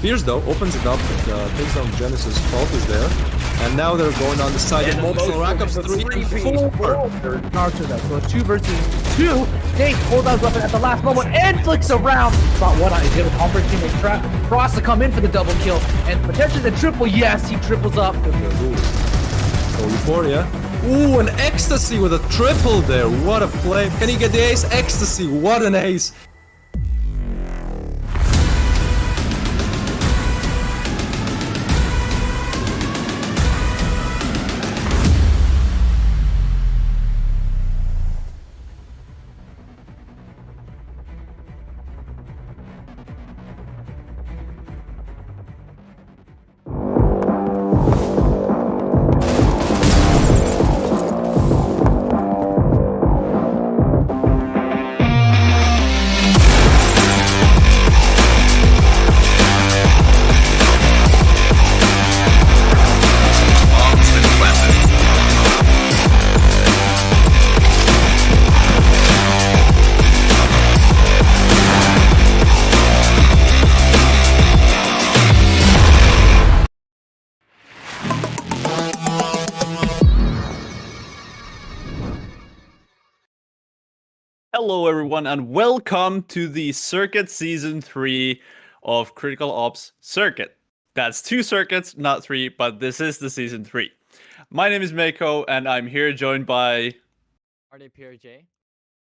Fierce though opens it up, takes down Genesis, Fault is there, and now they're going on the side of multiple rackups, 3 and 4. So it's 2 versus 2. Dave pulls out his weapon at the last moment and flicks around. Spot one on his hit with Humber's teammate Trap. Frost to come in for the double kill and potentially the triple. Yes, he triples up. So Euphoria. Ooh, an Ecstasy with a triple there. What a play. Can he get the ace? Ecstasy, what an ace. Hello everyone and welcome to the Circuit Season 3 of Critical Ops Circuit. That's 2 circuits, not 3, but this is the Season 3. My name is Mako and I'm here joined by... RDPRJ.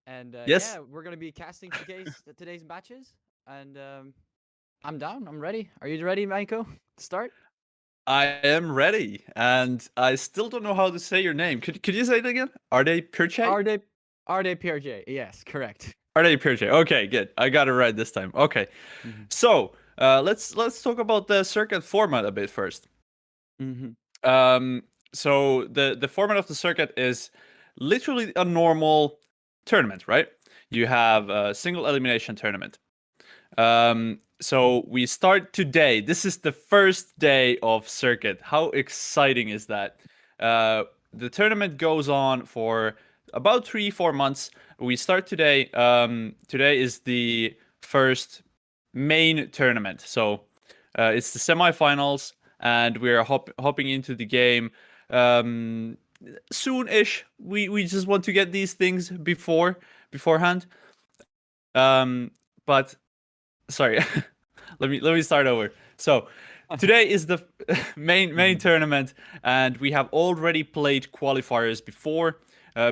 And yes? yeah, we're going to be casting today's matches. And I'm down, I'm ready. Are you ready, Mako, to start? I am ready, and I still don't know how to say your name. Could you say it again? RDPRJ? RDPRJ, yes, correct. RDPRJ, okay, good. I got it right this time. Okay, so let's talk about the circuit format a bit first. So the format of the circuit is literally a normal tournament, right? You have a single elimination tournament. So we start today. This is the first day of circuit. How exciting is that? The tournament goes on for about 3-4 months. We start today. Today is the first main tournament. So it's the semifinals, and we're hopping into the game soon-ish. We just want to get these things beforehand. But sorry, let me start over. So today is the main tournament, and we have already played qualifiers before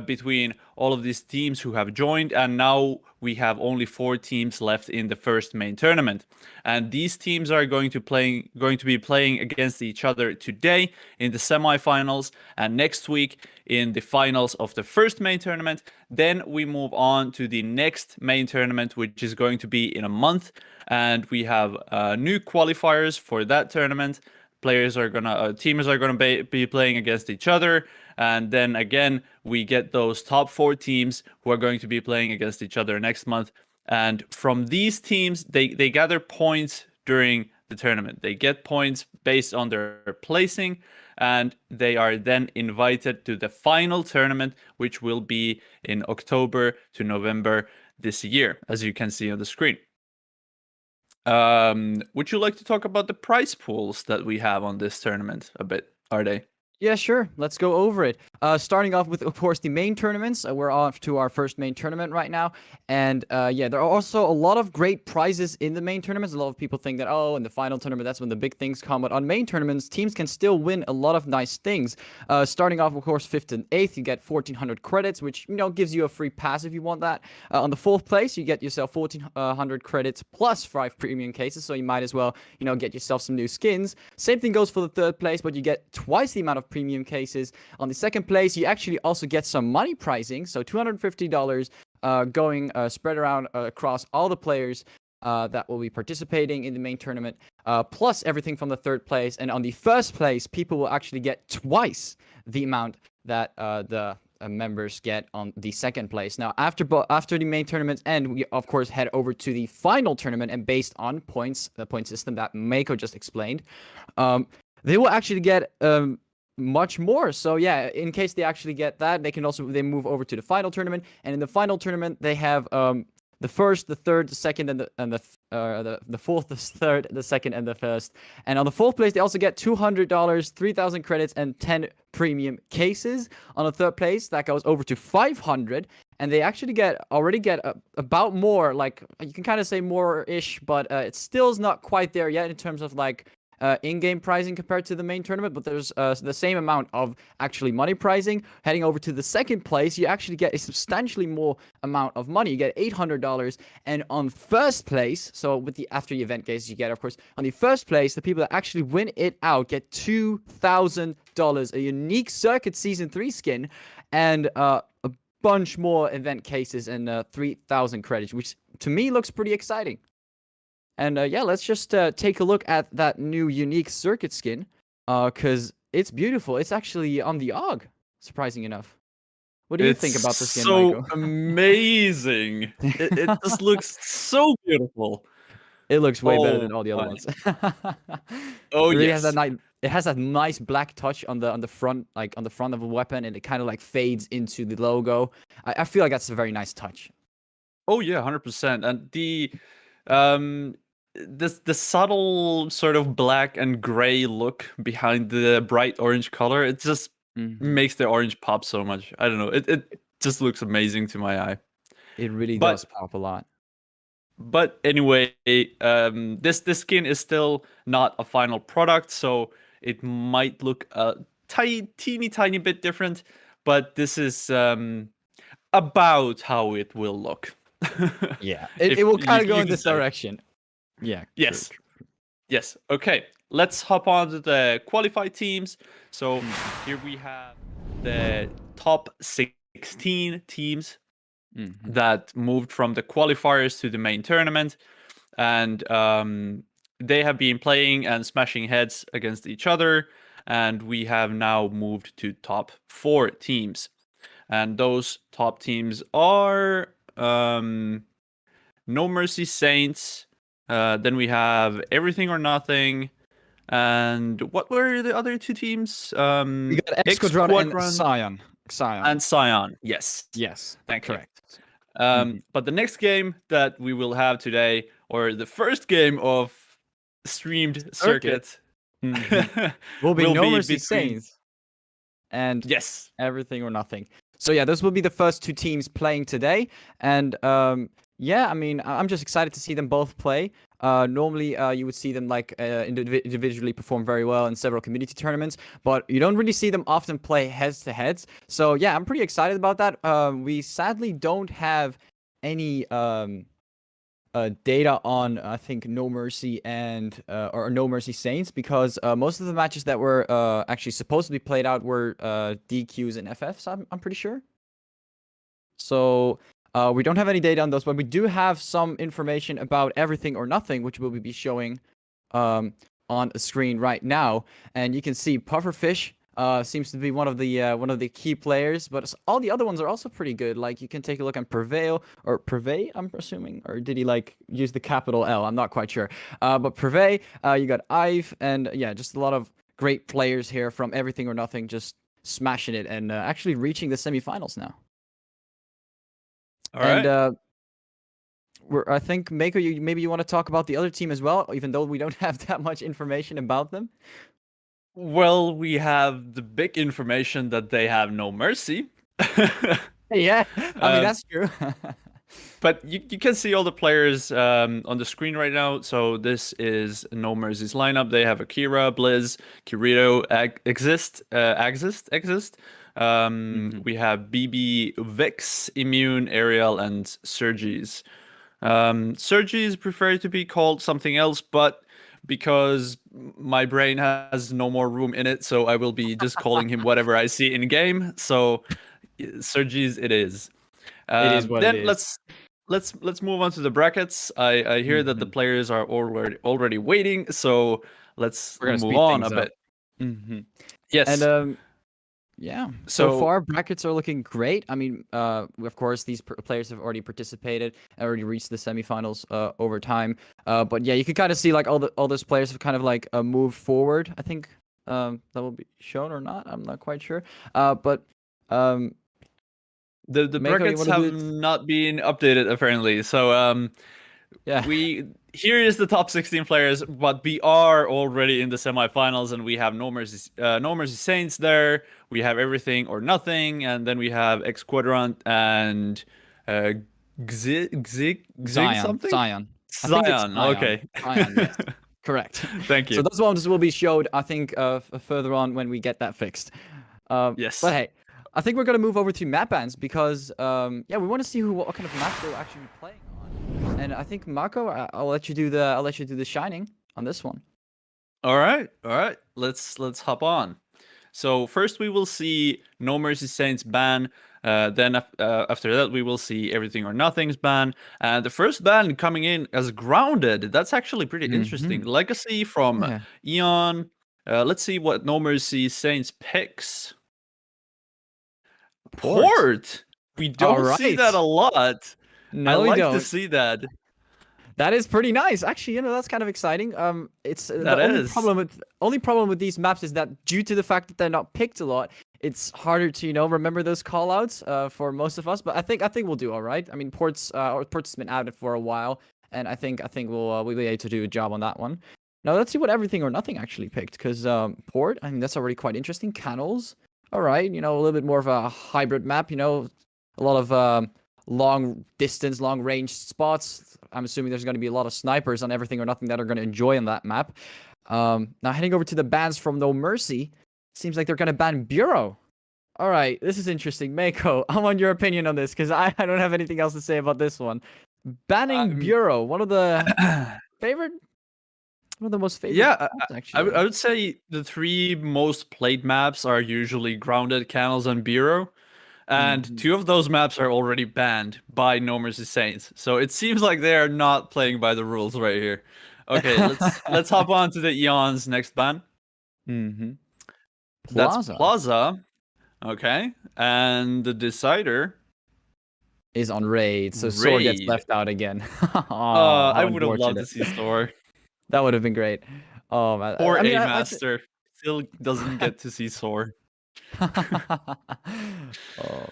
between all of these teams who have joined, and now we have only 4 teams left in the first main tournament. And these teams are going to be playing against each other today in the semifinals, and next week in the finals of the first main tournament. Then we move on to the next main tournament, which is going to be in a month, and we have new qualifiers for that tournament. Teams are gonna be playing against each other, and then again we get those top 4 teams who are going to be playing against each other next month. And from these teams, they gather points during the tournament. They get points based on their placing, and they are then invited to the final tournament, which will be in October to November this year, as you can see on the screen. Would you like to talk about the prize pools that we have on this tournament a bit, Are they? Yeah, sure. Let's go over it. Starting off with, of course, the main tournaments. We're off to our first main tournament right now. And yeah, there are also a lot of great prizes in the main tournaments. A lot of people think that, oh, in the final tournament, that's when the big things come. But on main tournaments, teams can still win a lot of nice things. Starting off, of course, 5th and 8th, you get 1,400 credits, which, gives you a free pass if you want that. On the 4th place, you get yourself 1,400 credits plus 5 premium cases. So you might as well, get yourself some new skins. Same thing goes for the 3rd place, but you get twice the amount of premium cases. On the 2nd place, you actually also get some money pricing, so $250 going spread around across all the players that will be participating in the main tournament, plus everything from the 3rd place. And on the 1st place, people will actually get twice the amount that the members get on the 2nd place. Now, after the main tournaments end, we of course head over to the final tournament, and based on points, the point system that Mako just explained, they will actually get much more. So yeah, in case they actually get that, they move over to the final tournament, and in the final tournament they have the 1st, the 3rd, the 2nd, and the 4th, the 3rd, the 2nd, and the 1st. And on the 4th place, they also get $200, 3,000 credits, and 10 premium cases. On the 3rd place, that goes over to 500, and they actually already get about more. Like, you can kind of say more-ish, but it still is not quite there yet in terms of like in-game pricing compared to the main tournament, but there's the same amount of actually money pricing. Heading over to the 2nd place, you actually get a substantially more amount of money. You get $800, and on 1st place, so with the after the event cases you get, of course, on the 1st place, the people that actually win it out get $2,000, a unique Circuit Season 3 skin, and a bunch more event cases and 3,000 credits, which to me looks pretty exciting. And yeah, let's just take a look at that new unique circuit skin, because it's beautiful. It's actually on the AUG, surprising enough. What do you think about this skin, so Michael? amazing. It just looks so beautiful. It looks way better Oh than all the other my. ones. Oh It really yes. has that nice black touch on the front, like on the front of a weapon, and it kind of like fades into the logo. I feel like that's a very nice touch. Oh yeah, 100%. And the subtle sort of black and gray look behind the bright orange color, it just makes the orange pop so much. I don't know. It just looks amazing to my eye. It really But does pop a lot. But anyway, this skin is still not a final product, so it might look a teeny bit different. But this is about how it will look. Yeah, If it will you- kind of go you in can this say. direction. Yeah. Yes. Yes. Okay. Let's hop on to the qualified teams. So here we have the top 16 teams that moved from the qualifiers to the main tournament, and they have been playing and smashing heads against each other, and we have now moved to top 4 teams, and those top teams are No Mercy Saints, then we have Everything or Nothing, and what were the other 2 teams? We got X Squadron and Scion. And Scion. Yes. Yes. Thank you. Correct. But the next game that we will have today, or the first game of streamed circuit, Will be No Mercy between- Saints and Yes. Everything or Nothing. So yeah, those will be the first 2 teams playing today, and yeah, I mean, I'm just excited to see them both play. Normally, you would see them like individually perform very well in several community tournaments, but you don't really see them often play heads-to-heads. So yeah, I'm pretty excited about that. We sadly don't have any data on, I think, No Mercy and or No Mercy Saints, because most of the matches that were actually supposed to be played out were DQs and FFs. I'm pretty sure. So we don't have any data on those, but we do have some information about Everything or Nothing, which we'll be showing on the screen right now. And you can see Pufferfish seems to be one of the key players, but all the other ones are also pretty good. Like, you can take a look on Prevail, or Preve, I'm assuming, or did he like use the capital L? I'm not quite sure. But Preve, you got Ive, and yeah, just a lot of great players here from Everything or Nothing, just smashing it and actually reaching the semifinals now. All right. And I think, Mako, maybe you want to talk about the other team as well, even though we don't have that much information about them. Well, we have the big information that they have no mercy. Yeah, I mean Um, that's true. but you can see all the players on the screen right now. So this is No Mercy's lineup. They have Akira, Blizz, Kirito, Exist. Mhm. We have BB, Vix, Immune, Ariel, and Surges. Surges prefer to be called something else, but because my brain has no more room in it, so I will be just calling him whatever I see in game. So Surges it is. It is what it Then is. let's move on to the brackets. I hear that the Mhm. players are already waiting, so let's We're gonna move speed on a things up. bit. Hmm. And Yes. yeah, so So far brackets are looking great. I mean, of course, these players have already participated, already reached the semifinals over time. But yeah, you can kind of see like all those players have kind of like moved forward. I think that will be shown or not. I'm not quite sure. But um, the Mako, you brackets want to do have it? not been updated apparently. So Yeah. we here is the top 16 players, but we are already in the semifinals, and we have No Mercy Saints there. We have Everything or Nothing, and then we have X Quadrant and uh, Xig Zion, something. Zion. I think it's Zion. Zion. Okay. Zion, yes. Correct. Thank So you. those ones will be showed, I think, further on when we get that fixed. But Yes. hey, I think we're gonna move over to map bans because, yeah, we want to see what kind of maps they'll actually be playing on. And I think Marco, I'll let you do the shining on this one. All right. All right. Let's hop on. So first we will see No Mercy Saints ban. Then after that we will see Everything or Nothing's ban. And the first ban coming in as Grounded. That's actually pretty interesting. Mm-hmm. Legacy from Yeah, Eon. Let's see what No Mercy Saints picks. port. Port. We All don't see that a right. lot. I No, we like to don't. see that. That is pretty nice. Actually, that's kind of exciting. It's That the is. only problem with these maps is that due to the fact that they're not picked a lot, it's harder to remember those callouts for most of us. But I think we'll do all right. I mean, port's been out for a while, and I think we'll be able to do a job on that one. Now let's see what Everything or Nothing actually picked, because port, I mean, that's already quite interesting. Canals, all right, a little bit more of a hybrid map. A lot of long distance, long range spots. I'm assuming there's going to be a lot of snipers on Everything or Nothing that are going to enjoy on that map. Now heading over to the bans from No Mercy, seems like they're going to ban Bureau. All right, this is interesting. Mako, I want your opinion on this because I don't have anything else to say about this one. Banning Um, Bureau, favorite, one of the most favorite Yeah, maps, I actually. would say the three most played maps are usually Grounded, Canals, and Bureau. And Mhm. two of those maps are already banned by No Mercy Saints. So it seems like they are not playing by the rules right here. Okay, let's hop on to the Eon's next ban. Mhm. That's Plaza Plaza. Okay. And the Decider, is on raid, so Sword gets Raid. left out again. Oh, I how would have loved to unfortunate. see Store. That would have been great. Oh man, Poor I mean, A I like to. Master. Still doesn't get to see Soar. Oh.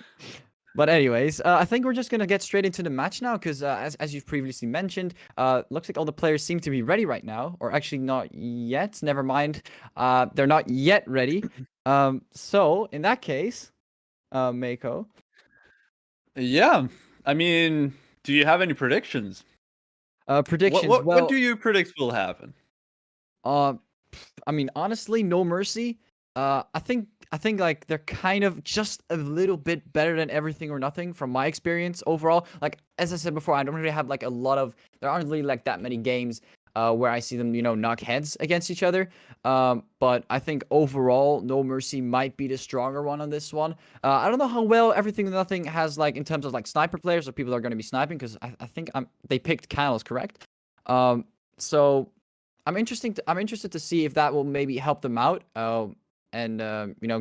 But anyways, I think we're just gonna get straight into the match now, because as you've previously mentioned, looks like all the players seem to be ready right now, or actually not yet. Never mind, they're not yet ready. So in that case, Mako, Yeah. I mean, do you have any predictions? What predictions. what what Well, do you predict will happen? uh, I mean, honestly, No Mercy. I think like they're kind of just a little bit better than Everything or Nothing from my experience overall. Like as I said before, I don't really have like a lot of. There aren't really like that many games where I see them, knock heads against each other. But I think overall, No Mercy might be the stronger one on this one. I don't know how well Everything or Nothing has like in terms of like sniper players or people that are going to be sniping, because I think they picked Canals, correct? So I'm interested to see if that will maybe help them out, and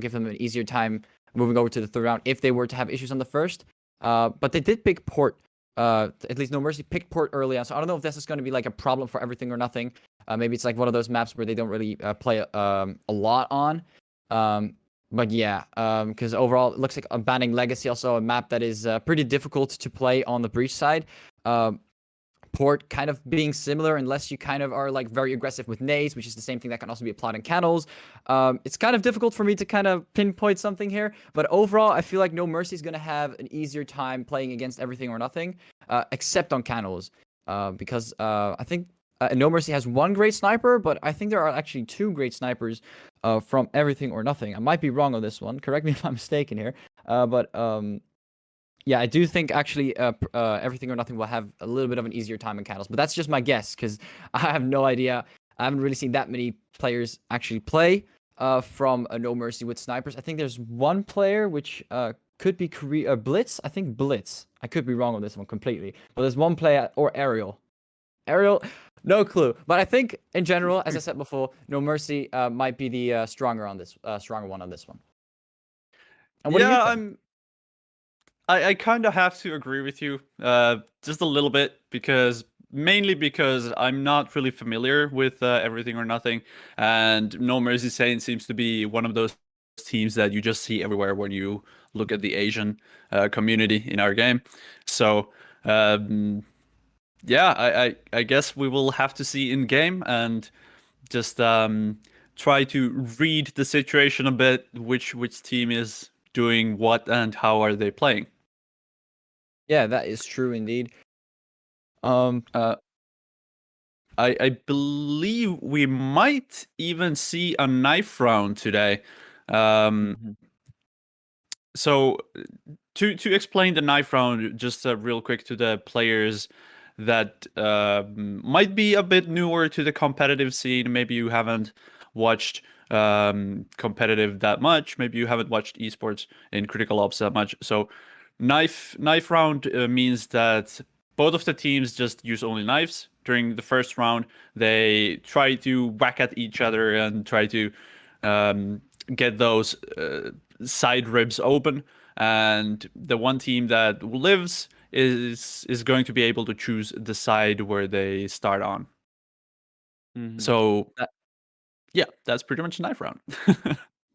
give them an easier time moving over to the third round if they were to have issues on the first. But they did pick Port. At least No Mercy picked Port early on, so I don't know if this is going to be like a problem for Everything or Nothing. Maybe it's like one of those maps where they don't really play a lot on. But yeah, because overall it looks like banning Legacy, also a map that is pretty difficult to play on the breach side. port kind of being similar, unless you kind of are like very aggressive with nades, which is the same thing that can also be applied on cannons. It's kind of difficult for me to kind of pinpoint something here, but overall, I feel like No Mercy is going to have an easier time playing against everything or nothing, except on cannons, because I think No Mercy has one great sniper, but I think there are actually two great snipers from everything or nothing. I might be wrong on this one. Correct me if I'm mistaken here, but yeah, I do think actually Everything or Nothing will have a little bit of an easier time in cannons, but that's just my guess because I have no idea. I haven't really seen that many players actually play from No Mercy with snipers. I think there's one player which could be Blitz. I think Blitz. I could be wrong on this one completely, but there's one player or Ariel. Ariel, no clue. But I think in general, as I said before, No Mercy might be the stronger one on this one. And what do you think? I kind of have to agree with you, just a little bit, mainly because I'm not really familiar with Everything or Nothing, and No Mercy Saint seems to be one of those teams that you just see everywhere when you look at the Asian community in our game. So yeah, I guess we will have to see in game and just try to read the situation a bit, which team is doing what and how are they playing. Yeah, that is true indeed. I believe we might even see a knife round today. So to explain the knife round, just real quick to the players that might be a bit newer to the competitive scene. Maybe you haven't watched competitive that much. Maybe you haven't watched esports in Critical Ops that much. So knife round means that both of the teams just use only knives. During the first round, they try to whack at each other and try to get those side ribs open. And the one team that lives is going to be able to choose the side where they start on. So yeah, that's pretty much a knife round.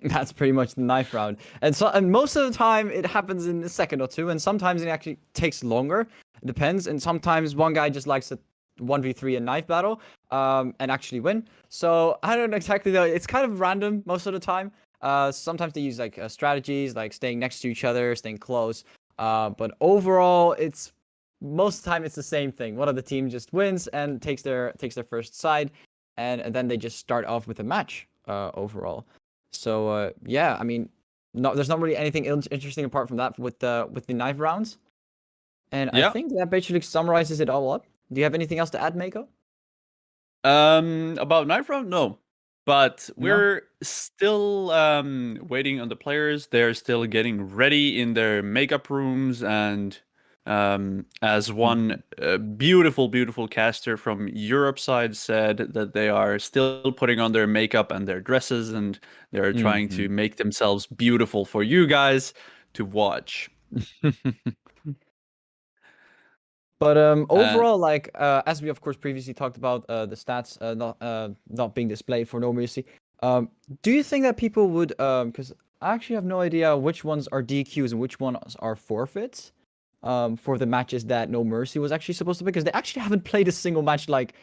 That's pretty much the knife round. And most of the time it happens in a second or two, and sometimes it actually takes longer. It depends. And sometimes one guy just likes to 1v3 a knife battle and actually win. So I don't know exactly though. It's kind of random most of the time. Sometimes they use like strategies like staying next to each other, staying close. But overall, it's most of the time it's the same thing. One of the team just wins and takes their first side, and then they just start off with a match overall. So yeah, I mean, there's not really anything interesting apart from that with the knife rounds. And I think that basically summarizes it all up. Do you have anything else to add, Mako? About knife round, no. But we're still waiting on the players. They're still getting ready in their makeup rooms, and as one beautiful caster from Europe side said, that they are still putting on their makeup and their dresses, and they're trying to make themselves beautiful for you guys to watch. But overall, like as we of course previously talked about the stats not being displayed for No Mercy, do you think that people would because I actually have no idea which ones are DQs and which ones are forfeits for the matches that No Mercy was actually supposed to play, because they actually haven't played a single match like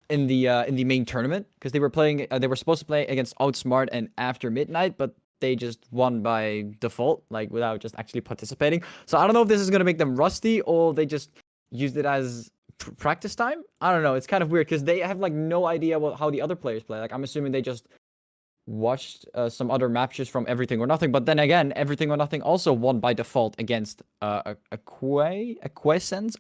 in the main tournament, because they were supposed to play against Outsmart and After Midnight, but they just won by default, like without just actually participating. So I don't know if this is gonna make them rusty or they just used it as practice time. I don't know. It's kind of weird because they have like no idea how the other players play. Like I'm assuming they just watched some other matches from Everything or Nothing. But then again, Everything or Nothing also won by default against Acquiescence.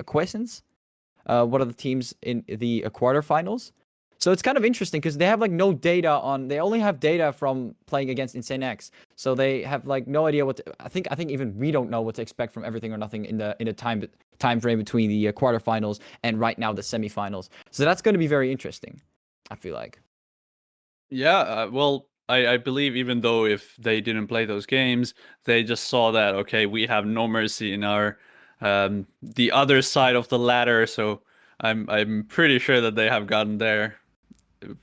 One of the teams in the quarterfinals. So it's kind of interesting because they have like no data they only have data from playing against Insane X. So they have like no idea I think even we don't know what to expect from Everything or Nothing in the time frame between the quarterfinals and right now the semifinals. So that's going to be very interesting, I feel like. Yeah, well, I believe even though if they didn't play those games, they just saw that, okay, we have No Mercy in our the other side of the ladder, so I'm pretty sure that they have gotten their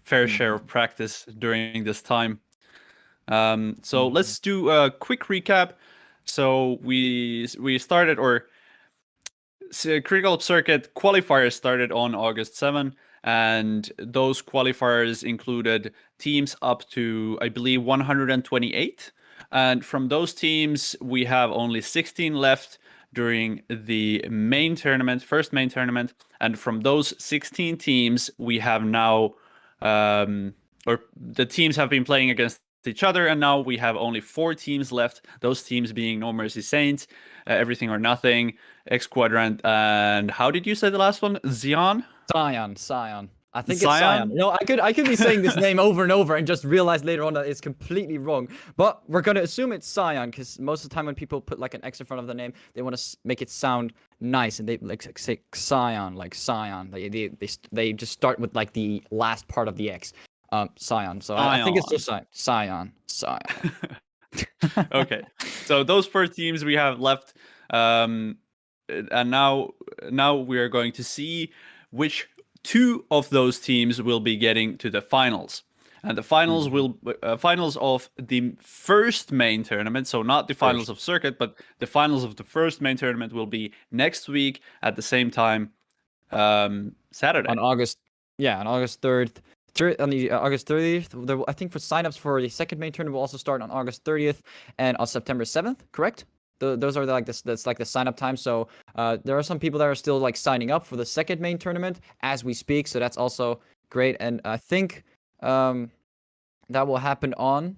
fair share of practice during this time. So let's do a quick recap. So we started, or Critical Circuit qualifiers started on August 7, and those qualifiers included teams up to, I believe, 128. And from those teams, we have only 16 left during the main tournament, first main tournament. And from those 16 teams, we have now, or the teams have been playing against each other, and now we have only 4 teams left. Those teams being No Mercy Saints, Everything or Nothing, X Quadrant, and how did you say the last one? Xion? Scion. I think Scion? it's Scion. No, I could be saying this name over and over and just realize later on that it's completely wrong. But we're gonna assume it's Scion because most of the time when people put like an X in front of the name, they want to make it sound nice and they like say Scion, like Scion. They just start with like the last part of the X. Scion. So I think it's just Scion. Okay, so those 4 teams we have left, and now we are going to see which 2 of those teams will be getting to the finals, and the finals will finals of the first main tournament. So not the finals of circuit, but the finals of the first main tournament will be next week at the same time, Saturday on August 3rd. On the August 30th, I think for signups for the second main tournament will also start on August 30th and on September 7th, correct? Those are like this. That's like the sign up time. So there are some people that are still like signing up for the second main tournament as we speak. So that's also great. And I think that will happen on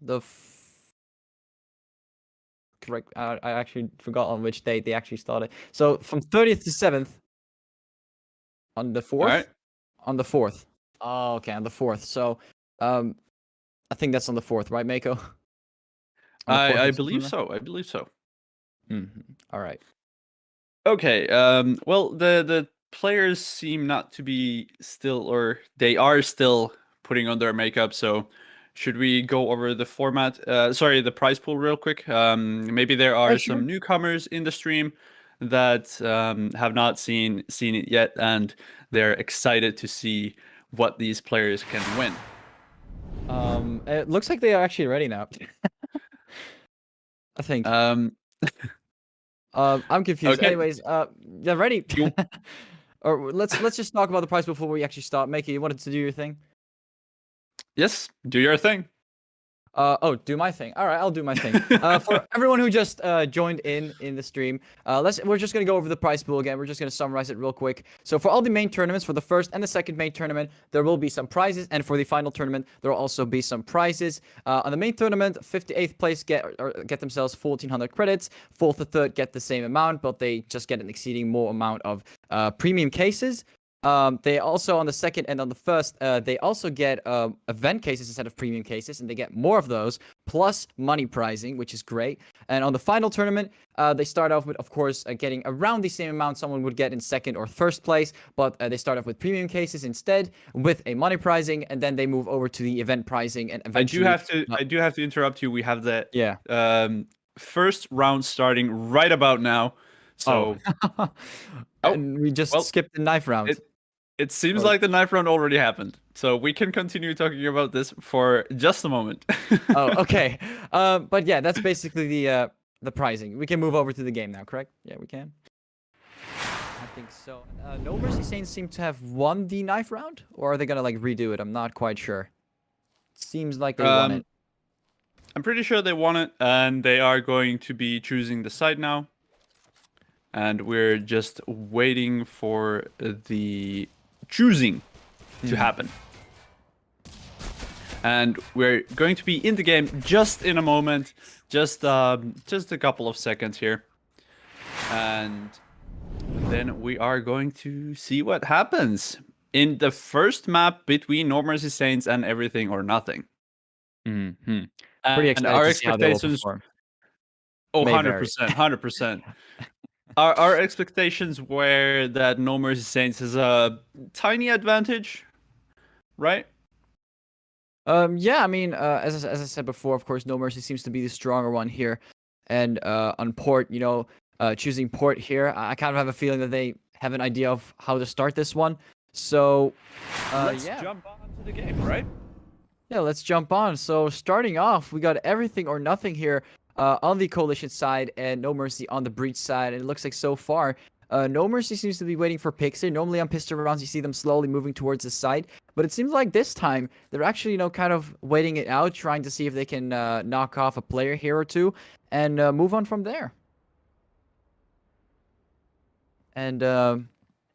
the correct. I actually forgot on which date they actually started. So from 30th to 7th on the 4th. All right. On the 4th. Oh, okay, on the 4th. So I think that's on the 4th, right, Mako? I believe so. I believe so. Mm-hmm. All right. Okay. Well, the players seem not to be still, or they are still putting on their makeup. So, should we go over the format? Sorry, the prize pool real quick. Maybe there are some newcomers in the stream that have not seen it yet, and they're excited to see what these players can win. It looks like they are actually ready now. I think. I'm confused. Okay. Anyways, they're ready. Or let's just talk about the prize before we actually start. Makey, you wanted to do your thing? Yes, do your thing. Do my thing. All right, I'll do my thing. For everyone who just joined in the stream, we're just gonna go over the prize pool again. We're just gonna summarize it real quick. So for all the main tournaments, for the first and the second main tournament, there will be some prizes, and for the final tournament, there will also be some prizes. On the main tournament, 58th place get themselves 1,400 credits. 4th and 3rd get the same amount, but they just get an exceeding more amount of premium cases. They also, on the second and on the first, they also get event cases instead of premium cases, and they get more of those, plus money prizing, which is great. And on the final tournament, they start off with, of course, getting around the same amount someone would get in second or first place, but they start off with premium cases instead, with a money prizing, and then they move over to the event prizing, and eventually... I do have to interrupt you. We have the first round starting right about now. So... and we just skipped the knife round. It seems like the knife round already happened, so we can continue talking about this for just a moment. Oh, okay. But yeah, that's basically the pricing. We can move over to the game now, correct? Yeah, we can. I think so. No Mercy Saints seem to have won the knife round, or are they gonna like redo it? I'm not quite sure. Seems like they won it. I'm pretty sure they won it, and they are going to be choosing the side now. And we're just waiting for the choosing to happen. And we're going to be in the game just in a moment, just a couple of seconds here. And then we are going to see what happens in the first map between No Mercy Saints and Everything or Nothing. Mm-hmm. Pretty excited our to see how they will expectations... perform. Oh, 100%. Our expectations were that No Mercy Saints has a tiny advantage, right? Yeah, I mean, as I said before, of course, No Mercy seems to be the stronger one here. And on port, choosing port here, I kind of have a feeling that they have an idea of how to start this one. So, let's jump on to the game, right? Yeah, let's jump on. So, starting off, we got Everything or Nothing here. On the Coalition side and No Mercy on the Breach side. And it looks like so far, No Mercy seems to be waiting for picks here. Normally on pistol rounds, you see them slowly moving towards the side. But it seems like this time, they're actually, kind of waiting it out, trying to see if they can knock off a player here or two and move on from there. And,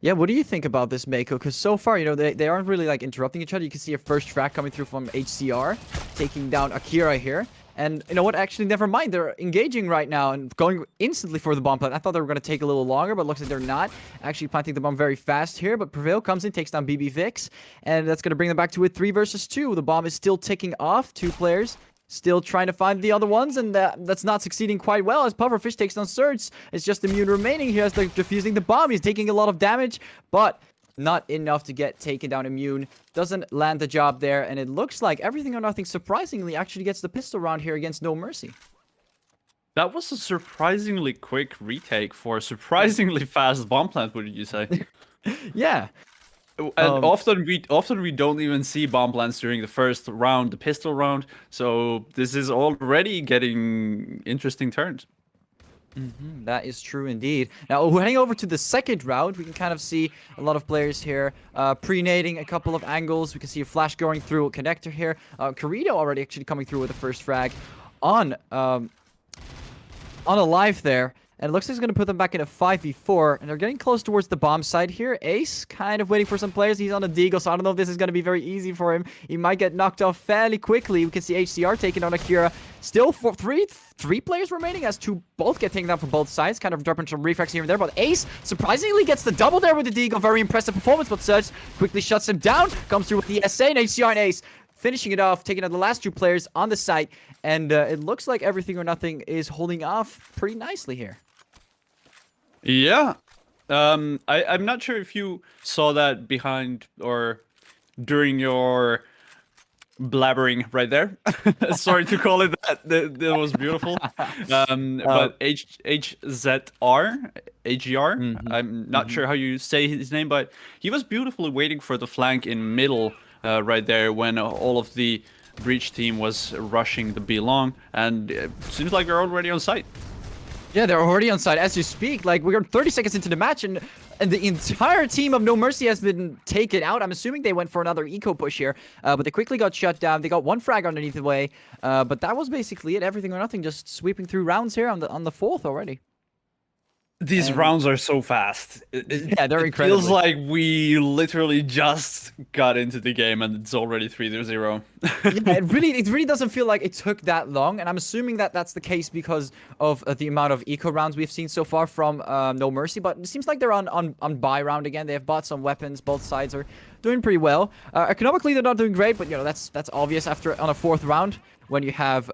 yeah, what do you think about this, Mako? Because so far, they aren't really, interrupting each other. You can see a first frag coming through from HCR, taking down Akira here. And you know what? Actually, never mind. They're engaging right now and going instantly for the bomb plant. I thought they were going to take a little longer, but looks like they're not. Actually planting the bomb very fast here. But Prevail comes in, takes down BB Vix. And that's going to bring them back to a 3 versus 2. The bomb is still ticking off. 2 players still trying to find the other ones. And that's not succeeding quite well as Pufferfish takes down Surge. It's just Immune remaining here as they're defusing the bomb. He's taking a lot of damage, but not enough to get taken down. Immune doesn't land the job there, and it looks like Everything or Nothing surprisingly actually gets the pistol round here against No Mercy. That was a surprisingly quick retake for a surprisingly fast bomb plant, would you say? Yeah. And often we don't even see bomb plants during the first round, the pistol round. So this is already getting interesting turns. That is true indeed. Now, heading over to the second round, we can kind of see a lot of players here pre-nading a couple of angles. We can see a flash going through a connector here. Corrido already actually coming through with the first frag on a live there. And it looks like he's going to put them back in a 5v4. And they're getting close towards the bomb side here. Ace kind of waiting for some players. He's on a deagle, so I don't know if this is going to be very easy for him. He might get knocked off fairly quickly. We can see HCR taking on Akira. Still three players remaining as both get taken down from both sides. Kind of dropping some reflex here and there. But Ace surprisingly gets the double there with the deagle. Very impressive performance. But Surge quickly shuts him down. Comes through with the SA and HCR and Ace finishing it off, taking out the last 2 players on the site. And it looks like Everything or Nothing is holding off pretty nicely here. Yeah. I'm not sure if you saw that behind or during your blabbering right there. Sorry to call it that. That was beautiful. But HZR, I'm not sure how you say his name, but he was beautifully waiting for the flank in middle right there when all of the breach team was rushing the B long, and it seems like they're already on site. Yeah, they're already on site as you speak. Like, we're 30 seconds into the match, and the entire team of No Mercy has been taken out. I'm assuming they went for another eco push here, but they quickly got shut down. They got 1 frag underneath the way, but that was basically it. Everything or Nothing just sweeping through rounds here on the 4th already. These rounds are so fast. Yeah, they're incredible. It feels like we literally just got into the game and it's already 3-0. Yeah, it really doesn't feel like it took that long, and I'm assuming that that's the case because of the amount of eco rounds we've seen so far from No Mercy. But it seems like they're on buy round again. They have bought some weapons. Both sides are doing pretty well. Economically, they're not doing great, but that's obvious after on a 4th round when you have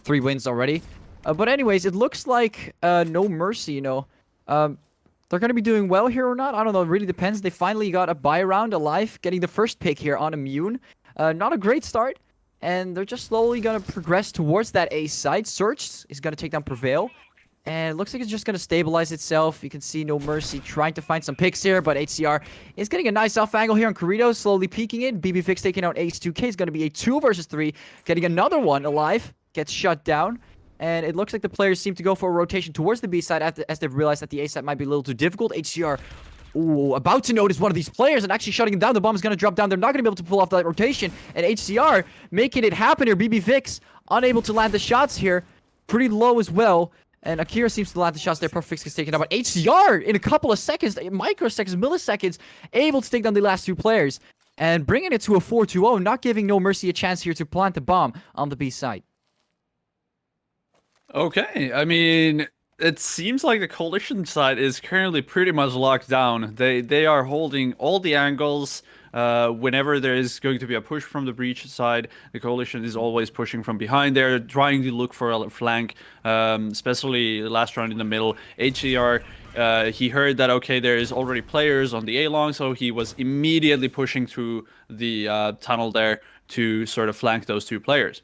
3 wins already. But anyways, it looks like No Mercy, they're going to be doing well here or not. I don't know. It really depends. They finally got a buy round alive, getting the first pick here on Immune. Not a great start. And they're just slowly going to progress towards that A side. Search is going to take down Prevail. And it looks like it's just going to stabilize itself. You can see No Mercy trying to find some picks here, but HCR is getting a nice off angle here on Corrido, slowly peeking in. BB Fix taking out Ace 2K is going to be a 2 versus 3. Getting another one alive. Gets shut down. And it looks like the players seem to go for a rotation towards the B side as they've realized that the A side might be a little too difficult. HCR, about to notice one of these players and actually shutting him down. The bomb is going to drop down. They're not going to be able to pull off that rotation. And HCR making it happen here. BB Vix unable to land the shots here. Pretty low as well. And Akira seems to land the shots there. Perfect Fix is taken out. But HCR, in a couple of seconds, microseconds, milliseconds, able to take down the last 2 players. And bringing it to a 4-2-0, not giving No Mercy a chance here to plant the bomb on the B side. Okay, I mean, it seems like the coalition side is currently pretty much locked down. They are holding all the angles. Whenever there is going to be a push from the breach side, the coalition is always pushing from behind. They're trying to look for a flank, especially last round in the middle. HCR, he heard that, okay, there is already players on the A-long, so he was immediately pushing through the tunnel there to sort of flank those 2 players.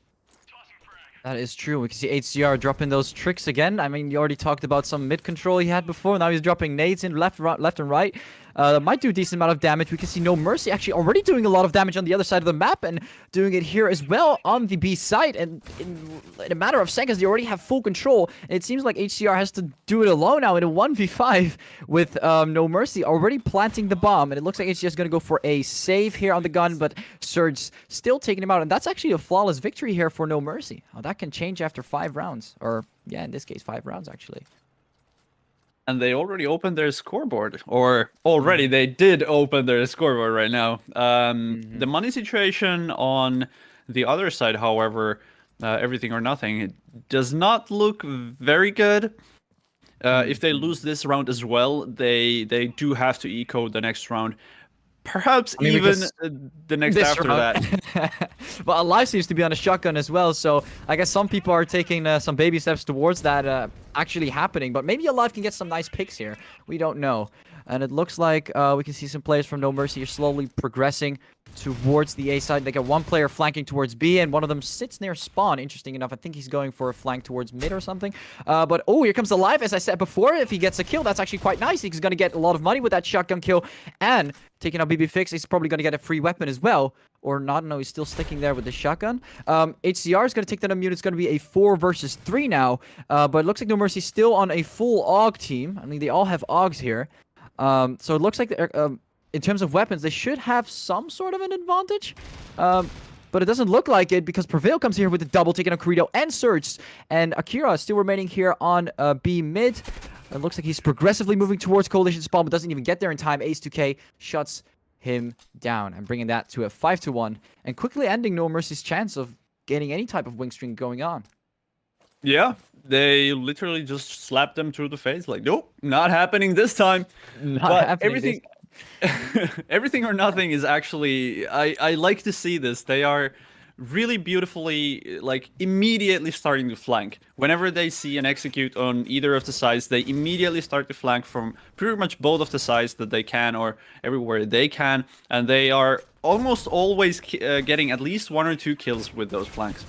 That is true. We can see HCR dropping those tricks again. I mean, you already talked about some mid control he had before. Now he's dropping nades in left and right. Might do a decent amount of damage. We can see No Mercy actually already doing a lot of damage on the other side of the map and doing it here as well on the B side. And in a matter of seconds, they already have full control. And it seems like HCR has to do it alone now in a 1v5 with No Mercy already planting the bomb. And it looks like HCR is going to go for a save here on the gun, but Surge still taking him out. And that's actually a flawless victory here for No Mercy. Oh, that can change after 5 rounds. Or, yeah, in this case, 5 rounds actually. And they already opened their scoreboard, or already they did open their scoreboard right now. The money situation on the other side, however, everything or nothing, it does not look very good. If they lose this round as well, they do have to eco the next round. Perhaps even the next after that. Well, Alive seems to be on a shotgun as well, so I guess some people are taking some baby steps towards that actually happening. But maybe Alive can get some nice picks here. We don't know. And it looks like we can see some players from No Mercy are slowly progressing towards the A side. They got one player flanking towards B, and one of them sits near spawn. Interesting enough, I think he's going for a flank towards mid or something. But oh, here comes Alive. As I said before, if he gets a kill, that's actually quite nice. He's going to get a lot of money with that shotgun kill. And taking out BB Fix, he's probably going to get a free weapon as well. Or not, no, he's still sticking there with the shotgun. HCR is going to take that immune. It's going to be a 4 versus 3 now. But it looks like No Mercy's still on a full AUG team. I mean, they all have AUGs here. So it looks like in terms of weapons, they should have some sort of an advantage. But it doesn't look like it because Prevail comes here with the double, taking out Corrido and Surge. And Akira is still remaining here on B mid. It looks like he's progressively moving towards Coalition spawn, but doesn't even get there in time. Ace2K shuts him down and bringing that to a 5-1 and quickly ending No Mercy's chance of getting any type of wing string going on. Yeah, they literally just slapped them through the face. Like, nope, not happening this time. Not happening everything or nothing is actually, I like to see this. They are really beautifully, like, immediately starting to flank. Whenever they see an execute on either of the sides, they immediately start to flank from pretty much both of the sides that they can, or everywhere they can. And they are almost always getting at least 1 or 2 kills with those flanks.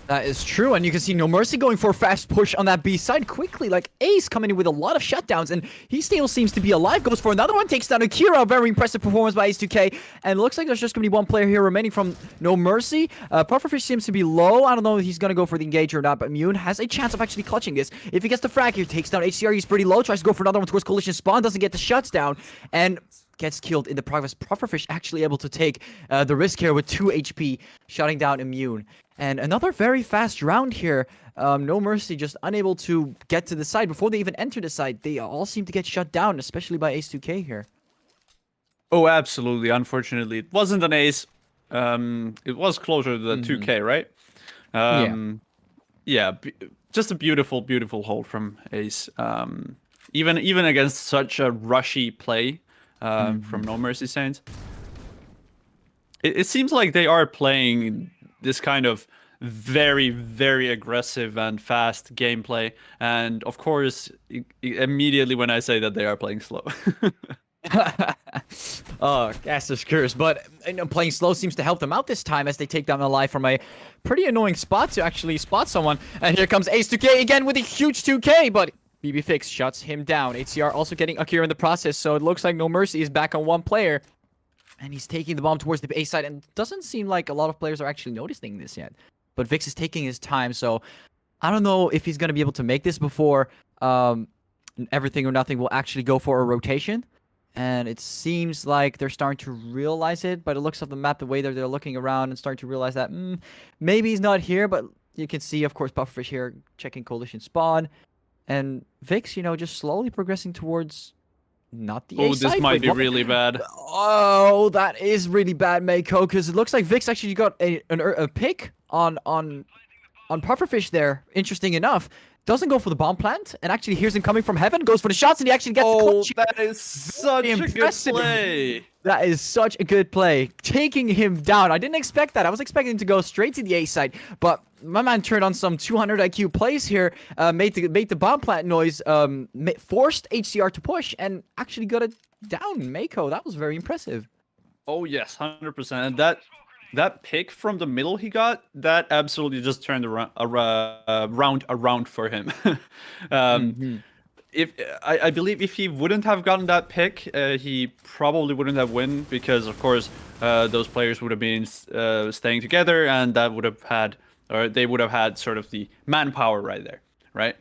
That is true, and you can see No Mercy going for a fast push on that B side quickly, like Ace coming in with a lot of shutdowns, and he still seems to be alive, goes for another one, takes down Akira, very impressive performance by Ace2K, and it looks like there's just going to be one player here remaining from No Mercy. Pufferfish seems to be low, I don't know if he's going to go for the engage or not, but Immune has a chance of actually clutching this. If he gets the frag here, takes down HCR, he's pretty low, tries to go for another one towards Coalition spawn, doesn't get the shuts down, and gets killed in the progress. Pufferfish actually able to take the risk here with 2 HP, shutting down Immune. And another very fast round here. No Mercy just unable to get to the side. Before they even enter the side, they all seem to get shut down, especially by Ace2K here. Oh, absolutely. Unfortunately, it wasn't an ace. It was closer to the 2K, right? Yeah, just a beautiful, beautiful hold from Ace. Even against such a rushy play from No Mercy Saints. It seems like they are playing this kind of very, very aggressive and fast gameplay. And of course, immediately when I say that, they are playing slow. Oh, gas is curious, but playing slow seems to help them out this time as they take down Alive from a pretty annoying spot to actually spot someone. And here comes Ace2K again with a huge 2K, but BB Fix shuts him down. HCR also getting Akira in the process, so it looks like No Mercy is back on one player. And he's taking the bomb towards the A side, and doesn't seem like a lot of players are actually noticing this yet. But Vix is taking his time, so I don't know if he's going to be able to make this before Everything or Nothing will actually go for a rotation. And it seems like they're starting to realize it, but it looks at the map the way they're looking around and starting to realize that maybe he's not here, but you can see, of course, Pufferfish here checking Coalition spawn. And Vix, just slowly progressing towards... not the A side. This might be really bad. Oh, that is really bad, Mako, because it looks like Vix actually got a pick on Pufferfish there. Interesting enough. Doesn't go for the bomb plant, and actually hears him coming from heaven, goes for the shots, and he actually gets the clutch. That is such a good play. That is such a good play. Taking him down. I didn't expect that. I was expecting him to go straight to the A side, but my man turned on some 200 IQ plays here, made the bomb plant noise, forced HCR to push, and actually got it down. Mako, that was very impressive. Oh yes, 100%. And that pick from the middle he got, that absolutely just turned around for him. if I believe if he wouldn't have gotten that pick, he probably wouldn't have win because of course those players would have been staying together, and that would have had, or they would have had sort of the manpower right there, right?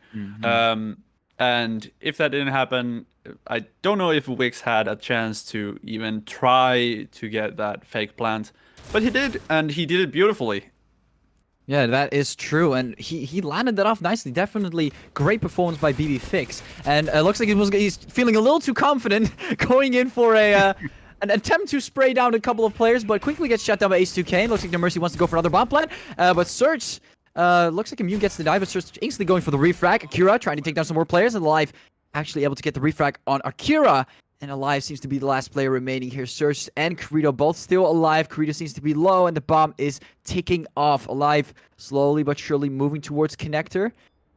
And if that didn't happen, I don't know if Wix had a chance to even try to get that fake plant, but he did, and he did it beautifully. Yeah, that is true, and he landed that off nicely. Definitely great performance by BB Fix, and looks like he's feeling a little too confident going in for a an attempt to spray down a couple of players, but quickly gets shut down by Ace2K. Looks like No Mercy wants to go for another bomb plant, but Search looks like Immune gets the dive, but Search instantly going for the refrag. Akira trying to take down some more players, and Alive actually able to get the refrag on Akira. And Alive seems to be the last player remaining here. Surge and Corito both still alive. Corito seems to be low, and the bomb is ticking off. Alive slowly but surely moving towards Connector.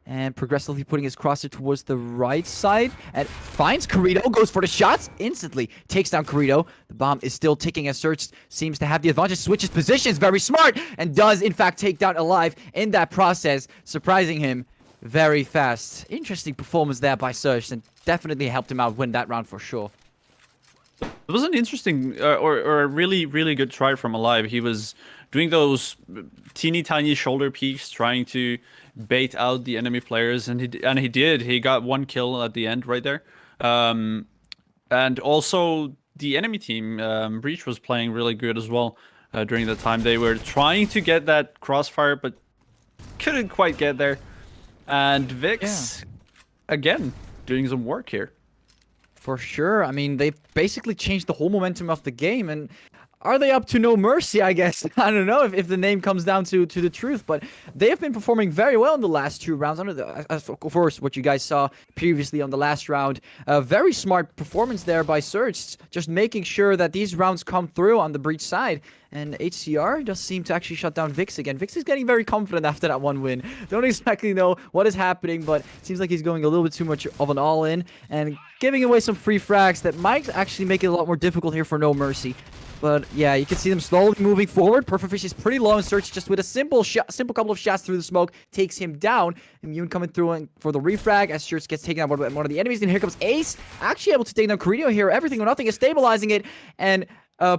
And progressively putting his crosser towards the right side. And finds Corito, goes for the shots. Instantly takes down Corito. The bomb is still ticking as Surge seems to have the advantage. Switches positions, very smart. And does, in fact, take down Alive in that process. Surprising him very fast. Interesting performance there by Surge, and definitely helped him out win that round for sure. It was an interesting or a really, really good try from Alive. He was doing those teeny tiny shoulder peeks, trying to bait out the enemy players, and he did. He got one kill at the end right there. And also the enemy team, Breach, was playing really good as well during the time. They were trying to get that crossfire, but couldn't quite get there. And Vix, again, doing some work here. For sure. I mean, they basically changed the whole momentum of the game, and are they up to No Mercy, I guess? I don't know if the name comes down to the truth, but they have been performing very well in the last 2 rounds. Of course, what you guys saw previously on the last round. A very smart performance there by Surge, just making sure that these rounds come through on the Breach side. And HCR does seem to actually shut down Vix again. Vix is getting very confident after that one win. Don't exactly know what is happening, but it seems like he's going a little bit too much of an all-in and giving away some free frags that might actually make it a lot more difficult here for No Mercy. But yeah, you can see them slowly moving forward. Perfect Fish is pretty low, and Search just with a simple couple of shots through the smoke takes him down. Immune coming through and for the refrag as Search gets taken out by one of the enemies. And here comes Ace, actually able to take down Corito here. Everything or nothing is stabilizing it and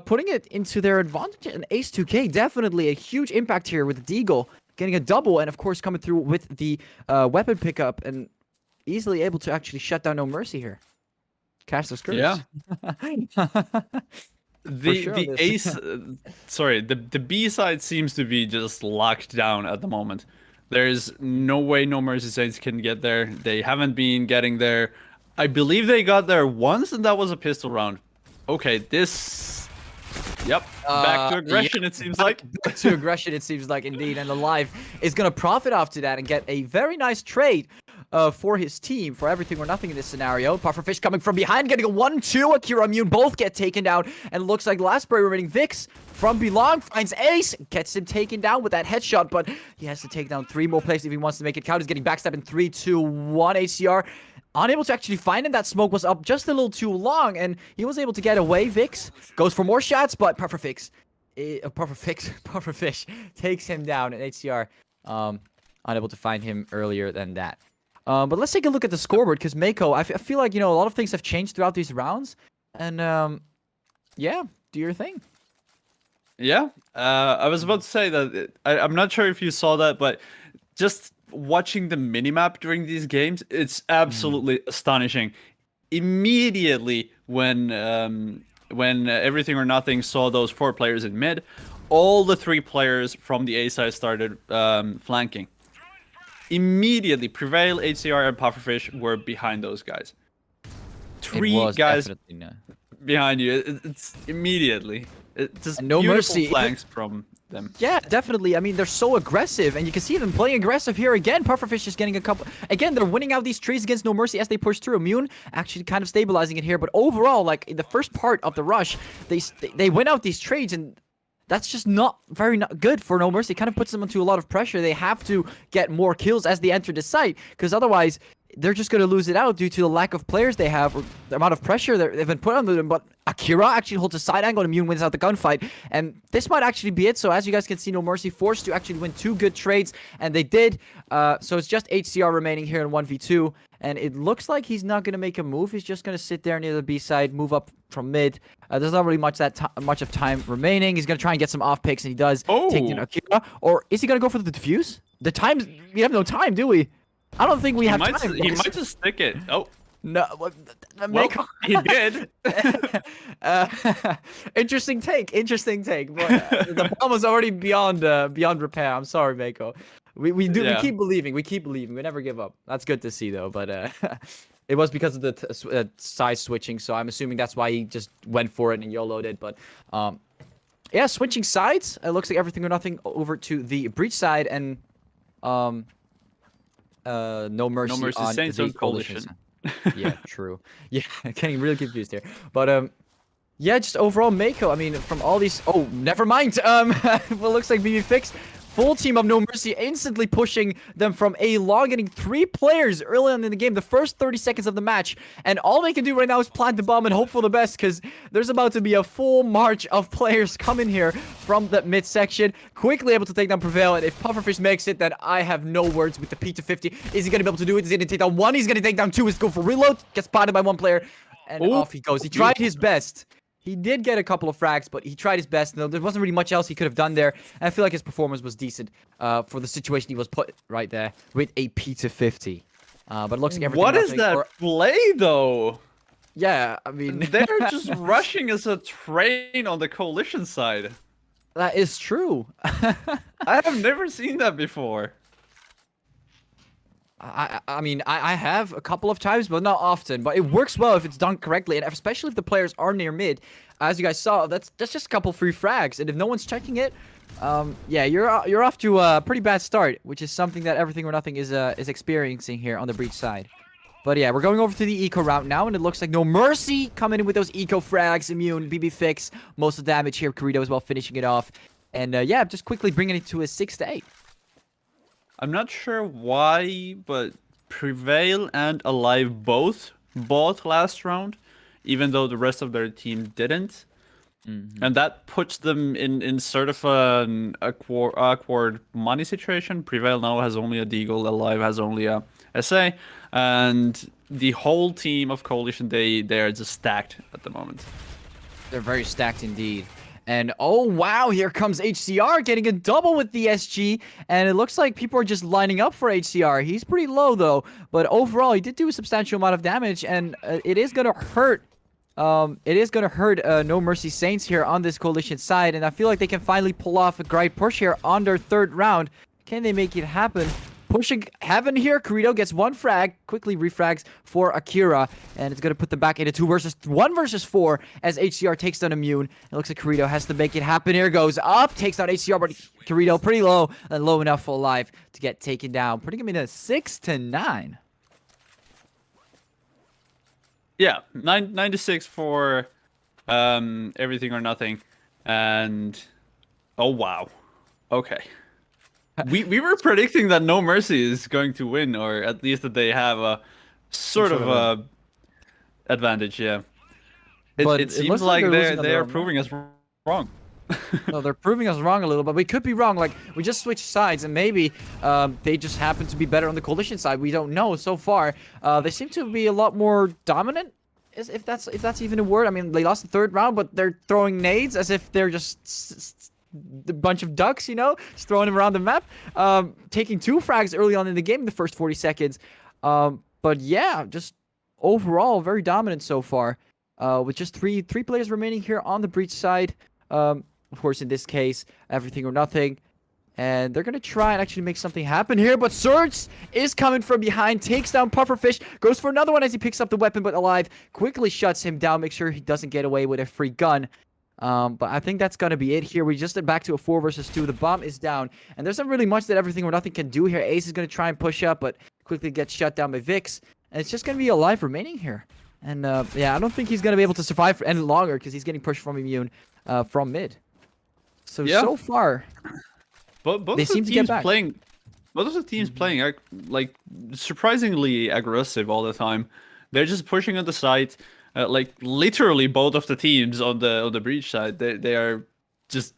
putting it into their advantage. And Ace2K definitely a huge impact here with Deagle getting a double, and of course coming through with the weapon pickup and easily able to actually shut down No Mercy here. Cash those curves. Yeah. The Ace, sorry, the B side seems to be just locked down at the moment. There's no way No Mercy Saints can get there. They haven't been getting there. I believe they got there once, and that was a pistol round. Okay, this... Yep, back to aggression, it seems like. Back to aggression, it seems like, indeed. And Alive is going to profit after that and get a very nice trade for his team, for everything or nothing in this scenario. Pufferfish coming from behind, getting a 1-2. Akira Immune both get taken down. And looks like last player remaining, Vix, from Belong, finds Ace, gets him taken down with that headshot, but he has to take down 3 more players if he wants to make it count. He's getting backstabbed in 3, 2, 1. HCR unable to actually find him. That smoke was up just a little too long, and he was able to get away. Vix goes for more shots, but Pufferfish takes him down, and HCR unable to find him earlier than that. But let's take a look at the scoreboard, because Mako, I feel like, you know, a lot of things have changed throughout these rounds, and yeah, do your thing. Yeah, I was about to say that I'm not sure if you saw that, but just watching the minimap during these games, it's absolutely astonishing. Immediately when Everything or Nothing saw those 4 players in mid, all the 3 players from the A side started flanking. Immediately, Prevail, HCR, and Pufferfish were behind those guys. 3 guys behind you. It's immediately. It's just No beautiful mercy flanks from them. Yeah, definitely. I mean, they're so aggressive, and you can see them playing aggressive here again. Pufferfish is getting a couple... Again, they're winning out these trees against No Mercy as they push through. Immune actually kind of stabilizing it here, but overall, like, in the first part of the rush, they win out these trades, and that's just not very good for No Mercy. It kind of puts them into a lot of pressure. They have to get more kills as they enter the site, because otherwise they're just going to lose it out due to the lack of players they have, or the amount of pressure they've been put on them. But Akira actually holds a side angle, and Immune wins out the gunfight, and this might actually be it. So as you guys can see, No Mercy forced to actually win 2 good trades, and they did. So it's just HCR remaining here in 1v2, and it looks like he's not going to make a move. He's just going to sit there near the B side, move up from mid. There's not really much of time remaining. He's going to try and get some off picks, and he does take down Akira. Or is he going to go for the defuse? The times, we have no time, do we? I don't think we have time. He might just stick it. Oh. No, well, he did. Interesting take. But the bomb was already beyond repair. I'm sorry, Mako. We keep believing. We never give up. That's good to see, though. But it was because of the size switching. So I'm assuming that's why he just went for it and YOLO'd it. But yeah, switching sides. It looks like everything or nothing over to the breach side, and no mercy on Saints the on coalition. Yeah, true. Yeah, getting really confused here. But yeah, just overall Mako. I mean, from all these. Oh, never mind. Well, looks like BB Fix. Full team of No Mercy instantly pushing them from A long, getting 3 players early on in the game, the first 30 seconds of the match. And all they can do right now is plant the bomb and hope for the best, because there's about to be a full march of players coming here from the midsection. Quickly able to take down Prevail, and if Pufferfish makes it, then I have no words with the P250. Is he going to be able to do it? Is he going to take down 1? He's going to take down 2. Let's go for reload. Gets spotted by 1 player, and off he goes. He tried his best. He did get a couple of frags, but he tried his best. No, there wasn't really much else he could have done there. And I feel like his performance was decent for the situation he was put right there with a P250. But it looks like everything. What is that play, though? Yeah, I mean... They're just rushing as a train on the coalition side. That is true. I have never seen that before. I mean, I have a couple of times, but not often. But it works well if it's done correctly, and especially if the players are near mid. As you guys saw, that's just a couple free frags, and if no one's checking it, yeah, you're off to a pretty bad start, which is something that Everything or Nothing is experiencing here on the breach side. But yeah, we're going over to the eco route now, and it looks like No Mercy coming in with those eco frags, immune, BB Fix, most of the damage here. Corito as well finishing it off, and yeah, just quickly bringing it to a 6-8. I'm not sure why, but Prevail and Alive both bought last round, even though the rest of their team didn't. And that puts them in sort of an awkward money situation. Prevail now has only a Deagle, Alive has only a SA, and the whole team of Coalition, they are just stacked at the moment. They're very stacked indeed. And oh wow, here comes HCR getting a double with the SG, and it looks like people are just lining up for HCR. He's pretty low though, but overall he did do a substantial amount of damage, and it is gonna hurt. No Mercy Saints here on this coalition side, and I feel like they can finally pull off a great push here on their 3rd round. Can they make it happen? Pushing Heaven here. Corito gets 1 frag, quickly refrags for Akira, and it's going to put them back into 1 versus 4 as HCR takes down Immune. It looks like Corito has to make it happen. Here goes up, takes down HCR, but Corito pretty low, and low enough for Alive to get taken down, putting him in a 6-9. Yeah, 9-6 for Everything or Nothing, and oh wow, okay. We were predicting that No Mercy is going to win, or at least that they have a sort of a advantage. Yeah, it seems like they are proving us wrong. No, they're proving us wrong a little, but we could be wrong. Like, we just switched sides, and maybe they just happen to be better on the coalition side. We don't know so far. They seem to be a lot more dominant, if that's even a word. I mean, they lost the 3rd round, but they're throwing nades as if they're just a bunch of ducks, you know, just throwing them around the map. Taking 2 frags early on in the game in the first 40 seconds. But yeah, just overall very dominant so far. With just three players remaining here on the breach side. Of course, in this case, Everything or Nothing. And they're going to try and actually make something happen here. But Surge is coming from behind. Takes down Pufferfish. Goes for another one as he picks up the weapon. But Alive quickly shuts him down. Make sure he doesn't get away with a free gun. But I think that's going to be it here. We just did back to a 4 versus 2. The bomb is down. And there's not really much that Everything or Nothing can do here. Ace is going to try and push up. But quickly gets shut down by Vix. And it's just going to be Alive remaining here. And yeah, I don't think he's going to be able to survive for any longer. Because he's getting pushed from Immune from mid. So, yeah. So far... But both they of the seem to get teams back. both of the teams playing like surprisingly aggressive all the time. They're just pushing on the side, like literally both of the teams on the breach side. They are just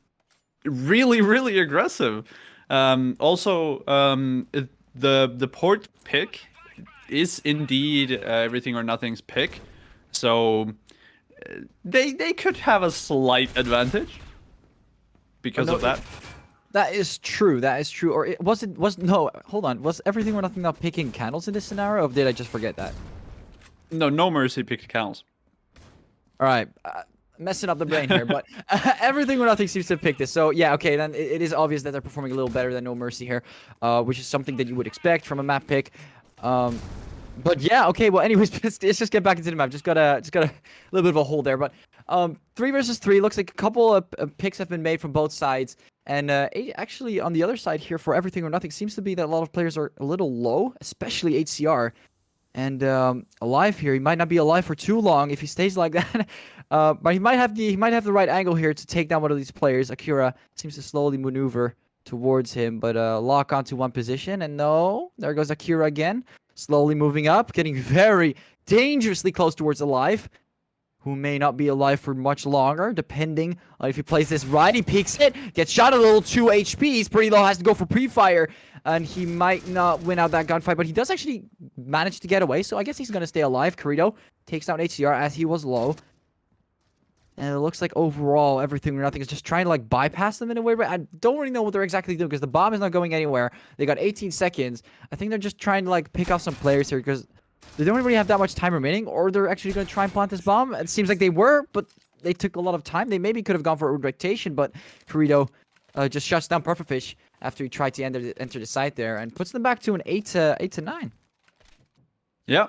really aggressive. Also, the port pick is indeed everything or nothing's pick, so they could have a slight advantage because of that. That is true. That is true. Or no, hold on. Was everything or nothing not picking candles in this scenario, or did I just forget that? No Mercy picked counts. All right. Messing up the brain here, but everything or nothing seems to have picked this. So yeah, okay, then it is obvious that they're performing a little better than No Mercy here, which is something that you would expect from a map pick. But yeah, okay. Well, anyways, let's just get back into the map. Just got a little bit of a hole there, but 3 versus 3 looks like a couple of picks have been made from both sides, and actually on the other side here for everything or nothing seems to be that a lot of players are a little low, especially HCR. And alive here, he might not be alive for too long if he stays like that. But he might have the right angle here to take down one of these players. Akira seems to slowly maneuver towards him, but lock onto one position. And no, there goes Akira again, slowly moving up, getting very dangerously close towards alive, who may not be alive for much longer, depending on if he plays this right. He peeks it, gets shot a little 2 HP. He's pretty low, has to go for pre-fire, and he might not win out that gunfight, but he does actually manage to get away, so I guess he's going to stay alive. Kurito takes down HCR as he was low. And it looks like overall, everything or nothing is just trying to like bypass them in a way, but I don't really know what they're exactly doing because the bomb is not going anywhere. They got 18 seconds. I think they're just trying to like pick off some players here because they don't really have that much time remaining, or they're actually going to try and plant this bomb. It seems like they were, but they took a lot of time. They maybe could have gone for a rotation, but Kurito just shuts down Pufferfish after he tried to enter the site there and puts them back to an 8 to 9. Yeah,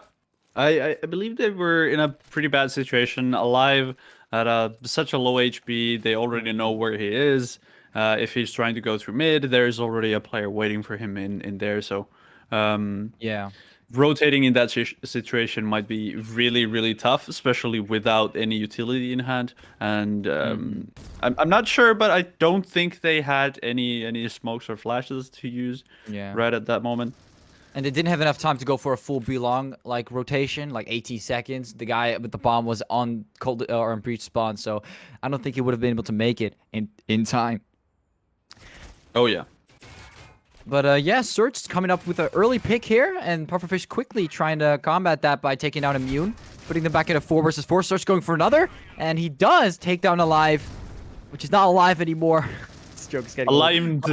I believe they were in a pretty bad situation. Alive at such a low HP, they already know where he is. If he's trying to go through mid, there's already a player waiting for him in there. So Yeah. rotating in that situation might be really, really tough, especially without any utility in hand. And I'm not sure, but I don't think they had any smokes or flashes to use right at that moment. And they didn't have enough time to go for a full belong like rotation, like 80 seconds. The guy with the bomb was on cold or on breach spawn, so I don't think he would have been able to make it in time. Oh yeah. But yeah, Search coming up with an early pick here, and Pufferfish quickly trying to combat that by taking down Immune, putting them back at a 4 versus 4. Search going for another, and he does take down Alive, which is not alive anymore. This joke is getting aligned.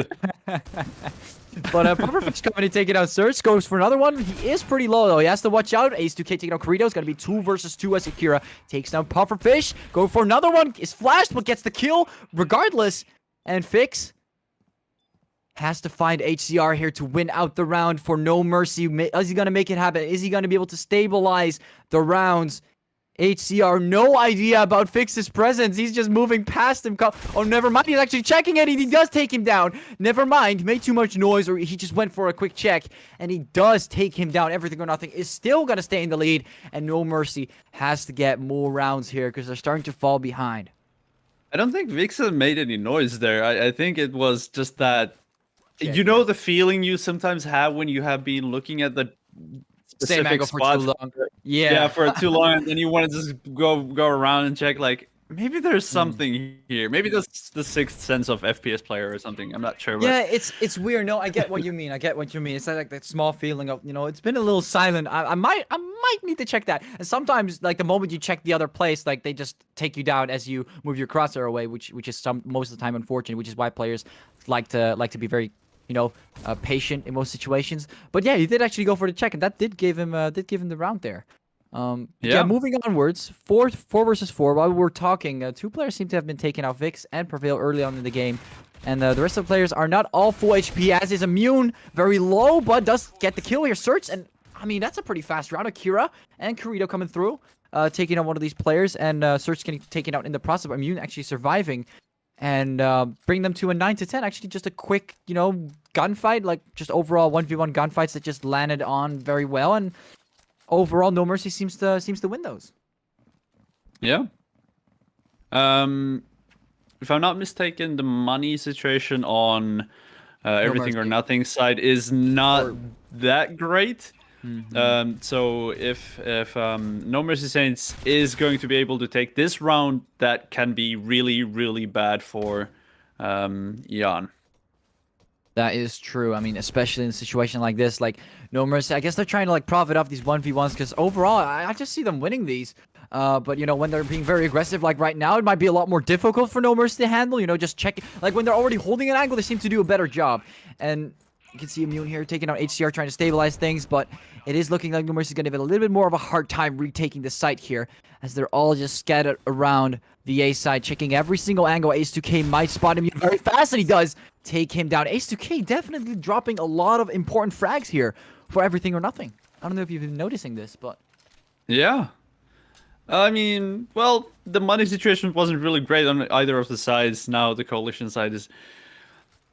But Pufferfish coming to take it out. Search goes for another one. He is pretty low though. He has to watch out. Ace2K taking out Kurito. It's gonna be 2 versus 2 as Akira takes down Pufferfish. Go for another one. Is flashed, but gets the kill regardless. And Fix has to find HCR here to win out the round for No Mercy. Is he going to make it happen? Is he going to be able to stabilize the rounds? HCR, no idea about Fix's presence. He's just moving past him. Oh, never mind. He's actually checking it. He does take him down. Never mind. Made too much noise, or he just went for a quick check. And he does take him down. Everything or Nothing is still going to stay in the lead. And No Mercy has to get more rounds here because they're starting to fall behind. I don't think Vixen made any noise there. I think it was just that... You know the feeling you sometimes have when you have been looking at the same angle for too long. Yeah, for too long, and then you want to just go around and check, like, maybe there's something here. Maybe that's the sixth sense of FPS player or something. I'm not sure. But... Yeah, it's weird. No, I get what you mean. I get what you mean. It's like that small feeling of, you know, it's been a little silent. I might need to check that. And sometimes, like, the moment you check the other place, like, they just take you down as you move your crosshair away, which is most of the time unfortunate, which is why players like to be very, you know, patient in most situations. But yeah, he did actually go for the check, and that did give him the round there. Yeah, moving onwards, 4 versus 4. While we were talking, 2 players seem to have been taken out, Vix and Prevail, early on in the game. And the rest of the players are not all full HP, as is Immune, very low, but does get the kill here. Search, and I mean, that's a pretty fast round. Akira and Kurito coming through, taking out one of these players, and Search getting taken out in the process, but Immune actually surviving. And bring them to a 9 to 10. Actually, just a quick, you know, gunfight, like just overall 1v1 gunfights that just landed on very well. And overall, No Mercy seems to win those. Yeah. If I'm not mistaken, the money situation on Everything or Nothing side is not that great. So if No Mercy Saints is going to be able to take this round, that can be really, really bad for Jan. That is true. I mean, especially in a situation like this, like No Mercy. I guess they're trying to like profit off these 1v1s because overall, I just see them winning these. But you know, when they're being very aggressive, like right now, it might be a lot more difficult for No Mercy to handle. You know, just check. Like when they're already holding an angle, they seem to do a better job. And you can see Immune here taking out HCR, trying to stabilize things, but it is looking like No Mercy is going to have a little bit more of a hard time retaking the site here, as they're all just scattered around the A side, checking every single angle. Ace2K might spot Immune very fast, and he does take him down. Ace2K definitely dropping a lot of important frags here for everything or nothing. I don't know if you've been noticing this, but Yeah. I mean, well, the money situation wasn't really great on either of the sides. Now the coalition side is...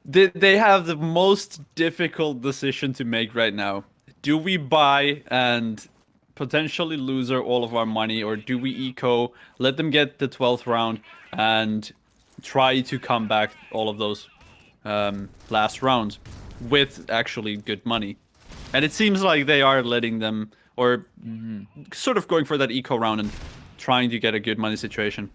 They have the most difficult decision to make right now. Do we buy and potentially lose all of our money, or do we eco, let them get the 12th round, and try to come back all of those last rounds with actually good money? And it seems like they are letting them, or sort of going for that eco round and trying to get a good money situation.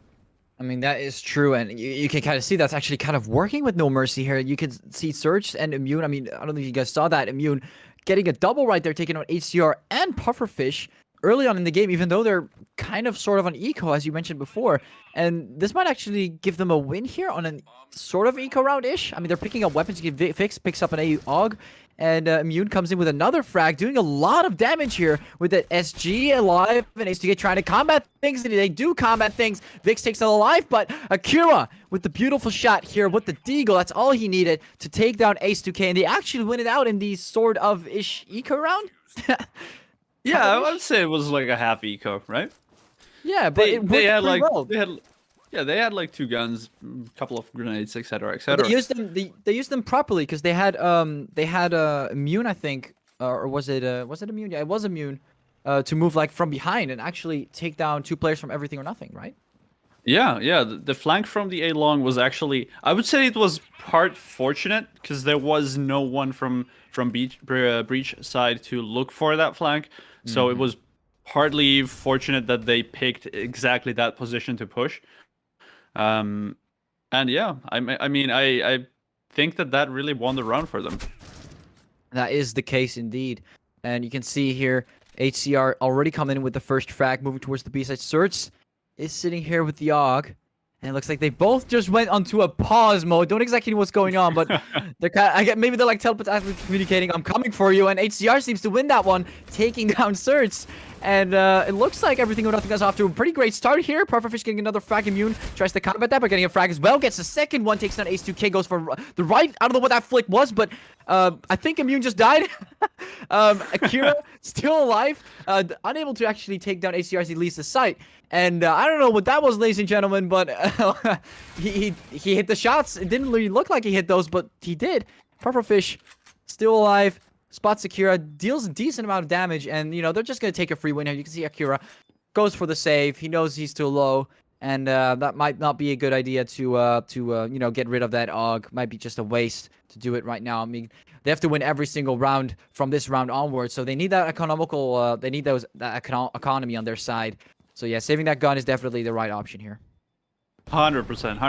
I mean, that is true, and you can kind of see that's actually kind of working with No Mercy here. You can see Surge and Immune. I mean, I don't know if you guys saw that. Immune getting a double right there, taking out HCR and Pufferfish early on in the game, even though they're kind of sort of on eco, as you mentioned before. And this might actually give them a win here on a sort of eco round-ish. I mean, they're picking up weapons. Fix picks up an AUG. And Immune comes in with another frag, doing a lot of damage here with the SG alive and Ace2K trying to combat things, and they do combat things. Vix takes it alive, but Akira with the beautiful shot here with the Deagle. That's all he needed to take down Ace2K, and they actually win it out in the sort of-ish eco round. Yeah, I would say it was like a half eco, right? Yeah, but they had like well. they had like 2 guns, a couple of grenades, etc., etc. They used them. They used them properly because they had Immune, I think, or was it Immune? Yeah, it was Immune, to move like from behind and actually take down 2 players from Everything or Nothing, right? Yeah, yeah. The flank from the A long was actually, I would say it was part fortunate because there was no one from breach side to look for that flank, so it was partly fortunate that they picked exactly that position to push. And yeah, I mean, I think that really won the round for them. That is the case indeed. And you can see here, HCR already coming in with the first frag, moving towards the B side. Surts is sitting here with the AUG. And it looks like they both just went onto a pause mode. Don't exactly know what's going on, but they're kind of, maybe they're like telepathically communicating, I'm coming for you. And HCR seems to win that one, taking down Surts. And it looks like Everything or Nothing goes off to a pretty great start here. Pufferfish getting another frag. Immune tries to combat that, but getting a frag as well. Gets the second one, takes down Ace2K, goes for the right. I don't know what that flick was, but I think Immune just died. Akira still alive, unable to actually take down ACR as he leaves the site. And I don't know what that was, ladies and gentlemen, but he hit the shots. It didn't really look like he hit those, but he did. Pufferfish still alive. Spots Akira, deals a decent amount of damage, and, you know, they're just going to take a free win here. You can see Akira goes for the save. He knows he's too low, and that might not be a good idea to you know, get rid of that AUG. Might be just a waste to do it right now. I mean, they have to win every single round from this round onwards, so they need that economical, they need that economy on their side. So yeah, saving that gun is definitely the right option here. 100%.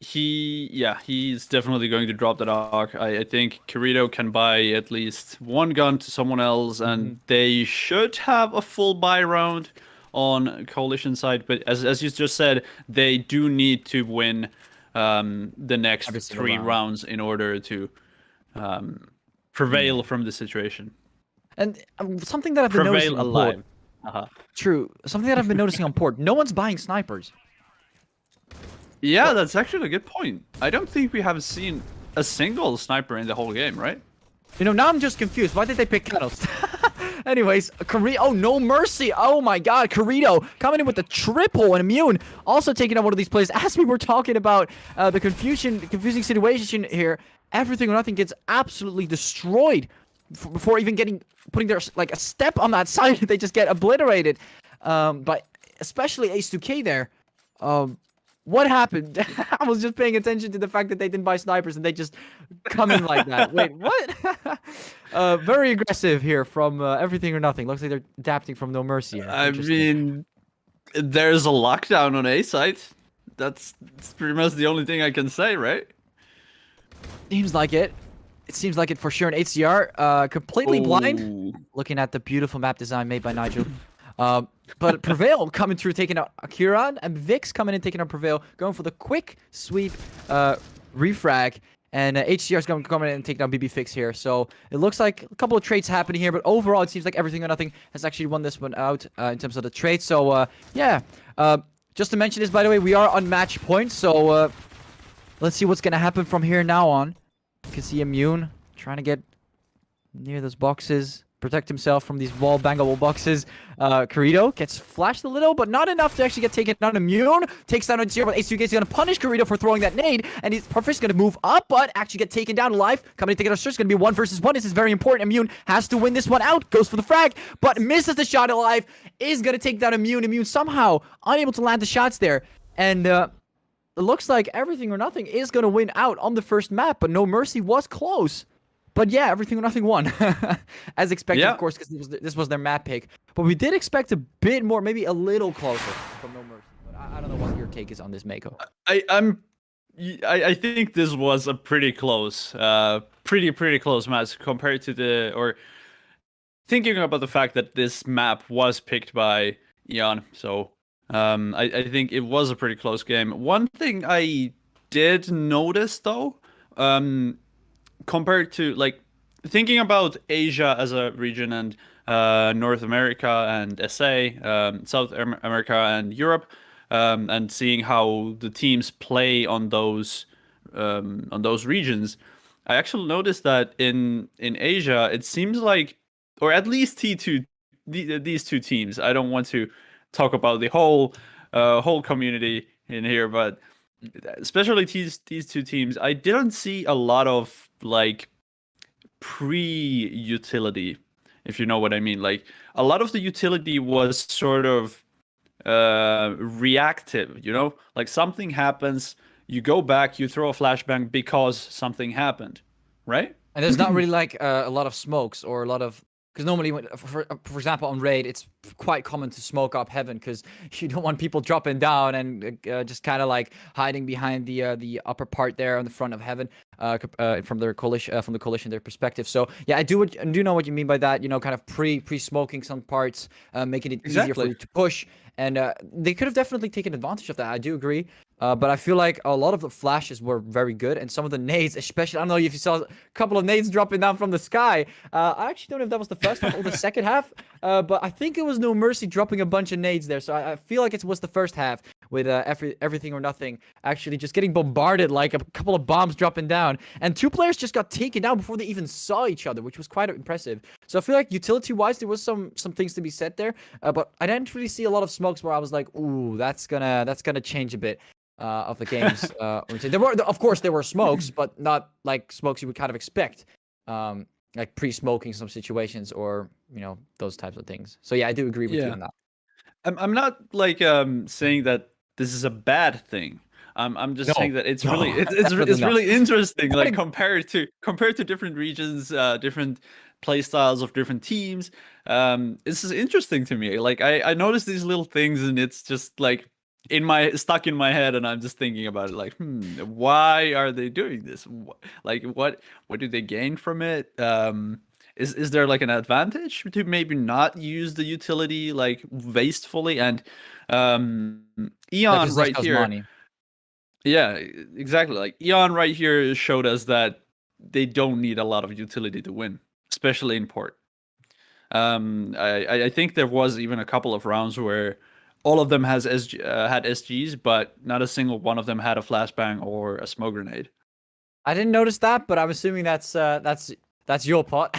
He's definitely going to drop that AUG. I think Kirito can buy at least 1 gun to someone else, and they should have a full buy round on coalition side. But as you just said, they do need to win the next 3 rounds in order to prevail from the situation. And something that I've been noticing alive. True. Something that I've been noticing on port. No one's buying snipers. Yeah, that's actually a good point. I don't think we have seen a single sniper in the whole game, right? You know, now I'm just confused. Why did they pick Kettles? Anyways, oh, No Mercy. Oh my god, Kirito coming in with the triple, and Immune also taking out one of these plays. As we were talking about the confusing situation here, Everything or Nothing gets absolutely destroyed before even putting their, like, a step on that side. They just get obliterated. But especially Ace2K there. What happened? I was just paying attention to the fact that they didn't buy snipers and they just come in like that. Wait, what? Very aggressive here from Everything or Nothing. Looks like they're adapting from No Mercy. I mean, there's a lockdown on A site. that's pretty much the only thing I can say, right? Seems like it. It seems like it for sure. And HCR, completely blind. Ooh. Looking at the beautiful map design made by Nigel. But Prevail coming through, taking out Akiran, and Vix coming in, taking out Prevail, going for the quick sweep refrag. And HCR is coming in and taking out BB Fix here. So it looks like a couple of trades happening here, but overall it seems like everything or nothing has actually won this one out in terms of the trade. So yeah, just to mention this, by the way, we are on match point. So let's see what's gonna happen from here now on. You can see Immune trying to get near those boxes, protect himself from these wall bangable boxes. Corrido gets flashed a little, but not enough to actually get taken down. Immune takes down HCR, but HCR is going to punish Corrido for throwing that nade, and he's Perfect's going to move up, but actually get taken down alive. Coming to take it out, it's going to be 1 versus 1. This is very important. Immune has to win this one out, goes for the frag, but misses the shot alive, is going to take down Immune. Immune somehow unable to land the shots there, and it looks like everything or nothing is going to win out on the first map, but No Mercy was close. But yeah, everything or nothing won, as expected, of course, because this was their map pick. But we did expect a bit more, maybe a little closer from No Mercy. But I don't know what your take is on this, Mako. I think this was a pretty close, pretty close match compared to or thinking about the fact that this map was picked by Ian. So I think it was a pretty close game. One thing I did notice though, compared to like thinking about Asia as a region and North America and SA, South America and Europe, and seeing how the teams play on those regions, I actually noticed that in Asia it seems like, or at least T2, these two teams. I don't want to talk about the whole community in here, but especially these two teams, I didn't see a lot of like pre-utility, if you know what I mean. Like a lot of the utility was sort of reactive, you know, like something happens, you go back, you throw a flashbang because something happened, right? And there's not really like a lot of smokes or a lot of, because normally, for example, on raid, it's quite common to smoke up heaven because you don't want people dropping down and just kind of like hiding behind the upper part there on the front of heaven, from the coalition their perspective. So yeah, I do know what you mean by that. You know, kind of pre-smoking some parts, making it easier for you to push. And they could have definitely taken advantage of that. I do agree. But I feel like a lot of the flashes were very good, and some of the nades, especially, I don't know if you saw a couple of nades dropping down from the sky. I actually don't know if that was the first half or the second half, but I think it was No Mercy dropping a bunch of nades there. So I feel like it was the first half with everything or nothing actually just getting bombarded, like a couple of bombs dropping down, and 2 players just got taken down before they even saw each other, which was quite impressive. So I feel like utility-wise, there was some things to be said there, but I didn't really see a lot of smokes where I was like, ooh, that's gonna change a bit. Of the games, of course there were smokes, but not like smokes you would kind of expect, like pre-smoking some situations or those types of things. So yeah, I do agree with you on that. I'm not like saying that this is a bad thing. I'm just saying that it's really interesting, like compared to different regions, different play styles of different teams. This is interesting to me. Like I noticed these little things, and it's just like stuck in my head, and I'm just thinking about it like, why are they doing this? Like what do they gain from it? Is there like an advantage to maybe not use the utility like wastefully? And Eon right here, money. Yeah, exactly. Like Eon right here showed us that they don't need a lot of utility to win, especially in port. I think there was even a couple of rounds where all of them had SGs, but not a single one of them had a flashbang or a smoke grenade. I didn't notice that, but I'm assuming that's your pot.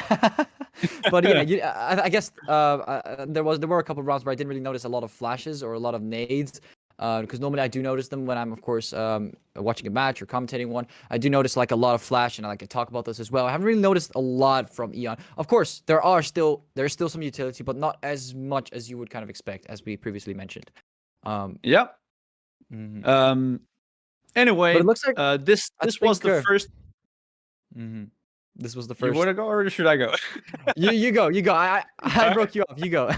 But yeah, I guess there were a couple of rounds where I didn't really notice a lot of flashes or a lot of nades, because normally I do notice them when I'm, of course, watching a match or commentating one. I do notice like a lot of flash, and I like to talk about this as well. I haven't really noticed a lot from Eon. Of course, there's still some utility, but not as much as you would kind of expect, as we previously mentioned. Yeah. Mm-hmm. Anyway, but it looks like this was the first. Mm-hmm. This was the first. You want to go or should I go? you go. I broke you off. You go.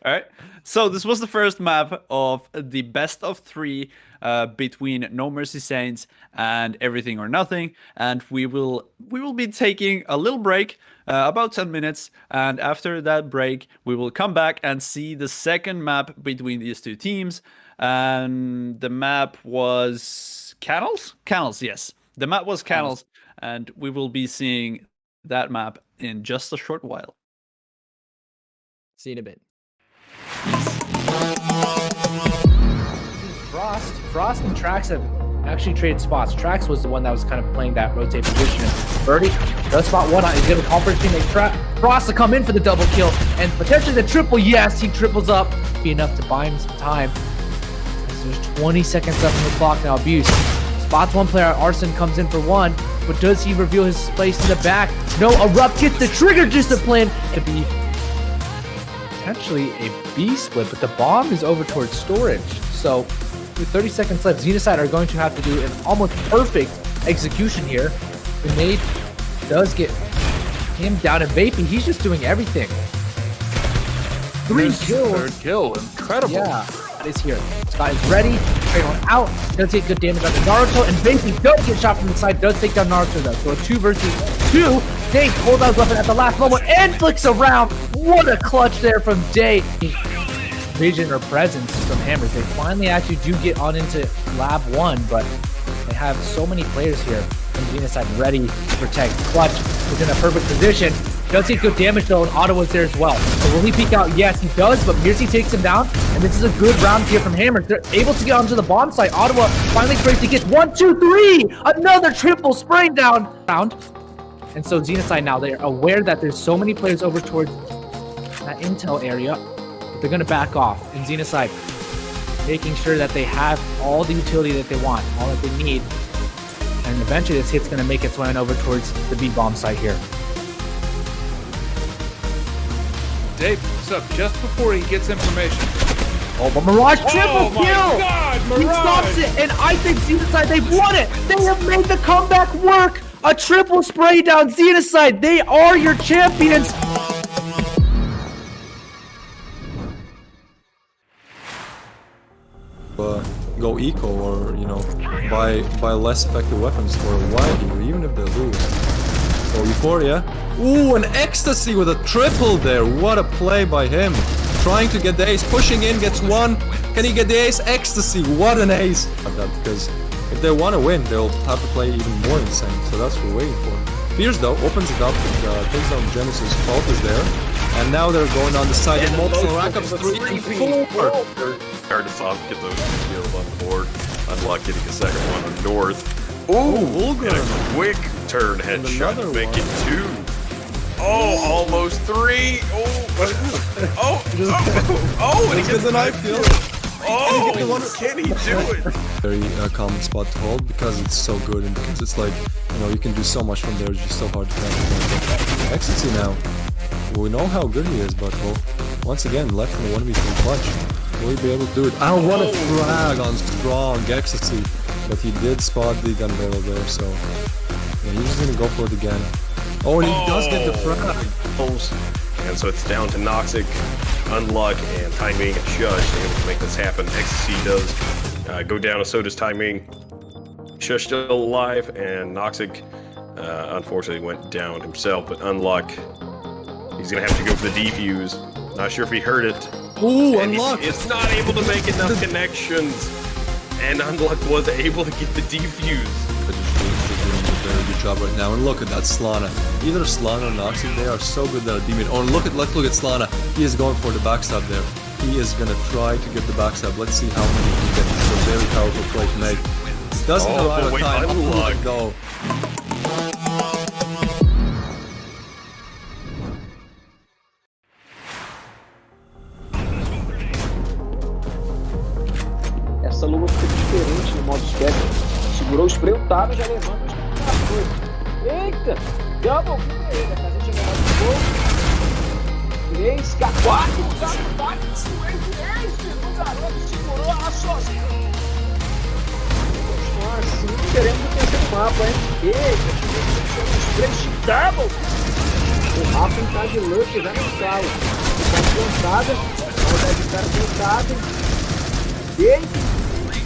All right. So this was the first map of the best of 3 between No Mercy Saints and Everything or Nothing, and we will be taking a little break, about 10 minutes, and after that break, we will come back and see the second map between these 2 teams. And the map was Canals. Canals, yes. The map was Canals, and we will be seeing that map in just a short while. See you in a bit. Frost and Trax have actually traded spots. Trax was the one that was kind of playing that rotate position. Birdie does spot one. He's going to conference teammate Frost to come in for the double kill and potentially the triple. Yes, he triples up. Be enough to buy him some time. There's 20 seconds left on the clock now. Abuse spots one player. Arson comes in for one, but does he reveal his place in the back? No, Erupt gets the trigger discipline to be potentially a B split, but the bomb is over towards storage. So with 30 seconds left, Xenocide are going to have to do an almost perfect execution here. The nade does get him down, and Vaping, he's just doing everything. 3 kills. Third kill, incredible. Yeah, that is here. Scott is ready. Trade one out. Does take good damage on the Naruto, and Vaping does get shot from the side. Does take down Naruto though. So a 2 versus 2. Day pulls out his weapon at the last moment and flicks around. What a clutch there from Day. Vision or presence from Hammers. They finally actually do get on into Lab 1, but they have so many players here. And Xenocide ready to protect. Clutch is in a perfect position. Does take good damage though, and Ottawa's there as well. So will he peek out? Yes, he does, but Mirzi takes him down, and this is a good round here from Hammers. They're able to get onto the bomb site. Ottawa finally breaks to get 1, 2, 3! Another triple spraying down round. And so Xenocide now, they're aware that there's so many players over towards that intel area. They're going to back off. And Xenocide making sure that they have all the utility that they want, all that they need. And eventually this hit's going to make its way on over towards the B-bomb site here. Dave, what's up? Just before he gets information. Oh, but Mirage triple my kill! God, He Mirage! stops it, and I think Xenocide, they've won it! They have made the comeback work! A triple spray down, Xenocide, they are your champions! Go eco, or you know, buy less effective weapons for a while here, even if they lose. So Euphoria, ooh, an ecstasy with a triple there. What a play by him! Trying to get the ace, pushing in, gets one. Can he get the ace? Ecstasy, what an ace! Because if they want to win, they'll have to play even more insane. So that's what we're waiting for. Fierce though opens it up, takes down Genesis. Fault is there, and now they're going on the side of multiple rackups, 3 and 4. Hard to stop, get those kills on the board. Unlock getting a second one on North. Oh, And Vulgar! a quick turn headshot another to make one. it 2. Oh, almost 3. Oh, and he gets the knife kill. Oh, can he do it? Very common spot to hold because it's so good and because it's like, you know, you can do so much from there. It's just so hard to catch. Ecstasy now. We know how good he is, but well, once again, left in the 1v3 clutch. Will he be able to do it? I don't want to frag on strong Ecstasy, but he did spot the gun barrel there, so yeah, he's just gonna go for it again. Oh, and he does get the frag. And so it's down to Noxic, Unluck, and Timing and Shush able to make this happen. Ecstasy does go down, so does Timing. Shush still alive, and Noxic unfortunately went down himself, but Unluck, he's gonna have to go for the defuse. Not sure if he heard it. Ooh, And Unluck! it's not able to make enough connections. And Unluck was able to get the defuse. But he's doing a very good job right now. And look at that Slana. Either Slana or Noxic, they are so good that a demon. Oh, and let's look at Slana. He is going for the backstab there. He is gonna try to get the backstab. Let's see how many he can get. It's a very powerful play to make. Doesn't arrive wait, at time. Unluck. Though. Essa luva fica diferente no modo spec. Segurou o spray, o Taro já levanta as coisas. Eita! Double kill ele, a casa chega mais de pouco. 3, 4, o Taro bate no spray de ace do garoto, segurou ela sozinho. Continuar assim, teremos o terceiro mapa, hein? Eita, chegou o spray de double. Rafa tá de luxo já no sala. Tá cansada. A maldade do cara cansada. Big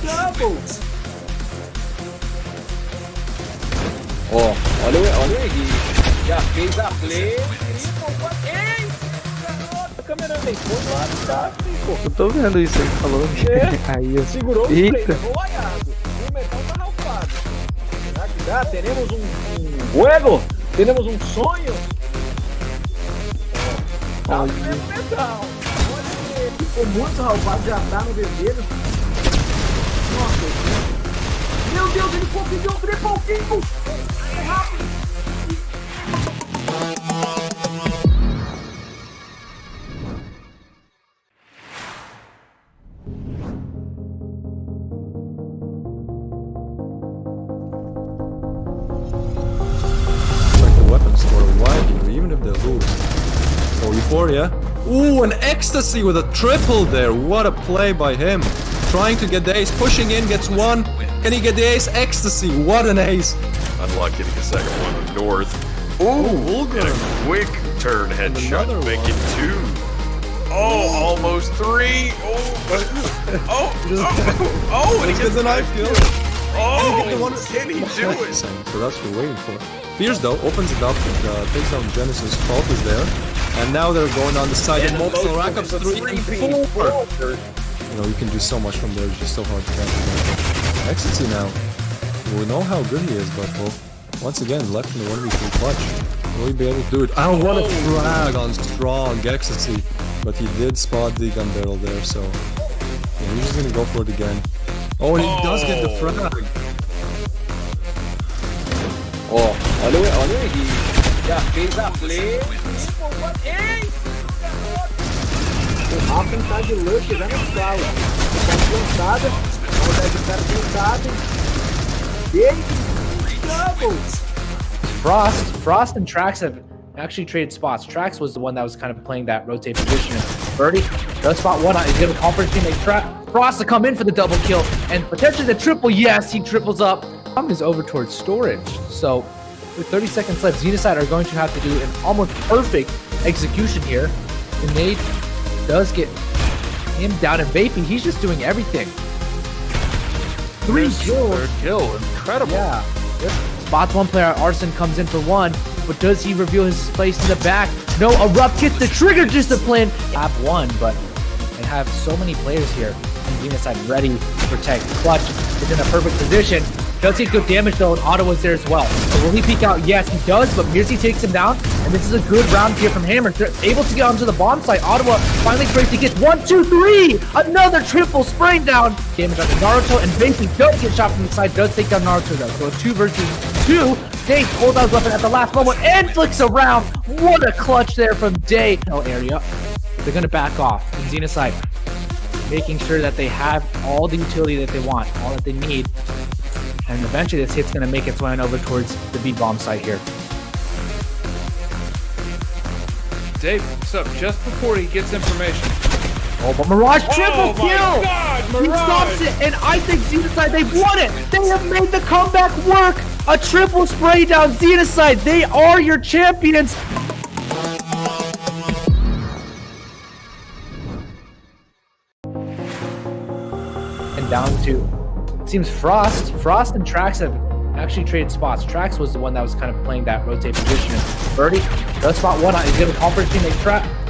double. Ó, olha o Henrique. Já fez a play. Ei! Garota, câmera vem. Pô, lá tá. Eu tô vendo isso aí falando. Aí eu... Segurou o play, Eita. levou o aiado. O metal tá ralfado. Será que dá? Teremos um juego? Teremos um sonho? Tá no mesmo metal. Olha ele. Ficou muito ralfado, já tá no vermelho. Nossa, meu Deus, ele conseguiu um triple kill. É rápido. Like the weapon store, why here, even if they lose? So Euphoria. Ooh, an ecstasy with a triple there. What a play by him. Trying to get the ace, pushing in, gets one. Can he get the ace? Ecstasy, what an ace. Unlock getting a second one with North. Ooh, And a quick turn headshot Another to make one. it 2. Oh, almost 3. Oh, and he gets Gets a knife kill. Oh, Get the one- can he do it? So that's what we're waiting for. Fierce though opens it up, takes down Genesis, Fault is there. And now they're going on the side and multiple rack ups 3 and 4. You know, you can do so much from there, it's just so hard to catch. Ecstasy now. We know how good he is, but well, once again, left in the 1v3 clutch. Will he be able to do it? I don't want to frag on strong Ecstasy, but he did spot the gun barrel there, so yeah, he's just gonna go for it again. Oh, and he does get the frag. Ó, olha o Henrique. Já fez a play. Ei! O Rafa tá de luxo já no sala. Tá cansada. A maldade do cara cansada. Big double. Frost and Trax have actually traded spots. Trax was the one that was kind of playing that rotate position. And Birdie does spot one out. He's going to conference team Frost to come in for the double kill and potentially the triple. Yes, he triples up. Is over towards storage. So with 30 seconds left, Xenocide are going to have to do an almost perfect execution here. The nade does get him down and vaping. He's just doing everything. 3 kills. Third kill. Incredible. Yeah. Yep. Spots one player. Arson comes in for one. But does he reveal his place in the back? No, Erupt gets the trigger discipline. Have one, but they have so many players here. And Xenocide ready to protect. Clutch is in a perfect position. Does take good damage though, and Ottawa's there as well. So will he peek out? Yes, he does, but Mirzi takes him down, and this is a good round here from Hammer. They're able to get onto the bomb site. Ottawa finally breaks to get 1, 2, 3! Another triple spraying down. Damage onto Naruto, and Basie does get shot from the side, does take down Naruto though. So a 2 versus 2. Day pulls out his weapon at the last moment and flicks around. What a clutch there from Day. No area. They're gonna back off. And Xenocide making sure that they have all the utility that they want, all that they need. And eventually this hit's going to make its way on over towards the B bomb site here. Dave picks up just before he gets information. Oh, but Mirage triple Oh my kill! God, He Mirage! stops it, and I think Xenocide, they've won it! They have made the comeback work! A triple spray down Xenocide, they are your champions! And down to seems Frost and Trax have actually traded spots. Trax was the one that was kind of playing that rotate position. And Birdie does spot one out. He's going to conference team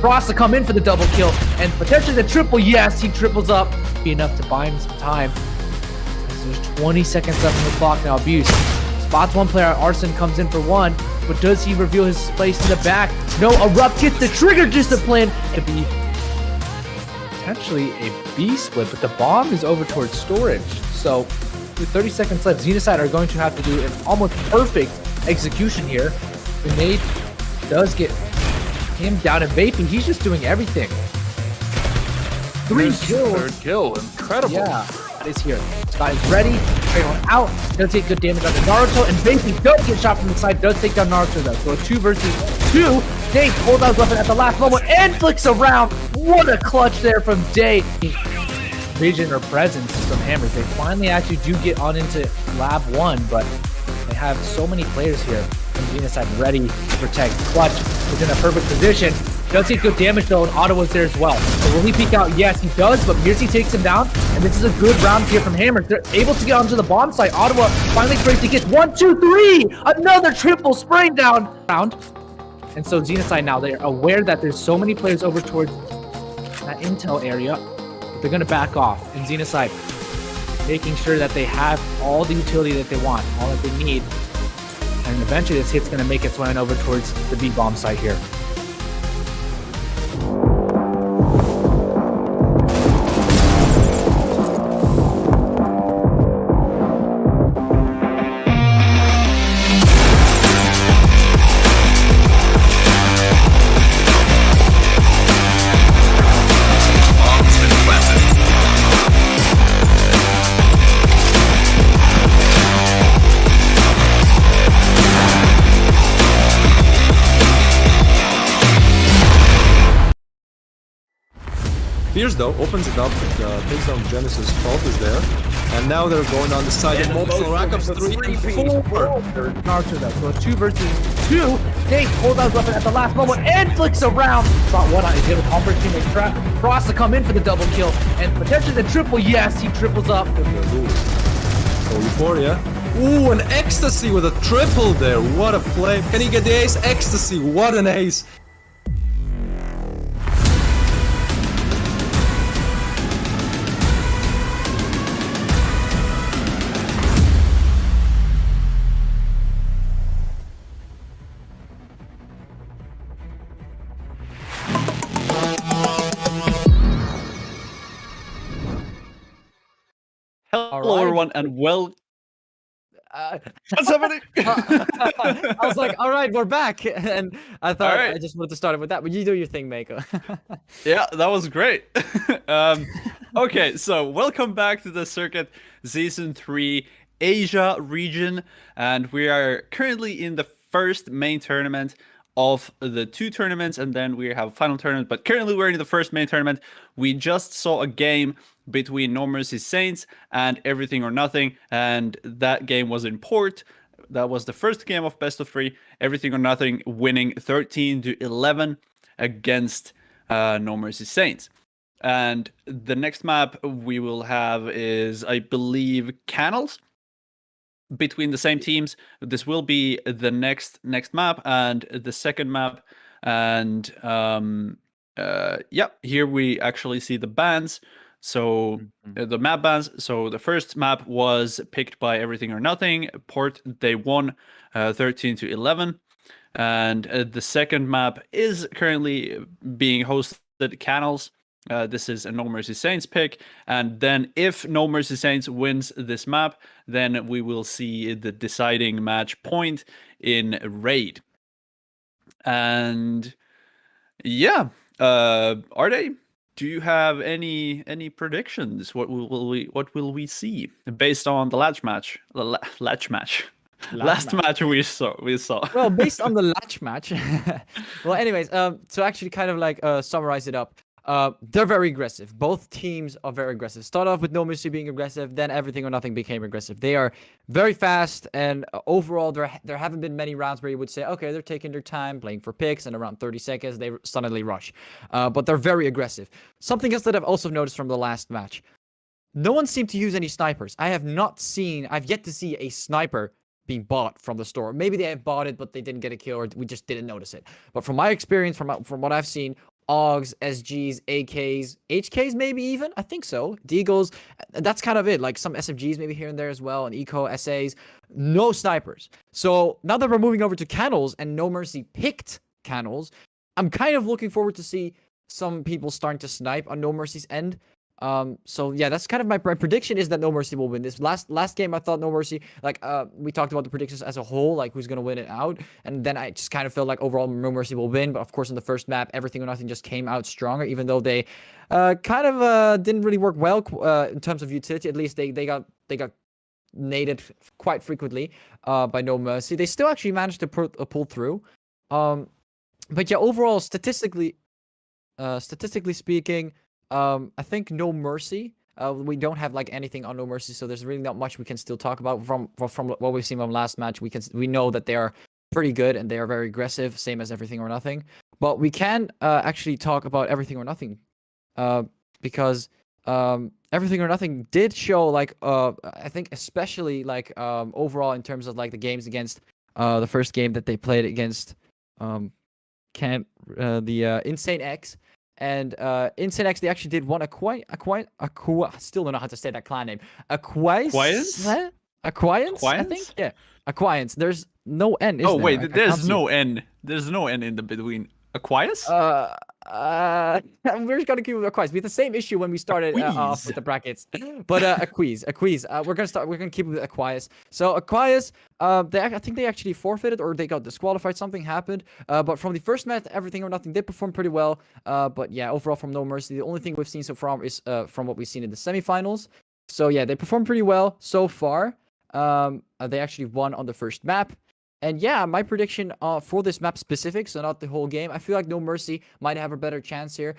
Frost to come in for the double kill and potentially the triple. Yes, he triples up. Be enough to buy him some time. There's 20 seconds left on the clock now. Abuse spots one player. Arson comes in for one, but does he reveal his place in the back? No, Erupt gets the trigger discipline. Could be potentially a B split, but the bomb is over towards storage. So with 30 seconds left, Xenocide are going to have to do an almost perfect execution here. The nade does get him down and vaping. He's just doing everything. 3 kills. Third kill. Incredible. Yeah, that is here. Scott is ready. Straight on out. Does take good damage on the Naruto, and Vaping does get shot from the side. Does take down Naruto though. So a 2 versus 2. Day pulls out his weapon at the last moment and flicks around. What a clutch there from Day. Vision or presence from Hammers. They finally actually do get on into Lab 1, but they have so many players here. from Xenocide ready to protect. Clutch is in a perfect position. Does take good damage though, and Ottawa's there as well. So will he peek out? Yes, he does, but Mirzi takes him down, and this is a good round here from Hammer. They're able to get onto the bomb site. Ottawa finally breaks the gets 1, 2, 3! Another triple spraying down round. And so Xenocide now, they're aware that there's so many players over towards that intel area, but they're gonna back off. And Xenocide making sure that they have all the utility that they want, all that they need. And eventually this hit's gonna make its way on over towards the B bomb site here. Fierce though opens it up, takes down Genesis, Fault is there, and now they're going on the side of multiple rack-ups 3 and 4. Naruto though, so a 2 versus 2. Dave pulls out his weapon at the last moment and flicks around. Spot one out, he's able to comfort teammate trap. Frost to come in for the double kill, and potentially the triple. Yes, he triples up. So Euphoria. Ooh, an Ecstasy with a triple there. What a play. Can he get the ace? Ecstasy, what an ace. Hello, everyone, and what's happening? I was like, all right, we're back. And I thought All right. I just wanted to start it with that, but you do your thing, Mako. Yeah, that was great. Okay, so welcome back to the Circuit Season 3 Asia region, and we are currently in the first main tournament of the 2 tournaments, and then we have a final tournament, but currently we're in the first main tournament. We just saw a game between No Mercy Saints and Everything or Nothing, and that game was in port. That was the first game of best of 3. Everything or Nothing winning 13-11 against No Mercy Saints. And the next map we will have is, I believe, Canals between the same teams. This will be the next map and the second map. And yeah, here we actually see the bans. So the map bans. So the first map was picked by Everything or Nothing. Port, they won 13-11. And the second map is currently being hosted Canals. This is a No Mercy Saints pick, and then if No Mercy Saints wins this map, then we will see the deciding match point in Raid. And yeah, Arde, do you have any predictions? What will we see based on the last match we saw? Well, based on the latch match. Well, anyways, to actually kind of like summarize it up. They're very aggressive. Both teams are very aggressive. Start off with No Mercy being aggressive, then Everything or Nothing became aggressive. They are very fast, and overall, there haven't been many rounds where you would say, okay, they're taking their time, playing for picks, and around 30 seconds, they suddenly rush. But they're very aggressive. Something else that I've also noticed from the last match, no one seemed to use any snipers. I've yet to see a sniper being bought from the store. Maybe they have bought it, but they didn't get a kill, or we just didn't notice it. But from my experience, from what I've seen, AUGs, SGs, AKs, HKs maybe even? I think so. Deagles, that's kind of it. Like some SFGs maybe here and there as well, and Eco, SAs. No snipers. So now that we're moving over to Canals and No Mercy picked Canals, I'm kind of looking forward to see some people starting to snipe on No Mercy's end. So yeah, that's kind of my prediction is that No Mercy will win this. Last game, I thought No Mercy, like, we talked about the predictions as a whole, like who's going to win it out. And then I just kind of felt like overall No Mercy will win. But of course, in the first map, Everything or Nothing just came out stronger, even though they kind of didn't really work well in terms of utility. At least they got naded quite frequently by No Mercy. They still actually managed to pull through. But yeah, overall, statistically speaking, I think No Mercy. We don't have like anything on No Mercy, so there's really not much we can still talk about from what we've seen from last match. We know that they are pretty good and they are very aggressive, same as Everything or Nothing. But we can actually talk about Everything or Nothing, because Everything or Nothing did show like I think especially like overall in terms of like the games against the first game that they played against Insane X. And Insane X, they actually did one still don't know how to say that clan name. Acquience, I think. Quines? Yeah, Acquience. There's no N, is Oh there? wait, I can't there's see no it. N. There's no N in the between. Aquias? We're just gonna keep with Acquies. We had the same issue when we started off Acquies. with the brackets, but Acquies. We're gonna keep it with Acquies. So Acquies, I think they actually forfeited or they got disqualified. Something happened. But from the first match, Everything or Nothing did perform pretty well. But yeah, overall from No Mercy, the only thing we've seen so far is from what we've seen in the semifinals. So yeah, they performed pretty well so far. They actually won on the first map. And yeah, my prediction for this map specific, so not the whole game, I feel like No Mercy might have a better chance here.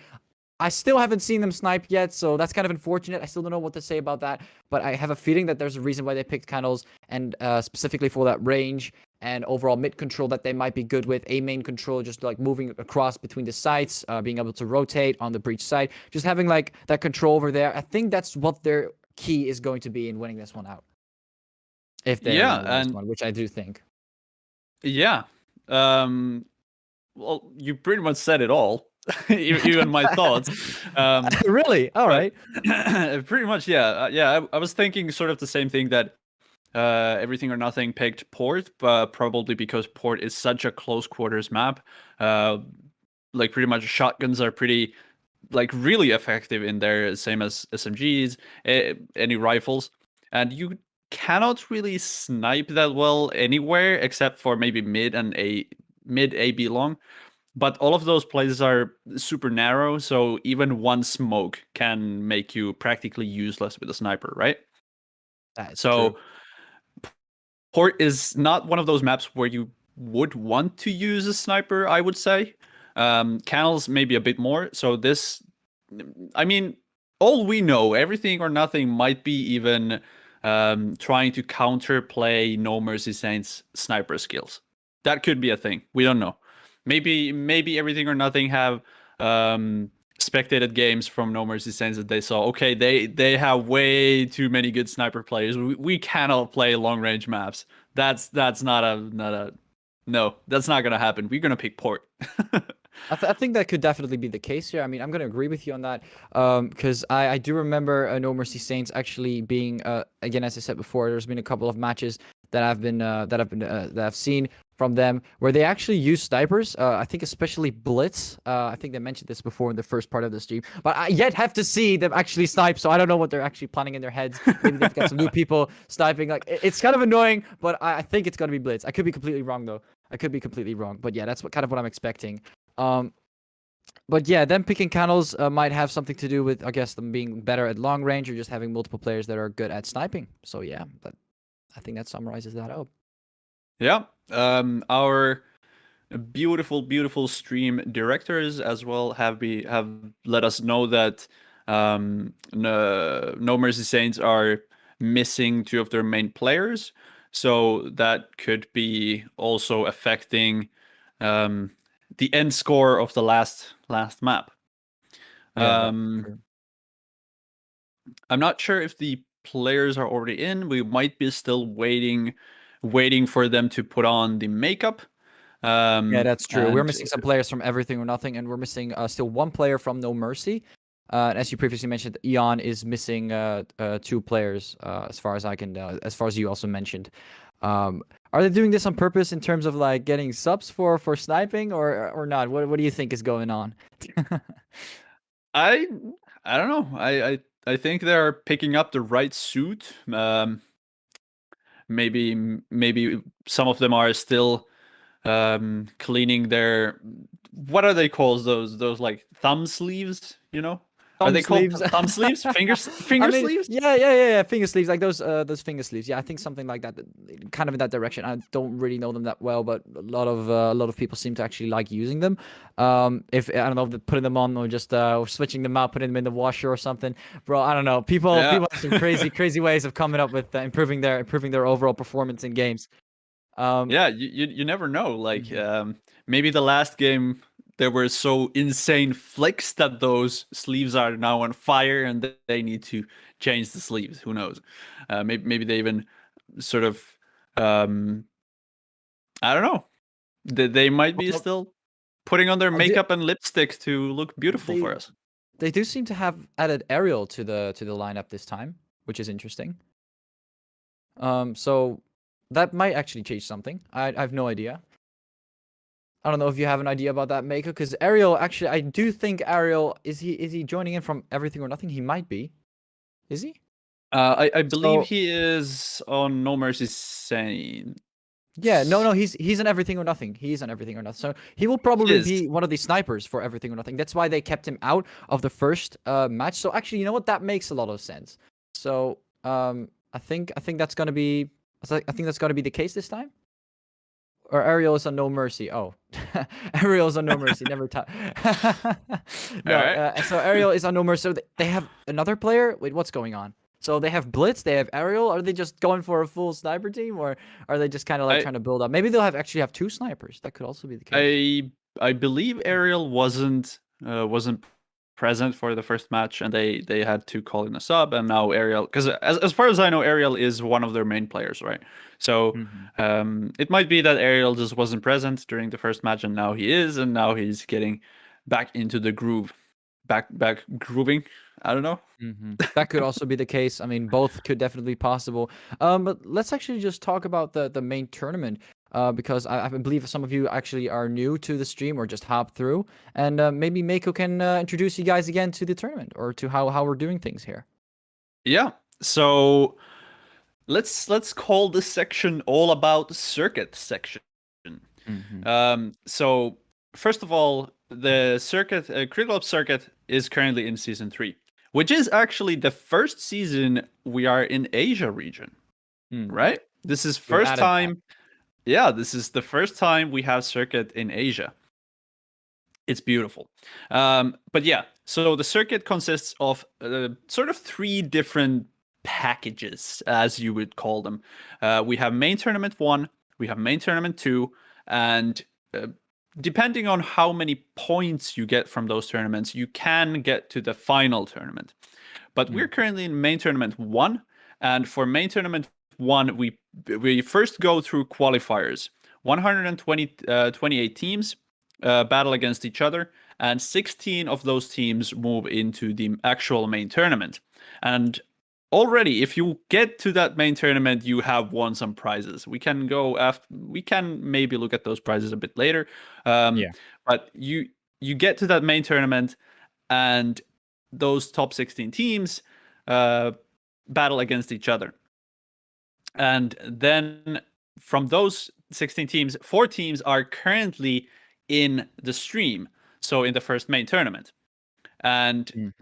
I still haven't seen them snipe yet, so that's kind of unfortunate. I still don't know what to say about that, but I have a feeling that there's a reason why they picked Candles, and specifically for that range and overall mid control that they might be good with. A main control, just like moving across between the sites, being able to rotate on the breach side, just having like that control over there. I think that's what their key is going to be in winning this one out. If they Yeah, win this and one, which I do think. yeah. Well, you pretty much said it all. Even my thoughts. Really? All right. Pretty much, yeah. Yeah, I was thinking sort of the same thing that Everything or Nothing picked Port, but probably because Port is such a close quarters map. Like pretty much shotguns are pretty like really effective in there, same as SMGs, any rifles, and you cannot really snipe that well anywhere except for maybe mid and mid AB long. But all of those places are super narrow, so even one smoke can make you practically useless with a sniper, right? That's So true. Port is not one of those maps where you would want to use a sniper, I would say. Canals maybe a bit more. So this, I mean, all we know, Everything or Nothing might be even trying to counterplay No Mercy Saints sniper skills. That could be a thing. We don't know. Maybe Everything or Nothing have spectated games from No Mercy Saints that they saw. Okay, they have way too many good sniper players. We cannot play long range maps. That's not a no. That's not gonna happen. We're gonna pick Port. I think that could definitely be the case here. I mean, I'm going to agree with you on that, because I do remember No Mercy Saints actually being, again, as I said before, there's been a couple of matches that I've seen from them where they actually use snipers. I think especially Blitz. I think they mentioned this before in the first part of the stream, but I yet have to see them actually snipe. So I don't know what they're actually planning in their heads. Maybe they've got some new people sniping. Like it's kind of annoying, but I think it's going to be Blitz. I could be completely wrong though. I could be completely wrong, but yeah, that's what I'm expecting. But yeah, them picking Candles might have something to do with, I guess, them being better at long range or just having multiple players that are good at sniping. So yeah, but I think that summarizes that up. Yeah. Our beautiful stream directors as well have let us know that No Mercy Saints are missing two of their main players, so that could be also affecting the end score of the last map. Yeah, I'm not sure if the players are already in. We might be still waiting for them to put on the makeup. yeah, that's true. We're And missing some players from Everything or Nothing, and we're missing still one player from No Mercy. As you previously mentioned, Eon is missing two players, as far as I can, as far as you also mentioned. Are they doing this on purpose in terms of like getting subs for sniping or not? What do you think is going on? I don't know. I think they're picking up the right suit. Maybe some of them are still cleaning their, what are they called, those like thumb sleeves, you know? Are Thumb they called sleeves. thumb sleeves? Finger I mean, sleeves? yeah, finger sleeves, like those finger sleeves. Yeah, I think something like that, kind of in that direction. I don't really know them that well, but a lot of people seem to actually like using them. If I don't know, if putting them on or just switching them out, putting them in the washer or something, bro. I don't know. People Yeah. have some crazy ways of coming up with improving their overall performance in games. Yeah, you never know. Like maybe the last game there were so insane flicks that those sleeves are now on fire and they need to change the sleeves. Who knows? Maybe they even sort of I don't know. They might be Well, still putting on their I do- makeup and lipstick to look beautiful they for us. they do seem to have added Ariel to the lineup this time, which is interesting. So that might actually change something. I have no idea. I don't know if you have an idea about that, Mako, because Ariel, actually, I do think Ariel, is he joining in from Everything or Nothing? He might be. Is he? I believe So, he is on No Mercy Saint. yeah, no, he's on Everything or Nothing. He's on Everything or Nothing. So he will He probably is. be one of the snipers for Everything or Nothing. That's why they kept him out of the first match. So actually, you know what? That makes a lot of sense. So I think that's gonna be I think that's gonna be the case this time. Or Ariel is on No Mercy. Oh, Ariel is on No Mercy. Never No, Alright. so Ariel is on No Mercy. So they have another player. Wait, what's going on? So they have Blitz. They have Ariel. Are they just going for a full sniper team, or are they just kind of like I trying to build up? Maybe they'll actually have two snipers. That could also be the case. I believe Ariel wasn't present for the first match, and they had to call in a sub, and now Ariel, because as far as I know, Ariel is one of their main players, right? So it might be that Ariel just wasn't present during the first match, and now he is, and now he's getting back into the groove, back grooving. I don't know. That could also be the case. I mean, both could definitely be possible. But let's actually just talk about the main tournament. Because I believe some of you actually are new to the stream or just hop through, and maybe Mako can introduce you guys again to the tournament or to how we're doing things here. Yeah. So let's call this section all about circuit section. So first of all, the circuit Critical Ops circuit is currently in season 3, which is actually the first season we are in Asia region, right? This is first added that. time. Yeah, this is the first time we have circuit in Asia. It's beautiful. But yeah, so the circuit consists of sort of 3 different packages, as you would call them. We have main tournament 1, we have main tournament 2, and depending on how many points you get from those tournaments, you can get to the final tournament. But we're currently in main tournament 1, and for main tournament 1, we first go through qualifiers. 128 teams battle against each other, and 16 of those teams move into the actual main tournament. And already, if you get to that main tournament, you have won some prizes. We can maybe look at those prizes a bit later. But you get to that main tournament, and those top 16 teams battle against each other. And then from those 16 teams, 4 teams are currently in the stream, so in the first main tournament. And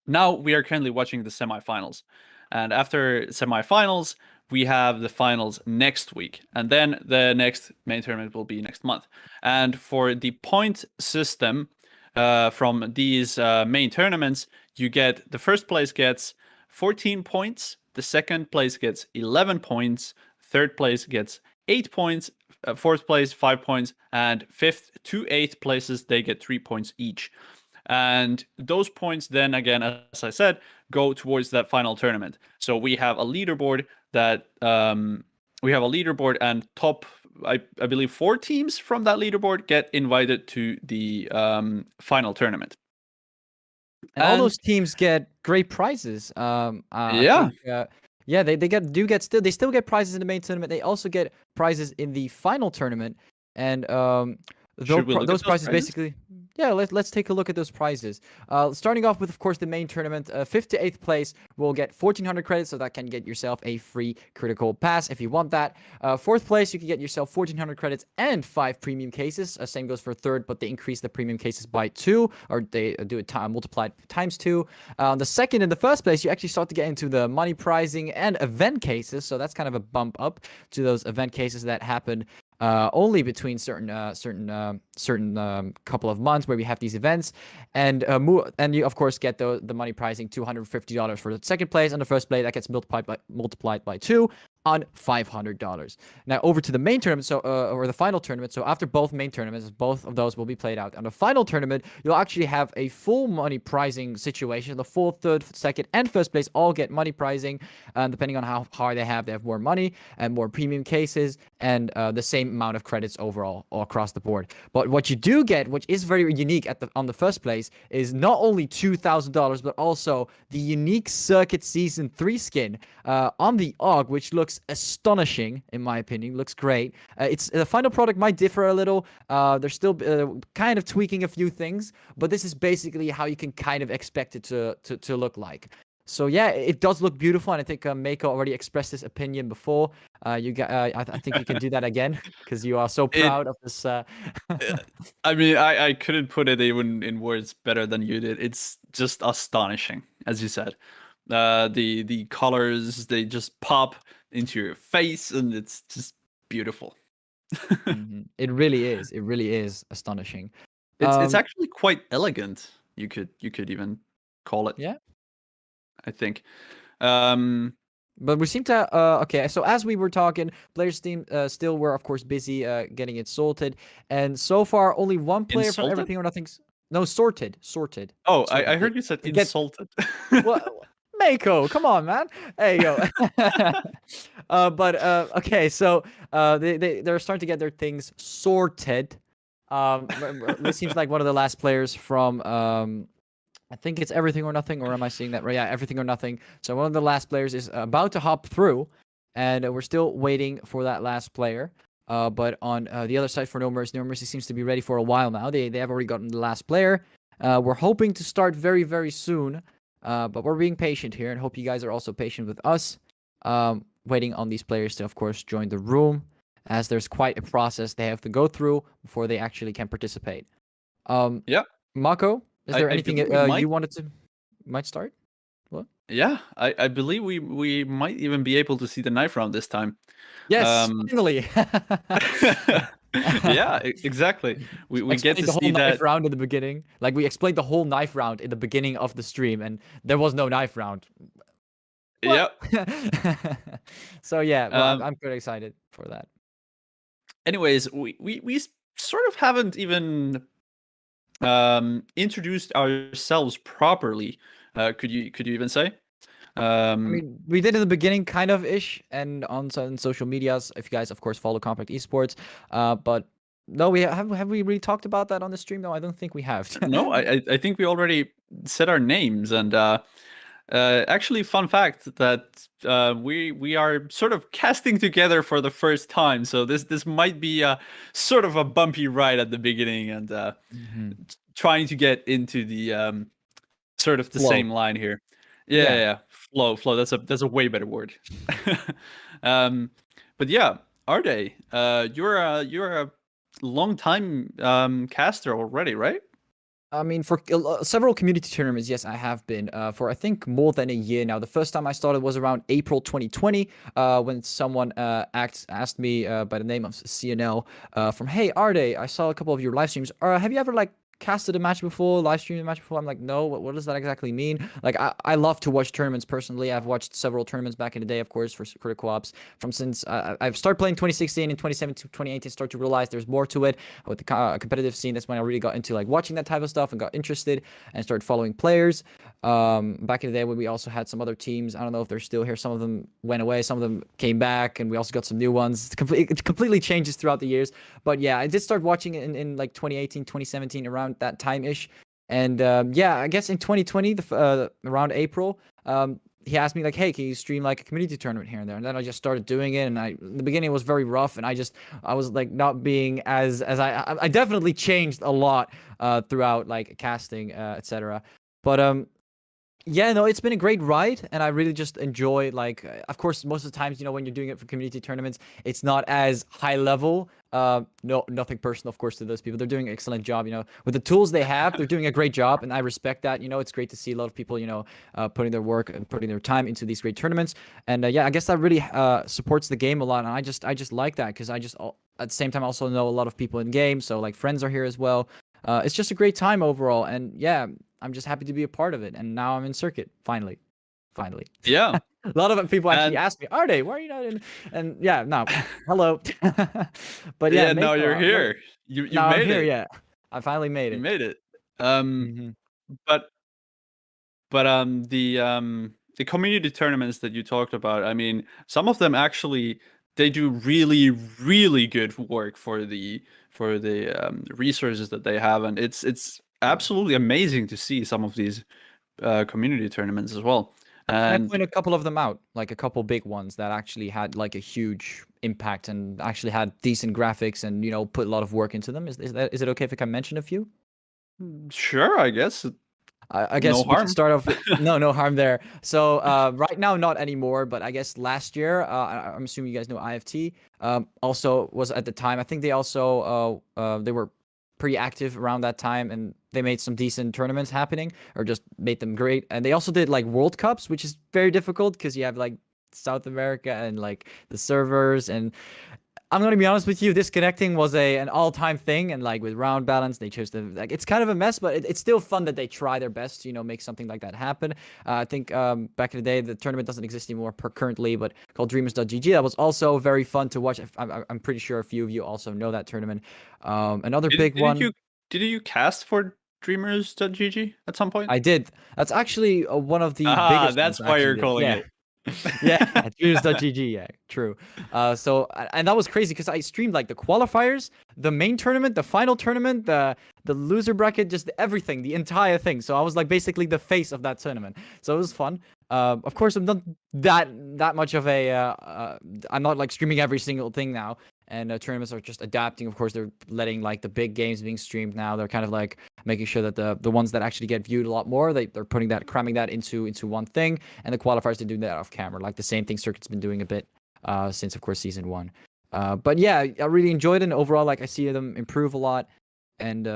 now we are currently watching the semifinals. And after semifinals, we have the finals next week. And then the next main tournament will be next month. And for the point system from these main tournaments, you get the first place gets 14 points. The second place gets 11 points. Third place gets 8 points. Fourth place, 5 points. And 5th to 8th places, they get 3 points each. And those points then, again, as I said, go towards that final tournament. So we have a leaderboard and top, I believe, 4 teams from that leaderboard get invited to the final tournament. And all those teams get great prizes. Yeah. Yeah, they still get prizes in the main tournament. They also get prizes in the final tournament, and those prizes basically. Yeah, let's take a look at those prizes. Starting off with, of course, the main tournament. 5th to 8th place will get 1,400 credits, so that can get yourself a free critical pass if you want that. 4th place, you can get yourself 1,400 credits and 5 premium cases. Same goes for 3rd, but they increase the premium cases by 2, or they do it multiplied times 2. The 2nd and the 1st place, you actually start to get into the money prizing and event cases, so that's kind of a bump up to those event cases that happen only between certain couple of months where we have these events, and you of course get the money prizing $250 for the 2nd place, and the 1st place that gets multiplied by 2. on $500. Now over to the main tournament, or the final tournament. So after both main tournaments, both of those will be played out. On the final tournament, you'll actually have a full money prizing situation. The fourth, third, second, and first place all get money prizing, depending on how hard they have more money and more premium cases, and the same amount of credits overall all across the board. But what you do get, which is very unique on the first place, is not only $2,000, but also the unique Circuit Season 3 skin on the AUG, which looks astonishing in my opinion. Looks great. It's the final product might differ a little. They're still kind of tweaking a few things, but this is basically how you can kind of expect it to look like. So yeah, it does look beautiful, and I think Mako already expressed his opinion before. I think you can do that again because you are so proud of this. I mean, I couldn't put it even in words better than you did. It's just astonishing, as you said. The colors, they just pop into your face, and it's just beautiful. It really is. It really is astonishing. It's actually quite elegant. You could even call it. Yeah. I think. But we seem to okay. So as we were talking, players' team still were of course busy getting it sorted, and so far only one player from Insulted? Everything or Nothing's sorted. Oh, Sorted. I heard you said Get- insulted. Well, Mako, come on, man. Hey, yo. But okay, so they're starting to get their things sorted. This seems like one of the last players from I think it's Everything or Nothing, or am I seeing that right? Yeah, Everything or Nothing. So one of the last players is about to hop through, and we're still waiting for that last player. But on the other side for No Mercy seems to be ready for a while now. They have already gotten the last player. We're hoping to start very, very soon. But we're being patient here, and hope you guys are also patient with us. Waiting on these players to, of course, join the room, as there's quite a process they have to go through before they actually can participate. Yeah. Mako, is there I anything believe we might- you wanted to might start? Yeah, I believe we might even be able to see the knife round this time. Yes, finally. Yeah, exactly. We get to the whole see knife that. round in the beginning. Like we explained the whole knife round in the beginning of the stream, and there was no knife round. Yep. So yeah, well, Um, I'm pretty excited for that. Anyways, we sort of haven't even introduced ourselves properly. Could you even say? I mean, we did in the beginning, kind of ish, and on some social medias. If you guys, of course, follow Compact Esports, but no, we have we really talked about that on the stream? No, I don't think we have. No, I think we already said our names, and actually, fun fact that we are sort of casting together for the first time. So this might be a sort of a bumpy ride at the beginning, and trying to get into the sort of the Flow. same line here. Yeah. Flow. That's a way better word. But yeah, Arde, you're a long time caster already, right? I mean, for several community tournaments, yes, I have been for I think more than a year now. The first time I started was around April 2020, when someone asked me by the name of CNL from, "Hey Arde, I saw a couple of your live streams. Have you ever like casted a match before, live streamed a match before?" I'm like, no, what does that exactly mean? Like, I love to watch tournaments personally. I've watched several tournaments back in the day, of course, for Critical Ops. Since I've started playing 2016 and 2017 to 2018, started to realize there's more to it with the competitive scene. That's when I really got into like watching that type of stuff and got interested and started following players. Back in the day when we also had some other teams. I don't know if they're still here. Some of them went away, some of them came back, and we also got some new ones. It completely changes throughout the years. But yeah, I did start watching it in like 2018, 2017, around that time-ish. And yeah, I guess in 2020, around April, he asked me like, "Hey, can you stream like a community tournament here and there?" And then I just started doing it. And in the beginning it was very rough, and I was like not being as I definitely changed a lot throughout like casting, etc. But yeah, no, it's been a great ride, and I really just enjoy, like, of course, most of the times, when you're doing it for community tournaments, it's not as high level. No, nothing personal, of course, to those people. They're doing an excellent job, with the tools they have. They're doing a great job, and I respect that. It's great to see a lot of people, putting their work and putting their time into these great tournaments. And yeah, I guess that really supports the game a lot, and I just like that, because at the same time also know a lot of people in game, so like friends are here as well. It's just a great time overall, and yeah, I'm just happy to be a part of it, and now I'm in circuit finally. finally. Yeah. A lot of people actually And ask me, "Are they? Why are you not in?" And yeah, no, hello. But yeah, yeah, now Mako, you're here. You now I'm made here. it. Yeah, I finally made You it. made it. Um, Hmm. but the community tournaments that you talked about, I mean, some of them actually they do really really good work for the resources that they have, and it's absolutely amazing to see some of these community tournaments as well. Can I And point a couple of them out, like a couple big ones that actually had like a huge impact and actually had decent graphics and put a lot of work into them? Is it okay if I can mention a few? sure, I guess I no guess we can harm. start off with no harm there. So right now, not anymore, but I guess last year, I'm assuming you guys know IFT. Also was at the time. I think they also they were pretty active around that time, and they made some decent tournaments happening, or just made them great. And they also did like World Cups, which is very difficult because you have like South America and like the servers and I'm gonna be honest with you. Disconnecting was an all-time thing, and like with round balance, they chose to like it's kind of a mess, but it's still fun that they try their best to make something like that happen. I think back in the day, the tournament doesn't exist anymore currently, but called Dreamers.gg. That was also very fun to watch. I'm pretty sure a few of you also know that tournament. Another big Didn't one. you cast for Dreamers.gg at some point? I did. That's actually one of the Ah, biggest ones that's I why actually you're did. calling Yeah. it. Yeah, Dreams.gg, yeah, true. And that was crazy because I streamed like the qualifiers, the main tournament, the final tournament, the loser bracket, just everything, the entire thing. So I was like basically the face of that tournament. So it was fun. Of course, I'm not that much of a. I'm not like streaming every single thing now, and tournaments are just adapting. Of course, they're letting like the big games being streamed now. They're kind of like making sure that the ones that actually get viewed a lot more, they're putting that cramming that into one thing, and the qualifiers to do that off camera, like the same thing Circuit's been doing a bit since of course season 1. But yeah, I really enjoyed it, and overall like I see them improve a lot, and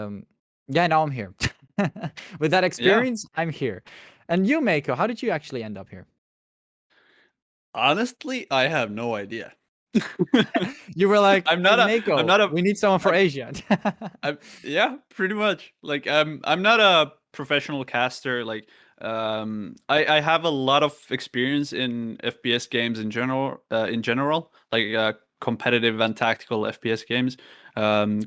yeah, now I'm here. With that experience, I'm here. And you, Mako, how did you actually end up here? Honestly, I have no idea. You were like, I'm "Hey, not a I'm Mako, not a we need someone for I'm, Asia." yeah, pretty much. Like I'm not a professional caster. Like I have a lot of experience in FPS games in general, like competitive and tactical FPS games,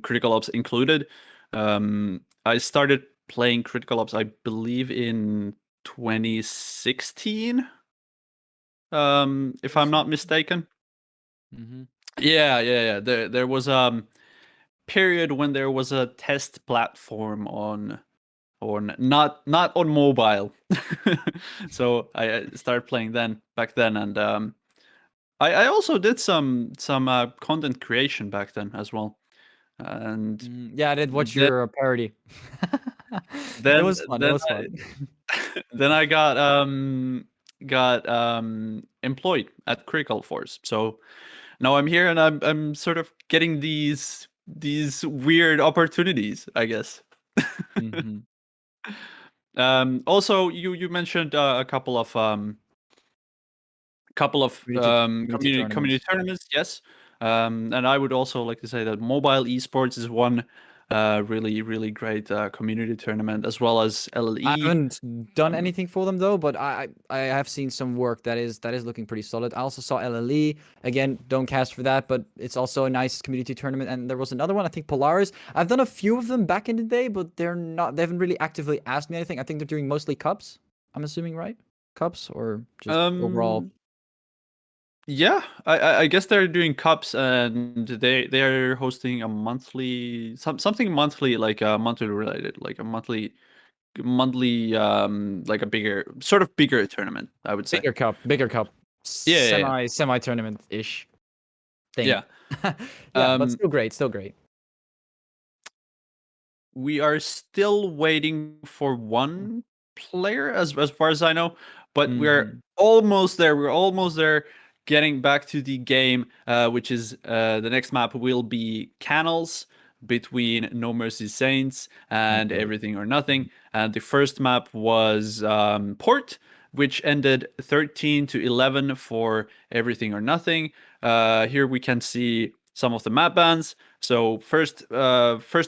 Critical Ops included. I started playing Critical Ops, I believe, in 2016. If I'm not mistaken. Hmm. Yeah. There was period when there was a test platform on not on mobile. So I started playing back then, and I also did some content creation back then as well. And Yeah, I did watch then your parody. It then was fun. It then was I, fun. then I got employed at Critical Force. So now I'm here, and I'm sort of getting these weird opportunities, I guess. Hmm. Also, you mentioned a couple of Community community tournaments. tournaments, yes. And I would also like to say that mobile esports is one really really great community tournament, as well as I LLE. haven't done Um, anything for them though, but I have seen some work that is looking pretty solid. I also saw LLE. Again, don't cast for that, but it's also a nice community tournament. And there was another one, I think Polaris. I've done a few of them back in the day, but they haven't really actively asked me anything. I think they're doing mostly cups. I'm assuming, right? Cups or just overall. um, yeah, I guess they're doing cups, and they're hosting a monthly something monthly, like monthly related, like a monthly like a bigger tournament, I would say. Bigger cup, Yeah. semi tournament ish thing. Yeah. Yeah, but Um, still great, still great. we are still waiting for one player, as far as I know, but we're Mhm. almost there. We're almost there. Getting back to the game, which is the next map will be Canals between No Mercy Saints and Okay. Everything or Nothing. And the first map was Port, which ended 13-11 for Everything or Nothing. Here we can see some of the map bans. So first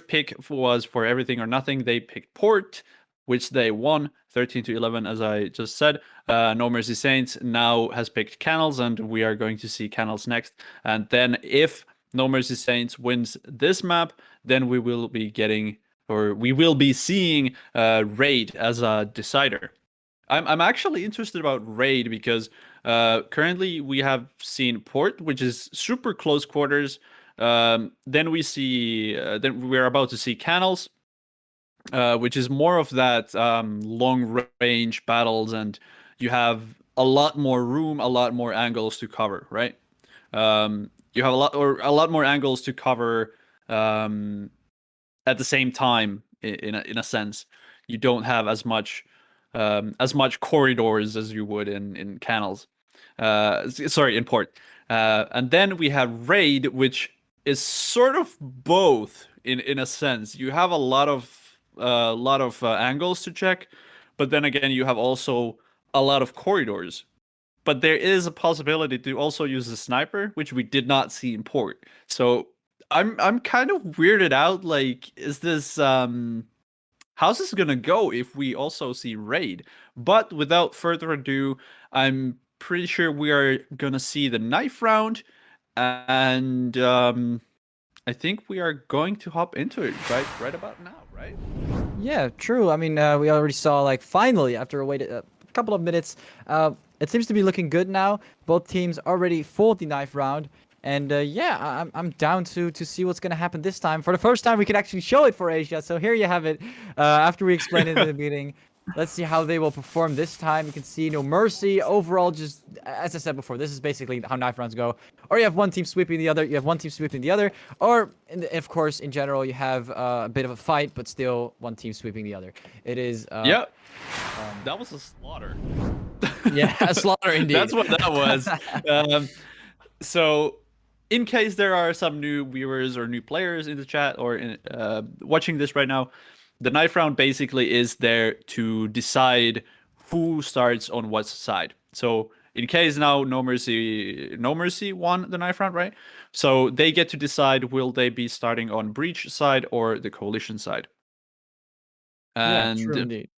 pick was for Everything or Nothing. They picked Port, which they won 13 to 11, as I just said. No Mercy Saints now has picked Canals, and we are going to see Canals next. And then if No Mercy Saints wins this map, then we will be getting, or we will be seeing Raid as a decider. I'm actually interested about Raid because currently we have seen Port, which is super close quarters. Then we're about to see Canals, which is more of that long range battles, and you have a lot more room, a lot more angles to cover, right? You have a lot more angles to cover at the same time. In a sense, you don't have as much corridors as you would in Canals. Sorry, in Port. And then we have Raid, which is sort of both in a sense. You have a lot of angles to check, but then again, you have also a lot of corridors. But there is a possibility to also use the sniper, which we did not see in Port. So I'm kind of weirded out. Like, is this how's this gonna go if we also see Raid? But without further ado, I'm pretty sure we are gonna see the knife round, and I think we are going to hop into it right about now, right? Yeah, true. I mean, we already saw, like, finally, after a couple of minutes, it seems to be looking good now. Both teams already for the knife round. And yeah, I'm down to see what's gonna happen this time. For the first time, we can actually show it for Asia. So here you have it. After we explained it in the beginning, let's see how they will perform this time. You can see No Mercy overall. Just as I said before, this is basically how knife rounds go. Or you have one team sweeping the other. You have one team sweeping the other. Or of course, in general, you have a bit of a fight, but still one team sweeping the other. It is. Yep. That was a slaughter. Yeah, a slaughter indeed. That's what that was. So, in case there are some new viewers or new players in the chat or watching this right now, the knife round basically is there to decide who starts on what side. So in case now No Mercy won the knife round, right? So they get to decide, will they be starting on Breach side or the Coalition side? And yeah, true indeed.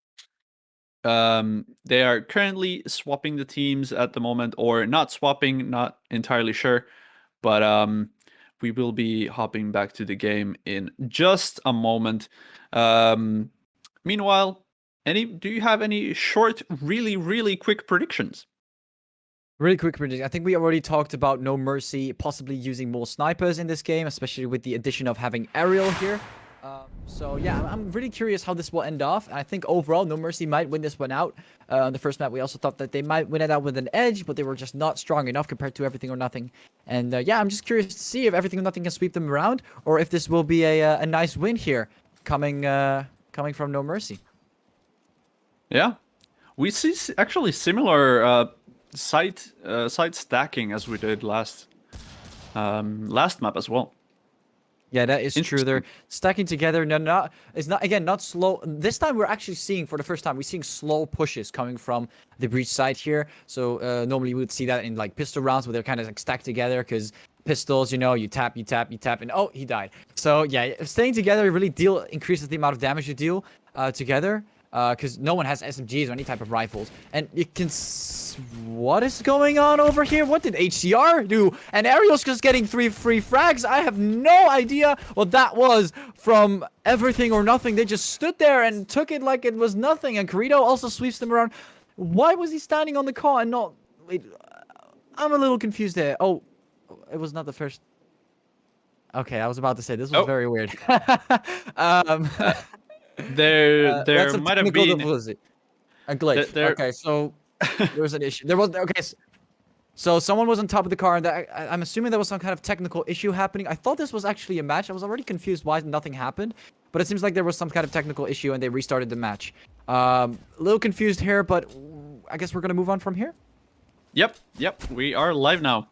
they are currently swapping the teams at the moment, or not swapping, not entirely sure. But we will be hopping back to the game in just a moment. Meanwhile, do you have any short, really quick predictions? Really quick prediction. I think we already talked about No Mercy possibly using more snipers in this game, especially with the addition of having Aerial here. So yeah, I'm really curious how this will end off. I think overall, No Mercy might win this one out. On the first map, we also thought that they might win it out with an edge, but they were just not strong enough compared to Everything or Nothing. And yeah, I'm just curious to see if Everything or Nothing can sweep them around, or if this will be a nice win here coming from No Mercy. Yeah, we see actually similar site stacking as we did last map as well. Yeah, that is true. They're stacking together. No, it's not slow. This time we're actually seeing, for the first time, we're seeing slow pushes coming from the Breach side here. So normally we would see that in like pistol rounds where they're kind of like stacked together, because pistols, you know, you tap, and oh, he died. So yeah, staying together really increases the amount of damage you deal together. Because no one has SMGs or any type of rifles. And you can... What is going on over here? What did HCR do? And Ariel's just getting 3 free frags. I have no idea what that was from Everything or Nothing. They just stood there and took it like it was nothing. And Corito also sweeps them around. Why was he standing on the car and not... Wait, I'm a little confused there. Oh, it was not the first... Okay, I was about to say, this was very weird. There might have been a glitch. Okay, so there was an issue. So someone was on top of the car, and I'm assuming there was some kind of technical issue happening. I thought this was actually a match. I was already confused why nothing happened, but it seems like there was some kind of technical issue, and they restarted the match. A little confused here, but I guess we're gonna move on from here. Yep, we are live now.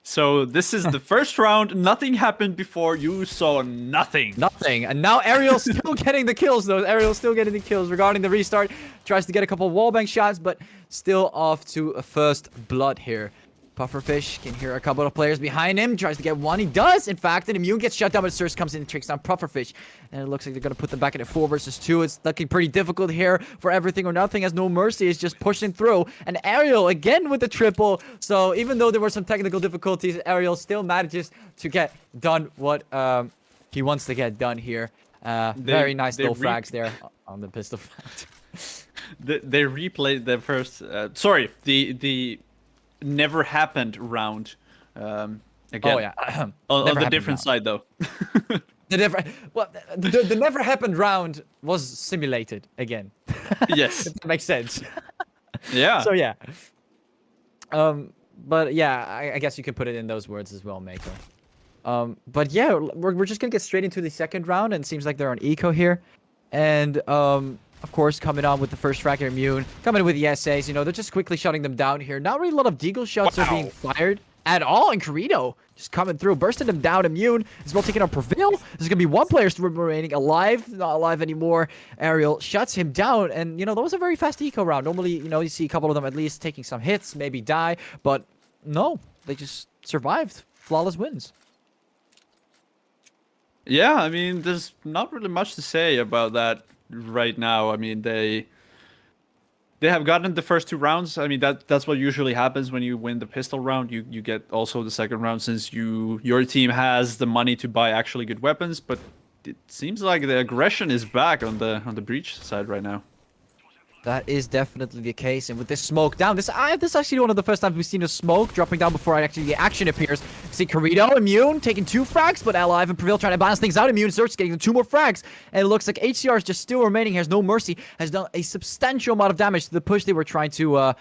So this is the first round. Nothing happened before. You saw nothing. Nothing. And now Ariel's still getting the kills, though. Ariel's still getting the kills regarding the restart. Tries to get a couple wallbang shots, but still off to a first blood here. Pufferfish can hear a couple of players behind him. Tries to get one. He does, in fact. And Immune gets shut down, but Surge comes in and takes down Pufferfish. And it looks like they're going to put them back in at 4 versus 2. It's looking pretty difficult here for everything or nothing, as No Mercy is just pushing through. And Ariel again with the triple. So even though there were some technical difficulties, Ariel still manages to get done what he wants to get done here. Very nice little frags there on the pistol. They replayed the first. The never happened round. Again. Oh yeah. On the different side though. The never happened round was simulated again. Yes. If that makes sense. Yeah. So yeah. But yeah, I guess you could put it in those words as well, Mako. But yeah, we're just gonna get straight into the second round, and it seems like they're on eco here, and of course, coming on with the first frag Immune, coming in with the essays, you know, they're just quickly shutting them down here. Not really a lot of deagle shots are being fired at all, and Corrido just coming through, bursting them down. Immune as well, taking out Prevail. There's gonna be one player remaining alive, not alive anymore. Ariel shuts him down, and you know, that was a very fast eco round. Normally, you know, you see a couple of them at least taking some hits, maybe die, but no, they just survived. Flawless wins. Yeah, I mean, there's not really much to say about that right now. I mean, they have gotten the first 2 rounds. I mean, that's what usually happens when you win the pistol round. You get also the second round, since your team has the money to buy actually good weapons. But it seems like the aggression is back on the Breach side right now. That is definitely the case, and with this smoke down, this is actually one of the first times we've seen a smoke dropping down before actually the action appears. See Corrido, Immune, taking 2 frags, but Alive and Prevail trying to balance things out. Immune starts getting 2 more frags, and it looks like HCR is just still remaining. Has No Mercy, has done a substantial amount of damage to the push they were trying to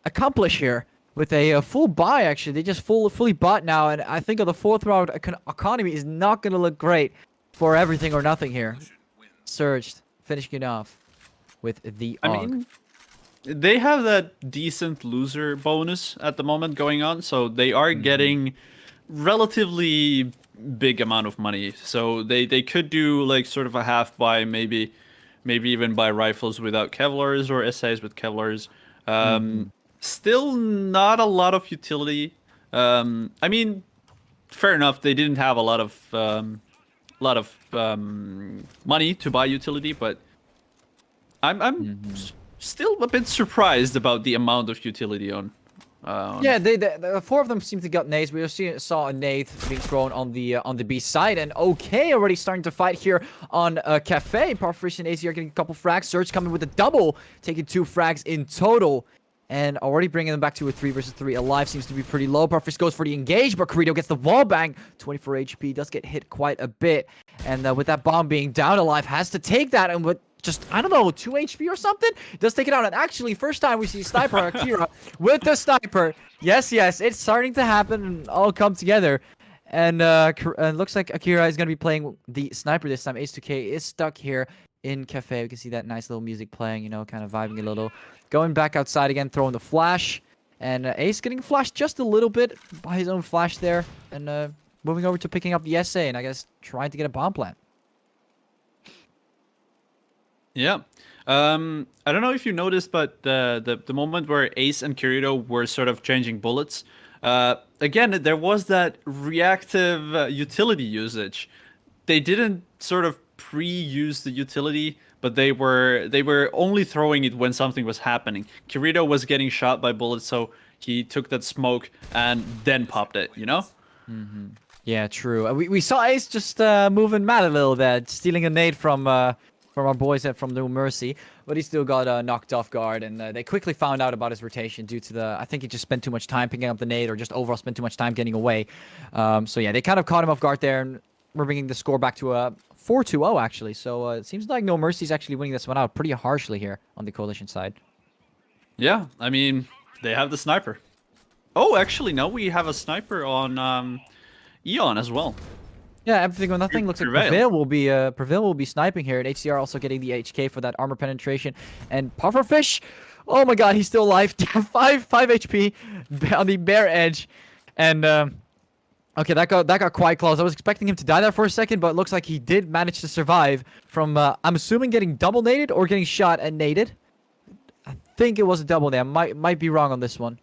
accomplish here. With a full buy, actually. They just fully bought now, and I think on the 4th round, economy is not going to look great for everything or nothing here. Surged, finishing it off with the AUG. I mean, they have that decent loser bonus at the moment going on, so they are getting relatively big amount of money. So they could do like sort of a half buy, maybe even buy rifles without Kevlars or SAs with Kevlars. Still not a lot of utility. I mean, fair enough. They didn't have a lot of money to buy utility, but I'm still a bit surprised about the amount of utility on. Yeah, the 4 of them seem to got nades. We saw a nade being thrown on the B side, and OK already starting to fight here on Cafe. Pufferfish and AC are getting a couple frags. Surge coming with a double, taking 2 frags in total, and already bringing them back to a 3 versus 3. Alive seems to be pretty low. Pufferfish goes for the engage, but Corrido gets the wall bang. 24 HP, does get hit quite a bit, and with that bomb being down, Alive has to take that, and with just, I don't know, 2 HP or something? Does take it out. And actually, first time we see Sniper Akira with the Sniper. Yes, it's starting to happen and all come together. And it looks like Akira is going to be playing the Sniper this time. Ace2K is stuck here in Cafe. We can see that nice little music playing, you know, kind of vibing a little. Going back outside again, throwing the flash. And Ace getting flashed just a little bit by his own flash there. And moving over to picking up the SA and I guess trying to get a bomb plant. Yeah. I don't know if you noticed, but the moment where Ace and Kirito were sort of changing bullets, again, there was that reactive utility usage. They didn't sort of pre-use the utility, but they were only throwing it when something was happening. Kirito was getting shot by bullets, so he took that smoke and then popped it, you know? Yeah, true. We saw Ace just moving mad a little bit, stealing a nade from our boys from No Mercy, but he still got knocked off guard, and they quickly found out about his rotation due to I think he just spent too much time picking up the nade, or just overall spent too much time getting away. So yeah, they kind of caught him off guard there, and we're bringing the score back to a 4-2-0 actually. So it seems like No Mercy's actually winning this one out pretty harshly here on the Coalition side. Yeah, I mean, they have the sniper. Oh, actually, no, we have a sniper on Eon as well. Yeah, everything or nothing. Looks like Prevail will be sniping here, and HCR also getting the HK for that armor penetration. And Pufferfish, oh my god, he's still alive. 5 HP on the bare edge, and okay, that got quite close. I was expecting him to die there for a second, but it looks like he did manage to survive from I'm assuming getting double naded or getting shot and naded. I think it was a double nade. I might be wrong on this one,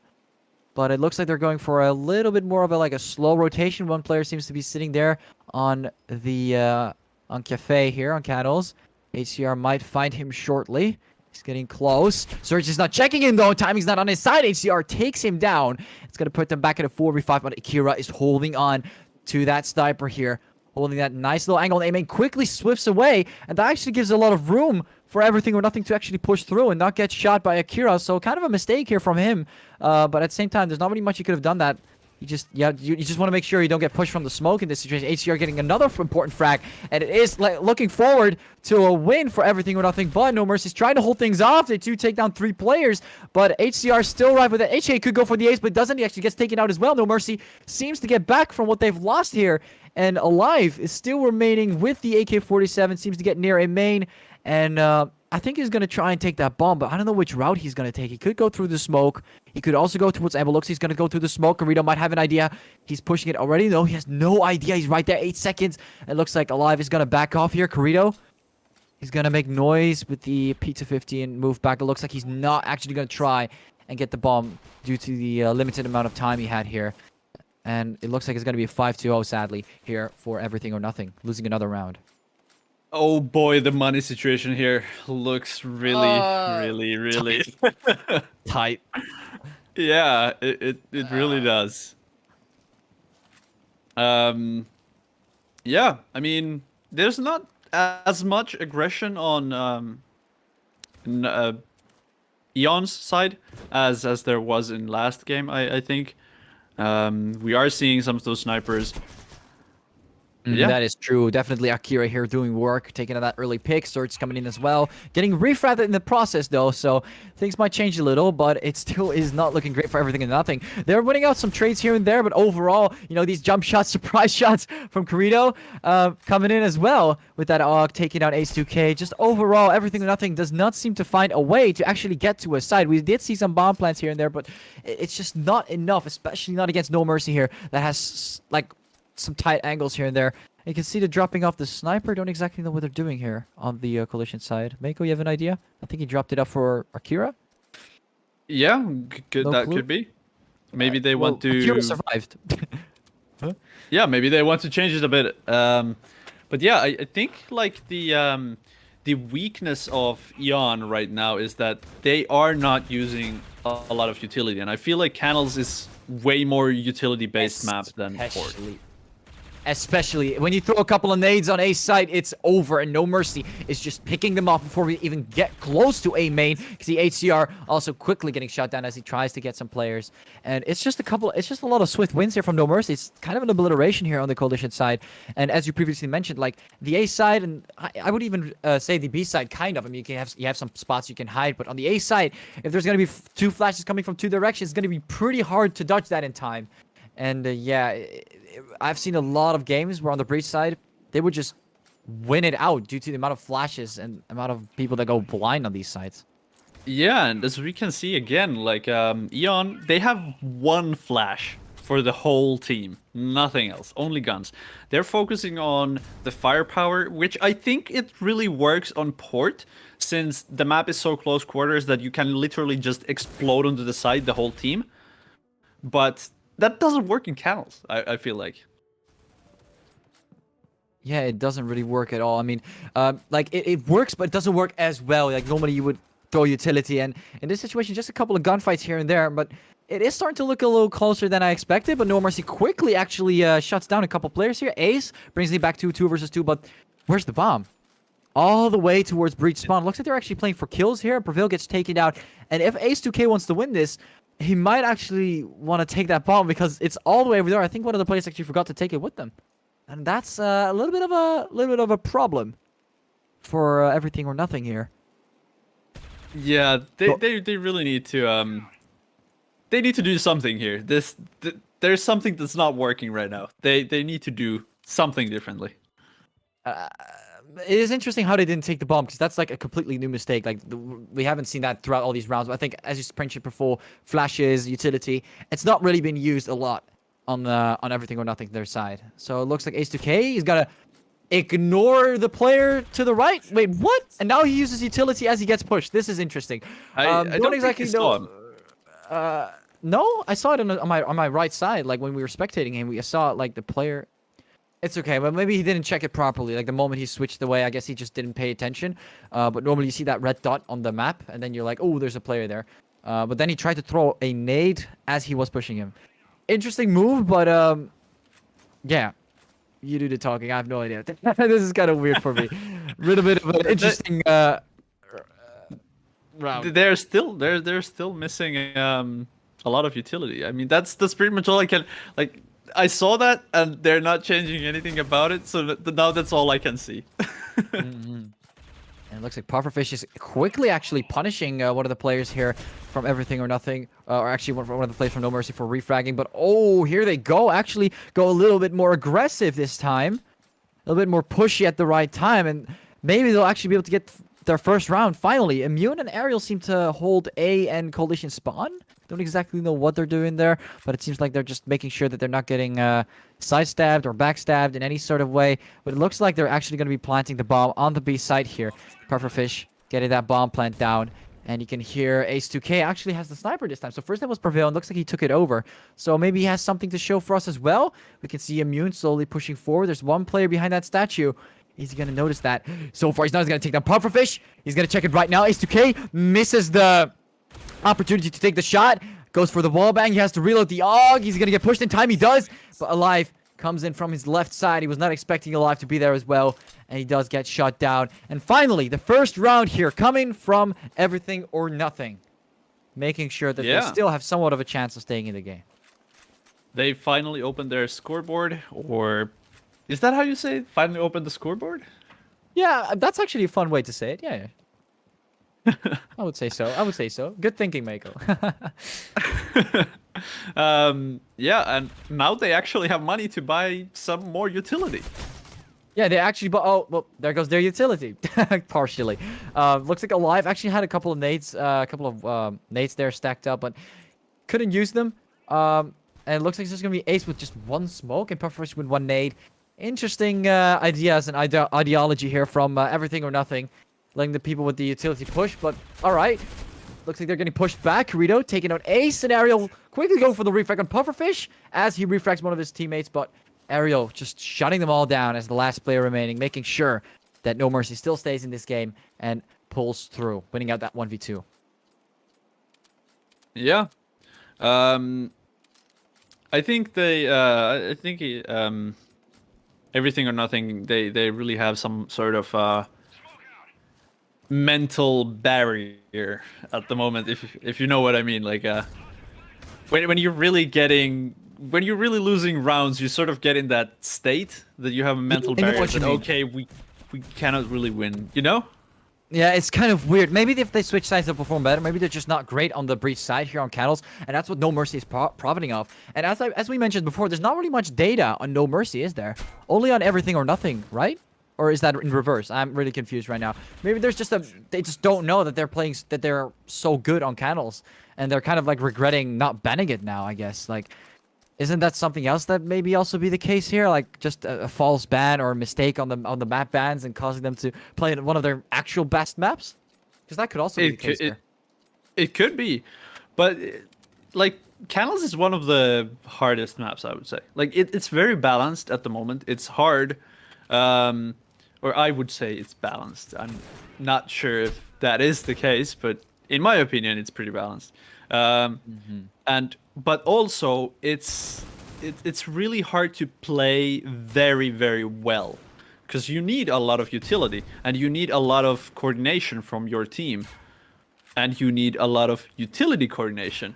but it looks like they're going for a little bit more of a slow rotation. One player seems to be sitting there on the on Cafe here on Cattles. HCR might find him shortly. He's getting close. Surge is not checking in though. Timing's not on his side. HCR takes him down. It's gonna put them back at a 4v5, but Akira is holding on to that sniper here. Holding that nice little angle, and Aiming quickly swifts away, and that actually gives a lot of room for Everything or Nothing to actually push through and not get shot by Akira. So kind of a mistake here from him, but at the same time, there's not really much he could have done that. You just want to make sure you don't get pushed from the smoke in this situation. HCR getting another important frag, and it is looking forward to a win for Everything or Nothing. But No Mercy's trying to hold things off. They do take down 3 players, but HCR still right with it. HA could go for the ace, but doesn't. He actually gets taken out as well. No Mercy seems to get back from what they've lost here, and Alive is still remaining with the AK-47. Seems to get near a main, and I think he's going to try and take that bomb, but I don't know which route he's going to take. He could go through the smoke. He could also go towards Amber. Looks he's going to go through the smoke. Carito might have an idea. He's pushing it already. No, he has no idea. He's right there. 8 seconds. It looks like Alive is going to back off here. Carito, he's going to make noise with the Pizza 50 and move back. It looks like he's not actually going to try and get the bomb due to the limited amount of time he had here. And it looks like it's going to be a 5-2-0, sadly, here for Everything or Nothing. Losing another round. Oh boy, the money situation here looks really Tight. Yeah, it really does. Yeah, I mean, there's not as much aggression on Eon's side as there was in last game, I think. We are seeing some of those snipers. Yeah. That is true. Definitely Akira here doing work, taking that early pick. Surge coming in as well. Getting refratted in the process, though, so things might change a little, but it still is not looking great for Everything and Nothing. They're winning out some trades here and there, but overall, you know, these jump shots, surprise shots from Carito coming in as well with that AUG taking out Ace 2K. Just overall, Everything and Nothing does not seem to find a way to actually get to a side. We did see some bomb plants here and there, but it's just not enough, especially not against No Mercy here that has, like, some tight angles here and there. You can see the dropping off the sniper. Don't exactly know what they're doing here on the Coalition side. Mako, you have an idea? I think he dropped it up for Akira. Yeah, No that clue? could be. Maybe they want to. Akira survived. Yeah, maybe they want to change it a bit. But yeah, I think like the weakness of Eon right now is that they are not using a lot of utility, and I feel like Canals is way more utility-based map than Port. Especially when you throw a couple of nades on A site, it's over, and No Mercy is just picking them off before we even get close to A main. See HCR also quickly getting shot down as he tries to get some players, and it's just a lot of swift wins here from No Mercy. It's kind of an obliteration here on the Coalition side, and as you previously mentioned, like the A side, and I would even say the B side, kind of. I mean, you have some spots you can hide, but on the A side, if there's gonna be 2 flashes coming from 2 directions, it's gonna be pretty hard to dodge that in time. And yeah, I've seen a lot of games where on the Breach side, they would just win it out due to the amount of flashes and amount of people that go blind on these sides. Yeah, and as we can see again, like Eon, they have 1 flash for the whole team. Nothing else, only guns. They're focusing on the firepower, which I think it really works on Port, since the map is so close quarters that you can literally just explode onto the side, the whole team. But that doesn't work in Canals, I feel like. Yeah, it doesn't really work at all. I mean, like, it works, but it doesn't work as well. Like, normally you would throw utility, and in this situation, just a couple of gunfights here and there, but it is starting to look a little closer than I expected, but No Mercy quickly actually shuts down a couple players here. Ace brings me back to 2 versus 2, but where's the bomb? All the way towards Breach spawn. Looks like they're actually playing for kills here. Prevail gets taken out, and if Ace 2K wants to win this, he might actually want to take that bomb because it's all the way over there. I think one of the players actually forgot to take it with them, and that's a little bit of a problem for Everything or Nothing here. Yeah, they really need to they need to do something here. There's something that's not working right now. They need to do something differently. It is interesting how they didn't take the bomb, because that's like a completely new mistake. Like, we haven't seen that throughout all these rounds. But I think, as you mentioned before, flashes, utility, it's not really been used a lot on Everything or Nothing their side. So it looks like Ace 2K, he's gotta ignore the player to the right. Wait, what? And now he uses utility as he gets pushed. This is interesting. I don't exactly know. No, I saw it on my right side. Like when we were spectating him, we saw like the player. It's okay, but maybe he didn't check it properly. Like the moment he switched away, I guess he just didn't pay attention. But normally you see that red dot on the map, and then you're like, oh, there's a player there. But then he tried to throw a nade as he was pushing him. Interesting move, but yeah. You do the talking. I have no idea. This is kind of weird for me. Little bit of an interesting round. They're still missing a lot of utility. I mean, that's pretty much all I can like. I saw that, and they're not changing anything about it. So now that's all I can see. And it looks like Pufferfish is quickly actually punishing one of the players here from Everything or Nothing, or actually one of the players from No Mercy for refragging. But oh, here they go. Actually, go a little bit more aggressive this time, a little bit more pushy at the right time, and maybe they'll actually be able to get their first round finally. Immune and Aerial seem to hold A and Coalition spawn. Don't exactly know what they're doing there, but it seems like they're just making sure that they're not getting side-stabbed or backstabbed in any sort of way. But it looks like they're actually going to be planting the bomb on the B site here. Pufferfish getting that bomb plant down. And you can hear Ace2K actually has the sniper this time. So first that was Prevail, and looks like he took it over. So maybe he has something to show for us as well. We can see Immune slowly pushing forward. There's one player behind that statue. He's going to notice that. So far, he's not going to take down Pufferfish. He's going to check it right now. Ace2K misses the opportunity to take the shot. Goes for the wall bang. He has to reload the AUG. He's going to get pushed in time. He does. But Alive comes in from his left side. He was not expecting Alive to be there as well. And he does get shot down. And finally, the first round here coming from Everything or Nothing. Making sure that they still have somewhat of a chance of staying in the game. They finally opened their scoreboard, or is that how you say it? Finally opened the scoreboard? Yeah, that's actually a fun way to say it. Yeah. I would say so. Good thinking, Mako. Yeah, and now they actually have money to buy some more utility. Yeah, they actually bought. Oh, well, there goes their utility. Partially. Looks like Alive actually had a couple of nades, nades there stacked up, but couldn't use them. And it looks like it's just gonna be Ace with just one smoke and Pufferfish with one nade. Interesting ideas and ideology here from Everything or Nothing. Letting the people with the utility push, but alright. Looks like they're getting pushed back. Rito taking out Ace, and Ariel quickly going for the refrag on Pufferfish as he refrags one of his teammates, but Ariel just shutting them all down as the last player remaining, making sure that No Mercy still stays in this game and pulls through, winning out that 1v2. Yeah. I think Everything or Nothing, they really have some sort of mental barrier at the moment, if you know what I mean. Like when you're really losing rounds, you sort of get in that state that you have a mental barrier that okay, we cannot really win, you know? Yeah, it's kind of weird. Maybe if they switch sides, they'll perform better. Maybe they're just not great on the breach side here on Candles, and that's what No Mercy is profiting off. And as we mentioned before, there's not really much data on No Mercy, is there? Only on Everything or Nothing, right? Or is that in reverse? I'm really confused right now. Maybe there's just they just don't know that they're so good on Candles, and they're kind of like regretting not banning it now, I guess. Like, isn't that something else that maybe also be the case here? Like just a false ban or a mistake on the map bans and causing them to play in one of their actual best maps? Because that could also be the case here. It could be, but like Candles is one of the hardest maps, I would say. Like it's very balanced at the moment. It's hard. Or I would say it's balanced. I'm not sure if that is the case, but in my opinion, it's pretty balanced. But also it's really hard to play very, very well, because you need a lot of utility and you need a lot of coordination from your team, and you need a lot of utility coordination.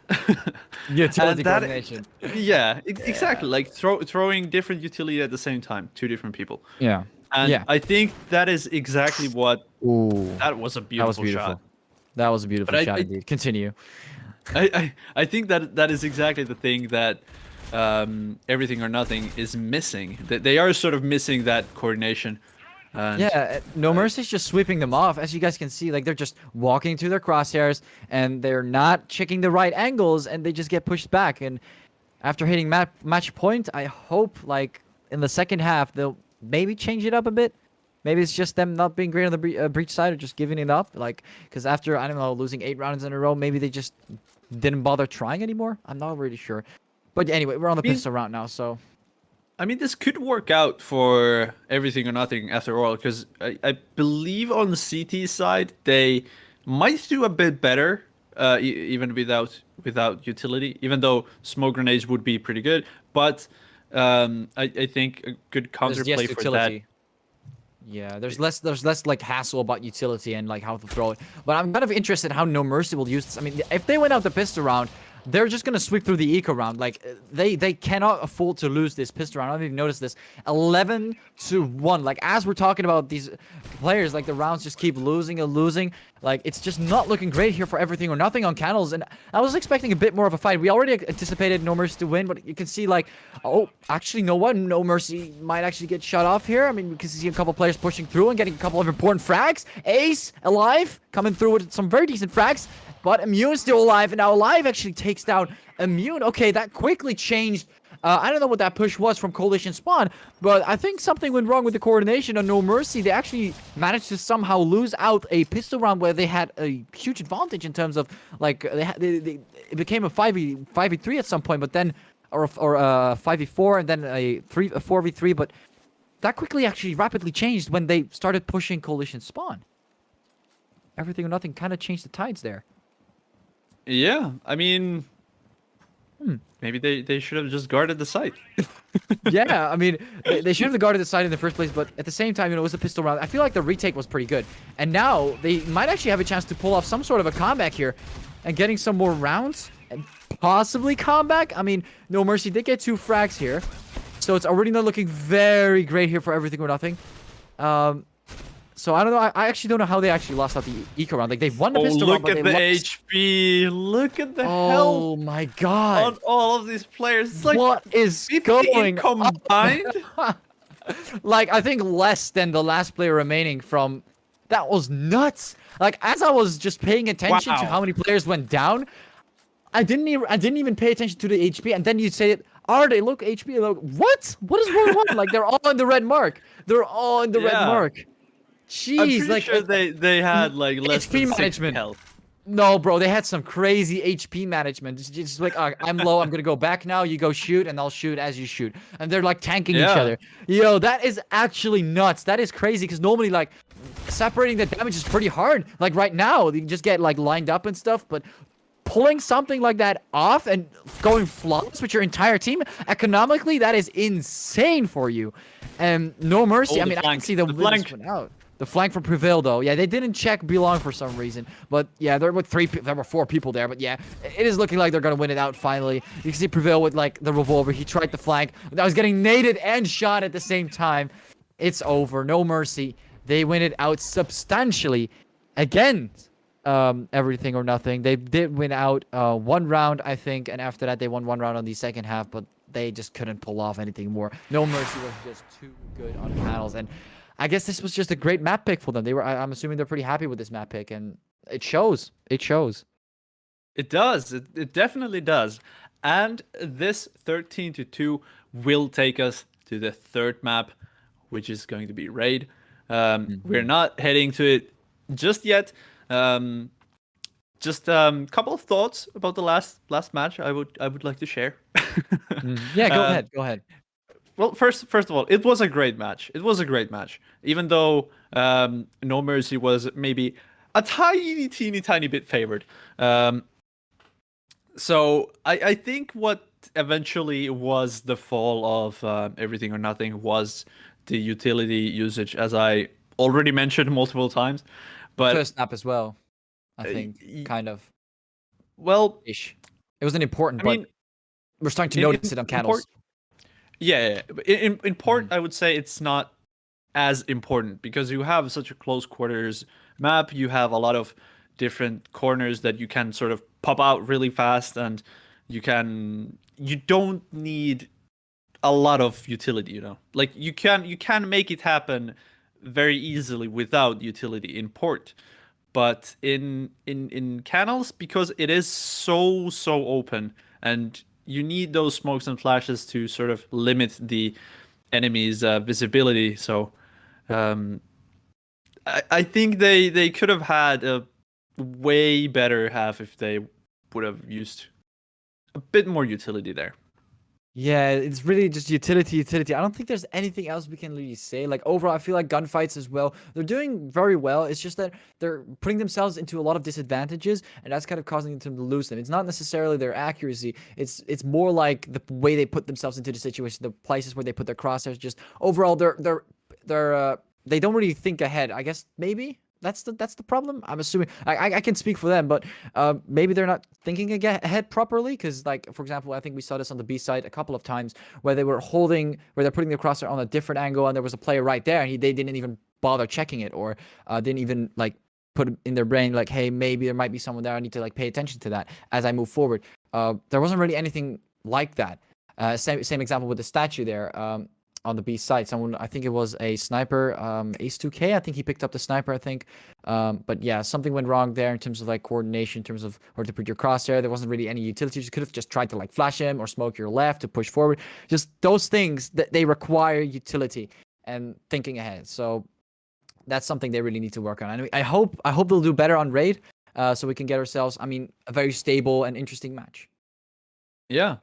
Coordination. Yeah, exactly. Like throwing different utility at the same time, two different people. Yeah. And I think that is exactly what. Ooh, that was a beautiful shot. That was a beautiful shot indeed. Continue. I think that is exactly the thing that Everything or Nothing is missing. That they are sort of missing that coordination. No Mercy's just sweeping them off. As you guys can see, like they're just walking through their crosshairs and they're not checking the right angles, and they just get pushed back. And after hitting match point, I hope like in the second half they'll maybe change it up a bit. Maybe it's just them not being great on the breach side or just giving it up. Like, because after, I don't know, losing 8 rounds in a row, maybe they just didn't bother trying anymore. I'm not really sure. But anyway, we're on the pistol round now, so. I mean, this could work out for everything or nothing after all, because I believe on the CT side they might do a bit better, even without utility. Even though smoke grenades would be pretty good, but I think a good counterplay for that. Yeah, there's less like hassle about utility and like how to throw it. But I'm kind of interested how No Mercy will use this. I mean, if they went out the pistol round, they're just gonna sweep through the eco round. Like they cannot afford to lose this pistol round. I don't even notice this. 11-1. Like as we're talking about these players, like the rounds just keep losing and losing. Like it's just not looking great here for everything or nothing on Candles. And I was expecting a bit more of a fight. We already anticipated No Mercy to win, but you can see like, oh, actually, no one. No Mercy might actually get shut off here. I mean, we can see a couple players pushing through and getting a couple of important frags. Ace alive, coming through with some very decent frags. But Immune still alive, and now Alive actually takes down Immune. Okay, that quickly changed. I don't know what that push was from Coalition Spawn, but I think something went wrong with the coordination on No Mercy. They actually managed to somehow lose out a pistol round where they had a huge advantage in terms of, like, it became a 5v3 at some point, but then, or a 5v4, and then a 4v3, but that quickly actually rapidly changed when they started pushing Coalition Spawn. Everything or nothing kind of changed the tides there. Yeah, I mean, maybe they should have just guarded the site. Yeah, I mean, they should have guarded the side in the first place, but at the same time, you know, it was a pistol round. I feel like the retake was pretty good. And now they might actually have a chance to pull off some sort of a comeback here and getting some more rounds and possibly comeback. I mean, No Mercy did get 2 frags here, so it's already not looking very great here for everything or nothing. So I don't know. I actually don't know how they actually lost out the eco round. Like they won the pistol round, but they look at the lost. HP. Look at the Oh health my god! on all of these players. It's like What is 15 going on? combined? Like I think less than the last player remaining from. That was nuts. Like as I was just paying attention to Wow. how many players went down, I didn't even pay attention to the HP. And then you say it. Are they look HP? Look, what? What is going on? Like they're all in the red mark. They're all in the red Yeah. mark. I'm Jeez, pretty like sure they had like less HP than 60 management. health. no, bro, they had some crazy HP management. Just like, I'm low, I'm gonna go back now. You go shoot, and I'll shoot as you shoot. And they're like tanking each Yeah. other. Yo, that is actually nuts. That is crazy because normally like separating the damage is pretty hard. Like right now, you can just get like lined up and stuff, but pulling something like that off and going flawless with your entire team, economically, that is insane for you. And No Mercy, Oh, I the mean, I can flank. see the The wins flank. went out. The flank from Prevail, though. Yeah, they didn't check Belong for some reason. But yeah, there were 4 people there. But yeah, it is looking like they're going to win it out finally. You can see Prevail with like the revolver. He tried the flank. I was getting naded and shot at the same time. It's over. No Mercy. They win it out substantially. Again, everything or nothing. They did win out 1 round, I think. And after that, they won 1 round on the second half. But they just couldn't pull off anything more. No Mercy was just too good on panels. And I guess this was just a great map pick for them. They were. I'm assuming they're pretty happy with this map pick, and it shows. It shows. It does. It definitely does. And this 13-2 will take us to the 3rd map, which is going to be Raid. We're not heading to it just yet. Just couple of thoughts about the last match I would like to share. Yeah, go ahead. Go ahead. Well, first of all, it was a great match. It was a great match, even though No Mercy was maybe a tiny bit favored. So I think what eventually was the fall of Everything or Nothing was the utility usage, as I already mentioned multiple times. But First map as well. I think kind of well, ish. It wasn't important, I mean, but we're starting to notice it on candles. Yeah. In port, I would say it's not as important because you have such a close quarters map. You have a lot of different corners that you can sort of pop out really fast, and you don't need a lot of utility. You know, like you can make it happen very easily without utility in port. But in canals, because it is so open, and you need those smokes and flashes to sort of limit the enemy's visibility. So I think they could have had a way better half if they would have used a bit more utility there. Yeah, it's really just utility. I don't think there's anything else we can really say. Like overall, I feel like gunfights as well, they're doing very well. It's just that they're putting themselves into a lot of disadvantages, and that's kind of causing them to lose them. It's not necessarily their accuracy. It's more like the way they put themselves into the situation, the places where they put their crosshairs. Just overall, they don't really think ahead. I guess maybe that's the problem. I'm assuming I can speak for them, but maybe they're not thinking ahead properly. Because like for example, I think we saw this on the B side a couple of times where they're putting their crosshair on a different angle, and there was a player right there, and they didn't even bother checking it, or didn't even like put it in their brain like, hey, maybe there might be someone there. I need to like pay attention to that as I move forward. There wasn't really anything like that. Same example with the statue there. On the B side, someone, I think it was a sniper, Ace2K, I think he picked up the sniper, I think. But yeah, something went wrong there in terms of like coordination, in terms of where to put your crosshair. There wasn't really any utility. You could have just tried to like flash him or smoke your left to push forward. Just those things that they require utility and thinking ahead. So that's something they really need to work on. And I hope they'll do better on Raid, so we can get ourselves, I mean, a very stable and interesting match. Yeah.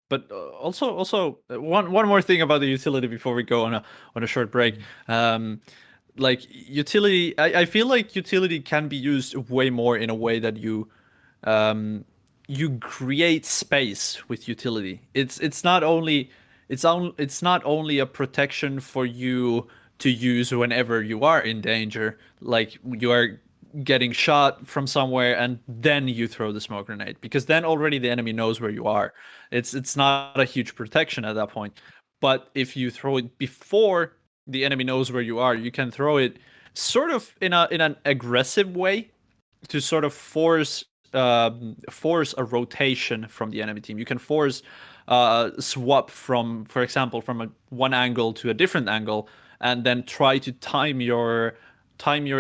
But also one more thing about the utility before we go on a short break. Like utility, I feel like utility can be used way more in a way that you create space with utility. It's not only a protection for you to use whenever you are in danger, like you are getting shot from somewhere and then you throw the smoke grenade, because then already the enemy knows where you are. It's not a huge protection at that point. But if you throw it before the enemy knows where you are, you can throw it sort of in an aggressive way to sort of force a rotation from the enemy team. You can force swap from, for example, from one angle to a different angle, and then try to time your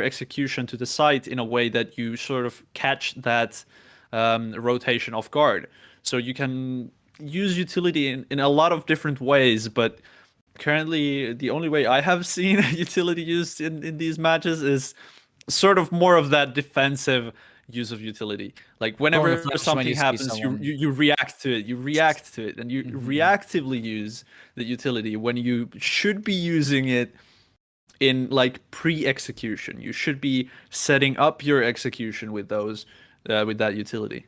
execution to the site in a way that you sort of catch that rotation off guard. So you can use utility in a lot of different ways, but currently the only way I have seen utility used in these matches is sort of more of that defensive use of utility. Like whenever something happens, you react to it. You react to it, and you reactively use the utility when you should be using it in like pre-execution. You should be setting up your execution with those with that utility.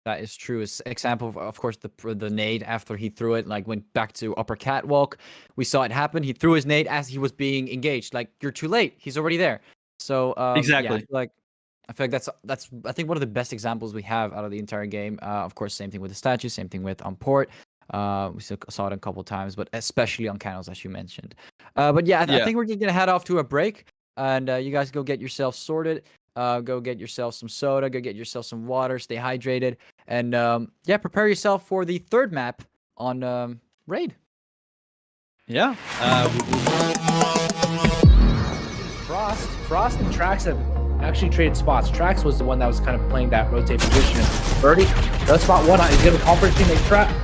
That is true. Example of course, the nade after he threw it, like went back to upper catwalk. We saw it happen. He threw his nade as he was being engaged. Like, you're too late. He's already there. So exactly. Yeah, I feel like that's I think one of the best examples we have out of the entire game. Of course, same thing with the statue, same thing with on port. We saw it a couple times, but especially on canals, as you mentioned. But yeah, I think we're gonna head off to a break, and you guys go get yourself sorted. Go get yourself some soda. Go get yourself some water. Stay hydrated, and prepare yourself for the third map on Raid. Yeah. Frost and Trax have actually traded spots. Trax was the one that was kind of playing that rotate position. Birdie does spot one. He's going to conference team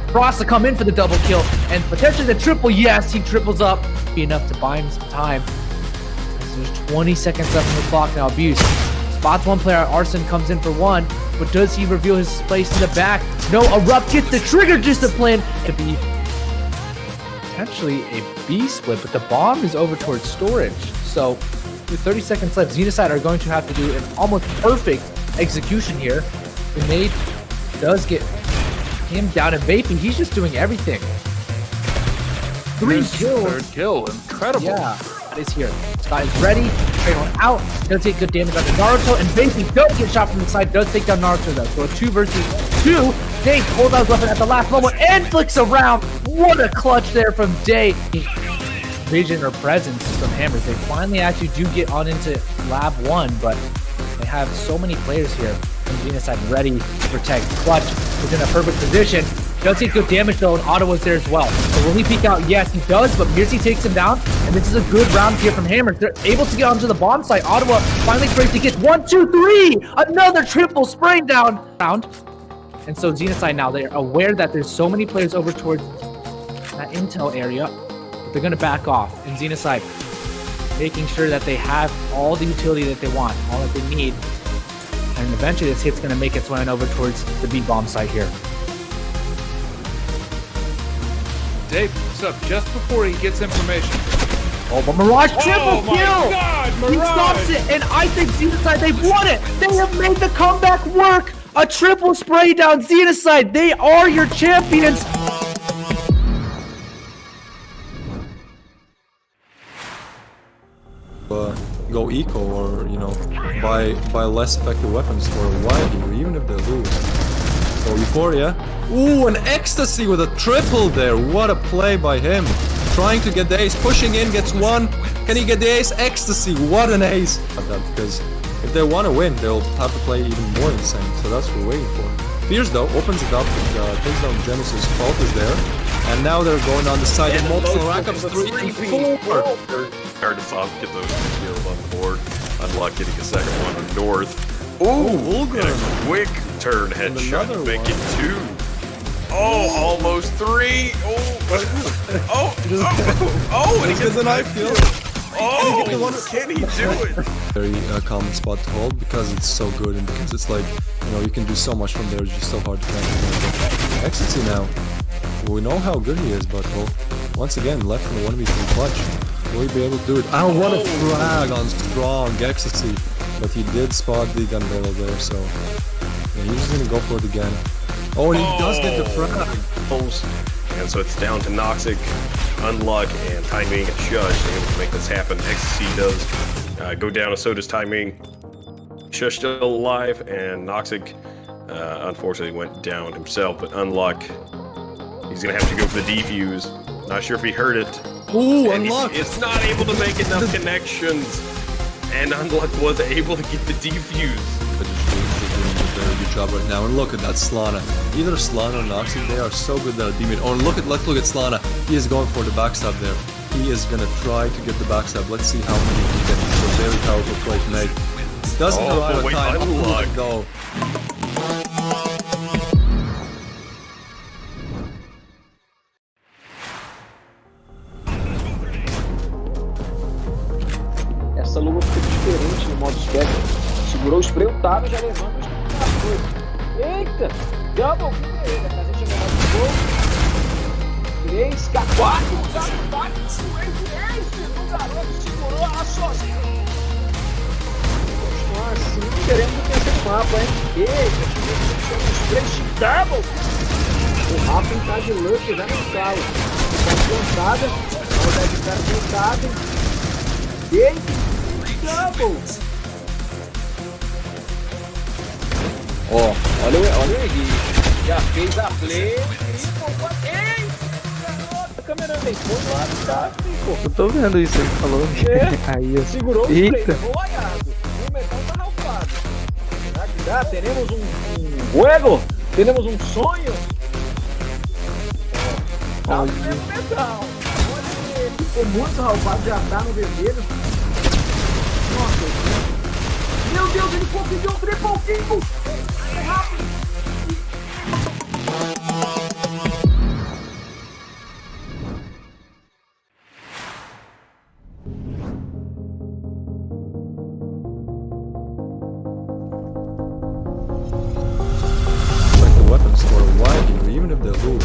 Frost to come in for the double kill and potentially the triple. Yes, he triples up. Be enough to buy him some time. There's 20 seconds left on the clock now. Abuse spots one player. Arson comes in for one, but does he reveal his place in the back? No. Erupt gets the trigger discipline to be potentially a B split, but the bomb is over towards storage. So with 30 seconds left, Xenocide are going to have to do an almost perfect execution here. The nade does get him down, and Vaping, he's just doing everything. 3 kills. Third kill, incredible. Yeah, that is here. Scott is ready. Trade one out. Does take good damage on the Naruto, and Vaping does get shot from the side. Does take down Naruto though. So a 2 versus 2. Day pulls out his weapon at the last moment and flicks around. What a clutch there from Day. Vision or presence from Hammers. They finally actually do get on into Lab 1, but they have so many players here from Xenocide ready to protect. Clutch is in a perfect position. Does take good damage though, and Ottawa's there as well. So will he peek out? Yes, he does, but Mirzi takes him down, and this is a good round here from Hammers. They're able to get onto the bomb site. Ottawa finally breaks to get 1, 2, 3! Another triple spraying down round. And so Xenocide now, they're aware that there's so many players over towards that intel area. They're going to back off, and Xenocide making sure that they have all the utility that they want, all that they need. And eventually this hit's going to make its way on over towards the B-bomb site here. Dave picks up just before he gets information. Oh, but Mirage triple my kill! God, He stops it, and I think Xenocide, they've won it! They have made the comeback work! A triple spray down, Xenocide, they are your champions! Go eco or, you know, buy less effective weapons for a while here, even if they lose. So Euphoria. Ooh, an ecstasy with a triple there. What a play by him. Trying to get the ace, pushing in, gets one. Can he get the ace? Ecstasy, what an ace. Because if they want to win, they'll have to play even more insane. So that's what we're waiting for. Fierce though, opens it up, takes down Genesis, Fault is there. And now they're going on the side of multiple rackups, 3 and 4. Hard to stop, get those kills on the board. Unlock getting a second one on North. Ooh, and a quick turn headshot to make it 2. Oh, almost 3. And he gets a knife kill. Oh, can he do it? Very common spot to hold because it's so good and because it's like, you know, you can do so much from there, it's just so hard to catch. Ecstasy now. We know how good he is, but well, once again, left in the 1v3 clutch. Will he be able to do it? I don't want to frag on strong Ecstasy, but he did spot the gun barrel there, so yeah, he's just gonna go for it again. Oh, and he does get the frag. And so it's down to Noxic, Unluck, and Timing and Shush to be able to make this happen. Ecstasy does go down, and so does Timing. Shush still alive, and Noxic unfortunately went down himself, but Unluck, he's gonna have to go for the defuse. Not sure if he heard it. Ooh, And Unluck! it's not able to make enough connections. And Unluck was able to get the defuse. But he's doing a very good job right now. And look at that Slana. Either Slana or Noxic, they are so good that a demon. Oh, and let's look at Slana. He is going for the backstab there. He is gonna try to get the backstab. Let's see how many he can get. It's a very powerful play to make. Doesn't arrive at wait, time. Unluck. Go. Essa luva fica diferente no modo Spectre. Segurou o spray, o Taro já levando os coisa. Eita! Double kill ele, a casa chega mais de fogo. 3, K4, o Taro bate o garoto segurou ela sozinho. Continuar assim, queremos o terceiro mapa, hein? Eita, os 3 double. O Rafa tá de luck já no calo. Tá cansada, a maldade de cara cansada. Eita! Double! Ó, olha o Henrique. Já fez a play. Ei! A câmera vem por lá do cara, ficou. Eu tô vendo isso aí falando. Aí eu Segurou o play, Eita. levou o aiado. O metal tá ralfado. Será que dá? Teremos um juego? Teremos um sonho? Tá no mesmo metal. Olha ele, ficou muito ralfado, já tá no vermelho. Nossa, meu Deus, ele conseguiu um triple kill! É rápido! Like the weapons for a while here, even if they lose.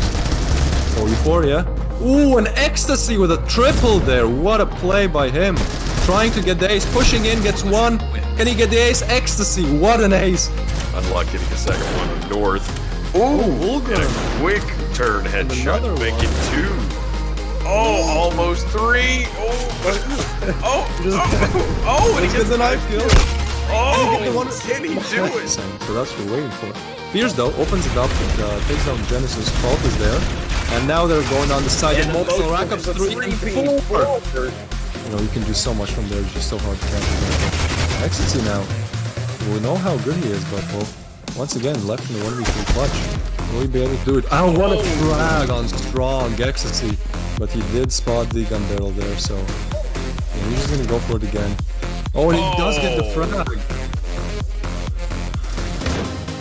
So Euphoria. Ooh, an ecstasy with a triple there. What a play by him. Trying to get the ace, pushing in, gets one. Can he get the ace? Ecstasy, what an ace. Unluck getting a second one on North. Ooh, And a quick turn headshot to another make it 2. Oh, almost 3. And he gets a knife kill. Can he do it? So that's what we're waiting for. Fierce though, opens it up, takes down Genesis, Fault is there. And now they're going on the side of multiple rackups, 3 and 4. You know, you can do so much from there, it's just so hard to catch. Ecstasy now. We know how good he is, but well, once again, left in the 1v3 clutch. Will he be able to do it? I don't want to frag on strong Ecstasy, but he did spot the gun barrel there, so yeah, he's just gonna go for it again. Oh, and he does get the frag.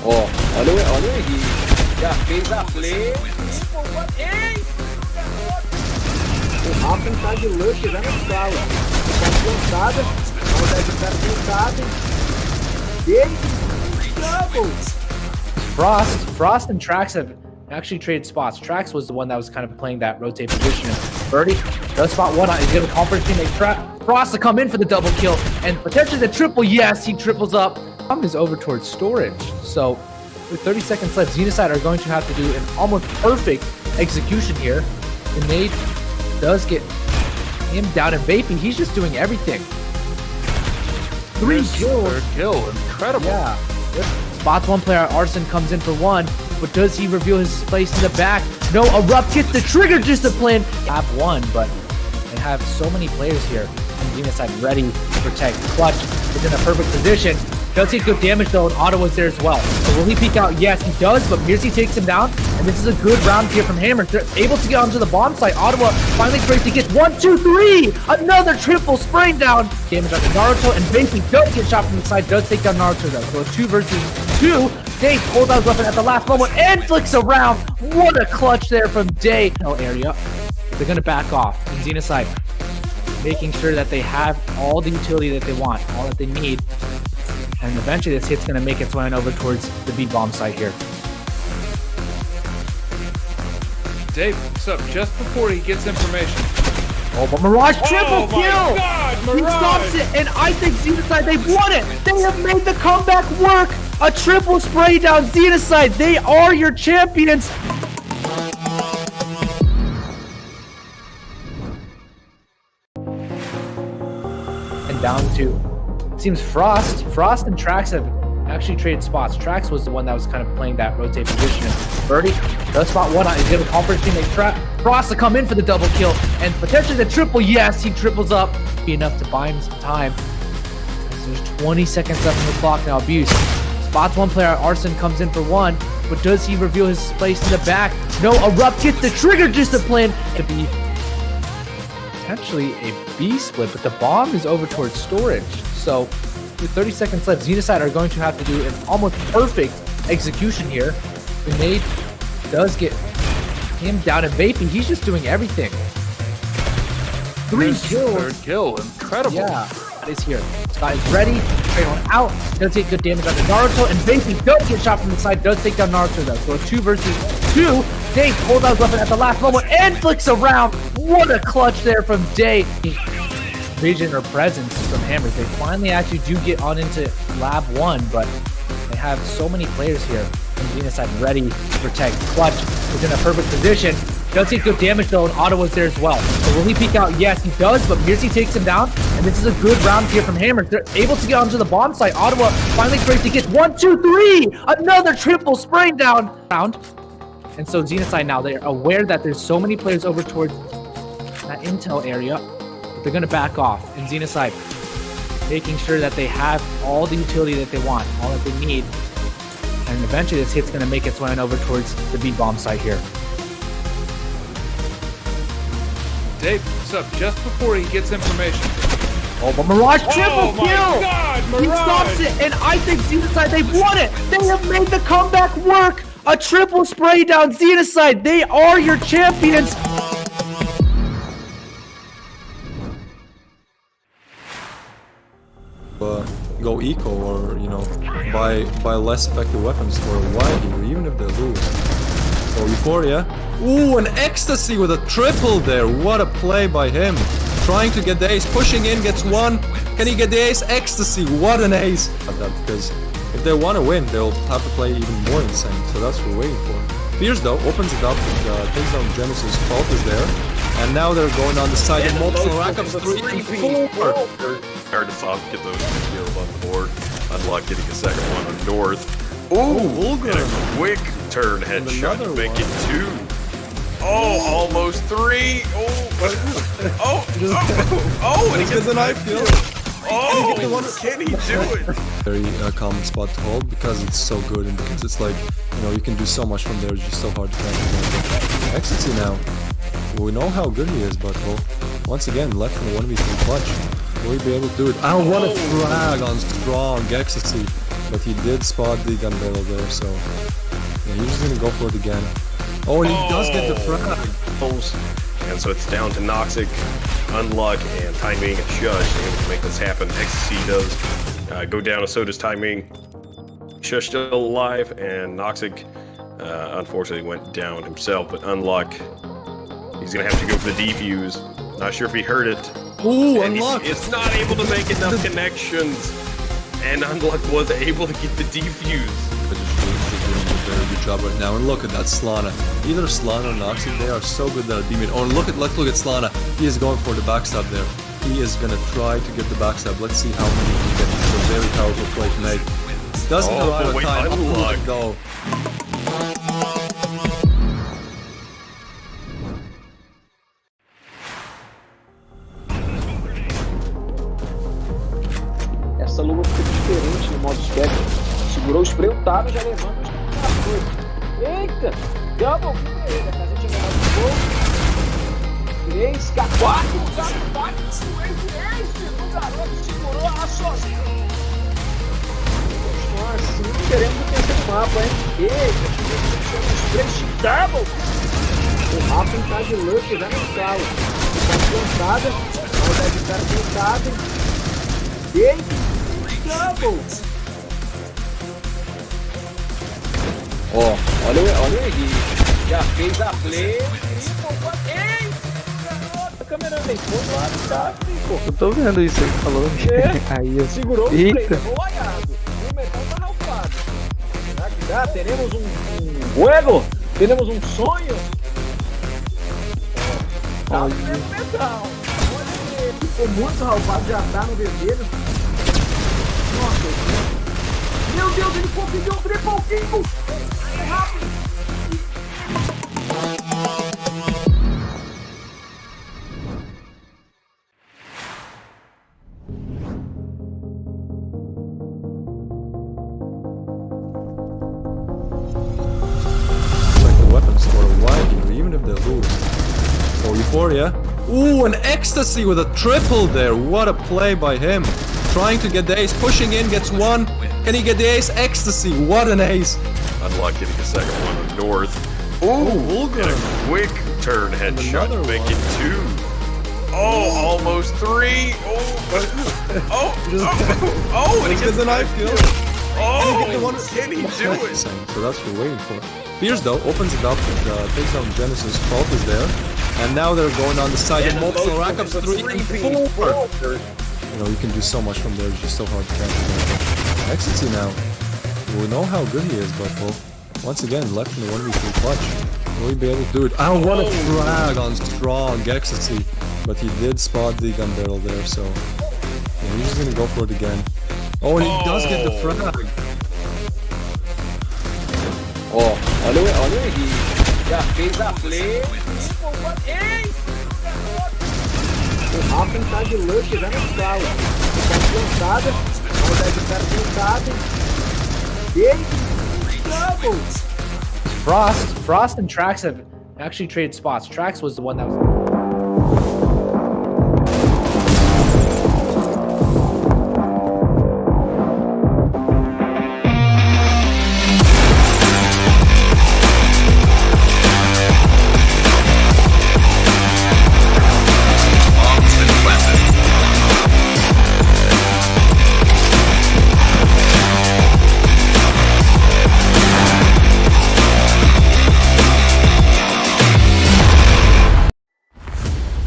Ó, olha o Henrique. Já fez a play. Ei! O Rafa tá de luck já no calo. plantada. Maldade do cara plantada. Big double. Frost and Trax have actually traded spots. Trax was the one that was kind of playing that rotate position. Birdie does spot one out. He's going to conference teammate Frost to come in for the double kill and potentially the triple. Yes, he triples up. Is over towards storage. So with 30 seconds left, Xenocide are going to have to do an almost perfect execution here. The nade does get him down and vaping. He's just doing everything. 3 kills. Third kill. Incredible. Yeah. Spots one player. Arson comes in for one, but does he reveal his place in the back? No, Erupt gets the trigger discipline. Have one, but they have so many players here. And Xenocide ready to protect. Clutch is in a perfect position. Does take good damage though, and Ottawa's there as well. So will he peek out? Yes, he does, but Mirzi takes him down, and this is a good round here from Hammer. They're able to get onto the bomb site. Ottawa finally breaks to get 1, 2, 3! Another triple spraying down. Damage on Naruto, and Banky does get shot from the side, does take down Naruto though. So a 2 versus 2. Day pulls out his weapon at the last moment and flicks around. What a clutch there from Day. No area. They're gonna back off. And Xenocide making sure that they have all the utility that they want, all that they need. And eventually this hit's going to make its way on over towards the B bomb site here. Dave picks up just before he gets information. Oh, but Mirage triple kill! God, He stops it, and I think Xenocide, they've won it! They have made the comeback work! A triple spray down Xenocide, they are your champions! And down to... Seems Frost and Trax have actually traded spots. Trax was the one that was kind of playing that rotate position. Birdie does spot one out. He's going to conference teammate Frost to come in for the double kill and potentially the triple. Yes, he triples up. Be enough to buy him some time. So there's 20 seconds left on the clock now. Abuse spots one player. Arson comes in for one, but does he reveal his place in the back? No, Erupt gets the trigger discipline to be potentially a B split, but the bomb is over towards storage. So with 30 seconds left, Xenocide are going to have to do an almost perfect execution here. The nade does get him down and vaping. He's just doing everything. 3 kills. Third kill. Incredible. Yeah, that is here. Scott is ready. Trade on out. Does take good damage on the Naruto, and Vaping does get shot from the side. Does take down Naruto though. So a 2 versus 2. Day pulls out his weapon at the last moment and flicks around. What a clutch there from Day. Vision or presence from Hammers. They finally actually do get on into Lab 1, but they have so many players here. And Xenocide ready to protect. Clutch is in a perfect position. Does take good damage though, and Ottawa's there as well. So will he peek out? Yes, he does, but Mirzi takes him down, and this is a good round here from Hammers. They're able to get onto the bomb site. Ottawa finally breaks to get 1, 2, 3! Another triple spraying down. And so Xenocide now, they're aware that there's so many players over towards that intel area. They're going to back off, and Xenocide making sure that they have all the utility that they want, all that they need. And eventually this hit's going to make its way on over towards the B bomb site here. Dave picks up just before he gets information. Oh, but Mirage triple kill! God, He stops it, and I think Xenocide, they've won it! They have made the comeback work! A triple spray down Xenocide, they are your champions! Go eco or buy less effective weapons for a while here, even if they lose. So Euphoria, ooh, an ecstasy with a triple there. What a play by him, trying to get the ace, pushing in, gets one. Can he get the ace? Ecstasy, what an ace. Because if they want to win, they'll have to play even more insane, so that's what we're waiting for. Fierce though opens it up, takes down Genesis, Fault is there, and now they're going on the side of multiple rackups, 3 and 4. Hard to soft get those kills on the board. Unlock getting a second one on North. Ooh, Vulgar. and a quick turn headshot to another make one. it 2. Oh, almost 3. Oh, and he gets an eye kill. Oh, can he do it? Very common spot to hold because it's so good and because it's like, you can do so much from there. It's just so hard to catch. Ecstasy now. We know how good he is, but well, once again, left in the 1v3 clutch. Will he be able to do it? I don't want to frag on strong Ecstasy, but he did spot the gun barrel there, so yeah, he's just gonna go for it again. Oh, and he does get the frag. And so it's down to Noxic, Unluck, and Timing and Shush able to make this happen. Ecstasy does go down, and so does Timing. Shush still alive, and Noxic unfortunately went down himself, but Unluck, he's gonna have to go for the defuse. Not sure if he heard it. Ooh, And Unluck! it's not able to make enough connections. And Unluck was able to get the defuse. But just doing a very good job right now. And look at that Slana. Either Slana or Noxic, they are so good that a demon. Oh, and let's look at Slana. He is going for the backstab there. He is gonna try to get the backstab. Let's see how many he can get. It's a very powerful play to make. Doesn't Oh, arrive wait, at time. Unluck. Go. Essa luva fica diferente no modo Spectre. Segurou o spray, o Taro já levando o spray pra coisa. Eita! Double kill pra ele. A casa tinha ganhado um pouco. 3, 4, 4, 4, o garoto segurou ela sozinho. Continuar assim, queremos o terceiro mapa, hein? Eita, tivemos os 3 double. O Rafa tá de luck já no calo. Tá plantada, a Oded está plantada. Eita, double. Ó, olha o Henrique. Já fez a play. Ei! Garoto, câmera vem. Foi lá, tá, pô. Eu tô vendo isso aí falando. Aí eu. Segurou o play, Eita. levou o aiado. O metal tá ralfado. Será que dá? Teremos um juego? Teremos um sonho? Tá no metal. Olha ele. Ficou muito ralfado, já tá no vermelho. Nossa, meu Deus, ele conseguiu o triple kill! É rápido! Like the weapon store, why here, even if they lose. So Euphoria. Ooh, an Ecstasy with a triple there. What a play by him. Trying to get the ace, pushing in, gets one. Can he get the ace? Ecstasy, what an ace. Unluck getting the second one with North. Oh, And Vulgar. a quick turn headshot to another make one. it 2. Oh, almost 3. Oh, and he Gets gets the knife kill. Oh, the one- can he do it? So that's what we're waiting for. Fierce though, opens it up, takes down Genesis, Fault is there. And now they're going on the side of multiple rack-ups, 3 and 4. You know, you can do so much from there, it's just so hard to catch him. Ecstasy now. We know how good he is, but well, once again, left in the 1v3 clutch. Will he be able to do it? Oh, what a frag on strong Ecstasy. But he did spot the gun barrel there, so yeah, he's just gonna go for it again. Oh, and he does get the frag. Ó, olha o Henrique. Já fez a play. Ei! O Rafa tá de luck já no calo. Tá plantada, a Oded está plantada. Ei! Double! Frost and Trax have actually traded spots. Trax was the one that was.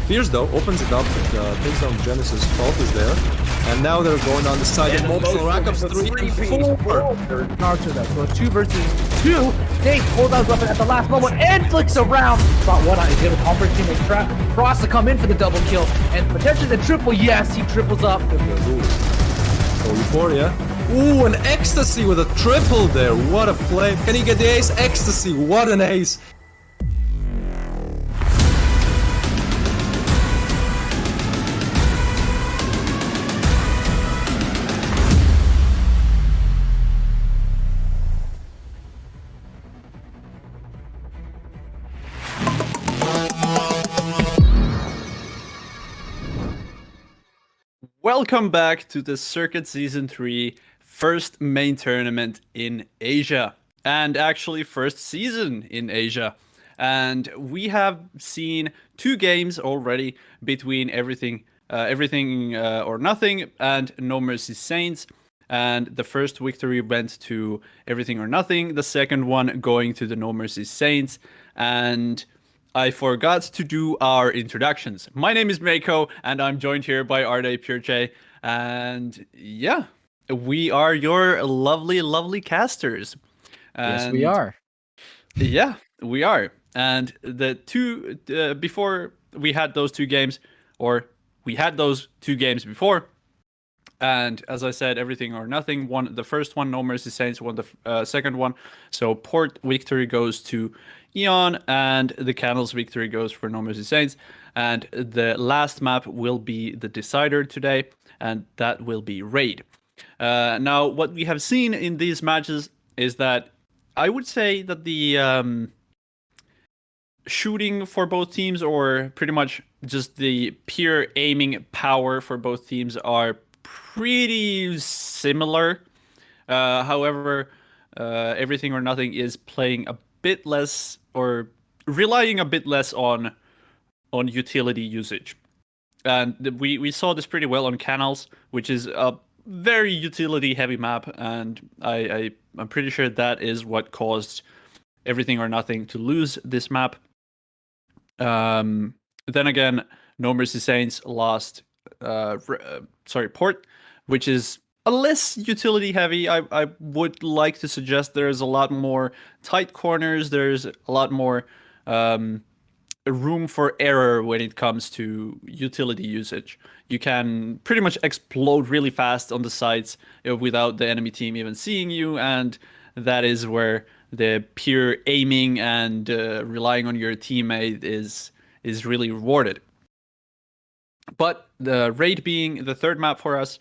Fierce though, opens it up, takes down Genesis, Fault is there. And now they're going on the side of multiple rack-ups, 3 and 4. Naruto though. So it's 2 versus 2. Dave pulls out his weapon at the last moment and flicks around. Spot one on. He's able to Compact teammate trap. Frost to come in for the double kill and potentially the triple. Yes, he triples up. So Euphoria. Ooh, an Ecstasy with a triple there. What a play. Can he get the ace? Ecstasy, what an ace. Welcome back to the Circuit Season 3 first main tournament in Asia. And actually first season in Asia. and we have seen 2 games already between everything or nothing and No Mercy Saints. And the first victory went to Everything or Nothing, the second one going to the No Mercy Saints. And I forgot to do our introductions. My name is Mako, and I'm joined here by Arde Purche. And yeah, we are your lovely, lovely casters. Yes, we And are. yeah, we are. And the two before we had those 2 games, or we had those 2 games before. And as I said, Everything or Nothing won the first one. No Mercy Saints won the second one. So Port victory goes to Eon, and the Candles victory goes for No Mercy Saints. And the last map will be the decider today, and that will be Raid. Now, what we have seen in these matches is that I would say that the shooting for both teams, or pretty much just the pure aiming power for both teams, are pretty similar. However, Everything or Nothing is playing a bit less, or relying a bit less on utility usage. And we saw this pretty well on Canals, which is a very utility heavy map, and I'm pretty sure that is what caused Everything or Nothing to lose this map. Then again, No Mercy Saints lost Port, which is a less utility heavy. I would like to suggest there's a lot more tight corners. There's a lot more room for error when it comes to utility usage. You can pretty much explode really fast on the sides without the enemy team even seeing you, and that is where the pure aiming and relying on your teammate is really rewarded. But the Raid being the third map for us,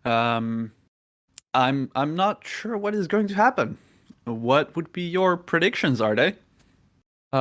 I'm not sure what is going to happen. What would be your predictions, Arde?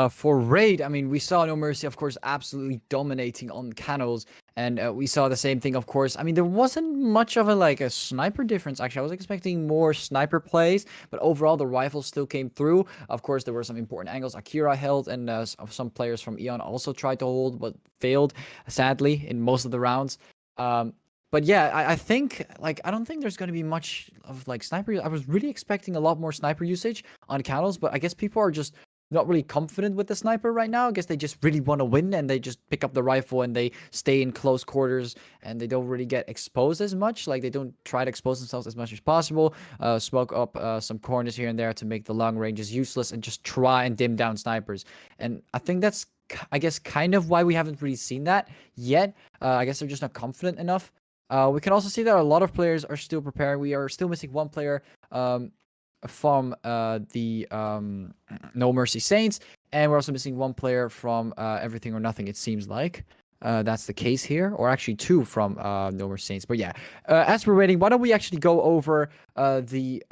For Raid, I mean, we saw No Mercy, of course, absolutely dominating on Canals, and we saw the same thing, of course. I mean, there wasn't much of a sniper difference, actually. I was expecting more sniper plays, but overall, the rifles still came through. Of course, there were some important angles Akira held, and some players from Eon also tried to hold, but failed, sadly, in most of the rounds. But yeah, I think, I don't think there's going to be much of, sniper. I was really expecting a lot more sniper usage on Canals, but I guess people are just not really confident with the sniper right now. I guess they just really want to win, and they just pick up the rifle and they stay in close quarters, and they don't really get exposed as much. They don't try to expose themselves as much as possible, smoke up some corners here and there to make the long ranges useless, and just try and dim down snipers. And I think that's, I guess, kind of why we haven't really seen that yet. I guess they're just not confident enough. We can also see that a lot of players are still preparing. We are still missing one player from the No Mercy Saints, and we're also missing one player from Everything or Nothing, it seems like. That's the case here, or actually 2 from No Mercy Saints. But yeah, as we're waiting, why don't we actually go over the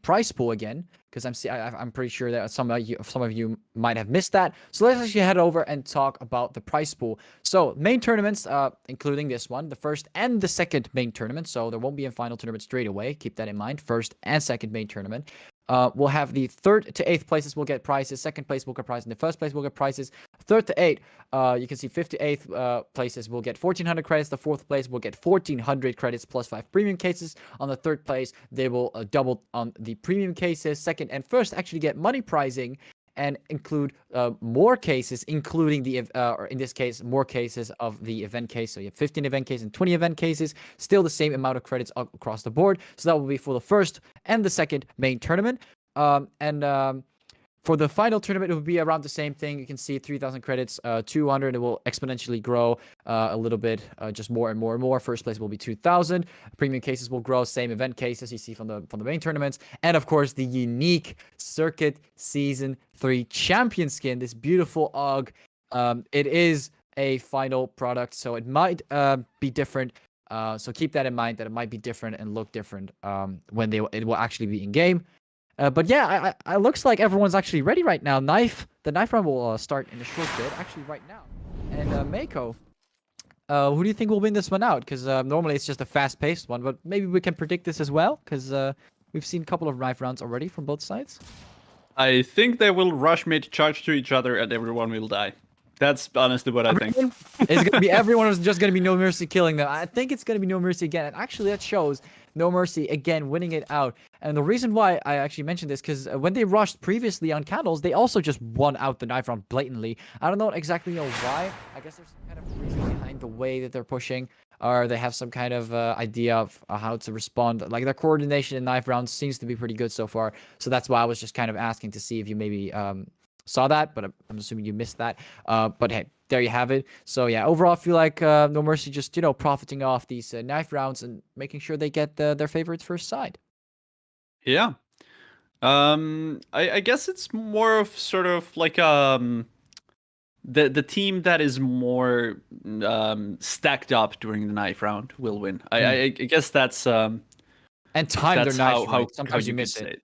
prize pool again? Because I'm pretty sure that some of you might have missed that. So let's actually head over and talk about the prize pool. So main tournaments, including this one, the first and the second main tournament. So there won't be a final tournament straight away. Keep that in mind. First and second main tournament. We'll have the 3rd to 8th places will get prizes. 2nd place will get prizes. And the 1st place will get prizes. 3rd to 8th, you can see 5th to 8th places will get 1,400 credits. The 4th place will get 1,400 credits plus 5 premium cases. On the 3rd place, they will double on the premium cases. 2nd and 1st actually get money prizing and include more cases, including or in this case, more cases of the event case. So you have 15 event cases and 20 event cases, still the same amount of credits across the board. So that will be for the 1st and the 2nd main tournament. For the final tournament, it will be around the same thing. You can see 3,000 credits, 200. It will exponentially grow a little bit, just more and more and more. First place will be 2,000. Premium cases will grow. Same event cases you see from the main tournaments, and of course the unique Circuit Season 3 champion skin. This beautiful AUG. It is a final product, so it might be different. So keep that in mind, that it might be different and look different when it will actually be in game. But yeah, it looks like everyone's actually ready right now. The knife round will start in a short bit, actually right now. And Mako, who do you think will win this one out? Because normally it's just a fast-paced one, but maybe we can predict this as well, because we've seen a couple of knife rounds already from both sides. I think they will rush mid, charge to each other, and everyone will die. That's honestly what I think. It's gonna be everyone is just gonna be No Mercy killing them. I think it's gonna be No Mercy again. And actually, that shows No Mercy again winning it out. And the reason why I actually mentioned this because when they rushed previously on Candles, they also just won out the knife round blatantly. I don't know exactly why. I guess there's some kind of reason behind the way that they're pushing, or they have some kind of idea of how to respond. Like their coordination in knife rounds seems to be pretty good so far. So that's why I was just kind of asking to see if you maybe saw that, but I'm assuming you missed that. But hey, there you have it. So yeah, overall, I feel like No Mercy just profiting off these knife rounds and making sure they get their favorites first side. Yeah. I guess it's more of sort of like the team that is more stacked up during the knife round will win. I guess that's And time their that's knives how right. Sometimes you you could miss say it.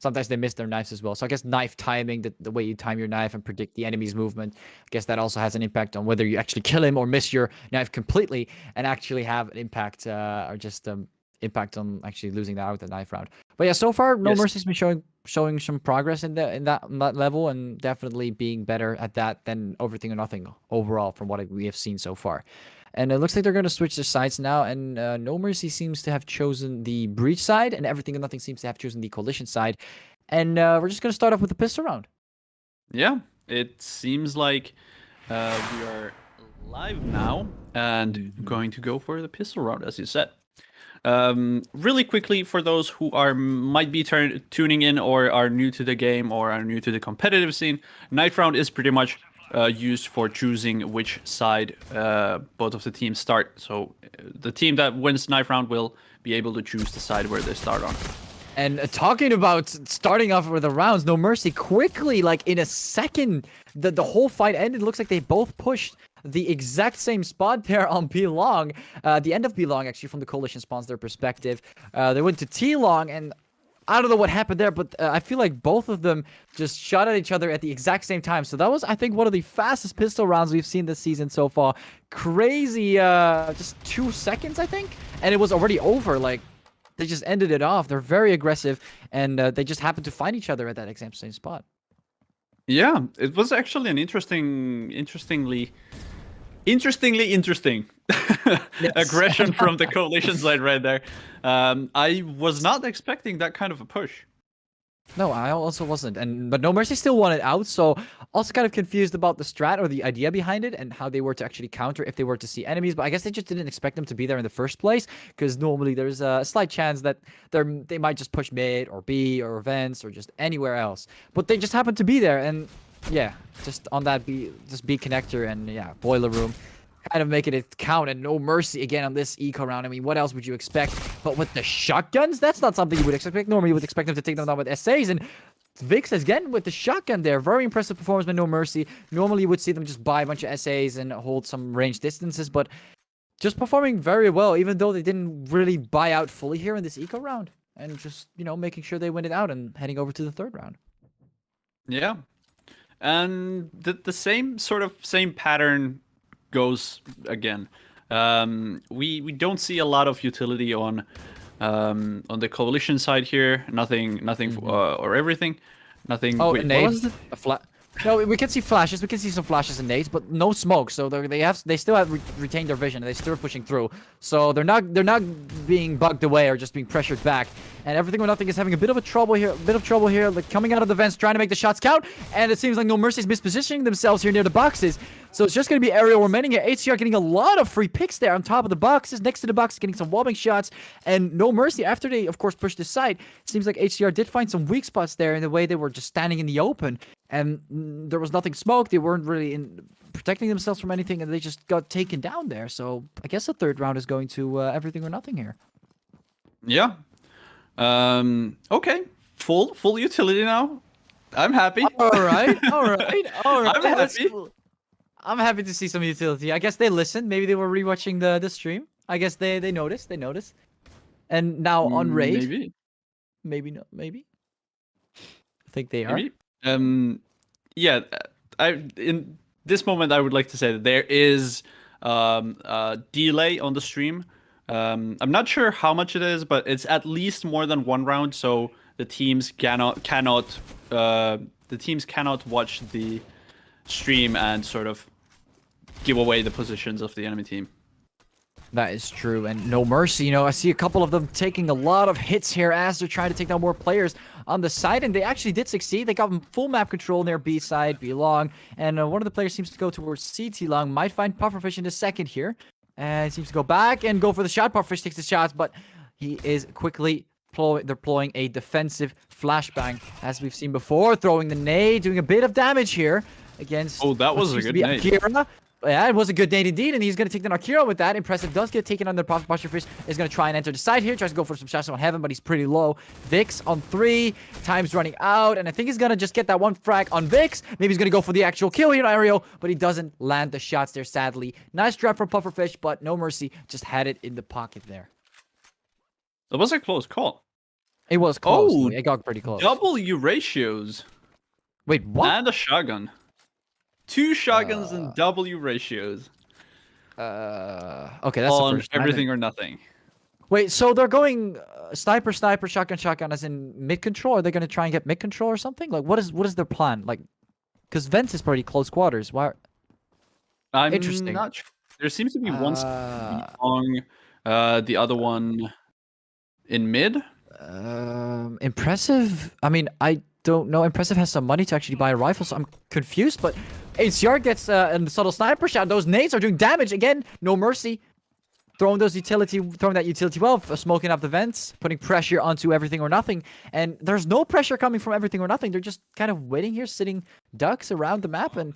Sometimes they miss their knives as well. So I guess knife timing, the way you time your knife and predict the enemy's movement, I guess that also has an impact on whether you actually kill him or miss your knife completely and actually have an impact or just impact on actually losing that out the knife round. But yeah, so far No Yes. Mercy's been showing some progress in that level and definitely being better at that than Everything or Nothing overall from what we have seen so far. And it looks like they're going to switch their sides now. And No Mercy seems to have chosen the Breach side, and Everything or Nothing seems to have chosen the Coalition side. And we're just going to start off with the pistol round. Yeah, it seems like we are live now and going to go for the pistol round, as you said. Really quickly, for those who might be tuning in or are new to the game or are new to the competitive scene, knife round is pretty much used for choosing which side both of the teams start. So the team that wins knife round will be able to choose the side where they start on. And talking about starting off with the rounds, No Mercy quickly, like in a second, the whole fight ended. It looks like they both pushed the exact same spot there on B long. The end of B long, actually, from the Coalition spawns their perspective. They went to T long, and I don't know what happened there, but I feel like both of them just shot at each other at the exact same time. So that was, I think, one of the fastest pistol rounds we've seen this season so far. Crazy, just 2 seconds, I think, and it was already over. Like, they just ended it off. They're very aggressive, and they just happened to find each other at that exact same spot. Yeah, it was actually an interesting aggression from the Coalition side right there. I was not expecting that kind of a push. No, I also wasn't. But No Mercy still won it out, so also kind of confused about the strat or the idea behind it and how they were to actually counter if they were to see enemies. But I guess they just didn't expect them to be there in the first place, because normally there's a slight chance that they might just push mid or B or vents or just anywhere else. But they just happened to be there, and yeah, just on that B connector and yeah, boiler room. Kind of making it count, and No Mercy again on this eco round. I mean, what else would you expect? But with the shotguns, that's not something you would expect. Normally, you would expect them to take them down with SAs, and Vix again with the shotgun there. Very impressive performance by No Mercy. Normally, you would see them just buy a bunch of SAs and hold some range distances, but just performing very well, even though they didn't really buy out fully here in this eco round, and just making sure they win it out and heading over to the third round. Yeah, and the same pattern goes again. We don't see a lot of utility on the Coalition side here. Nothing or everything. Nothing. Oh, wait, what nades. was it? No, we can see flashes. We can see some flashes and nades, but no smoke. So they still have retained their vision. They're still pushing through. So they're not being bugged away or just being pressured back. And Everything or Nothing is having a bit of trouble here. Like coming out of the vents, trying to make the shots count. And it seems like No Mercy is mispositioning themselves here near the boxes. So it's just going to be aerial remaining here. HCR getting a lot of free picks there on top of the boxes, next to the boxes, getting some wobbing shots. And No Mercy, after they, of course, pushed this side, it seems like HCR did find some weak spots there in the way they were just standing in the open. And there was nothing smoked. They weren't really protecting themselves from anything, and they just got taken down there. So I guess the third round is going to Everything or Nothing here. Yeah. Okay. Full utility now. I'm happy. All right. I'm happy. I'm happy to see some utility. I guess they listened. Maybe they were rewatching the stream. I guess they noticed. And now on raid. Maybe not. Maybe. I think they are. Maybe. Yeah. In this moment, I would like to say that there is a delay on the stream. I'm not sure how much it is, but it's at least more than one round. So the teams cannot watch the stream and sort of give away the positions of the enemy team. That is true, and no mercy. You know, I see a couple of them taking a lot of hits here as they're trying to take down more players on the side, and they actually did succeed. They got full map control near B side, B long, and one of the players seems to go towards CT long. Might find Pufferfish in a second here, and seems to go back and go for the shot. Pufferfish takes the shots, but he is quickly deploying a defensive flashbang, as we've seen before, throwing the nade, doing a bit of damage here against. Oh, that was a good nade. Akira. Yeah, it was a good nade indeed, and he's going to take down Akira with that. Impressive does get taken on the Pufferfish. Is going to try and enter the side here. Tries to go for some shots on Heaven, but he's pretty low. Vix on 3. Time's running out, and I think he's going to just get that one frag on Vix. Maybe he's going to go for the actual kill here on Ariel, but he doesn't land the shots there, sadly. Nice trap from Pufferfish, but no mercy. Just had it in the pocket there. It was a close call. It was close. Oh, It got pretty close. W ratios. Wait, what? And a shotgun. 2 shotguns and W ratios. Okay, that's the on first time. everything or nothing. Wait, so they're going sniper, shotgun, as in mid control? Are they going to try and get mid control or something? Like, what is their plan? Like, because Vents is pretty close quarters. Why? I'm Interesting. not sure. There seems to be one long, the other one in mid. Impressive. I mean, I don't know. Impressive has some money to actually buy a rifle, so I'm confused. But HCR gets a subtle sniper shot. Those nades are doing damage again. No mercy. Throwing that utility well, smoking up the vents, putting pressure onto everything or nothing. And there's no pressure coming from everything or nothing. They're just kind of waiting here, sitting ducks around the map, and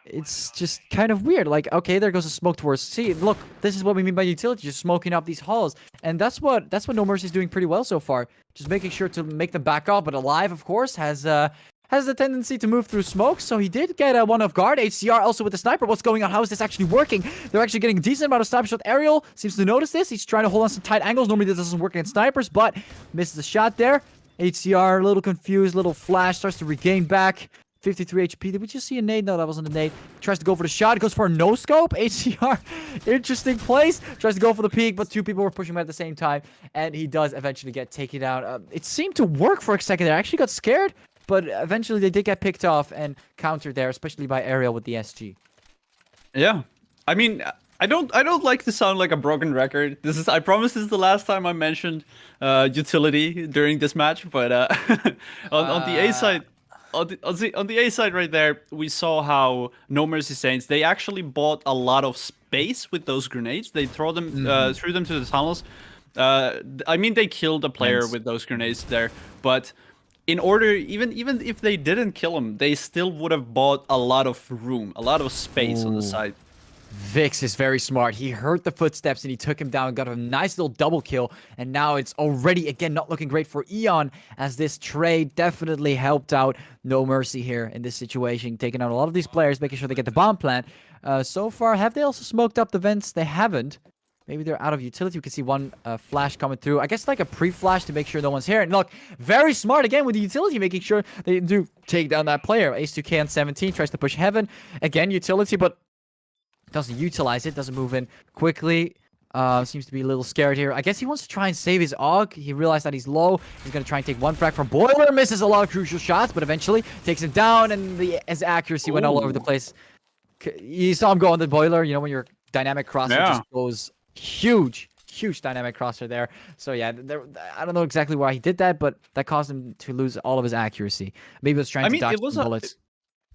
it's just kind of weird. Like, okay, there goes a smoke towards C. Look, this is what we mean by utility, just smoking up these halls. And that's what No Mercy is doing pretty well so far. Just making sure to make them back up. But Alive, of course, has the tendency to move through smoke, so he did get one off guard. HCR also with the sniper. What's going on? How is this actually working? They're actually getting a decent amount of sniper shot. Ariel seems to notice this. He's trying to hold on some tight angles. Normally this doesn't work against snipers, but misses the shot there. HCR a little confused, little flash, starts to regain back. 53 HP. Did we just see a nade? No, that wasn't a nade. Tries to go for the shot. Goes for a no-scope. HCR, interesting place. Tries to go for the peek, but 2 people were pushing him at the same time, and he does eventually get taken out. It seemed to work for a second there. I actually got scared, but eventually they did get picked off and countered there, especially by Ariel with the SG. Yeah, I mean, I don't like to sound like a broken record. I promise this is the last time I mentioned utility during this match, but on the A side. On the A side right there, we saw how No Mercy Saints, they actually bought a lot of space with those grenades. They threw them to the tunnels. I mean, they killed a player with those grenades there, but in order, even if they didn't kill him, they still would have bought a lot of room, a lot of space on the side. Vix is very smart. He heard the footsteps and he took him down, got a nice little double kill, and now it's already, again, not looking great for Eon, as this trade definitely helped out No Mercy here in this situation, taking out a lot of these players, making sure they get the bomb plant. So far, have they also smoked up the vents? They haven't. Maybe they're out of utility. We can see one flash coming through. I guess like a pre-flash to make sure no one's here. And look, very smart again with the utility, making sure they do take down that player. Ace2K on 17 tries to push Heaven. Again, utility, but doesn't utilize it, doesn't move in quickly. Seems to be a little scared here. I guess he wants to try and save his AUG. He realized that he's low. He's going to try and take one frag from Boiler. Misses a lot of crucial shots, but eventually takes him down, and his accuracy went all over the place. You saw him go on the Boiler, you know, when your dynamic crosser just goes huge dynamic crosser there. So yeah, I don't know exactly why he did that, but that caused him to lose all of his accuracy. Maybe he was trying to dodge some bullets.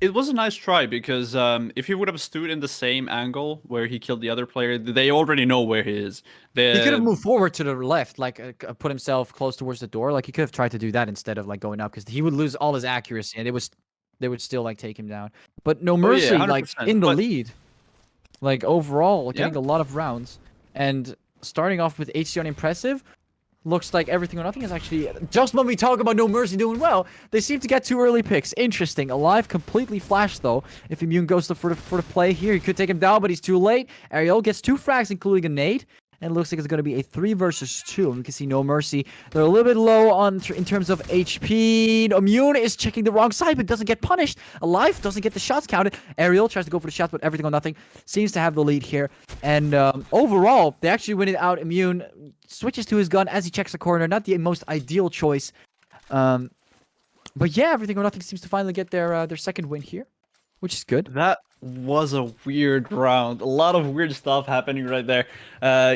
It was a nice try, because if he would have stood in the same angle where he killed the other player, they already know where he is. He could have moved forward to the left, like put himself close towards the door. Like he could have tried to do that instead of like going up, because he would lose all his accuracy, and they would still like take him down. But No Mercy, like in the lead, like overall, getting a lot of rounds, and starting off with HC on impressive. Looks like everything or nothing is actually, just when we talk about No Mercy doing well, they seem to get 2 early picks. Interesting. Alive completely flashed though. If Immune goes for the play here, he could take him down, but he's too late. Ariel gets 2 frags, including a nade. And it looks like it's going to be a 3 versus 2. And we can see No Mercy. They're a little bit low in terms of HP. Immune is checking the wrong side, but doesn't get punished. Alive doesn't get the shots counted. Ariel tries to go for the shots, but everything or nothing. Seems to have the lead here. And overall, they actually win it out. Immune switches to his gun as he checks the corner. Not the most ideal choice, But yeah, everything or nothing seems to finally get their second win here, which is good. That was a weird round. A lot of weird stuff happening right there.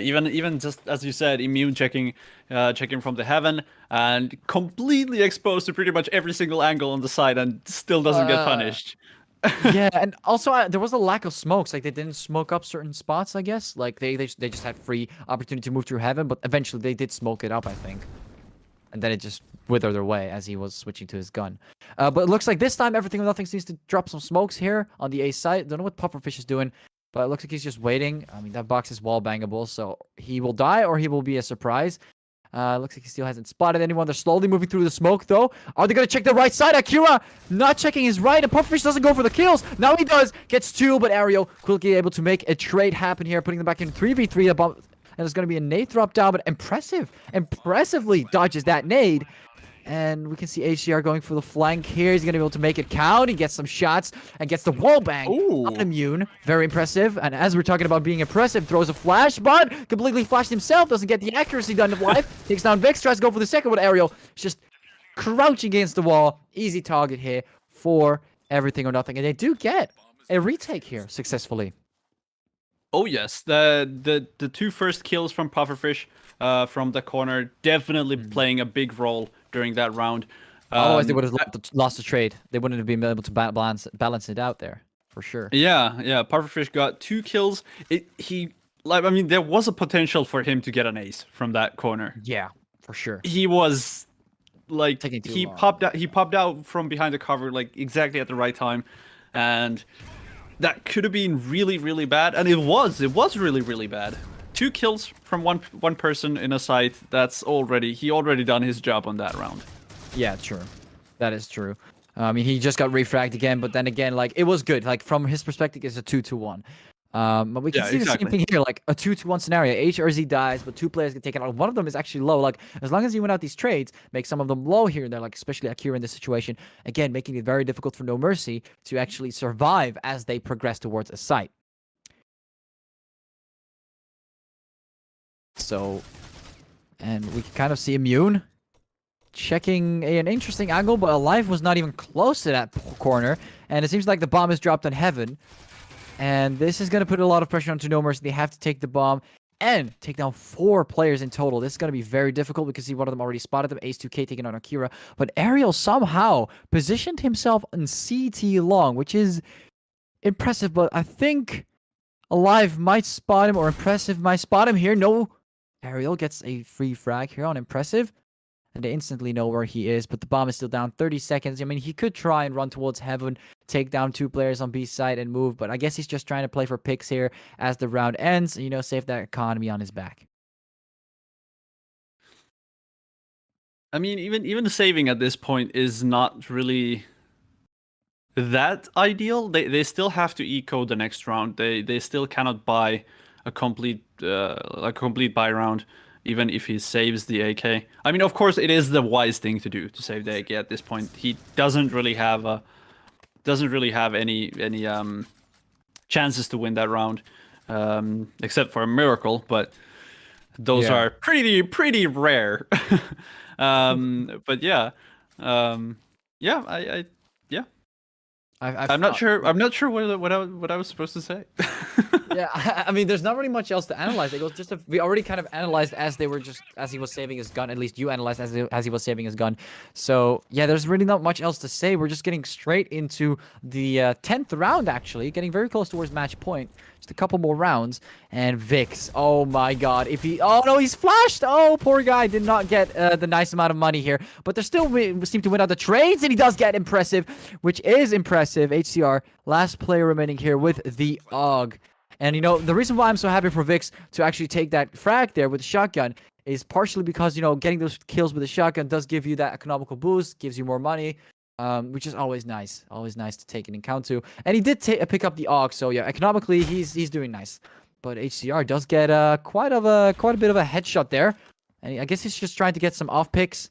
Even just as you said, immune checking from the heaven and completely exposed to pretty much every single angle on the side and still doesn't get punished. Yeah, and also there was a lack of smokes. Like they didn't smoke up certain spots, I guess. Like they just had free opportunity to move through heaven, but eventually they did smoke it up, I think. And then it just withered away as he was switching to his gun. But it looks like this time everything or nothing seems to drop some smokes here on the A side. Don't know what Pufferfish is doing, but it looks like he's just waiting. I mean, that box is wall bangable, so he will die or he will be a surprise. Looks like he still hasn't spotted anyone. They're slowly moving through the smoke, though. Are they going to check the right side? Akira not checking his right, and Pufferfish doesn't go for the kills. Now he does. Gets 2, but Ariel quickly able to make a trade happen here, putting them back in 3v3. And there's going to be a nade drop down, but impressively dodges that nade. And we can see HCR going for the flank here. He's going to be able to make it count. He gets some shots and gets the wall bang. Not immune. Very impressive. And as we're talking about being impressive, throws a flash, but completely flashed himself. Doesn't get the accuracy done in life. Takes down Vix. Tries to go for the second one. Ariel just crouching against the wall. Easy target here for everything or nothing. And they do get a retake here successfully. Oh yes, the 2 first kills from Pufferfish from the corner definitely playing a big role during that round. Otherwise, they would have lost the trade. They wouldn't have been able to balance it out there, for sure. Yeah. Pufferfish got 2 kills. There was a potential for him to get an ace from that corner. Yeah, for sure. He was like Taking too he long. popped out from behind the cover like exactly at the right time, and that could have been really, really bad. And it was really, really bad. 2 kills from one person in a site. He already done his job on that round. Yeah, true. That is true. I mean, he just got refragged again, but then again, like, it was good. Like, from his perspective, it's a 2-1. But we can see the same thing here, like a 2-1 scenario. H or Z dies, but 2 players get taken out. One of them is actually low. Like, as long as you win out these trades, make some of them low here and there, like especially Akira in this situation. Again, making it very difficult for No Mercy to actually survive as they progress towards a site. So, and we can kind of see Immune checking an interesting angle, but Alive was not even close to that corner. And it seems like the bomb is dropped on Heaven. And this is going to put a lot of pressure onto No Mercy. They have to take the bomb and take down 4 players in total. This is going to be very difficult because one of them already spotted them. Ace2K taking on Akira. But Ariel somehow positioned himself in CT long, which is impressive. But I think Alive might spot him, or Impressive might spot him here. No, Ariel gets a free frag here on Impressive. And they instantly know where he is, but the bomb is still down 30 seconds. I mean, he could try and run towards Heaven, take down 2 players on B side and move, but I guess he's just trying to play for picks here as the round ends, you know, save that economy on his back. I mean, even saving at this point is not really that ideal. They still have to eco the next round. They still cannot buy a complete buy round, even if he saves the AK. I mean, of course, it is the wise thing to do to save the AK at this point. He doesn't really have any chances to win that round, except for a miracle. But those are pretty rare. But yeah, I'm not sure. I'm not sure what I was supposed to say. Yeah, I mean, there's not really much else to analyze. It goes we already kind of analyzed as he was saving his gun. At least you analyzed as he was saving his gun. So yeah, there's really not much else to say. We're just getting straight into the 10th round, actually, getting very close towards match point. Just a couple more rounds, and Vix. Oh my God! Oh no, he's flashed. Oh, poor guy did not get the nice amount of money here, but they still seem to win out the trades, and he does get Impressive, which is impressive. HCR, last player remaining here with the AUG. And, you know, the reason why I'm so happy for Vix to actually take that frag there with the shotgun is partially because, you know, getting those kills with the shotgun does give you that economical boost, gives you more money, which is always nice. Always nice to take an account to. And he did pick up the AUG, so yeah, economically, he's doing nice. But HCR does get quite a bit of a headshot there. And I guess he's just trying to get some off picks.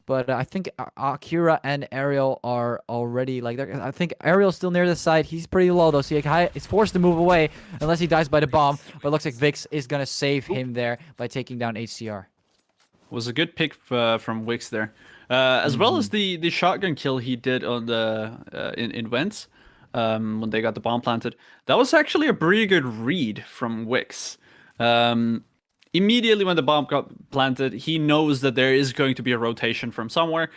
But I think Akira and Ariel are already like I think Ariel's still near the site. He's pretty low though, so he's forced to move away unless he dies by the bomb. But it looks like Vix is gonna save him there by taking down HCR. was a good pick from Wix there, as well as the shotgun kill he did on the in Vents when they got the bomb planted. That was actually a pretty good read from Wix. Immediately when the bomb got planted, he knows that there is going to be a rotation from somewhere.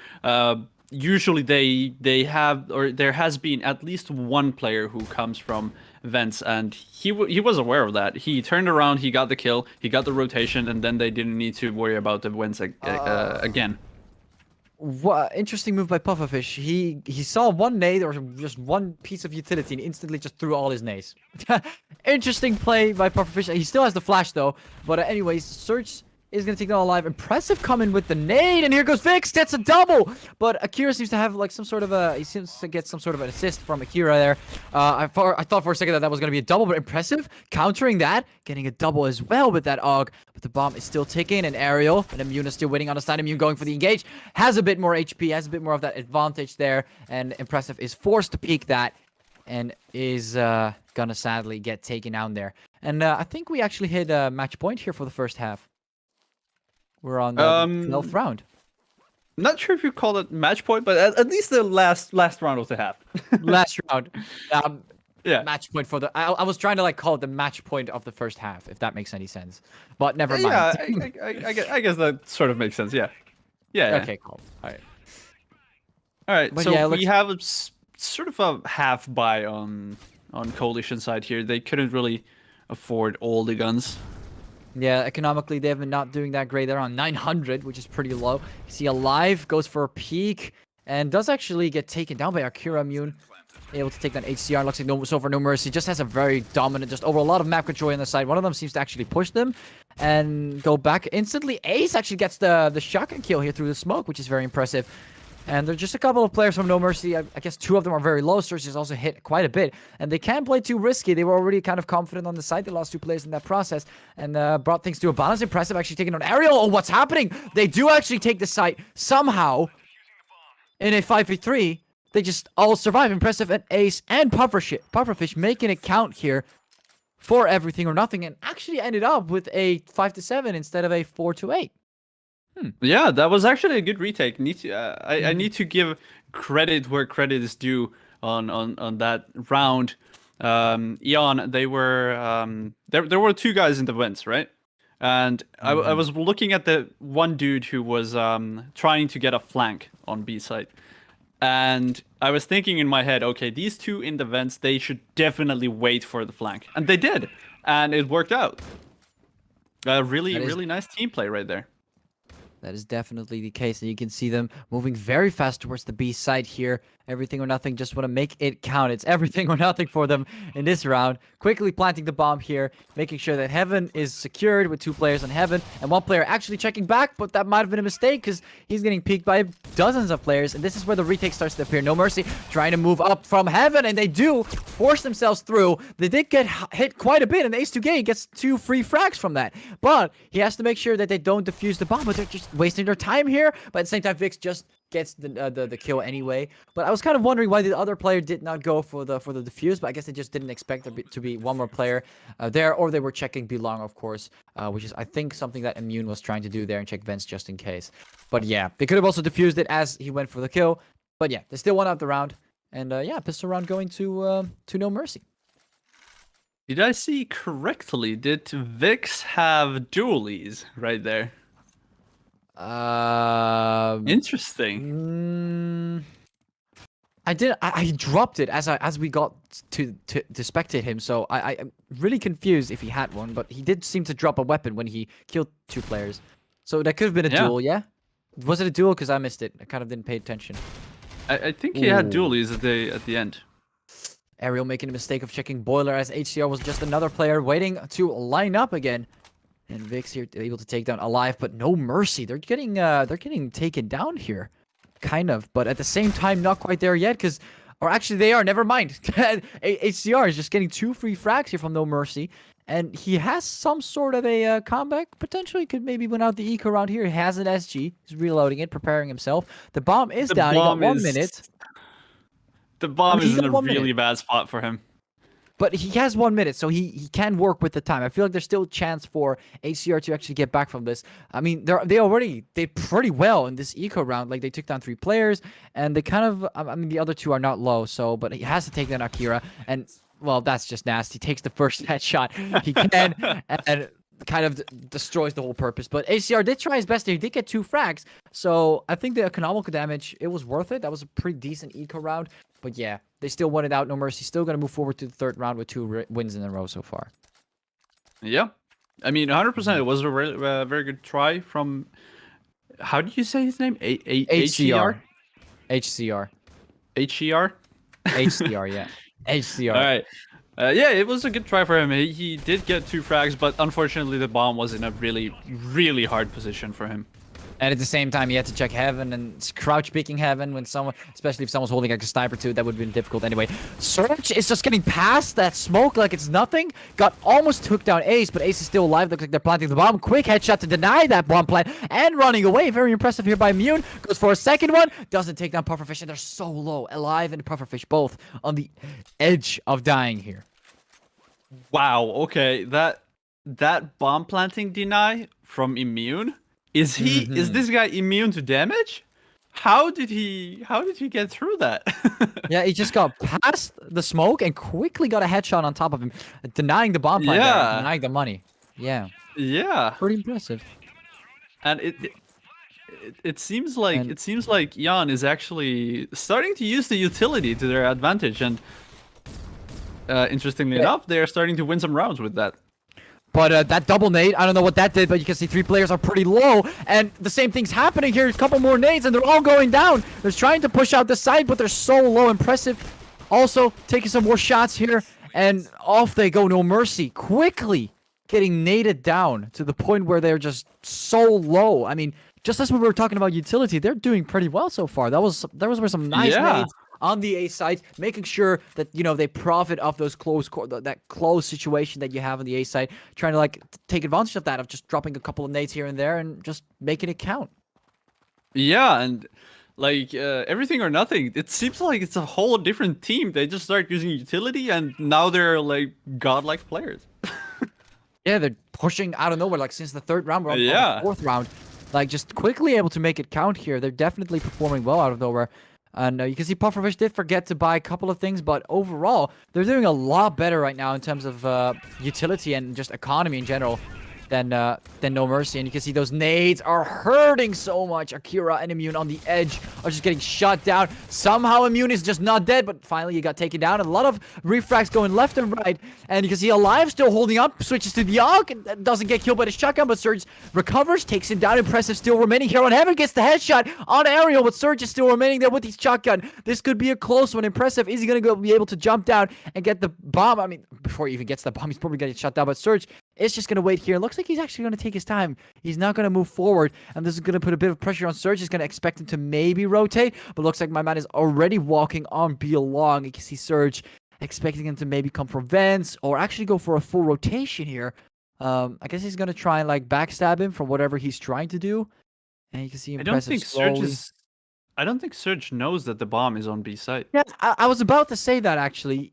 Usually they have, or there has been at least one player who comes from Vents, and he was aware of that. He turned around, he got the kill, he got the rotation, and then they didn't need to worry about the Vents again. What interesting move by Pufferfish. He saw one nade or just one piece of utility and instantly just threw all his nades. Interesting play by Pufferfish. He still has the flash though. But anyways, Search is going to take them all alive. Impressive coming with the nade, and here goes Vix, gets a double. But Akira seems to have like some sort of he seems to get some sort of an assist from Akira there. I thought for a second that was going to be a double, but impressive countering that, getting a double as well with that AUG. But the bomb is still ticking, and Ariel and Immune is still waiting on the side. Immune going for the engage, has a bit more HP, has a bit more of that advantage there, and Impressive is forced to peek that, and is gonna sadly get taken down there. And I think we actually hit a match point here for the first half. We're on the 12th round. Not sure if you call it match point, but at least the last round of the half. Last round. Yeah. Match point for the... I was trying to like call it the match point of the first half, if that makes any sense. But never mind. Yeah, I guess that sort of makes sense. Yeah. Yeah. Okay, cool. All right. All right. But so yeah, we have sort of a half buy on Coalition side here. They couldn't really afford all the guns. Yeah, economically, they've been not doing that great. They're on 900, which is pretty low. You see Alive goes for a peek and does actually get taken down by Akira Immune. Able to take down HCR. Looks like so for No Mercy just has a very dominant, just over a lot of map control on the side. One of them seems to actually push them and go back instantly. Ace actually gets the shotgun kill here through the smoke, which is very impressive. And there's just a couple of players from No Mercy. I guess two of them are very low. Search has also hit quite a bit. And they can't play too risky. They were already kind of confident on the side. They lost two players in that process. And brought things to a balance. Impressive actually taking on Ariel. Oh, what's happening? They do actually take the site somehow. In a 5v3. They just all survive. Impressive and Ace and Pufferfish making it count here for everything or nothing. And actually ended up with a 5-7 instead of a 4-8. Yeah, that was actually a good retake. I need to give credit where credit is due on that round. Eon, they were there were two guys in the Vents, right? And I was looking at the one dude who was trying to get a flank on B side. And I was thinking in my head, okay, these two in the Vents, they should definitely wait for the flank. And they did. And it worked out. Really nice team play right there. That is definitely the case, and you can see them moving very fast towards the B side here. Everything or nothing, just want to make it count. It's everything or nothing for them in this round. Quickly planting the bomb here, making sure that Heaven is secured with two players on Heaven, and one player actually checking back, but that might have been a mistake because he's getting peeked by dozens of players, and this is where the retake starts to appear. No Mercy trying to move up from Heaven, and they do force themselves through. They did get hit quite a bit, and Ace2Gay gets 2 free frags from that, but he has to make sure that they don't defuse the bomb, but they're just wasting their time here. But at the same time, Vix just gets the kill anyway. But I was kind of wondering why the other player did not go for the defuse, but I guess they just didn't expect there to be one more player there, or they were checking belong, of course, which is I think something that Immune was trying to do there and check Vents just in case. But yeah, they could have also defused it as he went for the kill. But yeah, they still won out the round, and yeah, pistol round going to No Mercy. Did I see correctly? Did Vix have dualies right there? Interesting. I did. I dropped it as we got to spectate him. So I'm really confused if he had one, but he did seem to drop a weapon when he killed 2 players. So that could have been a duel, yeah? Was it a duel? Because I missed it. I kind of didn't pay attention. I think he had dualies at the end. Ariel making a mistake of checking Boiler as HCR was just another player waiting to line up again. And Vix here able to take down Alive, but No Mercy. They're getting taken down here, kind of. But at the same time, not quite there yet, because, or actually they are. Never mind. HCR is just getting 2 free frags here from No Mercy, and he has some sort of a comeback potential. He could maybe win out the eco round here. He has an SG. He's reloading it, preparing himself. The bomb is down. He got 1 minute. The bomb is in a really bad spot for him. But he has 1 minute, so he can work with the time. I feel like there's still a chance for ACR to actually get back from this. I mean, they already did pretty well in this eco round. Like, they took down 3 players, and they kind of, I mean, the other 2 are not low, so, but he has to take down Akira, and, well, that's just nasty. Takes the first headshot he can, and kind of destroys the whole purpose. But ACR did try his best there. He did get 2 frags, so I think the economical damage, it was worth it. That was a pretty decent eco round. But yeah, they still won it out. No mercy. Still going to move forward to the 3rd round with 2 wins in a row so far. Yeah. I mean, 100%. It was a very good try from... How do you say his name? HCR. HCR. HCR? HCR, yeah. HCR. All right. Yeah, it was a good try for him. He did get 2 frags, but unfortunately the bomb was in a really, really hard position for him. And at the same time, he had to check heaven and crouch peeking heaven when someone, especially if someone's holding like a sniper too, that would have been difficult anyway. Surge is just getting past that smoke like it's nothing. Got almost took down Ace, but Ace is still alive. Looks like they're planting the bomb. Quick headshot to deny that bomb plant and running away. Very impressive here by Immune. Goes for a second one. Doesn't take down Pufferfish, and they're so low. Alive and Pufferfish both on the edge of dying here. Wow, okay. That bomb planting deny from Immune? Is this guy immune to damage? How did he get through that? Yeah, he just got past the smoke and quickly got a headshot on top of him, denying the bomb plant, Yeah. denying the money. Yeah, Yeah. pretty impressive. And it seems like Jan is actually starting to use the utility to their advantage, and interestingly enough, they are starting to win some rounds with that. But that double nade, I don't know what that did, but you can see 3 players are pretty low, and the same thing's happening here. A couple more nades, and they're all going down. They're trying to push out the side, but they're so low. Impressive. Also, taking some more shots here, and off they go. No mercy. Quickly getting naded down to the point where they're just so low. I mean, just as we were talking about utility, they're doing pretty well so far. There was some nice nades on the A side, making sure that, you know, they profit off those that close situation that you have on the A side, trying to like take advantage of that, of just dropping a couple of nades here and there and just making it count. Yeah, and like everything or nothing. It seems like it's a whole different team. They just start using utility, and now they're like godlike players. Yeah, they're pushing out of nowhere, like since the 3rd round, we're on the 4th round, like just quickly able to make it count here. They're definitely performing well out of nowhere. And you can see Pufferfish did forget to buy a couple of things, but overall, they're doing a lot better right now in terms of utility and just economy in general than No Mercy. And you can see those nades are hurting so much. Akira and Immune on the edge are just getting shot down. Somehow Immune is just not dead, but finally he got taken down. And a lot of refrags going left and right. And you can see Alive still holding up, switches to the Arc, and doesn't get killed by the shotgun, but Surge recovers, takes him down. Impressive still remaining here on Heaven, gets the headshot on Aerial, but Surge is still remaining there with his shotgun. This could be a close one. Impressive. Is he going to be able to jump down and get the bomb? I mean, before he even gets the bomb, he's probably going to get shot down, but Surge is just going to wait here. Looks like he's actually going to take his time. He's not going to move forward, and this is going to put a bit of pressure on Surge. He's going to expect him to maybe rotate, but looks like my man is already walking on Belong. You can see Surge expecting him to maybe come for vents or actually go for a full rotation here. I guess he's going to try and like backstab him for whatever he's trying to do, and you can see Impressive slowly. I don't think Surge knows that the bomb is on B side. Yeah, I was about to say that actually.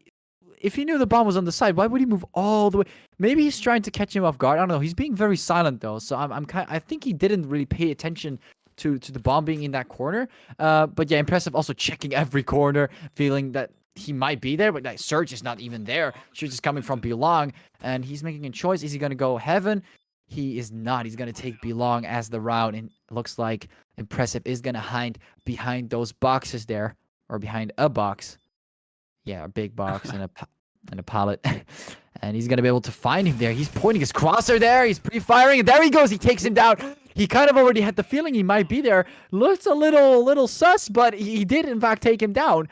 If he knew the bomb was on the side, why would he move all the way? Maybe he's trying to catch him off guard. I don't know. He's being very silent though, so I think he didn't really pay attention to the bomb being in that corner. But yeah, Impressive also checking every corner, feeling that he might be there, but that Surge is not even there. Surge is coming from Belong, and he's making a choice. Is he gonna go Heaven? He is not. He's gonna take Belong as the round, and it looks like Impressive is gonna hide behind those boxes there, or behind a box. Yeah, a big box and a pallet. And he's going to be able to find him there. He's pointing his crosser there. He's pre-firing. And there he goes. He takes him down. He kind of already had the feeling he might be there. Looks a little sus, but he did, in fact, take him down.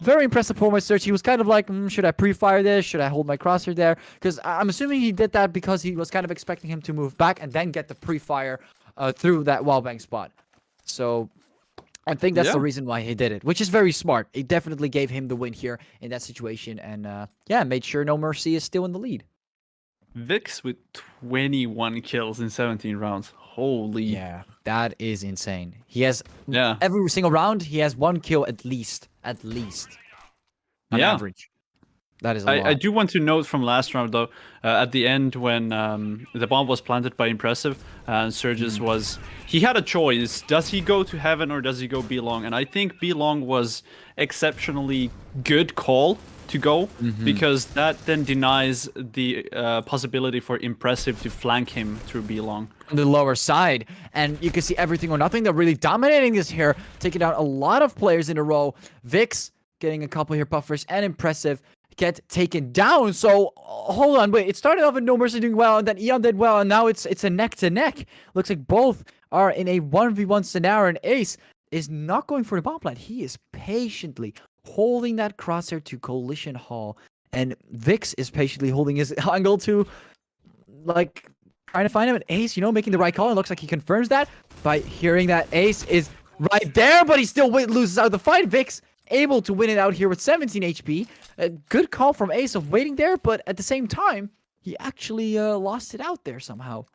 Very impressive for my Surge. He was kind of like, should I pre-fire this? Should I hold my crosser there? Because I'm assuming he did that because he was kind of expecting him to move back and then get the pre-fire through that wallbang spot. So I think that's the reason why he did it, which is very smart. It definitely gave him the win here in that situation, and yeah, made sure No Mercy is still in the lead. Vix with 21 kills in 17 rounds. Holy. Yeah, that is insane. He has every single round, he has 1 kill at least. On average. That is a lot. I do want to note from last round though, at the end when the bomb was planted by Impressive and Surges he had a choice. Does he go to Heaven or does he go B long? And I think B long was exceptionally good call to go because that then denies the possibility for Impressive to flank him through B long. On the lower side, and you can see everything or nothing. They're really dominating this here, taking out a lot of players in a row. Vix getting a couple here, Puffers and Impressive get taken down. So hold on, wait. It started off with No Mercy doing well, and then Eon did well, and now it's a neck to neck. Looks like both are in a 1v1 scenario, and Ace is not going for the bomb plant. He is patiently holding that crosshair to Collision Hall, and Vix is patiently holding his angle to, like, trying to find him. And Ace, making the right call. It looks like he confirms that by hearing that Ace is right there, but he still loses out the fight. Vix able to win it out here with 17 HP. A good call from Ace of waiting there, but at the same time, he actually lost it out there somehow.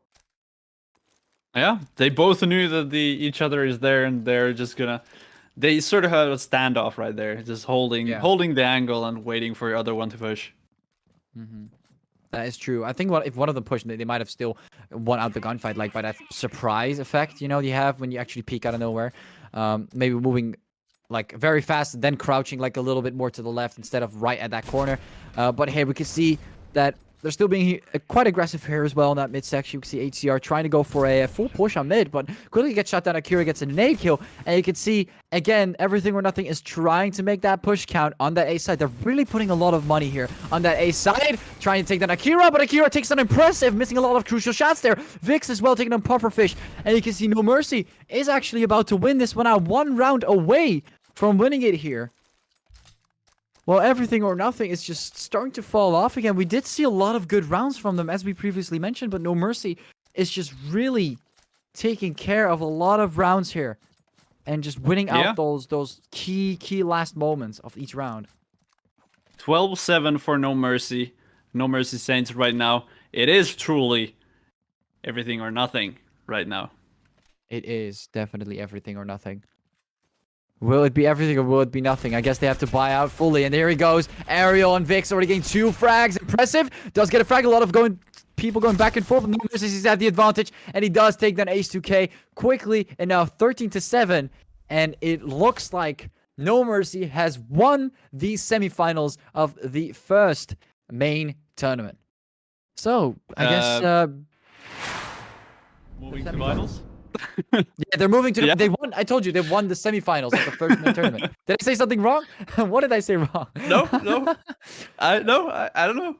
Yeah, they both knew that each other is there, and they're just gonna. They sort of have a standoff right there, just holding the angle and waiting for the other one to push. That is true. I think if one of them pushed, they might have still won out the gunfight, like by that surprise effect, you have when you actually peek out of nowhere. Maybe moving like very fast, then crouching like a little bit more to the left instead of right at that corner. But hey, we can see that they're still being quite aggressive here as well in that mid section. You can see HCR trying to go for a full push on mid, but quickly gets shot down. Akira gets a nade kill, and you can see, again, Everything or Nothing is trying to make that push count on that A side. They're really putting a lot of money here on that A side, trying to take down Akira, but Akira takes an Impressive, missing a lot of crucial shots there. Vix as well taking on Pufferfish, and you can see No Mercy is actually about to win this one out, 1 round away from winning it here. Well, Everything or Nothing is just starting to fall off again. We did see a lot of good rounds from them, as we previously mentioned, but No Mercy is just really taking care of a lot of rounds here and just winning out those key last moments of each round. 12-7 for No Mercy. No Mercy Saints right now. It is truly Everything or Nothing right now. It is definitely Everything or Nothing. Will it be everything or will it be nothing? I guess they have to buy out fully. And there he goes. Ariel and Vix already getting 2 frags. Impressive. Does get a frag. A lot of people going back and forth. But No Mercy is at the advantage. And he does take down Ace 2K quickly. And now 13-7. And it looks like No Mercy has won the semifinals of the first main tournament. So, I guess... moving to finals? Yeah, they're moving to they won. I told you they won the semifinals of the first main tournament. Did I say something wrong? What did I say wrong? No. I don't know.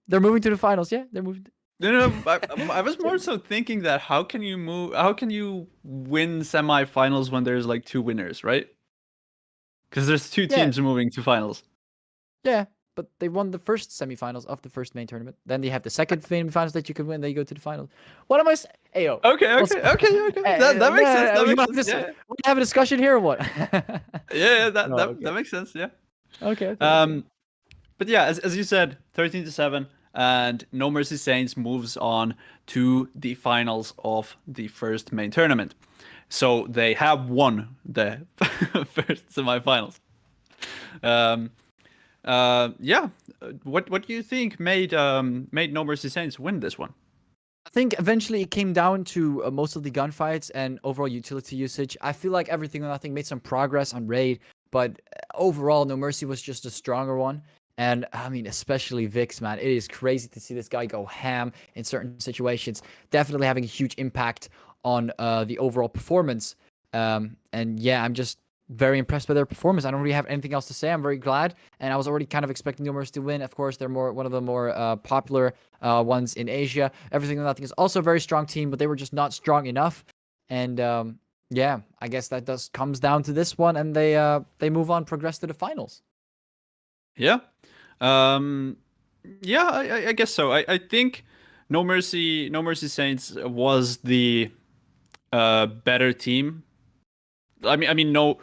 They're moving to the finals. Yeah, they're moving. No. I was more so thinking that how can you win semifinals when there's like 2 winners, right? Because there's 2 teams moving to finals. Yeah, but they won the first semifinals of the first main tournament. Then they have the second semifinals that you can win. Then you go to the finals. What am I saying? Ayo. Okay. That makes sense. We have a discussion here or what? That makes sense. Yeah. Okay. But yeah, as you said, 13-7, and No Mercy Saints moves on to the finals of the first main tournament. So they have won the first semifinals. What do you think made No Mercy Saints win this one? I think eventually it came down to most of the gunfights and overall utility usage. I feel like Everything or Nothing made some progress on raid, but overall No Mercy was just a stronger one. And I mean, especially Vix, man, it is crazy to see this guy go ham in certain situations. Definitely having a huge impact on the overall performance. And yeah, I'm just very impressed by their performance. I don't really have anything else to say. I'm very glad, and I was already kind of expecting No Mercy to win. Of course, they're one of the more popular ones in Asia. Everything or Nothing is also a very strong team, but they were just not strong enough. And yeah, I guess that comes down to this one, and they move on, progress to the finals. Yeah, I guess so. I think No Mercy Saints was the better team. I mean, no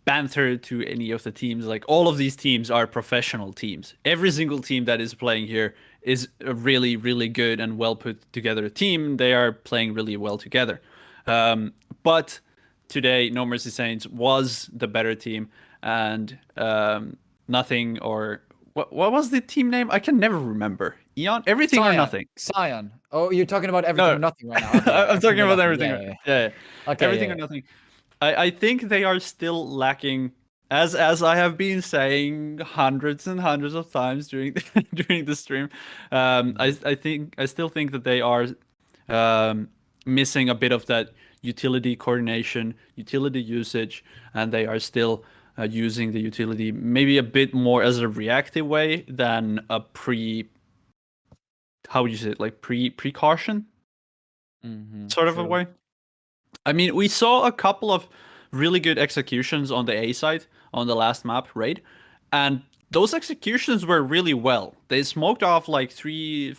banter to any of the teams. Like, all of these teams are professional teams. Every single team that is playing here is a really, really good and well put together team. They are playing really well together. But today, No Mercy Saints was the better team, and nothing, or what was the team name? I can never remember. Eon, everything or Scion. nothing. Scion. Oh, you're talking about everything No. or nothing right now. Okay, I'm talking about everything. everything. Yeah. Okay, Everything yeah, or nothing. I think they are still lacking, as I have been saying hundreds and hundreds of times during during the stream. I still think that they are missing a bit of that utility coordination, utility usage, and they are still using the utility maybe a bit more as a reactive way than a how would you say it, like precaution sort of a way. I mean, we saw a couple of really good executions on the A side on the last map, Raid, and those executions were really well. They smoked off like three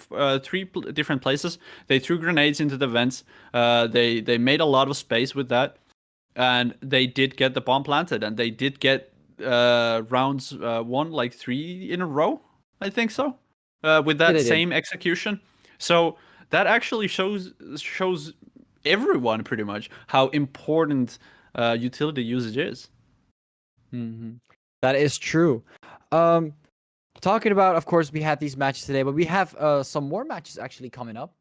different places. They threw grenades into the vents. They made a lot of space with that, and they did get the bomb planted, and they did get rounds won like 3 in a row. I think so, with that same execution. So that actually shows everyone pretty much how important utility usage is. That is true. Talking about, of course, we had these matches today, but we have some more matches actually coming up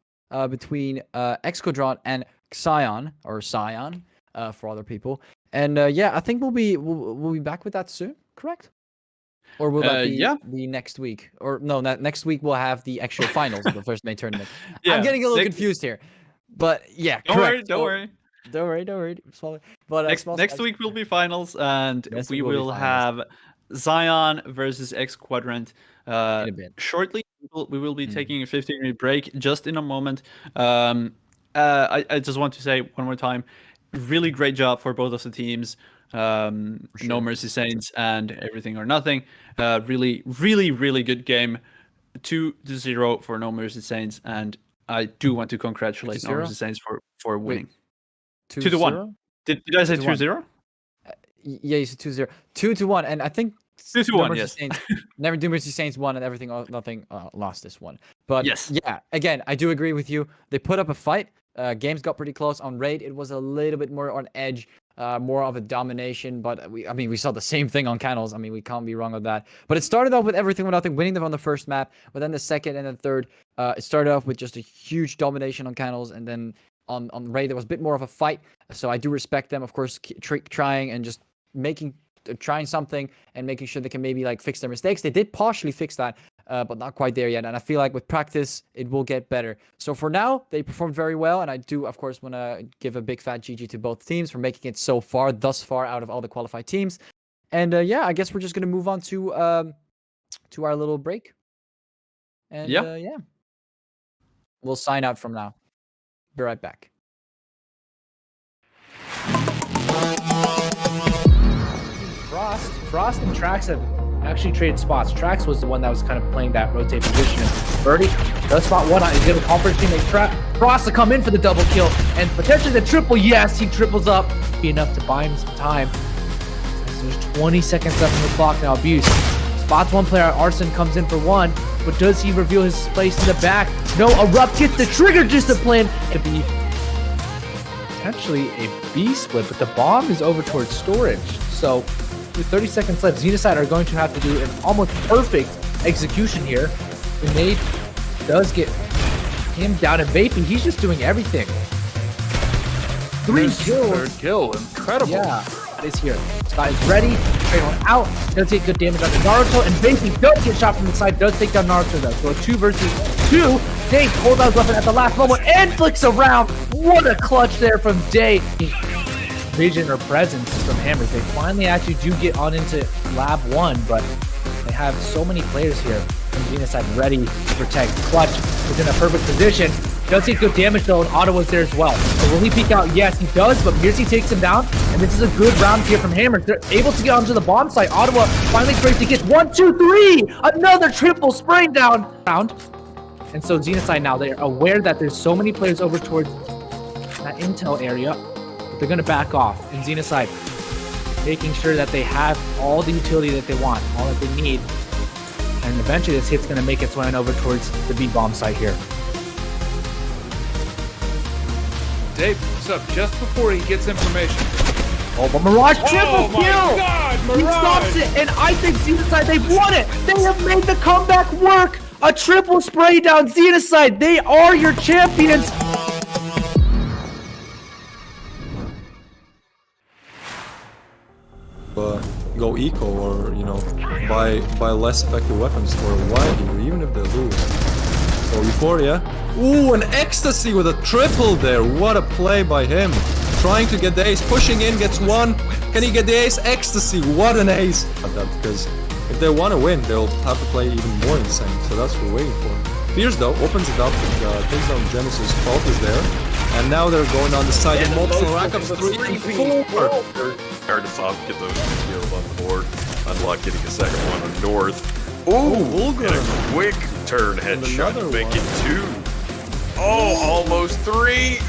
between Excodron and Scion for other people. And yeah, I think we'll be back with that soon, correct? Or will that be next week? Or no, next week we'll have the actual finals of the first main tournament. Yeah, I'm getting a little confused here. But yeah, Don't correct. worry. But next week will be finals, and we will have Zion versus X Quadrant shortly. We will be taking a 15-minute break just in a moment. I just want to say one more time, really great job for both of the teams. No Mercy Saints and Everything or Nothing. Really good game. 2-0 for No Mercy Saints, and I do want to congratulate No Mercy Saints for winning. 2-1. Did I say 2-0? Yeah, you said 2-0. 2-1, and I think 2-1. Yes. Never Do Mercy Saints won, and Everything or Nothing lost this one. But yes, yeah, again, I do agree with you. They put up a fight. Games got pretty close. On Raid, it was a little bit more on edge, more of a domination. But we saw the same thing on Canals. I mean, we can't be wrong on that. But it started off with Everything or Nothing winning them on the first map, but then the second and the third, it started off with just a huge domination on Canals, and then on Raid there was a bit more of a fight. So I do respect them, of course, trying and just trying something and making sure they can maybe like fix their mistakes. They did partially fix that, but not quite there yet. And I feel like with practice, it will get better. So for now, they performed very well. And I do, of course, want to give a big fat GG to both teams for making it thus far out of all the qualified teams. And yeah, I guess we're just going to move on to our little break. And yeah, we'll sign out from now. Be right back. Frost and Trax have actually traded spots. Trax was the one that was kind of playing that rotate position. Birdie does spot one on. He's going to conference team. Frost to come in for the double kill and potentially the triple. Yes, he triples up. Be enough to buy him some time. So there's 20 seconds left on the clock now. Abuse spots one player. Arson comes in for one, but does he reveal his place in the back? No, Erupt gets the trigger discipline to be potentially a B split, but the bomb is over towards storage. So with 30 seconds left, Xenocide are going to have to do an almost perfect execution here. The nade does get him down, and Vapey, he's just doing everything. 3 kills. Third kill, incredible. Yeah, that is here. Scott is ready. Trade one out. Does take good damage on the Naruto, and Vapey does get shot from the side. Does take down Naruto though. So a 2 versus 2. Day pulls out his weapon at the last moment and flicks around. What a clutch there from Day. Vision or presence from Hammers. They finally actually do get on into Lab 1, but they have so many players here from Xenocide ready to protect. Clutch is in a perfect position. Does take good damage though, and Ottawa's there as well. So will he peek out? Yes, he does, but Mirzi takes him down, and this is a good round here from Hammers. They're able to get onto the bomb site. Ottawa finally breaks the gets 1, 2, 3! Another triple spraying down round. And so Xenocide now, they're aware that there's so many players over towards that intel area. They're going to back off. And Xenocide making sure that they have all the utility that they want, all that they need. And eventually this hit's going to make its way on over towards the B bomb site here. Dave, what's up? Just before he gets information, Oh, but Mirage triple my kill! God, He Mirage! stops it, and I think Xenocide, they've won it! They have made the comeback work! A triple spray down Xenocide! They are your champions! Go eco or buy less effective weapons for a while here, even if they lose. So Euphoria. Ooh, an ecstasy with a triple there. What a play by him. Trying to get the ace, pushing in, gets one. Can he get the ace? Ecstasy, what an ace. Because if they want to win, they'll have to play even more insane. So that's what we're waiting for. Fierce though opens it up, takes down Genesis, Fault is there. And now they're going on the side and multiple rack-ups 3 and 4. Hard to stop, get those kills on the board. Unlock getting a second one on North. Ooh, Vulgar. and a quick turn headshot another to make one. it 2. Oh, almost 3.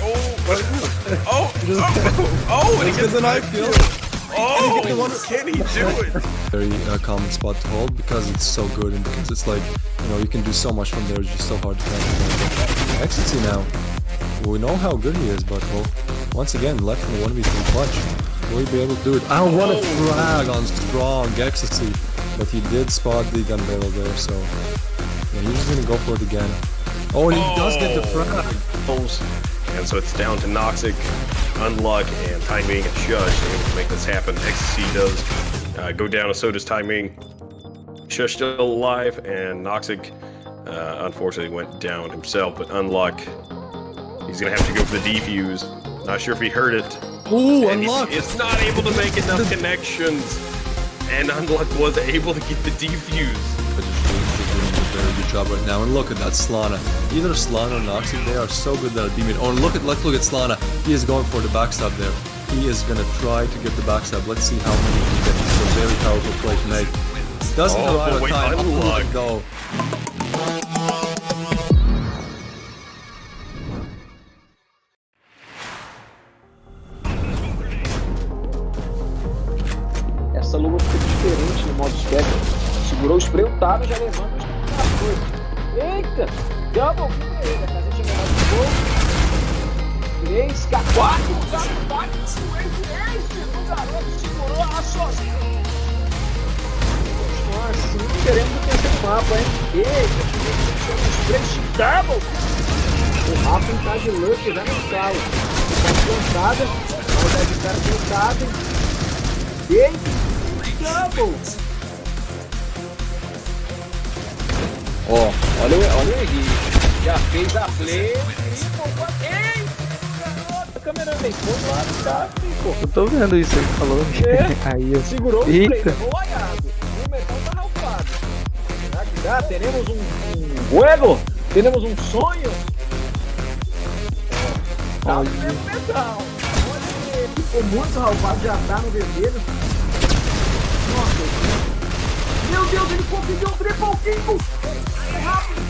And he gets an eye kill. Oh, can he do it? Very common spot to hold because it's so good and because it's like, you can do so much from there, it's just so hard to catch. Ecstasy now. We know how good he is, but well, once again, left in the 1v3 clutch. Will he be able to do it? I want a frag on strong Ecstasy, but he did spot the gun barrel there, so yeah, he's just gonna go for it again. Oh, and he does get the frag. And so it's down to Noxic, Unluck, and Timing and Shush to make this happen. Ecstasy does go down, so does Timing. Shush still alive, and Noxic unfortunately went down himself, but Unluck, he's gonna have to go for the defuse. Not sure if he heard it. Ooh, And Unluck! it's not able to make enough connections. And Unluck was able to get the defuse. But just doing a very good job right now. And look at that Slana. Either Slana or Noxic, they are so good that beam it. Oh, and let's look at Slana. He is going for the backstab there. He is gonna try to get the backstab. Let's see how many he can get. It's a very powerful play to make. Doesn't arrive on wait, time. Unluck. Go. Essa luva fica diferente no modo spectrum. Segurou o spray, o Taro já levando os caras. Eita! Double kill pra ele. A casa tinha ganhado de gol. 3, 4, 4, o garoto segurou a sozinho. Continuar assim, queremos o terceiro mapa, hein? Eita, tivemos 3 double. O Rafa tá de luck já na sala. Tá cansada. Olha de cara cansado. Eita! Double! Ó, olha o Henrique. Já fez a play. Ei! Garoto, câmera vem. Vamos lá do cara, pô. Eu tô vendo isso aí que falou. Aí eu. Segurou o spray, Eita. levou o aiado. O metal tá ralfado. Será que dá? Teremos um juego? Teremos um sonho? Tá no mesmo metal. Olha ele, ficou muito ralfado, já tá no vermelho. Nossa, meu Deus, ele conseguiu um triple kill! É rápido!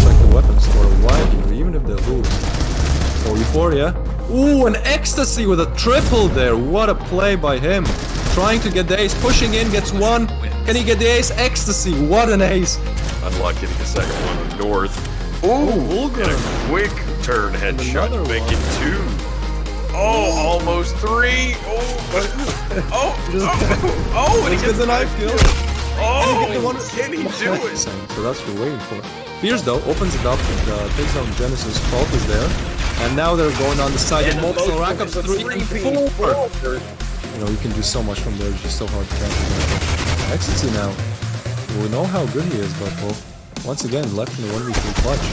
Like the weapons for a while here, even if they lose. So Euphoria. Ooh, an ecstasy with a triple there. What a play by him. Trying to get the ace, pushing in, gets one. Can he get the ace? Ecstasy, what an ace. Unluck getting a second one on North. Ooh, Vulgar. And a quick turn headshot Another to make one. it 2. Oh, almost 3. And he gets an eye kill. Can he do it? So that's what we're waiting for. Fierce though opens it up, takes down Genesis, Fault is there. And now they're going on the side and multiple rack-ups 3 and 4. You can do so much from there, it's just so hard to catch. Ecstasy now. We know how good he is, but well, once again, left in the 1v3 clutch.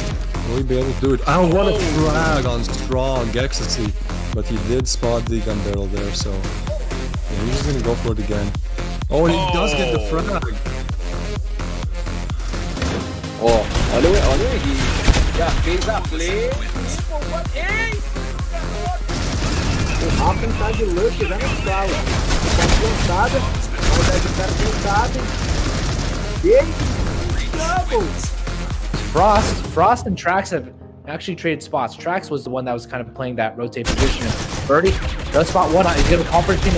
Will he be able to do it? I want a frag on strong Ecstasy, but he did spot the gun barrel there, so yeah, he's just gonna go for it again. Oh, and he does get the frag. Ó, olha o Henrique. Já fez a play. Ei! O Rafa tá de luck já na sala. Tá cansada. Olha de cara cansado. Ei! Double! Frost and Trax have actually traded spots. Trax was the one that was kind of playing that rotate position. Birdie does spot one out. He's going to conference team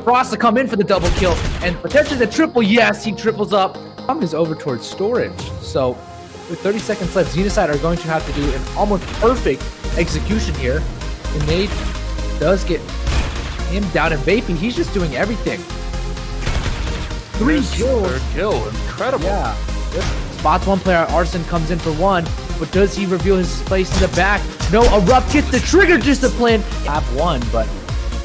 Frost to come in for the double kill and potentially the triple. Yes, he triples up. Bomb is over towards storage. So with 30 seconds left, Xenocide are going to have to do an almost perfect execution here. The nade does get him down in vaping. He's just doing everything. 3 kills. Third kill. Incredible. Yeah. Spots one player. Arson comes in for one, but does he reveal his place in the back? No, Erupt gets the trigger discipline. Have one, but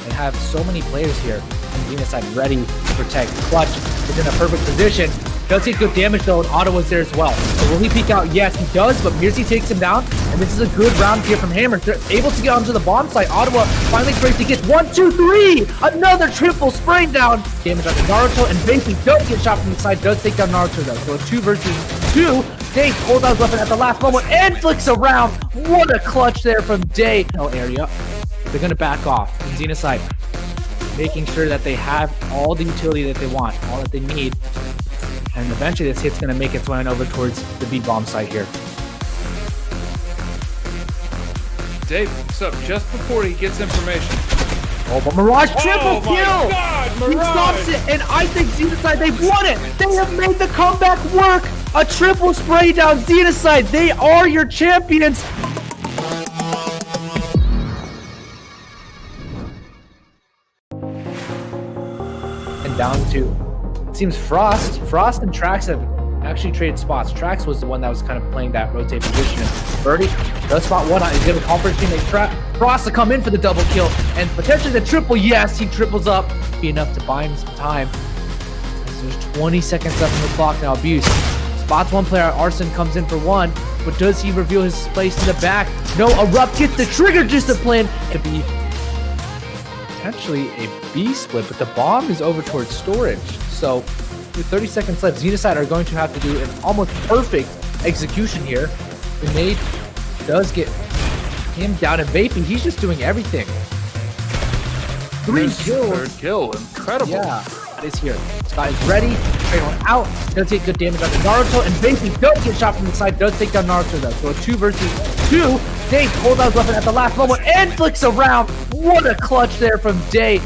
they have so many players here. And Xenocide ready to protect. Clutch is in a perfect position. Does take good damage though, and Ottawa's there as well. So will he peek out? Yes, he does, but Mirzi takes him down, and this is a good round here from Hammer. They're able to get onto the bomb site. Ottawa finally breaks to get 1, 2, 3! Another triple spraying down. Damage on Naruto, and Banky does get shot from the side, does take down Naruto though. So a 2 versus 2. Day pulls out his weapon at the last moment and flicks around. What a clutch there from Day. No area. They're gonna back off. And Xenocide making sure that they have all the utility that they want, all that they need. And eventually this hit's going to make its way on over towards the B-bomb site here. Dave picks up just before he gets information. Oh, but Mirage triple my kill! God, He Mirage! stops it, and I think Xenocide, they've won it! They have made the comeback work! A triple spray down Xenocide, they are your champions! And down to, it seems Frost and Trax have actually traded spots. Trax was the one that was kind of playing that rotate position. Birdie does spot one out. He's going to conference team Frost to come in for the double kill and potentially the triple. Yes, he triples up. Be enough to buy him some time. So there's 20 seconds left on the clock now. Abuse spots one player. Arson comes in for one, but does he reveal his place in the back? No, Erupt gets the trigger discipline. It'd be potentially a B split, but the bomb is over towards storage. So with 30 seconds left, Xenocide are going to have to do an almost perfect execution here. The nade does get him down in vaping. He's just doing everything. 3 kills. Third kill. Incredible. Yeah, that is here. Scott is ready. Trade one out. Does take good damage on the Naruto, and Vaping does get shot from the side. Does take down Naruto though. So a 2 versus 2. Day pulls out his weapon at the last moment and flicks around. What a clutch there from Day.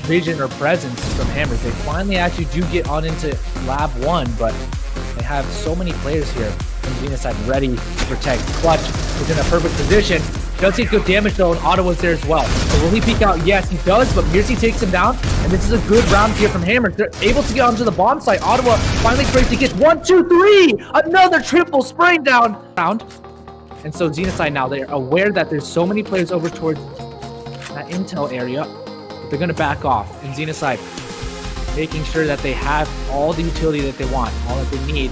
Vision or presence from Hammers. They finally actually do get on into Lab 1, but they have so many players here. And Xenocide ready to protect. Clutch is in a perfect position. Does take good damage though, and Ottawa's there as well. So will he peek out? Yes, he does, but Mirzi takes him down, and this is a good round here from Hammers. They're able to get onto the bomb site. Ottawa finally breaks to get 1, 2, 3! Another triple spraying down. And so Xenocide now, they're aware that there's so many players over towards that intel area. They're going to back off, and Xenocide making sure that they have all the utility that they want, all that they need.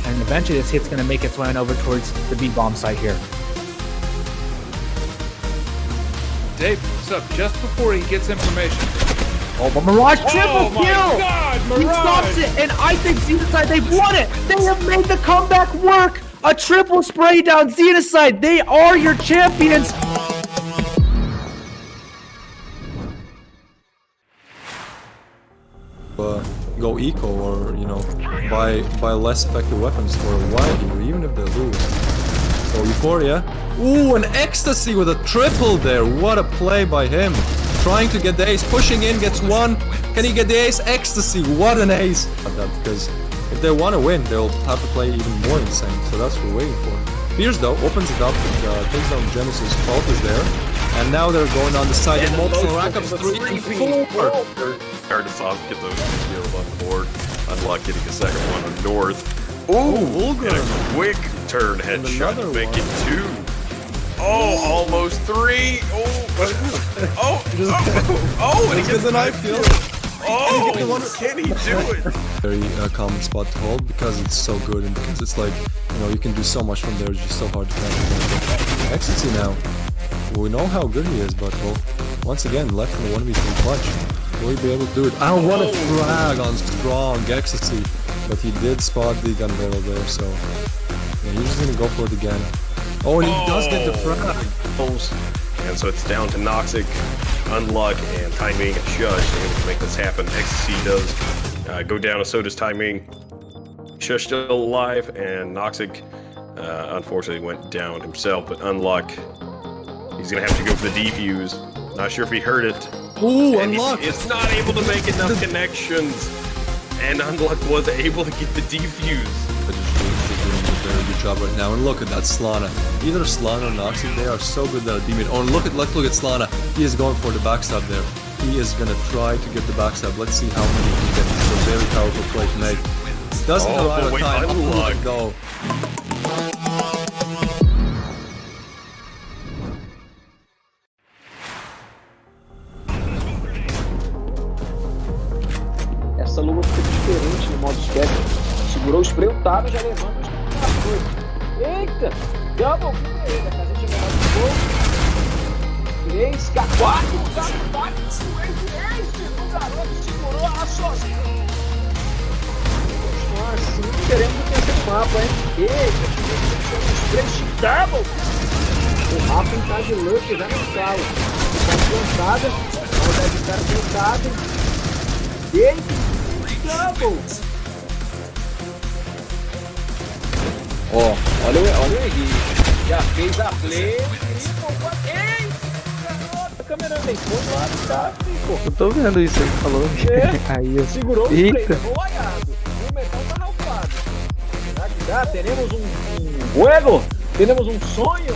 And eventually this hit's going to make its way on over towards the B-bomb site here. Dave picks up just before he gets information. Oh, but Mirage triple my kill! God, He Mirage! stops it, and I think Xenocide, they've won it! They have made the comeback work! A triple spray down Xenocide, they are your champions! Go eco or, you know, buy less effective weapons for a while here, even if they lose. So Euphoria. Ooh, an Ecstasy with a triple there. What a play by him. Trying to get the ace, pushing in, gets one. Can he get the ace? Ecstasy, what an ace. Because if they want to win, they'll have to play even more insane. So that's what we're waiting for. Fierce though, opens it up, takes down Genesis, Fault is there. And now they're going on the side of multiple rackups, 3 and 4. Hard to stop, get those kills on the board. Unlock getting a second one on North. Ooh, and a quick turn headshot, another make one. it 2. Oh, almost 3. Oh, and he gets the knife kill. Oh, can he do it? Very common spot to hold because it's so good and because it's like, you know, you can do so much from there, it's just so hard to catch. Ecstasy now. We know how good he is, but well, once again, left in the 1v3 clutch. Will he be able to do it? I don't want to frag on strong Ecstasy, but he did spot the gun barrel there, so yeah, he's just gonna go for it again. Oh, and he does get the frag. And so it's down to Noxic, Unluck, and Timing and Shush able to make this happen. Ecstasy does go down, so does Timing. Shush still alive, and Noxic Unfortunately went down himself, but Unlock, he's gonna have to go for the defuse. Not sure if he heard it. Ooh, And Unlock! it's not able to make enough connections. And Unlock was able to get the defuse. But he's doing a very good job right now. And look at that Slana. Either Slana or Noxy, they are so good that D-mid. Oh, and let's look at Slana. He is going for the backstab there. He is gonna try to get the backstab. Let's see how many he can get. It's a very powerful play to make. Doesn't arrive on time. Unlock. Go. Essa luva fica diferente no modo spectrum. Segurou o spray, o Taro já levando os coisa. Eita! Double kill pra ele. A casa tinha levado de gol. 3, 4, 4, o garoto segurou a sozinho. Continuar assim, queremos que esse mapa, hein? Eita! Spray double. O Rafa tá de luck já no sala. Tá plantada. A maldade do cara plantada. Eita! Double! Ó, olha o Henrique. Já fez a play. Ei! A câmera vem todo lado, tá? Pô. Eu tô vendo isso aí falando. Aí eu. Segurou o spray, Eita! levou o olhado. O metal tá ralfado. Será que dá? Teremos um juego? Teremos um sonho?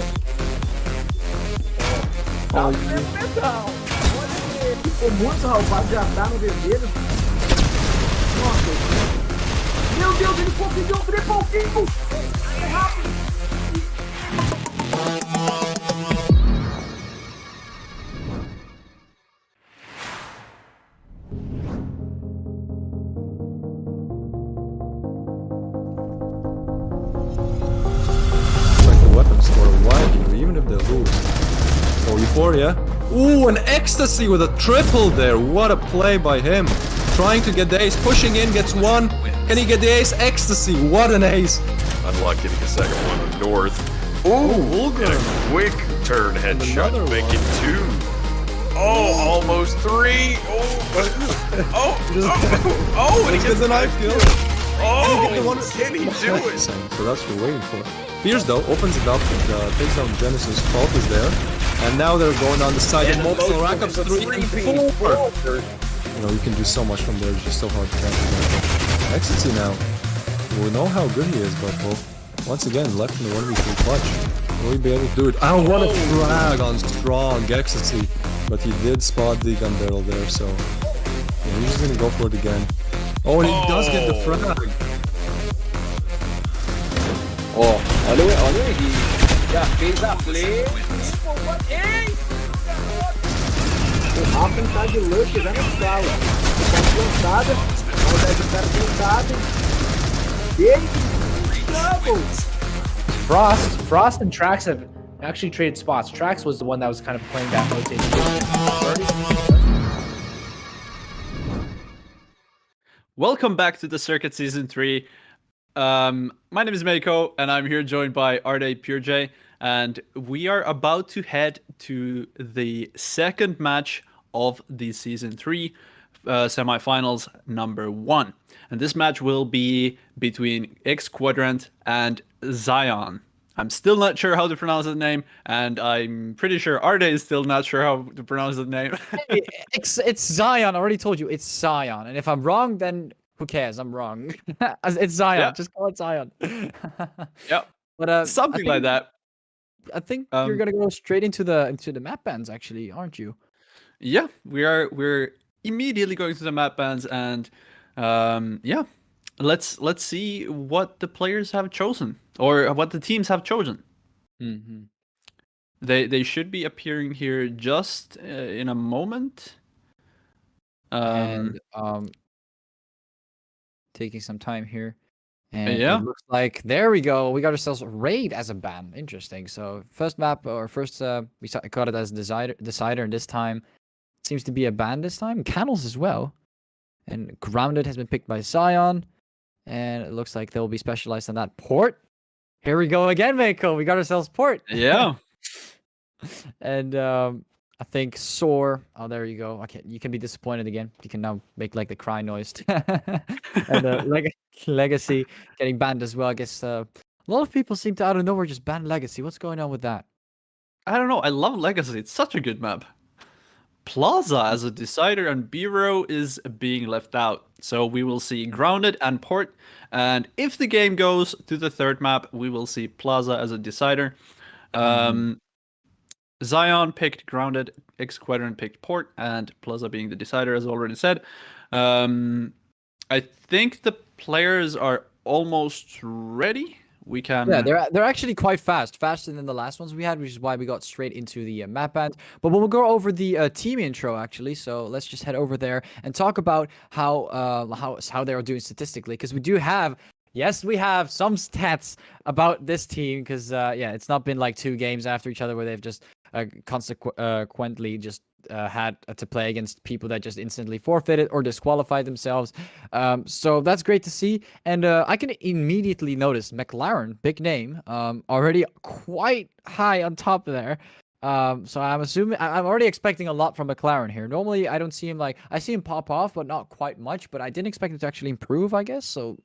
Tá vendo metal. Olha ele. Ficou muito ralfado, já tá no vermelho. Nossa. Meu Deus, ele conseguiu o triple kill. É rápido. Like the weapon store, why here, even if they lose. Oh, Euphoria. Ooh, an ecstasy with a triple there. What a play by him. Trying to get the ace, pushing in, gets one. Can he get the ace? Ecstasy, what an ace. Unlock getting the second one north. Ooh, And Vulgar. a quick turn headshot another to make it one. 2. Oh, almost 3. Oh, and he gets the knife kill. Oh, the one- can he do it? So that's what we're waiting for. Fierce though, opens it up, takes down Genesis, Fault is there. And now they're going on the side of multiple rack ups 3 and 4. You know, you can do so much from there, it's just so hard to catch him. Ecstasy now. We know how good he is, but well, once again, left in the 1v3 clutch. Will he be able to do it? Oh, what a frag on strong Ecstasy. But he did spot the gun barrel there, so yeah, he's just gonna go for it again. Oh, and he does get the frag. Ó, olha o Henrique. Já fez a play. Ei! O Rafa tá de luck já no sala. Tá plantada. A maldade do cara plantada. Ei! Double! Frost and Trax have actually traded spots. Trax was the one that was kind of playing that rotation. Welcome back to the Circuit Season 3. My name is Meiko, and I'm here joined by Arde PureJ, and we are about to head to the second match of the Season 3 semifinals number 1. And this match will be between X Quadrant and Zion. I'm still not sure how to pronounce the name, and I'm pretty sure Arde is still not sure how to pronounce the name. It's Zion. I already told you it's Zion. And if I'm wrong, then who cares? I'm wrong. It's Zion. Yeah. Just call it Zion. Yep. But Something like that. I think you're gonna go straight into the map bans, actually, aren't you? Yeah, we're immediately going to the map bans, and yeah, let's see what the players have chosen, or what the teams have chosen. Mm-hmm. They should be appearing here just in a moment. And taking some time here. And Yeah. it looks like there we go. We got ourselves Raid as a ban. Interesting. So first map or first got it as decider, and this time seems to be a ban this time. Candles as well. And Grounded has been picked by Zion. And it looks like they'll be specialized on that port. Here we go again, Mako. We got ourselves port. Yeah. And I think Soar. Oh, there you go. Okay, you can be disappointed again. You can now make like the cry noise. And Legacy getting banned as well. I guess A lot of people seem to out of nowhere just ban Legacy. What's going on with that? I don't know. I love Legacy. It's such a good map. Plaza as a decider and Bureau is being left out. So we will see Grounded and Port. And if the game goes to the third map, we will see Plaza as a decider. Zion picked Grounded, X Squadron picked Port, and Plaza being the decider, as already said. I think the players are almost ready. We can. Yeah, they're actually quite fast, faster than the last ones we had, which is why we got straight into the map band. But we'll go over the team intro actually. So let's just head over there and talk about how they are doing statistically, because we do have. Yes, we have some stats about this team because yeah, it's not been like 2 games after each other where they've just consequently just had to play against people that just instantly forfeited or disqualified themselves. So that's great to see. And I can immediately notice McLaren, big name, already quite high on top there. So I'm assuming I'm already expecting a lot from McLaren here. Normally I don't see him I see him pop off, but not quite much. But I didn't expect him to actually improve, I guess. So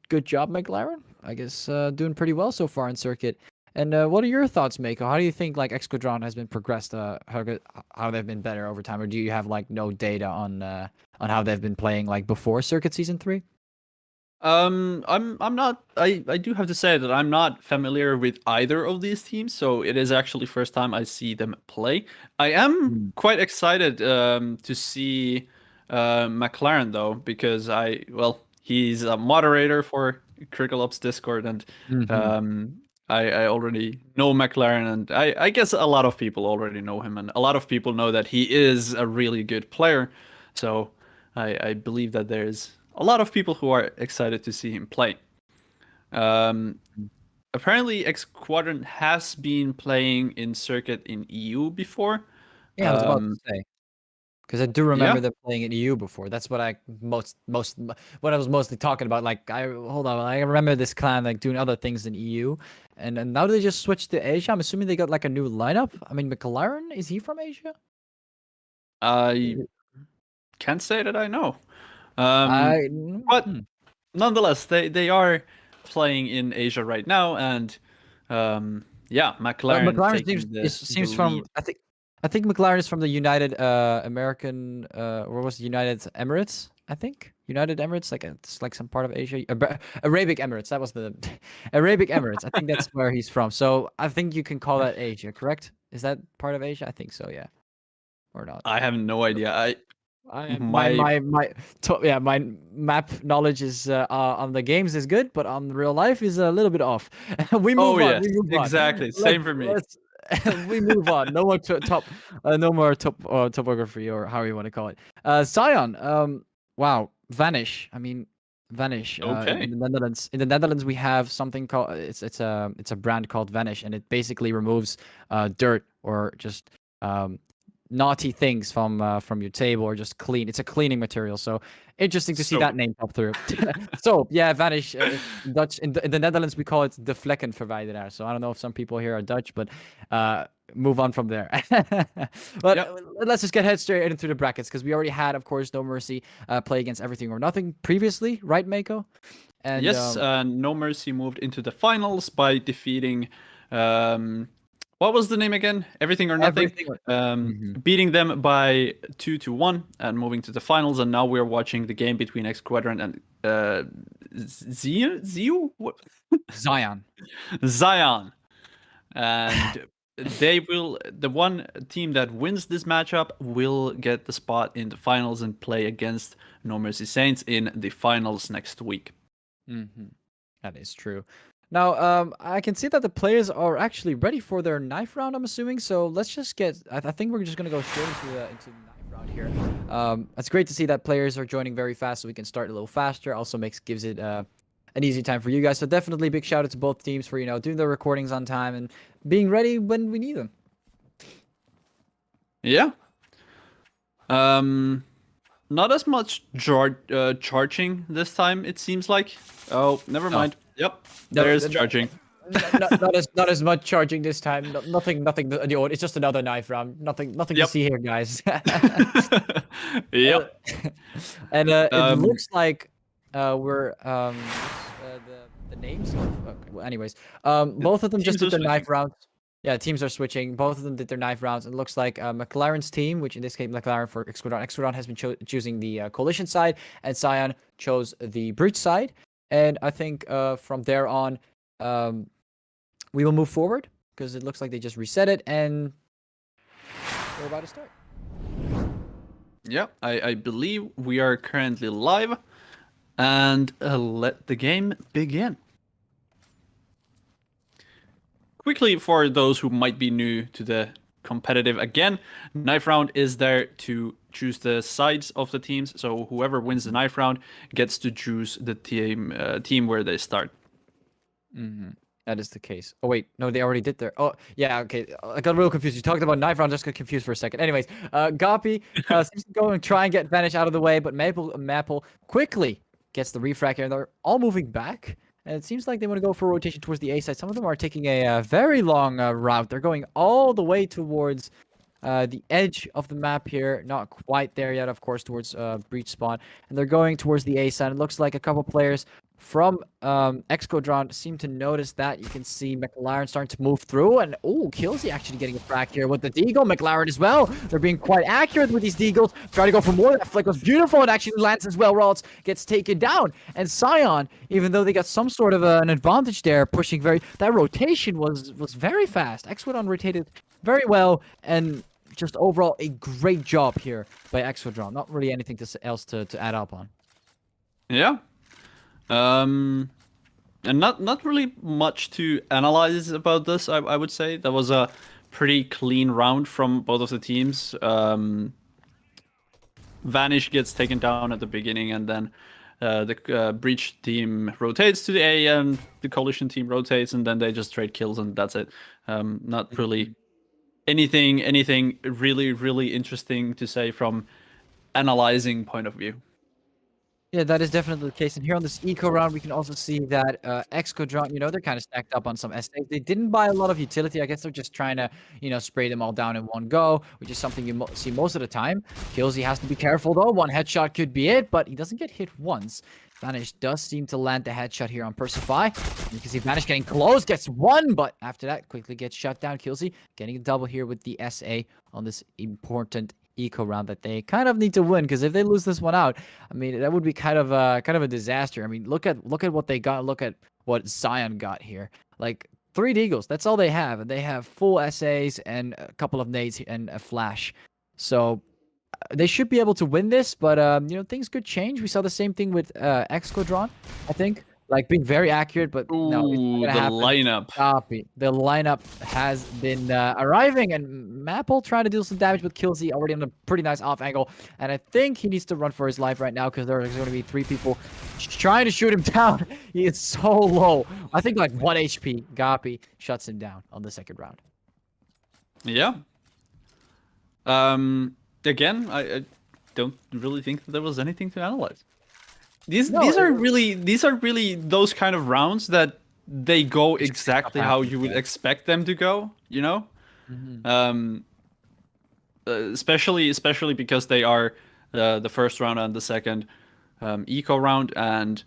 good job, McLaren. I guess doing pretty well so far in circuit. And what are your thoughts, Mako? How do you think like Esquadron has been progressed? How they've been better over time, or do you have like no data on how they've been playing like before Circuit Season 3? I'm not. I do have to say that I'm not familiar with either of these teams, so it is actually first time I see them play. I am quite excited to see McLaren though, because he's a moderator for Critical Ops Discord, and I already know McLaren, and I guess a lot of people already know him, and a lot of people know that he is a really good player. So I believe that there's a lot of people who are excited to see him play. Apparently, X Quadrant has been playing in Circuit in EU before. Yeah, I was about to say. Because I do remember Yeah. them playing in EU before. That's what I what I was mostly talking about. Like I remember this clan like doing other things in EU, and now they just switched to Asia. I'm assuming they got like a new lineup. I mean, McLaren, is he from Asia? I can't say that I know. I But nonetheless, they are playing in Asia right now, and yeah, McLaren McLaren taking seems the from lead. I think McLaren is from the United American or was it United Emirates? I think United Emirates, like it's like some part of Asia. Arabic Emirates. That was the Arabic Emirates. I think that's where he's from. So I think you can call that Asia, correct? Is that part of Asia? I think so. Yeah, or not? I have no idea. My map knowledge is on the games is good, but on real life is a little bit off. We move on. yes, We move on. exactly. Same for me. We move on. No more no more topography or how you want to call it. Sion. Wow. Vanish. I mean, Vanish. Okay. In the Netherlands. In the Netherlands, we have something called it's a brand called Vanish, and it basically removes dirt or just naughty things from your table, or just clean. It's a cleaning material. So interesting to see So- that name pop through. So yeah, Vanish. Dutch in the Netherlands we call it de vlekken verwijderaar. So I don't know if some people here are Dutch, but move on from there. But let's just get straight into the brackets, because we already had, of course, No Mercy play against Everything or Nothing previously, right, Mako? And Yes, No Mercy moved into the finals by defeating what was the name again? Everything or Nothing. Beating them by 2-1 and moving to the finals. And now we're watching the game between X Quadrant and Zion. Zion. And the one team that wins this matchup will get the spot in the finals and play against No Mercy Saints in the finals next week. That is true. Now, I can see that the players are actually ready for their knife round, I'm assuming. So let's just get... I think we're just going to go straight into the knife round here. It's great to see that players are joining very fast, so we can start a little faster. Also gives it an easy time for you guys. So definitely big shout out to both teams for, doing their recordings on time and being ready when we need them. Yeah. Not as much charging this time, it seems like. Oh, never mind. Yep, there's charging. Not as much charging this time. Nothing. It's just another knife round. Nothing to see here, guys. Yep. And it looks like we're the names of. Okay, well, anyways, both of them just teams did are their knife switching. rounds. Yeah, teams are switching. Both of them did their knife rounds. It looks like McLaren's team, which in this case McLaren for Exquadron. Exquadron has been choosing the coalition side, and Cyan chose the breach side. And I think from there on, we will move forward because it looks like they just reset it, and we're about to start. Yeah, I believe we are currently live, and let the game begin. Quickly, for those who might be new to the competitive, again, knife round is there to choose the sides of the teams. So whoever wins the knife round gets to choose the team where they start. That is the case. Oh wait, no, they already did their. Oh yeah, okay. I got real confused. You talked about knife round, just got confused for a second. Anyways, Gapi seems to go and try and get Vanish out of the way, but Maple quickly gets the refract here, and they're all moving back. And it seems like they want to go for a rotation towards the A side. Some of them are taking a very long route. They're going all the way towards the edge of the map here. Not quite there yet, of course, towards breach spawn. And they're going towards the A side. It looks like a couple players from Excodron seem to notice that. You can see McLaren starting to move through, and Killsy actually getting a frac here with the Deagle. McLaren as well. They're being quite accurate with these Deagles. Trying to go for more. That flick was beautiful and actually lands as well. Ralts gets taken down, and Scion, even though they got some sort of an advantage there, pushing that rotation was very fast. Excodron rotated very well, and just overall a great job here by Excodron. Not really anything else to add up on. Yeah. And not really much to analyze about this. I would say that was a pretty clean round from both of the teams. Vanish gets taken down at the beginning, and then the breach team rotates to the A, and the coalition team rotates, and then they just trade kills, and that's it. Not really anything really interesting to say from analyzing point of view. Yeah, that is definitely the case. And here on this eco round, we can also see that Excodron, they're kind of stacked up on some essays. They didn't buy a lot of utility. I guess they're just trying to, spray them all down in one go, which is something you see most of the time. Killsy has to be careful, though. One headshot could be it, but he doesn't get hit once. Vanish does seem to land the headshot here on Persify. You can see Vanish getting close, gets one, but after that, quickly gets shut down. Killsy getting a double here with the SA on this important eco round that they kind of need to win, because if they lose this one out, I mean, that would be kind of a disaster. I mean, look at what they got. Look at what Zion got here. Like 3 Deagles. That's all they have, and they have full SAs and a couple of nades and a flash. So they should be able to win this, but things could change. We saw the same thing with Excodron, I think. Like being very accurate, but no, it's not gonna happen. Lineup. Copy. The lineup has been arriving, and Maple trying to do some damage with Killsy already on a pretty nice off angle, and I think he needs to run for his life right now because there's going to be 3 people trying to shoot him down. He is so low. I think like 1 HP. Gapi shuts him down on the second round. Yeah. Again, I don't really think that there was anything to analyze. These are really those kind of rounds that they go exactly how you would expect them to go, especially because they are the first round and the second eco round, and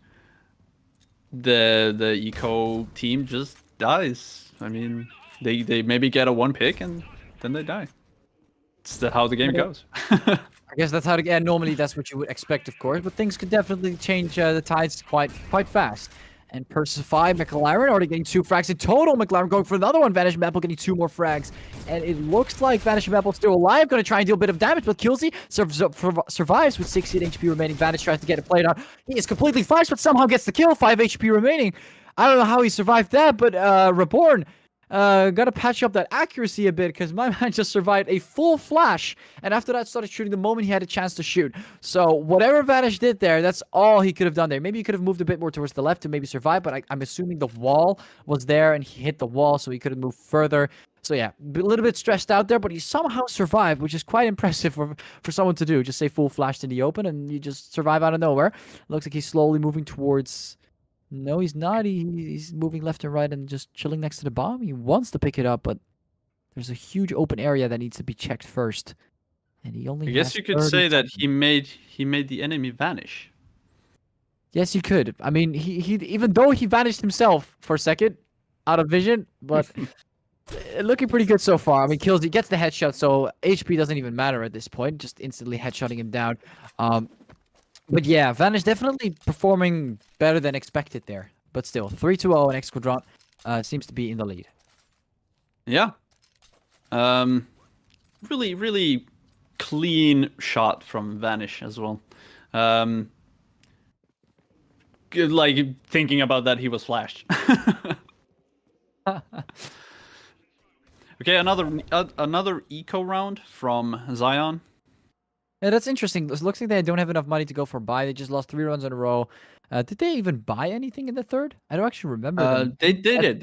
the eco team just dies. I mean, they maybe get a 1 pick and then they die. It's how the game goes. I guess that's how to get. Normally, that's what you would expect, of course, but things could definitely change the tides quite fast. And Persify, McLaren already getting 2 frags in total. McLaren going for another one. Vanish Maple getting 2 more frags. And it looks like Vanish Maple still alive. Going to try and deal a bit of damage, but Killsy survives with 16 HP remaining. Vanish tries to get it played on. He is completely flashed, but somehow gets the kill. 5 HP remaining. I don't know how he survived that, but Reborn gotta patch up that accuracy a bit, because my man just survived a full flash, and after that started shooting the moment he had a chance to shoot. So whatever Vanish did there, that's all he could have done there. Maybe he could have moved a bit more towards the left to maybe survive, but I'm assuming the wall was there and he hit the wall, so he could have moved further. So yeah, a little bit stressed out there, but he somehow survived, which is quite impressive for someone to do. Just say full flashed in the open and you just survive out of nowhere. Looks like he's slowly moving towards... No, he's not. He's moving left and right and just chilling next to the bomb. He wants to pick it up, but there's a huge open area that needs to be checked first. And he only I guess you could say that he made the enemy vanish. Yes, you could. I mean, he even though he vanished himself for a second out of vision, but looking pretty good so far. I mean, kills, he gets the headshot, so HP doesn't even matter at this point. Just instantly headshotting him down. But yeah, Vanish definitely performing better than expected there. But still, 3-0 and X Quadrant seems to be in the lead. Yeah. Really, really clean shot from Vanish as well. Like thinking about that, he was flashed. Okay, another eco round from Zion. Yeah, that's interesting. It looks like they don't have enough money to go for buy. They just lost 3 runs in a row. Did they even buy anything in the third? I don't actually remember them. They did it.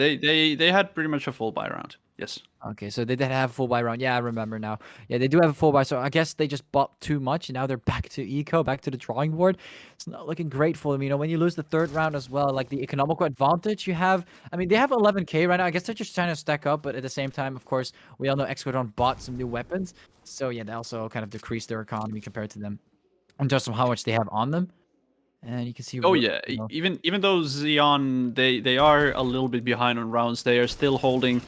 They had pretty much a full buy round. Yes. Okay, so they did have a full buy round. Yeah, I remember now. Yeah, they do have a full buy, so I guess they just bought too much, and now they're back to eco, back to the drawing board. It's not looking great for them. You know, when you lose the third round as well, like the economical advantage you have. I mean, they have 11k right now. I guess they're just trying to stack up, but at the same time, of course, we all know X-Quadron bought some new weapons. So yeah, they also kind of decreased their economy compared to them, and just how much they have on them. And you can see. Oh yeah, even though Xeon they are a little bit behind on rounds, they are still holding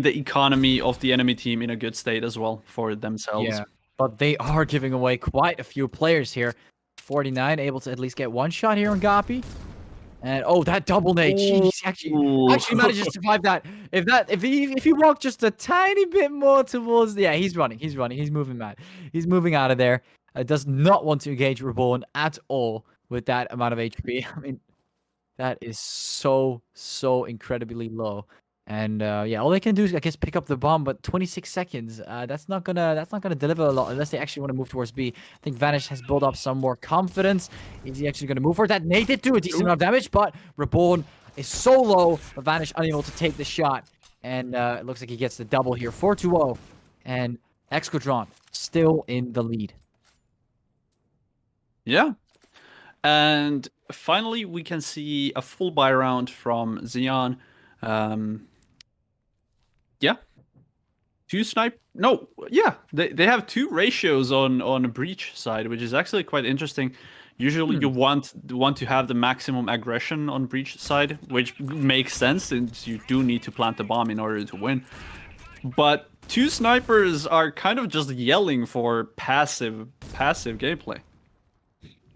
the economy of the enemy team in a good state as well for themselves. Yeah, but they are giving away quite a few players here. 49 able to at least get one shot here on Gapi. And oh, that double nade. Jeez, actually manages to survive that. If he walked just a tiny bit more towards, yeah, he's running, he's moving mad. He's moving out of there. Does not want to engage Reborn at all with that amount of HP. I mean, that is so incredibly low. And yeah, all they can do is, I guess, pick up the bomb, but 26 seconds. That's not gonna deliver a lot unless they actually want to move towards B. I think Vanish has built up some more confidence. Is he actually gonna move for it? That nade did do a decent amount of damage, but Reborn is so low, but Vanish unable to take the shot. And it looks like he gets the double here, 4-0, and X Quadrant still in the lead. Yeah. And finally, we can see a full buy round from Xeon. Yeah. They have two ratios on a breach side, which is actually quite interesting. Usually you want to have the maximum aggression on breach side, which makes sense since you do need to plant the bomb in order to win. But two snipers are kind of just yelling for passive gameplay.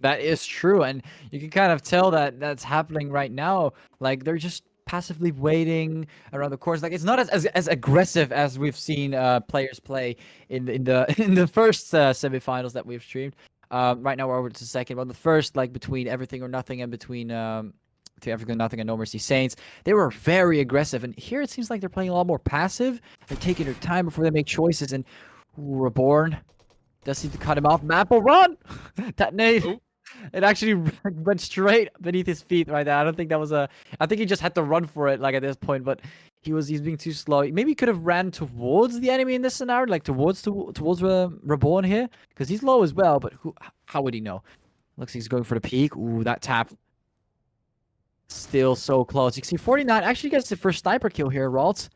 That is true, and you can kind of tell that that's happening right now. Like, they're just passively waiting around the course. Like, it's not as aggressive as we've seen players play in the first semifinals that we've streamed. Right now we're over to the second. But the first, like, between Everything or Nothing and between Everything or Nothing and No Mercy Saints, they were very aggressive. And here it seems like they're playing a lot more passive. They're taking their time before they make choices. And Reborn does seem to cut him off. Map will run. That nade. Ooh. It actually went straight beneath his feet right there. I don't think that was a... I think he just had to run for it, like, at this point, but he's being too slow. Maybe he could have ran towards the enemy in this scenario, like towards Reborn here, because he's low as well, but how would he know? Looks like he's going for the peak. Ooh, that tap. Still so close. You can see 49 actually gets the first sniper kill here, Ralts.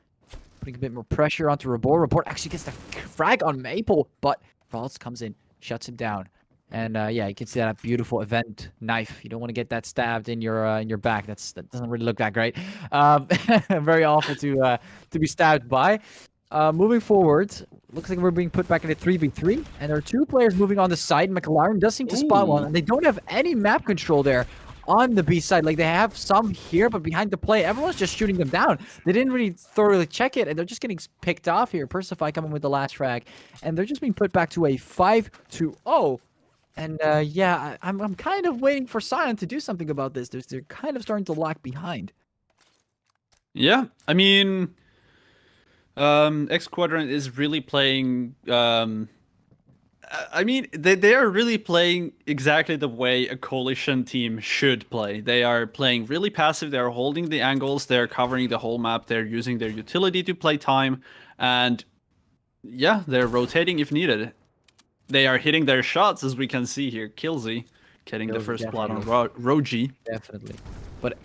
Putting a bit more pressure onto Reborn. Reborn actually gets the frag on Maple, but Ralts comes in, shuts him down. And yeah, you can see that beautiful event knife. You don't want to get that stabbed in your back. That doesn't really look that great. Very awful to be stabbed by. Moving forward, looks like we're being put back in a 3v3, and there are two players moving on the side. McLaren does seem to spot one, and they don't have any map control there on the B side. Like, they have some here, but behind the play, everyone's just shooting them down. They didn't really thoroughly check it, and they're just getting picked off here. Persify coming with the last frag, and they're just being put back to a 5-0. And yeah, I'm kind of waiting for Sion to do something about this. They're kind of starting to lag behind. Yeah, I mean, X Quadrant is really playing. I mean, they are really playing exactly the way a coalition team should play. They are playing really passive. They are holding the angles. They are covering the whole map. They're using their utility to play time, and yeah, they're rotating if needed. They are hitting their shots, as we can see here. Killzy getting the first blood on Roji. Definitely. But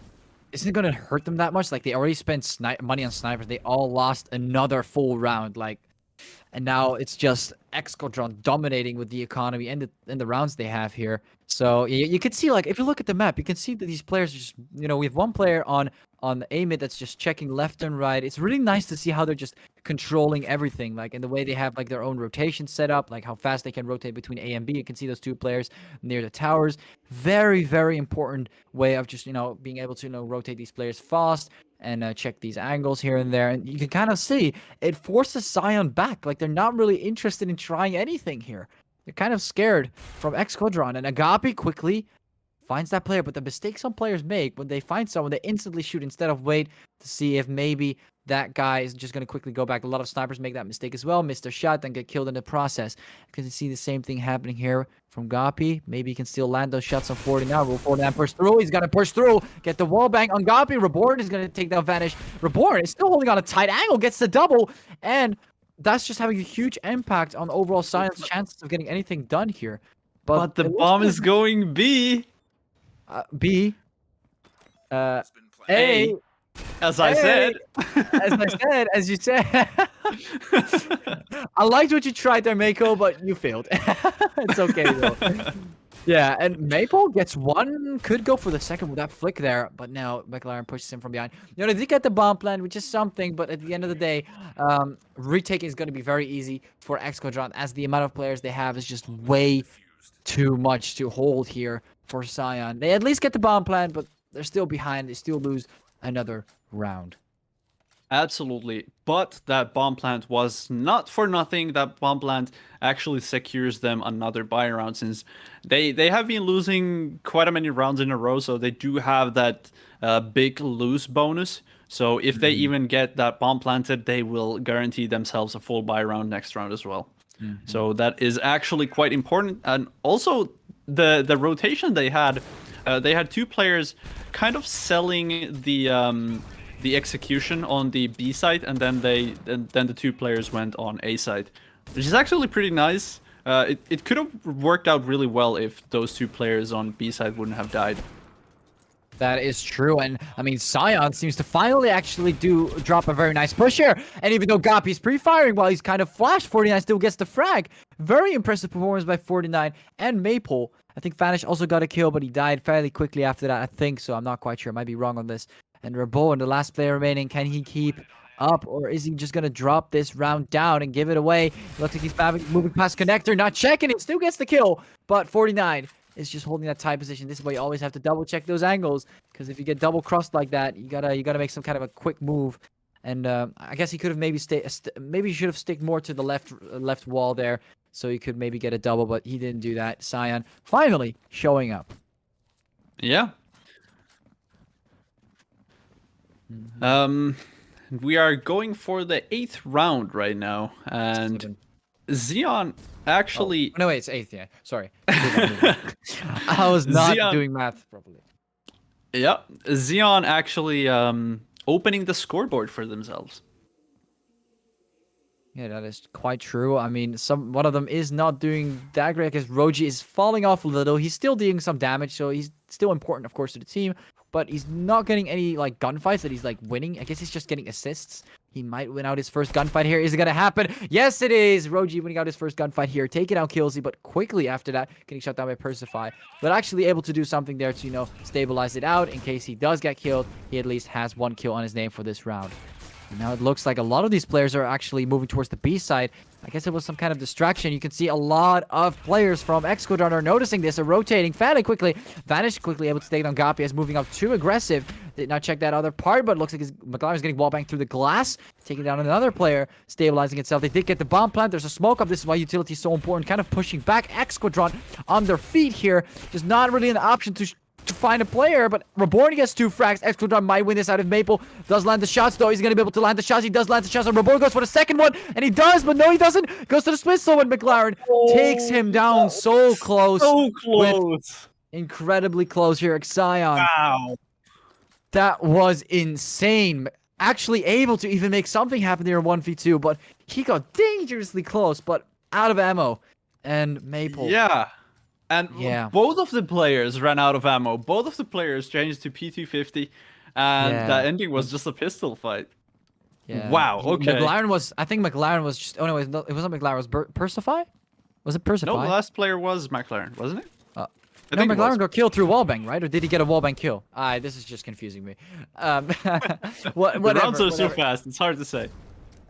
isn't it going to hurt them that much? Like, they already spent money on snipers. They all lost another full round. Like, and now it's just X Squadron dominating with the economy and the rounds they have here. So you can see, like, if you look at the map, you can see that these players are just, we have one player on the A mid that's just checking left and right. It's really nice to see how they're just controlling everything, like in the way they have like their own rotation set up, like how fast they can rotate between A and B. You can see those two players near the towers. Very, very important way of just being able to rotate these players fast and check these angles here and there. And you can kind of see it forces Sion back. Like, they're not really interested in trying anything here. They're kind of scared from X Squadron. And Agapi quickly finds that player. But the mistake some players make when they find someone, they instantly shoot instead of wait to see if maybe that guy is just going to quickly go back. A lot of snipers make that mistake as well, miss their shot, then get killed in the process. You can see the same thing happening here from Gapi. Maybe he can still land those shots on 40 now. Will 49 push through. He's going to push through, get the wall bang on Gapi. Reborn is going to take down Vanish. Reborn is still holding on a tight angle, gets the double, and that's just having a huge impact on overall Sion's chances of getting anything done here. But the bomb is going B. B. A. As I said. As you said. I liked what you tried there, Mako, but you failed. It's okay, though. Yeah, and Maple gets one, could go for the second with that flick there, but now McLaren pushes him from behind. They did get the bomb plan, which is something, but at the end of the day, retaking is going to be very easy for X Squadron, as the amount of players they have is just way too much to hold here for Sion. They at least get the bomb plan, but they're still behind. They still lose another round. Absolutely, but that bomb plant was not for nothing. That bomb plant actually secures them another buy round, since they have been losing quite a many rounds in a row, so they do have that big lose bonus. So if they even get that bomb planted, they will guarantee themselves a full buy round next round as well. So that is actually quite important. And also the rotation they had two players kind of selling the execution on the B side, and then the two players went on A side, which is actually pretty nice. It could have worked out really well if those two players on B side wouldn't have died. That is true, and I mean, Sion seems to finally actually drop a very nice push here. And even though Gapi's pre-firing while he's kind of flashed, 49 still gets the frag. Very impressive performance by 49 and Maple. I think Vanish also got a kill, but he died fairly quickly after that, I think, so I'm not quite sure. I might be wrong on this. And Rebo, the last player remaining, can he keep up, or is he just going to drop this round down and give it away? Looks like he's moving past connector, not checking it, still gets the kill, but 49 is just holding that tight position. This is why you always have to double check those angles, because if you get double crossed like that, you gotta make some kind of a quick move. And I guess he could have maybe maybe he should have stick more to the left wall there, so he could maybe get a double, but he didn't do that. Sion finally showing up. Yeah. We are going for the 8th round right now, and Xeon actually... Oh, no, wait, it's 8th, yeah. Sorry. I was not doing math properly. Yeah, Xeon actually opening the scoreboard for themselves. Yeah, that is quite true. I mean, one of them is not doing that great, because Roji is falling off a little. He's still doing some damage, so he's still important, of course, to the team. But he's not getting any like gunfights that he's like winning. I guess he's just getting assists. He might win out his first gunfight here. Is it gonna happen? Yes, it is. Roji winning out his first gunfight here, taking out Killsy, but quickly after that getting shut down by Persify. But actually able to do something there to stabilize it out in case he does get killed. He at least has one kill on his name for this round. And now it looks like a lot of these players are actually moving towards the B side. I guess it was some kind of distraction. You can see a lot of players from X Squadron are noticing this, are rotating fairly quickly. Vanish quickly able to take down Gapi as moving up too aggressive. Did not check that other part, but it looks like McLaren is getting wallbanged through the glass, taking down another player, stabilizing itself. They did get the bomb plant. There's a smoke up. This is why utility is so important. Kind of pushing back X Squadron on their feet here. Just not really an option to find a player, but Reborn gets 2 frags. X Squadron might win this out of Maple. Does land the shots, though. He's going to be able to land the shots. He does land the shots, and Reborn goes for the second one, and he does, but no, he doesn't. Goes to the Smithsonian, and McLaren takes him down so close. So close. Incredibly close here, Xion. Wow. That was insane. Actually able to even make something happen there in 1v2, but he got dangerously close, but out of ammo. And Maple. Yeah. And both of the players ran out of ammo. Both of the players changed to P250, and the ending was just a pistol fight. Yeah. Wow, okay. McLaren was. I think McLaren was just. Oh no, it wasn't McLaren. It was Persify. Was it Persify? No, the last player was McLaren, wasn't it? No, think it was. McLaren got killed through wallbang, right? Or did he get a wallbang kill? This is just confusing me. The Whatever. rounds are so whatever. fast, it's hard to say.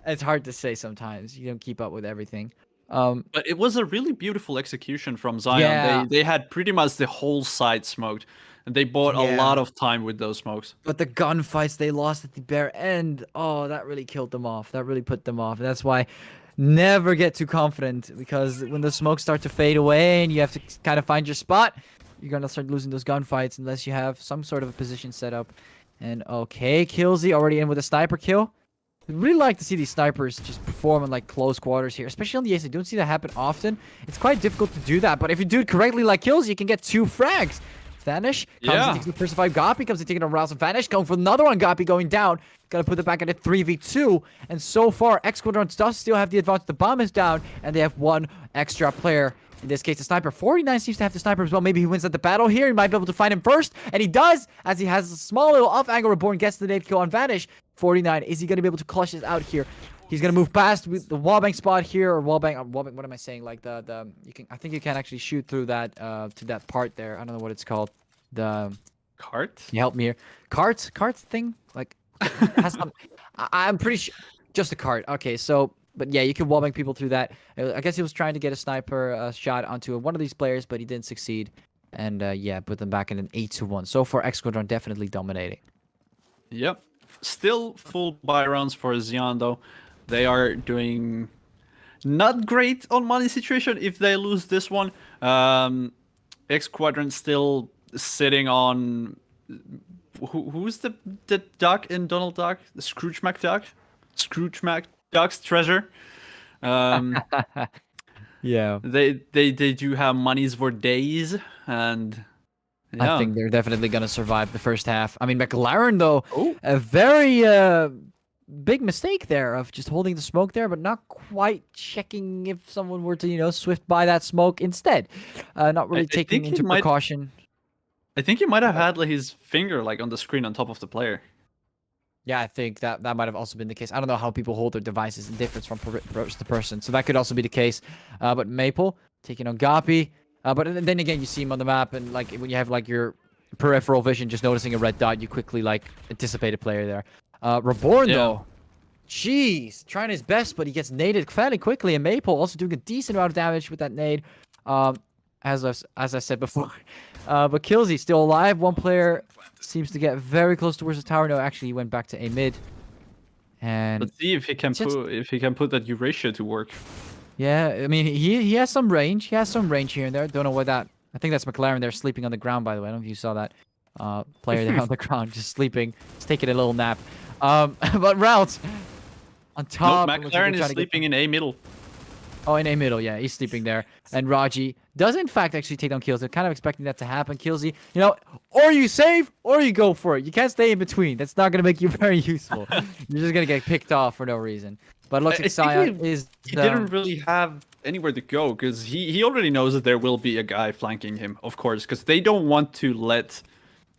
It's hard to say sometimes. You don't keep up with everything. But it was a really beautiful execution from Zion. Yeah. They had pretty much the whole side smoked, and they bought a Yeah. lot of time with those smokes. But the gunfights they lost at the bare end, oh, that really killed them off. That really put them off. That's why never get too confident, because when the smokes start to fade away and you have to kind of find your spot, you're gonna start losing those gunfights unless you have some sort of a position set up. And okay, Killsy already in with a sniper kill. I'd really like to see these snipers just perform in like close quarters here, especially on the ace. I don't see that happen often. It's quite difficult to do that, but if you do it correctly like Killsy, you can get 2 frags. Vanish comes Yeah. and takes the first 5 Goppy, comes and taking a rouse of Vanish, going for another one. Goppy going down. Gotta put it back at a 3v2. And so far, X Squadron does still have the advantage. The bomb is down, and they have 1 extra player. In this case, the sniper. 49 seems to have the sniper as well. Maybe he wins at the battle here. He might be able to find him first. And he does, as he has a small little off-angle. Reborn gets the nade kill on Vanish. 49. Is he going to be able to clutch this out here? He's going to move past with the wallbang spot here. Or wallbang, what am I saying? Like you can. I think you can actually shoot through that to that part there. I don't know what it's called. The Cart? Can you help me here? Cart thing? Like, has some, I'm pretty sure. Just a cart. Okay, so, but yeah, you can wallbang people through that. I guess he was trying to get a sniper shot onto one of these players, but he didn't succeed. And yeah, put them back in an 8-1. So far, X Squadron definitely dominating. Yep. Still full buy rounds for Xian, though. They are doing not great on money situation if they lose this one. X Squadron still sitting on who's the duck in Donald Duck? The Scrooge McDuck? Scrooge McDuck's treasure. Yeah. They do have monies for days, and yeah. I think they're definitely going to survive the first half. I mean, McLaren, though, Oh. a very big mistake there of just holding the smoke there, but not quite checking if someone were to, swift by that smoke instead. Not really I taking think he into might- precaution. I think he might have had like his finger like on the screen on top of the player. Yeah, I think that might have also been the case. I don't know how people hold their devices in difference from person to person, so that could also be the case. But Maple taking on Goppy. But then again, you see him on the map, and like when you have like your peripheral vision, just noticing a red dot, you quickly like anticipate a player there. Reborn though, jeez, trying his best, but he gets naded fairly quickly. And Maple also doing a decent amount of damage with that nade, as I said before. But Killsy still alive. One player seems to get very close towards the tower. No, actually, he went back to A mid. And Let's see if he can put that Eurasia to work. yeah, I mean, he has some range. He has some range here and there. Don't know what that. I think that's McLaren there sleeping on the ground, by the way. I don't know if you saw that player there on the ground, just sleeping, just taking a little nap. But Routes on No, top. McLaren is sleeping in A middle. Oh, in A middle, yeah, he's sleeping there. And Raji does in fact actually take down Killsy. I'm kind of expecting that to happen. Killsy, or you save or you go for it. You can't stay in between. That's not gonna make you very useful. You're just gonna get picked off for no reason. But it looks I like think Sion is. He didn't really have anywhere to go because he already knows that there will be a guy flanking him, of course, because they don't want to let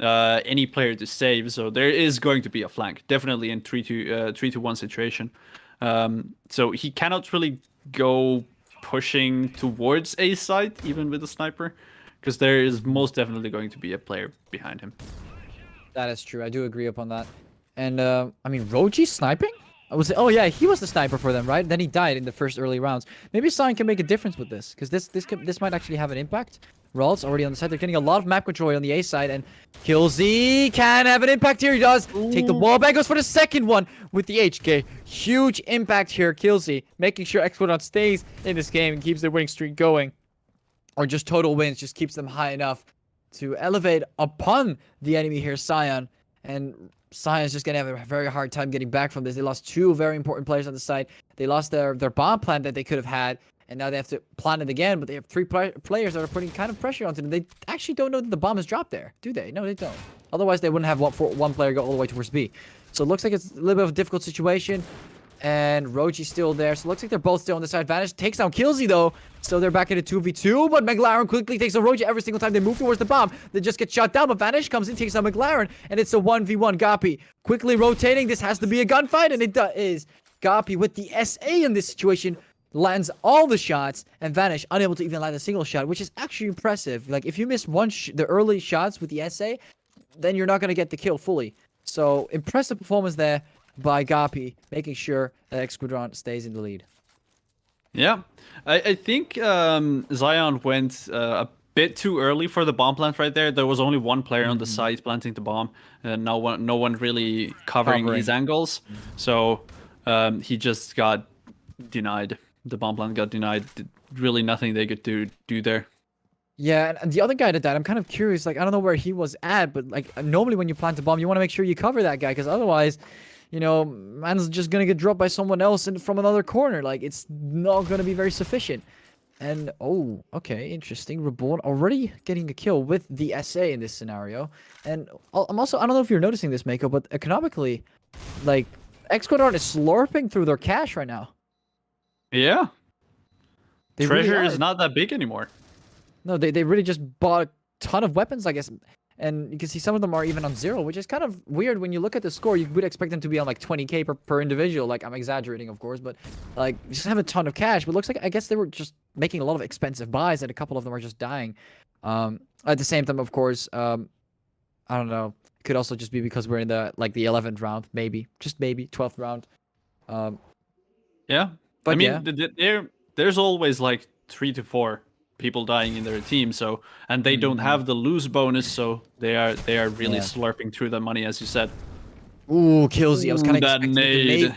any player to save. So there is going to be a flank, definitely in 3-1 situation. So he cannot really go pushing towards A side even with a sniper, because there is most definitely going to be a player behind him. That is true. I do agree upon that. And I mean, Roji sniping? Oh yeah, he was the sniper for them, right? Then he died in the first early rounds. Maybe Sion can make a difference with this, because this might actually have an impact. Ralt's already on the side. They're getting a lot of map control on the A side, and Killsy can have an impact here. He does take the wall back, goes for the second one with the HK. Huge impact here, Killsy, making sure X Squadron stays in this game and keeps their winning streak going, or just total wins, just keeps them high enough to elevate upon the enemy here, Sion. And Sion's just gonna have a very hard time getting back from this. They lost 2 very important players on the side. They lost their bomb plan that they could have had, and now they have to plan it again. But they have 3 players that are putting kind of pressure onto them. They actually don't know that the bomb is dropped there, do they? No, they don't. Otherwise, they wouldn't have one player go all the way towards B. So it looks like it's a little bit of a difficult situation. And Roji's still there. So it looks like they're both still on the side. Vanish takes down Killsy though. So they're back into 2v2. But McLaren quickly takes on Roji every single time they move towards the bomb. They just get shot down. But Vanish comes in, takes down McLaren. And it's a 1v1. Gapi quickly rotating. This has to be a gunfight. And it is. Gapi with the SA in this situation lands all the shots. And Vanish unable to even land a single shot, which is actually impressive. Like if you miss the early shots with the SA, then you're not going to get the kill fully. So impressive performance there by Gapi, making sure that X-Quadrant stays in the lead. Yeah, I think Zion went a bit too early for the bomb plant right there. There was only one player on the side planting the bomb, and no one really covering his angles. So he just got denied. The bomb plant got denied. Really nothing they could do there. Yeah, and the other guy that died, I'm kind of curious. Like I don't know where he was at, but like normally when you plant a bomb, you want to make sure you cover that guy, because otherwise, you know, man's just gonna get dropped by someone else from another corner. Like it's not gonna be very sufficient. And oh, okay, interesting. Reborn already getting a kill with the SA in this scenario. And I'm also, I don't know if you're noticing this, Mako, but economically, like X-Quadrant is slurping through their cash right now. Yeah, They treasure really is are. not that big anymore. No, they really just bought a ton of weapons, I guess. And you can see some of them are even on 0, which is kind of weird when you look at the score. You would expect them to be on like 20k per individual. Like I'm exaggerating, of course, but like just have a ton of cash. But it looks like I guess they were just making a lot of expensive buys, and a couple of them are just dying. At the same time, of course, I don't know. It could also just be because we're in the 11th round, maybe, just maybe 12th round. Yeah, But I mean, yeah. there's always like 3 to 4 people dying in their team, so and they don't have the lose bonus, so they are really slurping through the money, as you said. Ooh, Killsy. I was kind of that expecting nade. the nade.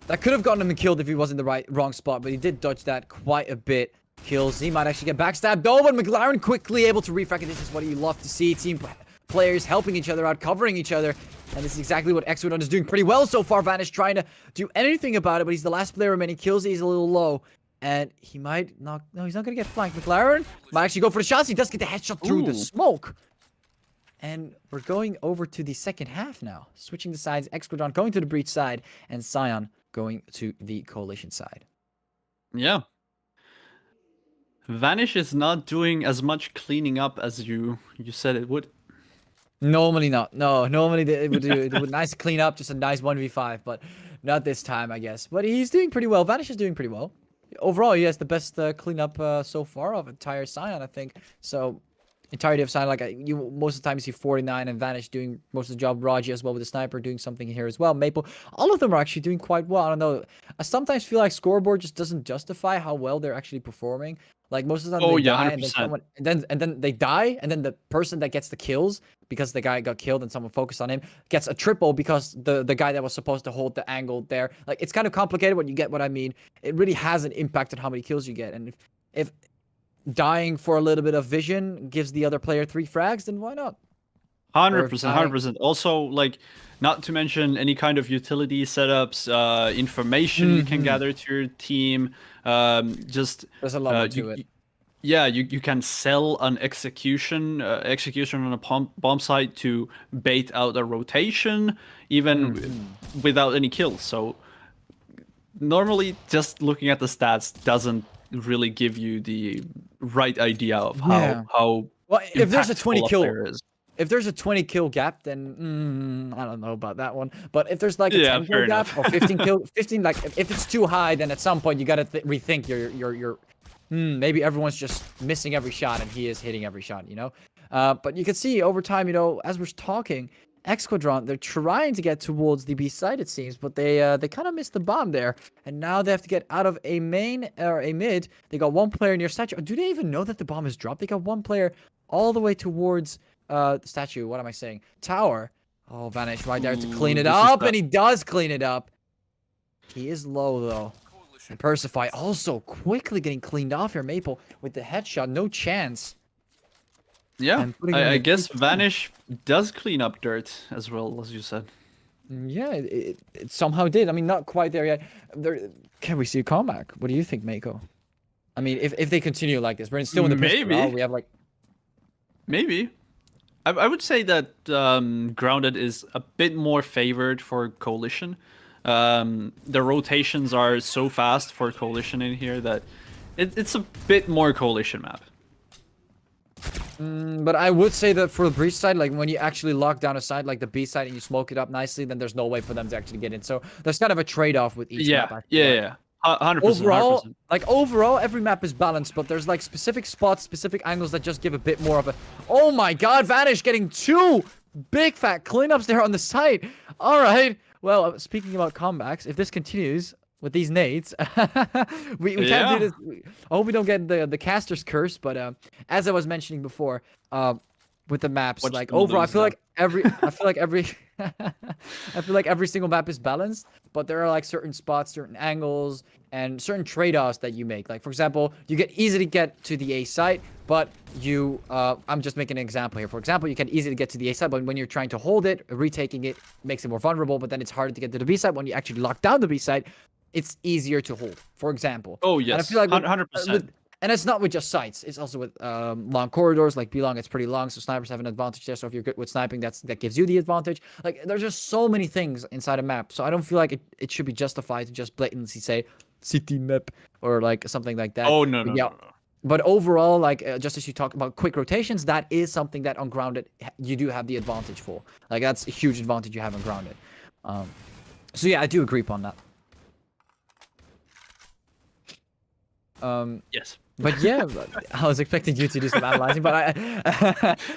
That could have gotten him killed if he was in the wrong spot, but he did dodge that quite a bit. Killsy might actually get backstabbed though, but McLaren quickly able to refract it. This is what you love to see. Team players helping each other out, covering each other. And this is exactly what X-Quadrant is doing pretty well so far. Vanish trying to do anything about it, but he's the last player remaining. Killsy is a little low. And he might not... No, he's not going to get flanked. McLaren might actually go for the shots. He does get the headshot through the smoke. And we're going over to the second half now. Switching the sides. X-Quadrant going to the Breach side. And Scion going to the Coalition side. Yeah. Vanish is not doing as much cleaning up as you said it would. Normally not. No, normally it would nice clean up. Just a nice 1v5. But not this time, I guess. But he's doing pretty well. Vanish is doing pretty well. Overall, he has the best cleanup so far of entire Scion, I think. So, entirety of Scion, like you most of the time you see 49 and Vanish doing most of the job. Raji as well with the sniper doing something here as well. Maple, all of them are actually doing quite well. I don't know. I sometimes feel like scoreboard just doesn't justify how well they're actually performing. Like most of the time they die 100%. and then they die, and then the person that gets the kills because the guy got killed and someone focused on him gets a triple because the guy that was supposed to hold the angle there. Like it's kind of complicated, but you get what I mean. It really has an impact on how many kills you get, and if dying for a little bit of vision gives the other player 3 frags, then why not? 100%, 100%. Also, like, not to mention any kind of utility setups, information you can gather to your team. Just there's a lot more to it. Yeah, you can sell an execution on a bomb site to bait out a rotation, even without any kills. So normally, just looking at the stats doesn't really give you the right idea of how well, if there's a impactful 20 kill player is. If there's a 20 kill gap, then I don't know about that one. But if there's like a 10 kill gap or 15 like if it's too high, then at some point you gotta rethink your maybe everyone's just missing every shot and he is hitting every shot, you know. But you can see over time, you know, as we're talking, X-Quadrant, they're trying to get towards the B side, it seems, but they kind of missed the bomb there, and now they have to get out of a main or a mid. They got one player near statue. Do they even know that the bomb is dropped? They got one player all the way towards the statue. What am I saying? Tower. Oh, Vanish right there to clean it up, and he does clean it up. He is low though. And Persify also quickly getting cleaned off here. Maple with the headshot, no chance. Yeah, I guess Vanish does clean up dirt as well, as you said. Yeah, it somehow did. I mean, not quite there yet. Can we see a comeback? What do you think, Mako? I mean, if they continue like this, we're still in the maybe we have like maybe. I would say that Grounded is a bit more favored for Coalition. The rotations are so fast for Coalition in here that it's a bit more Coalition map. But I would say that for the breach side, like when you actually lock down a side like the B side and you smoke it up nicely, then there's no way for them to actually get in. So there's kind of a trade-off with each map. I feel like. 100%. Overall, 100%. like overall, every map is balanced, but there's like specific spots, specific angles that just give a bit more of a. Oh my God, Vanish getting 2 big fat cleanups there on the side. All right. Well, speaking about comebacks, if this continues with these nades, we can't do this. I hope we don't get the caster's curse. But as I was mentioning before, with the maps, What's like gonna overall, I lose feel now? like every single map is balanced, but there are like certain spots, certain angles, and certain trade-offs that you make. Like for example, you get easy to get to the A site, but you I'm just making an example here. For example, you can easily get to the A site, but when you're trying to hold it, retaking it makes it more vulnerable, but then it's harder to get to the B site. When you actually lock down the B site, it's easier to hold, for example. Oh And I yes, feel like 100%. and it's not with just sights. It's also with long corridors. Like B-long, it's pretty long, so snipers have an advantage there. So if you're good with sniping, that gives you the advantage. Like there's just so many things inside a map. So I don't feel like it should be justified to just blatantly say city map or like something like that. Oh no, But no, yeah. no, no. But overall, like just as you talk about quick rotations, that is something that on grounded you do have the advantage for. Like that's a huge advantage you have on grounded. So yeah, I do agree upon that. Yes. But yeah, I was expecting you to do some analyzing, but I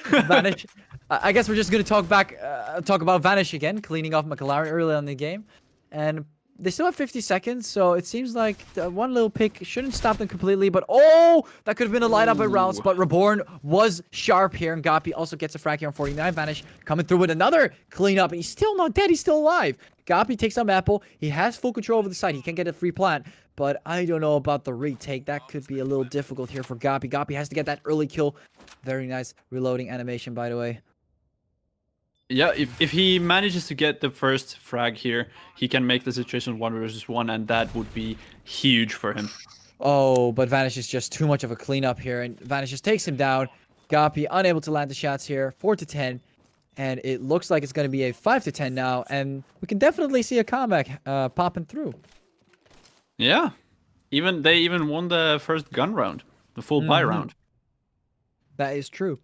Vanish. I guess we're just gonna talk about Vanish again, cleaning off McLaren early on in the game, and they still have 50 seconds, so it seems like the one little pick shouldn't stop them completely. But oh, that could have been a light up at routes, but Reborn was sharp here, and Gapi also gets a frag here on 49. Vanish coming through with another cleanup, and he's still not dead. He's still alive. Gapi takes on Apple. He has full control over the side. He can get a free plant. But I don't know about the retake. That could be a little difficult here for Gapi. Gapi has to get that early kill. Very nice reloading animation, by the way. Yeah, if he manages to get the first frag here, he can make the situation 1 versus 1, and that would be huge for him. Oh, but Vanish is just too much of a cleanup here, and Vanish just takes him down. Gapi unable to land the shots here, 4-10, and it looks like it's going to be a 5-10 now, and we can definitely see a comeback popping through. Yeah, they even won the first gun round, the full buy round. That is true.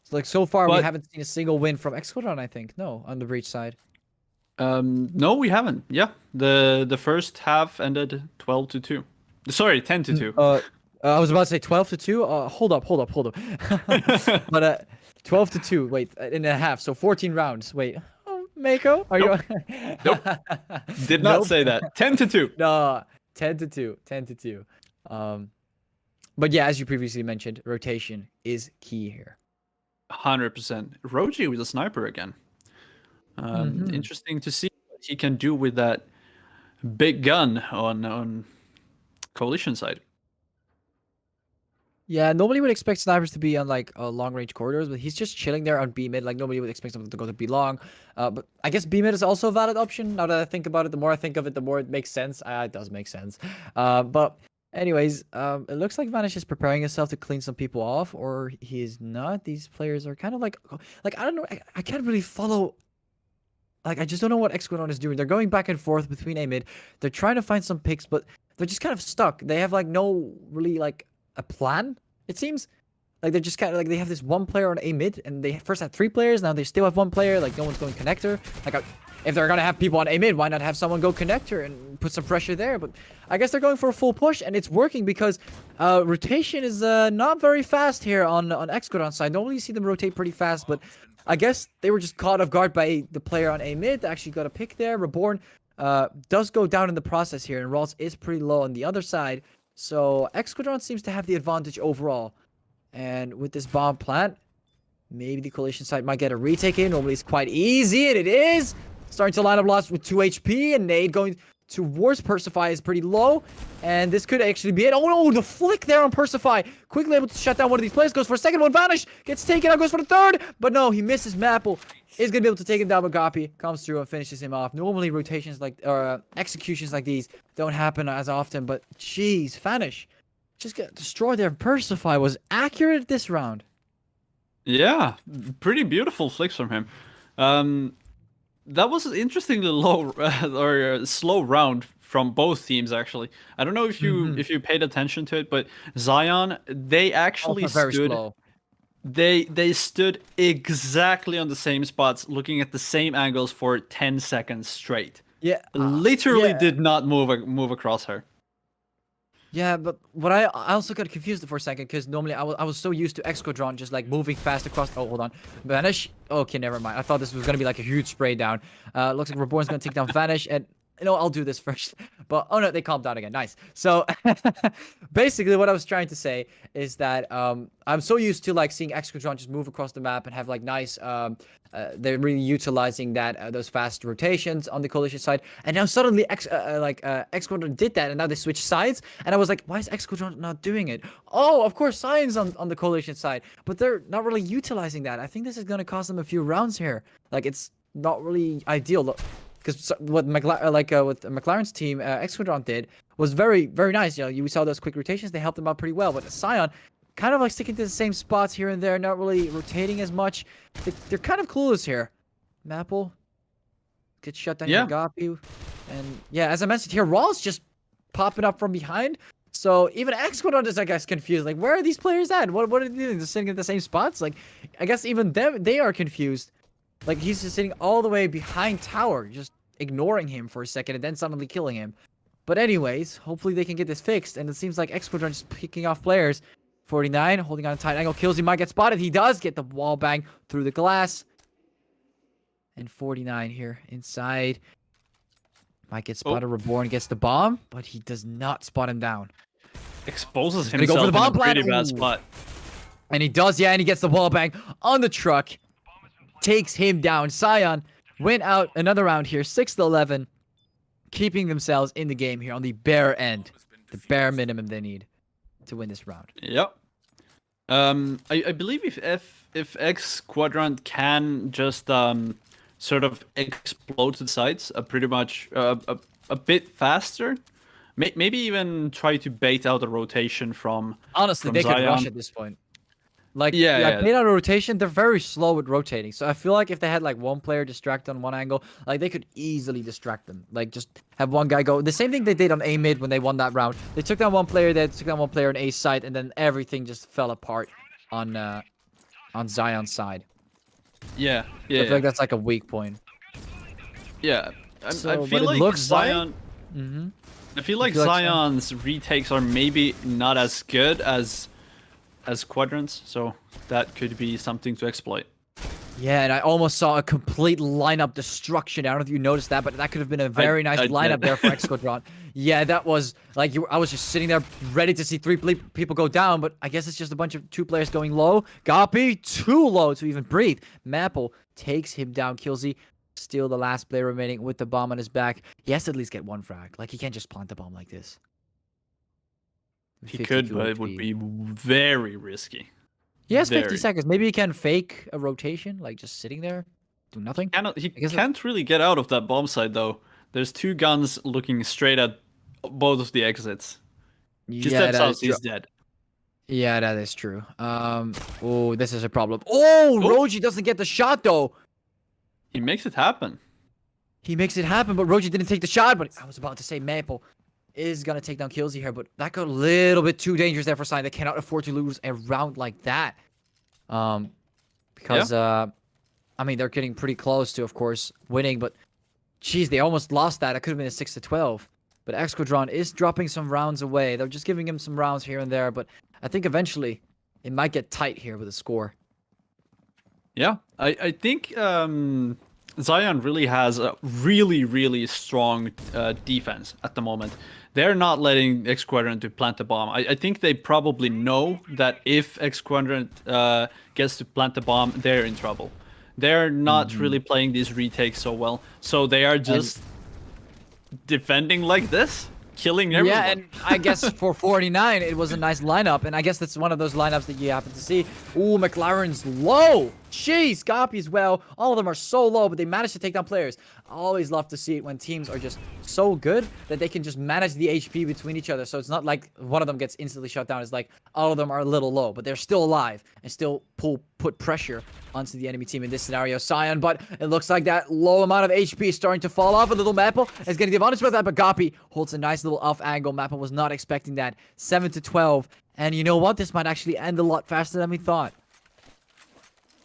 So, like so far, we But- haven't seen a single win from X-Squadron, I think. No, on the breach side. No, we haven't. Yeah, the first half ended 12-2. Sorry, 10-2. I was about to say 12-2. Hold up. But 12-2. Wait, in a half. So 14 rounds. Wait. Oh, Mako, are you? Nope. Did not Nope. say that. 10-2. No, 10-2. 10-2. But yeah, as you previously mentioned, rotation is key here. 100%. Roji with a sniper again. Interesting to see what he can do with that big gun on Coalition side. Yeah, nobody would expect snipers to be on like long range corridors, but he's just chilling there on B mid. Like nobody would expect him to go to B long. But I guess B mid is also a valid option. Now that I think about it, the more I think of it, the more it makes sense. It does make sense. But anyways, it looks like Vanish is preparing himself to clean some people off, or he is not. These players are kind of like I don't know. I can't really follow. Like I just don't know what X-Squadron is doing. They're going back and forth between A mid. They're trying to find some picks, but they're just kind of stuck. They have like no really like a plan, it seems. Like they're just kind of like they have this one player on A mid, and they first had 3 players. Now they still have 1 player. Like no one's going connector. Like if they're gonna have people on A mid, why not have someone go connector and put some pressure there? But I guess they're going for a full push, and it's working because rotation is not very fast here on X-Squadron side. Normally you see them rotate pretty fast, but I guess they were just caught off guard by the player on A mid. They actually got a pick there. Reborn does go down in the process here, and Rawls is pretty low on the other side. So X-Squadron seems to have the advantage overall. And with this bomb plant, maybe the Coalition side might get a retake in. Normally it's quite easy, and it is. Starting to line up lots with 2 HP, and Nade going towards Persify is pretty low. And this could actually be it. Oh no, the flick there on Persify. Quickly able to shut down one of these players. Goes for a second one. Vanish. Gets taken out. Goes for the third. But no, he misses Maple. Is going to be able to take him down, but Gapi comes through and finishes him off. Normally rotations like, or executions like these don't happen as often. But jeez, Vanish just got destroyed there. Persify was accurate this round. Yeah, pretty beautiful flicks from him. That was an interestingly low or slow round from both teams. Actually, I don't know if you paid attention to it, but Zion, they actually Also very stood. slow. They stood exactly on the same spots, looking at the same angles for 10 seconds straight. Yeah, Literally yeah. did not move across her. Yeah, but what I also got confused for a second because normally I was so used to Excadron just like moving fast across. Oh, hold on, Vanish. Okay, never mind. I thought this was gonna be like a huge spray down. Looks like Reborn's gonna take down Vanish, and I'll do this first. But oh no, they calmed down again. Nice. So basically, what I was trying to say is that I'm so used to like seeing Excadron just move across the map and have like nice they're really utilizing that those fast rotations on the coalition side, and now suddenly X Squadron did that, and now they switch sides, and I was like, why is X Squadron not doing it? Oh, of course, Science on the coalition side, but they're not really utilizing that. I think this is gonna cost them a few rounds here. Like it's not really ideal, because what what McLaren's team X Squadron did was very very nice. You know, you saw those quick rotations; they helped them out pretty well. But Scion, kind of like sticking to the same spots here and there, not really rotating as much. They're kind of clueless here. Maple gets shut down. Yeah. Gapi. And yeah, as I mentioned here, Raw's just popping up from behind. So even X Squadron is, I guess, confused. Like, where are these players at? What are they doing? Just sitting at the same spots? Like, I guess even them, they are confused. Like, he's just sitting all the way behind tower, just ignoring him for a second and then suddenly killing him. But anyways, hopefully they can get this fixed. And it seems like X Squadron just picking off players. 49, holding on a tight angle, kills. He might get spotted. He does get the wall bang through the glass. And 49 here inside. Might get spotted. Reborn gets the bomb, but he does not spot him down. Exposes gonna go himself for the bomb in a pretty plant. bad Ooh. spot. And he does, yeah, and he gets the wall bang on the truck. Takes him down. Scion went out another round here, 6-11. Keeping themselves in the game here on the bare end. The bare minimum they need to win this round. Yep. I believe if X Quadrant can just sort of explode to the sides pretty much a bit faster, maybe even try to bait out a rotation from. Honestly, from they could rush Zion. at this point. Like, Yeah. made out of rotation, they're very slow with rotating. So I feel like if they had like one player distract on one angle, like they could easily distract them. Like just have one guy go. The same thing they did on A mid when they won that round. They took down one player, they took down one player on A side, and then everything just fell apart on Zion's side. Yeah. I feel like that's like a weak point. Yeah. I So, feel but it like looks like- Zion. I feel like feel like Zion's retakes are maybe not as good as Quadrant's, so that could be something to exploit. Yeah, and I almost saw a complete lineup destruction. I don't know if you noticed that, but that could have been a very nice I lineup did. there for X Squadron. Yeah, that was like I was just sitting there ready to see three people go down, but I guess it's just a bunch of two players going low. Gapi too low to even breathe. Maple takes him down. Killsy still the last player remaining with the bomb on his back. He has to at least get one frag. Like he can't just plant the bomb like this. He 52 could, but it would HP. be very risky. He has 50 very. seconds. Maybe he can fake a rotation, like just sitting there, do nothing. He guess it- can't really get out of that bomb site though. There's two guns looking straight at both of the exits. Just Yeah, steps that out, is true. he's dead. Yeah, that is true. Oh, this is a problem. Oh, Roji doesn't get the shot though. He makes it happen. He makes it happen, but Roji didn't take the shot. But I was about to say Maple is gonna take down Killsy here, but that got a little bit too dangerous there for Sign. They cannot afford to lose a round like that. Because I mean they're getting pretty close to, of course, winning, but geez, they almost lost that. It could have been a 6-12. But X Squadron is dropping some rounds away. They're just giving him some rounds here and there, but I think eventually it might get tight here with a score. Yeah, I think Zion really has a really strong defense at the moment. They're not letting X Quadrant to plant the bomb. I think they probably know that if X Quadrant gets to plant the bomb, they're in trouble. They're not really playing these retakes so well, so they are just defending like this, killing everyone. Yeah, and I guess for 49, it was a nice lineup, and I guess that's one of those lineups that you happen to see. Ooh, McLaren's low. Jeez, Gapi as well. All of them are so low, but they managed to take down players. I always love to see it when teams are just so good that they can just manage the HP between each other. So it's not like one of them gets instantly shut down. It's like all of them are a little low, but they're still alive and still put pressure onto the enemy team in this scenario. Sion, but it looks like that low amount of HP is starting to fall off. A little Maple is getting the advantage with that, but Gapi holds a nice little off angle. Maple was not expecting that. 7-12. And you know what? This might actually end a lot faster than we thought.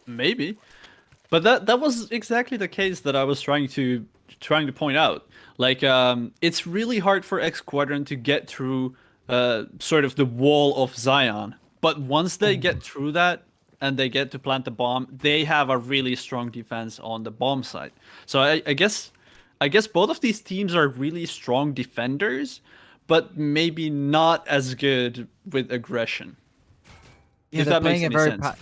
Maybe, but that was exactly the case that I was trying to point out. Like, it's really hard for X Quadrant to get through sort of the wall of Zion. But once they get through that and they get to plant the bomb, they have a really strong defense on the bomb side. So I guess both of these teams are really strong defenders, but maybe not as good with aggression. Yeah, if they're that makes playing it any very sense.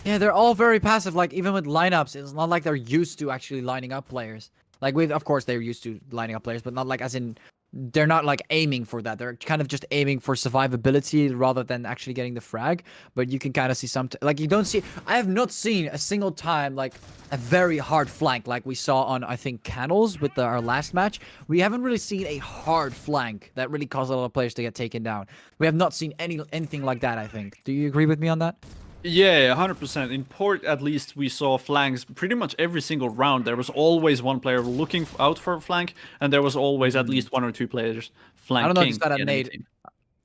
Yeah, they're all very passive. Like, even with lineups, it's not like they're used to actually lining up players. Like, of course, they're used to lining up players, but not like as in, they're not like aiming for that. They're kind of just aiming for survivability rather than actually getting the frag. But you can kind of see like, you don't see, I have not seen a single time like a very hard flank like we saw on, I think, Canals with our last match. We haven't really seen a hard flank that really caused a lot of players to get taken down. We have not seen anything like that, I think. Do you agree with me on that? Yeah, 100%. In Port, at least, we saw flanks pretty much every single round. There was always one player looking out for a flank, and there was always at least 1 or 2 players flanking. I don't know if you saw that the enemy nade. team.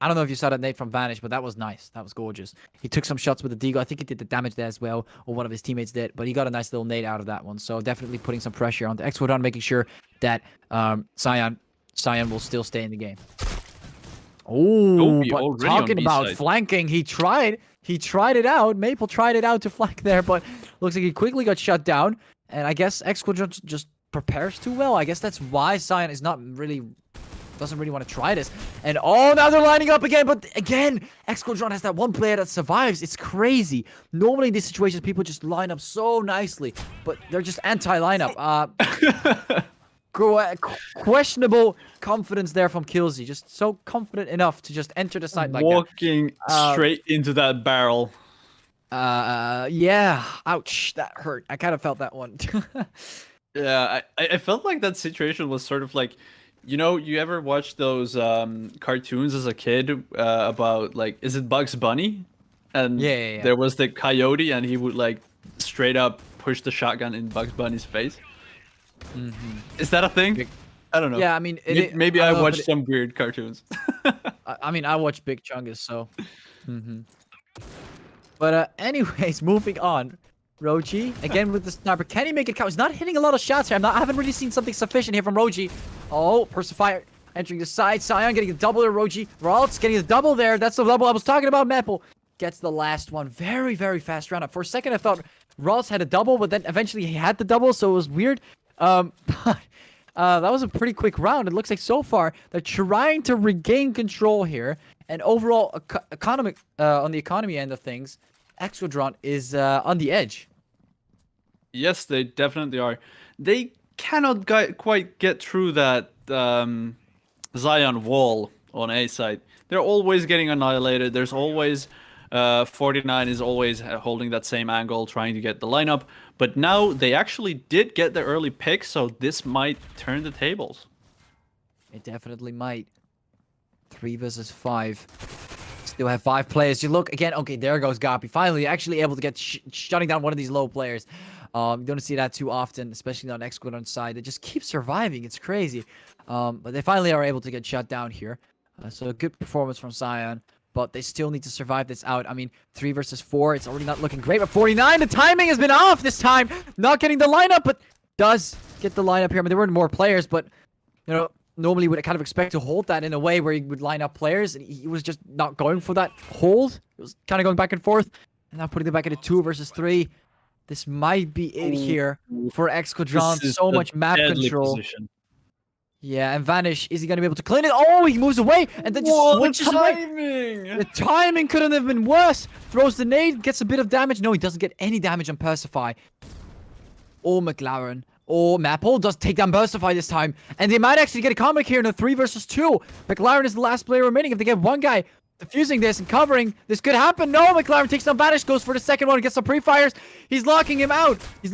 I don't know if you saw that nade from Vanish, but that was nice. That was gorgeous. He took some shots with the Deagle. I think he did the damage there as well, or one of his teammates did, but he got a nice little nade out of that one. So definitely putting some pressure on the X-Quadrant, making sure that Sion will still stay in the game. Oh, Kobe but already on talking B about side. flanking, he tried it out. Maple tried it out to flank there, but looks like he quickly got shut down. And I guess X-Quadrant just prepares too well. I guess that's why Sion is doesn't really want to try this. And oh, now they're lining up again. But again, X-Quadrant has that one player that survives. It's crazy. Normally in these situations, people just line up so nicely, but they're just anti-lineup. Questionable confidence there from Killsy. Just so confident enough to just enter the site like that. Walking straight into that barrel. Yeah. Ouch. That hurt. I kind of felt that one. Yeah, I felt like that situation was sort of like, you know, you ever watch those cartoons as a kid about, like, is it Bugs Bunny? And Yeah. there was the coyote, and he would, like, straight up push the shotgun in Bugs Bunny's face. Is that a thing? I don't know. Yeah, I mean, Maybe I I don't know, watched but some weird cartoons. I mean, I watch Big Chungus, so. But anyways, moving on. Roji, again with the sniper. Can he make it count? He's not hitting a lot of shots here. I haven't really seen something sufficient here from Roji. Oh, Persephire entering the side. Sion getting a double there, Roji. Raltz getting a double there. That's the double I was talking about. Maple gets the last one. Very, very fast round up. For a second, I thought Raltz had a double, but then eventually he had the double, so it was weird. But that was a pretty quick round. It looks like so far they're trying to regain control here. And overall, on the economy end of things, X-Quadrant is on the edge. Yes, they definitely are. They cannot quite get through that Zion wall on A side. They're always getting annihilated. There's always 49 is always holding that same angle, trying to get the lineup. But now they actually did get the early pick, so this might turn the tables. It definitely might. 3 versus 5. Still have 5 players. You look again. Okay, there goes Gapi. Finally, actually able to get shutting down one of these low players. You don't see that too often, especially on X-Quadrant side. They just keep surviving. It's crazy. But they finally are able to get shut down here. So a good performance from Sion. But they still need to survive this out. I mean, 3 versus 4. It's already not looking great. But 49, the timing has been off this time. Not getting the lineup, but does get the lineup here. I mean, there weren't more players, but, you know, normally would kind of expect to hold that in a way where he would line up players. And he was just not going for that hold. It was kind of going back and forth. And now putting it back into 2 versus 3. This might be it here for X-Quadrant. So much map control. Position. Yeah, and Vanish, is he going to be able to clean it? Oh, he moves away and then just switches away. The timing couldn't have been worse. Throws the nade, gets a bit of damage. No, he doesn't get any damage on Persify. Or McLaren. Or Maple does take down Persify this time. And they might actually get a comeback here in a 3 versus 2. McLaren is the last player remaining. If they get one guy defusing this and covering. This could happen. No, McLaren takes down Vanish, goes for the second one, gets some pre-fires. He's locking him out. He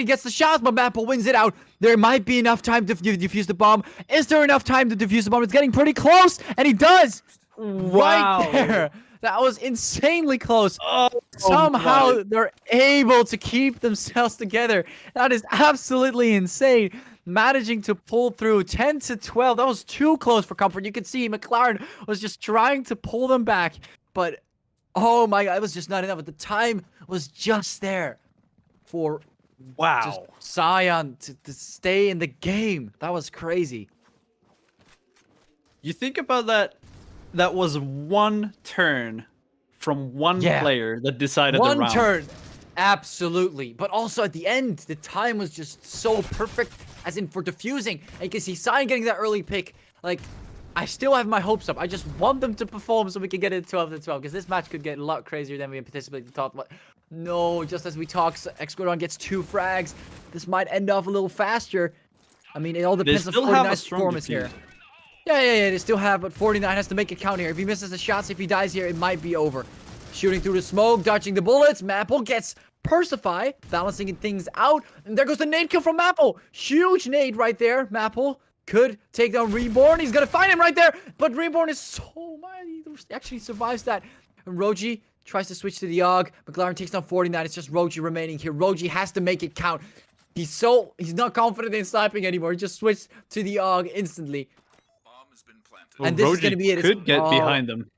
gets the shots, but Maple wins it out. There might be enough time to defuse the bomb. Is there enough time to defuse the bomb? It's getting pretty close, and he does. Wow. Right there. That was insanely close. Oh, Somehow they're able to keep themselves together. That is absolutely insane. Managing to pull through 10 to 12. That was too close for Comfort. You could see McLaren was just trying to pull them back. But, oh my God, it was just not enough. But the time was just there for just Sion to stay in the game. That was crazy. You think about that. That was one turn from one player that decided the round. One turn. Absolutely. But also at the end, the time was just so perfect, as in for defusing. And you can see Sion getting that early pick. Like, I still have my hopes up. I just want them to perform so we can get it 12 to 12. Because this match could get a lot crazier than we anticipated. But no, just as we talk, X-Squadron gets 2 frags. This might end off a little faster. I mean, it all depends on 49's performance here. Yeah, they still have, but 49 has to make it count here. If he misses the shots, if he dies here, it might be over. Shooting through the smoke, dodging the bullets. Maple gets Persify, balancing things out. And there goes the nade kill from Maple. Huge nade right there. Maple could take down Reborn. He's going to find him right there. But Reborn is so mighty. He actually survives that. And Roji tries to switch to the AUG. McLaren takes down 49. It's just Roji remaining here. Roji has to make it count. He's not confident in sniping anymore. He just switched to the AUG instantly. Well, and this Roji is going to be it. Could get behind them.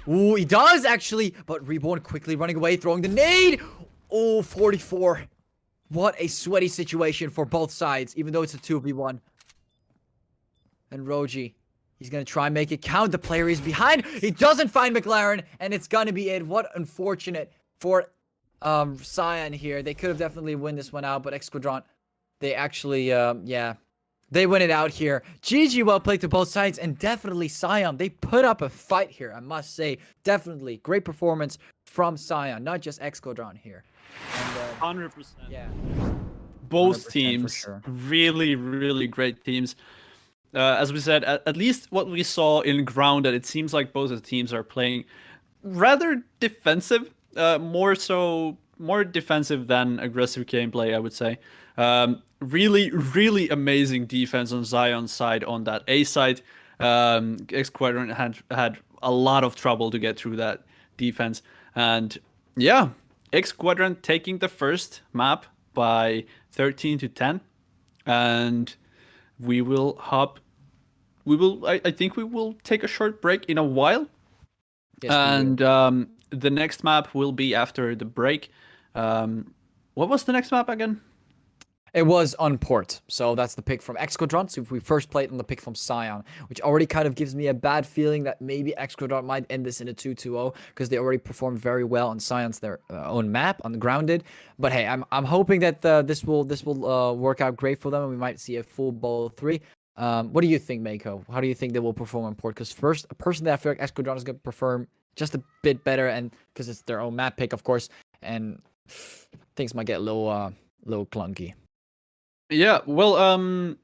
Ooh, he does actually. But Reborn quickly running away, throwing the nade. Oh, 44. What a sweaty situation for both sides, even though it's a 2v1. And Roji, he's going to try and make it count. The player is behind. He doesn't find McLaren, and it's going to be it. What unfortunate for Sion here. They could have definitely won this one out, but X-Squadron, they actually, they win it out here. GG, well played to both sides, and definitely Sion. They put up a fight here, I must say. Definitely great performance from Sion, not just X-Squadron here. And, 100%. Yeah. Both teams, really, really great teams. As we said, at least what we saw in Grounded, it seems like both of the teams are playing rather defensive, more defensive than aggressive gameplay, I would say. Really, really amazing defense on Zion's side. On that A side, X-Squadron had a lot of trouble to get through that defense. And yeah, X-Squadron taking the first map by 13 to 10. And we will hop. I think we will take a short break in a while. Yes, and the next map will be after the break. What was the next map again? It was on port, so that's the pick from X-Squadron. So if we first played on the pick from Sion, which already kind of gives me a bad feeling that maybe X-Squadron might end this in a 2-2-0 because they already performed very well on Sion's their own map on the Grounded. But hey, I'm hoping that this will work out great for them, and we might see a full bowl 3. What do you think, Mako? How do you think they will perform on port? Because first, a person that I feel like X-Squadron is going to perform just a bit better, and because it's their own map pick, of course, and things might get a little clunky. Yeah, well,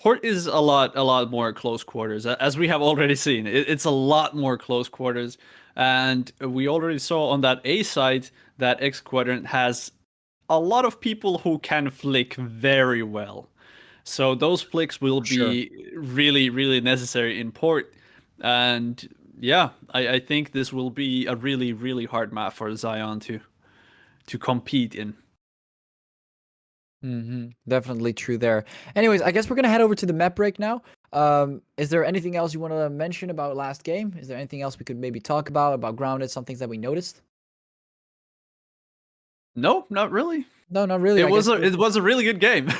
port is a lot more close quarters, as we have already seen. It's a lot more close quarters, and we already saw on that A side that X-Squadron has a lot of people who can flick very well. So those flicks will be really, really necessary in port. And yeah, I think this will be a really, really hard map for Zion to compete in. Definitely true there. Anyways, I guess we're gonna head over to the map break now. Is there anything else you want to mention about last game? Is there anything else we could maybe talk about Grounded? Some things that we noticed? No, not really. No, not really. It was a really good game.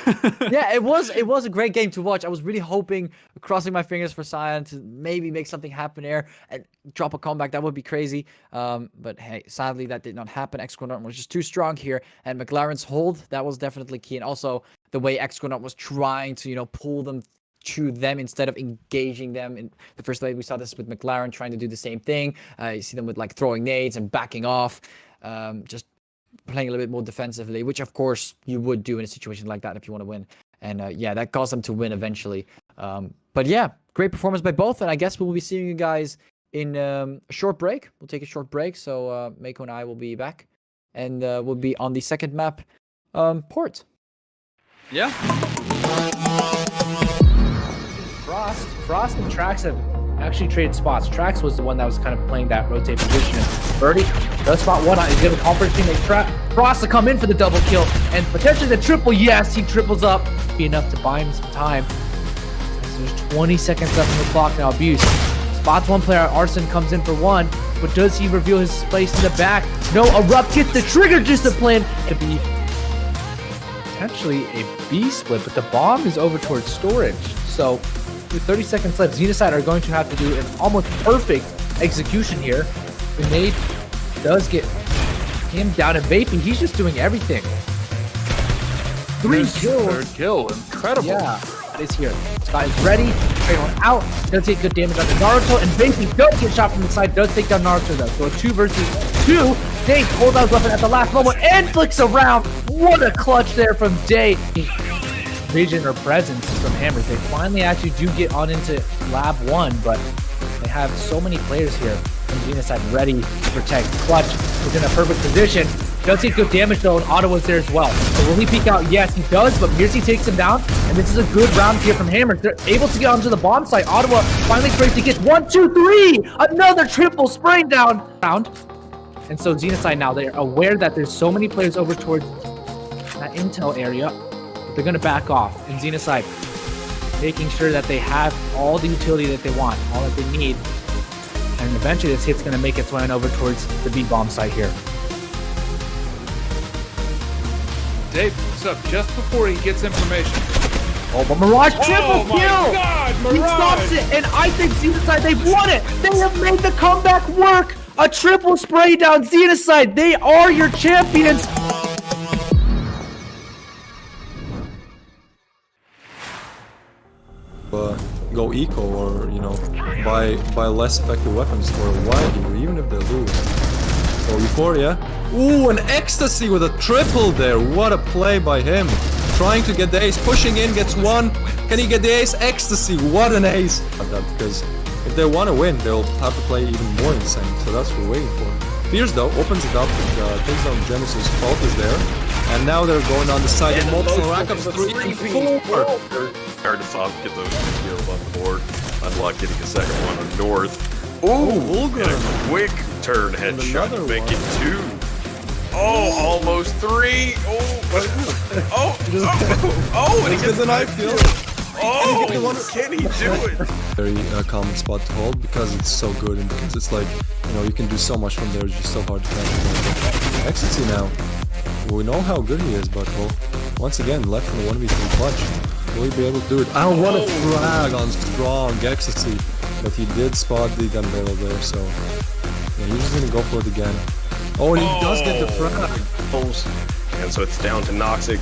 Yeah, it was a great game to watch. I was really hoping, crossing my fingers for Sion to maybe make something happen there and drop a comeback. That would be crazy. But hey, sadly that did not happen. X-Squadron was just too strong here, and McLaren's hold, that was definitely key. And also the way X-Squadron was trying to, pull them to them instead of engaging them. In the first play, we saw this with McLaren trying to do the same thing. You see them with like throwing nades and backing off. Just playing a little bit more defensively, which of course you would do in a situation like that if you want to win. And yeah, that caused them to win eventually. But yeah, great performance by both, and I guess we'll be seeing you guys in a short break. We'll take a short break. So Mako and I will be back, and we'll be on the second map, Port. Yeah. Frost and Trax have actually traded spots. Trax was the one that was kind of playing that rotate position. Birdie does spot one out. He's going to conference teammate Frost to come in for the double kill and potentially the triple. Yes, he triples up. Be enough to buy him some time. So there's 20 seconds left on the clock now. Abuse spots one player. Arson comes in for one, but does he reveal his space in the back? No. Erupt gets the trigger discipline. Could be potentially a B split, but the bomb is over towards storage. So with 30 seconds left, Xenocide are going to have to do an almost perfect execution here. Grenade does get him down, and Vaping, he's just doing everything. 3 kills. Third kill. Incredible. Yeah, that is here. Scott is ready. Trade one out. Does take good damage on the Naruto, and Vaping does get shot from the side. Does take down Naruto though. So a 2 versus 2. Dave pulls out his weapon at the last moment and flicks around. What a clutch there from Day. Vision or presence from Hammers. They finally actually do get on into Lab 1, but they have so many players here from Xenocide ready to protect. Clutch is in a perfect position. Does take good damage though, and Ottawa's there as well. So will he peek out? Yes, he does, but Mirzi takes him down, and this is a good round here from Hammers. They're able to get onto the bomb site. Ottawa finally breaks to get 1, 2, 3! Another triple spraying down. And so Xenocide now, they're aware that there's so many players over towards that intel area. They're going to back off, and Xenocide making sure that they have all the utility that they want, all that they need, and eventually this hit's going to make its way on over towards the B-bomb site here. Dave picks up just before he gets information. Oh, but Mirage triple my kill! God, He Mirage! stops it, and I think Xenocide, they've won it! They have made the comeback work! A triple spray down, Xenocide, they are your champions! Go eco, or buy less effective weapons for a while here, even if they lose. So Euphoria, ooh, an ecstasy with a triple there. What a play by him, trying to get the ace, pushing in, gets one. Can he get the ace? Ecstasy, what an ace. Because if they want to win, they'll have to play even more insane, so that's what we're waiting for. Fierce though opens it up, takes down Genesis, Fault is there, and now they're going on the side in multiple rackups, 3 and 4. Started off, get those kills on the board. Unlock getting a second one on North. Ooh, Vulgar. And a quick turn headshot to another make one. it 2. Oh, almost 3. And he gets an eye kill. Can he do it? Very common spot to hold because it's so good, and because it's like, you can do so much from there. It's just so hard to catch. Ecstasy now. We know how good he is, but well, once again, left in the 1v3 clutch. Will he be able to do it? I don't want to frag on strong Ecstasy, but he did spot the gun barrel there, so yeah, he's just gonna go for it again. Oh, and he does get the frag. And so it's down to Noxic,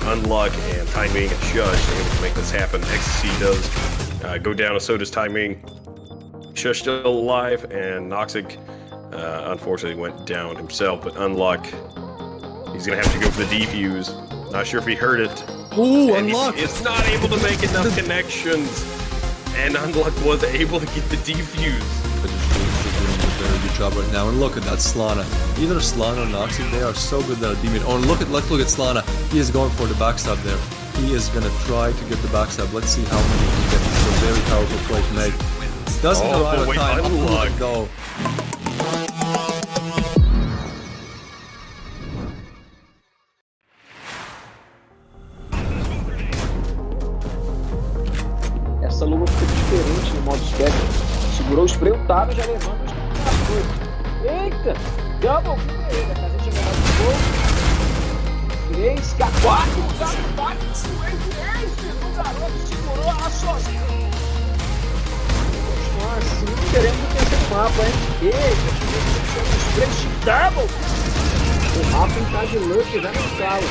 Unluck, and Timing and Shush able to make this happen. Ecstasy does go down, and so does Timing. Shush still alive, and Noxic unfortunately went down himself, but Unluck, he's gonna have to go for the defuse. Not sure if he heard it. Ooh, And Unluck! it's not able to make enough connections. And Unluck was able to get the defuse. But he's doing a very good job right now, and look at that Slana. Either Slana or Noxic, they are so good that demon. Oh, let's look at Slana. He is going for the backstab there. He is gonna try to get the backstab. Let's see how many he can get. It's a very powerful play to make. Doesn't arrive at wait, time. Unluck. Go. Essa luva fica diferente no modo Spectre. Segurou o spray, o Taro já levando o spray pra coisa. Eita! Double kill ele, a casa tinha ganhado de gol. 3, 4, o Taro bate no Ace, o garoto segurou ela sozinho. Continuar assim, queremos o terceiro mapa, hein? Eita, o spray de double. O Rafa tá de luck já no calo.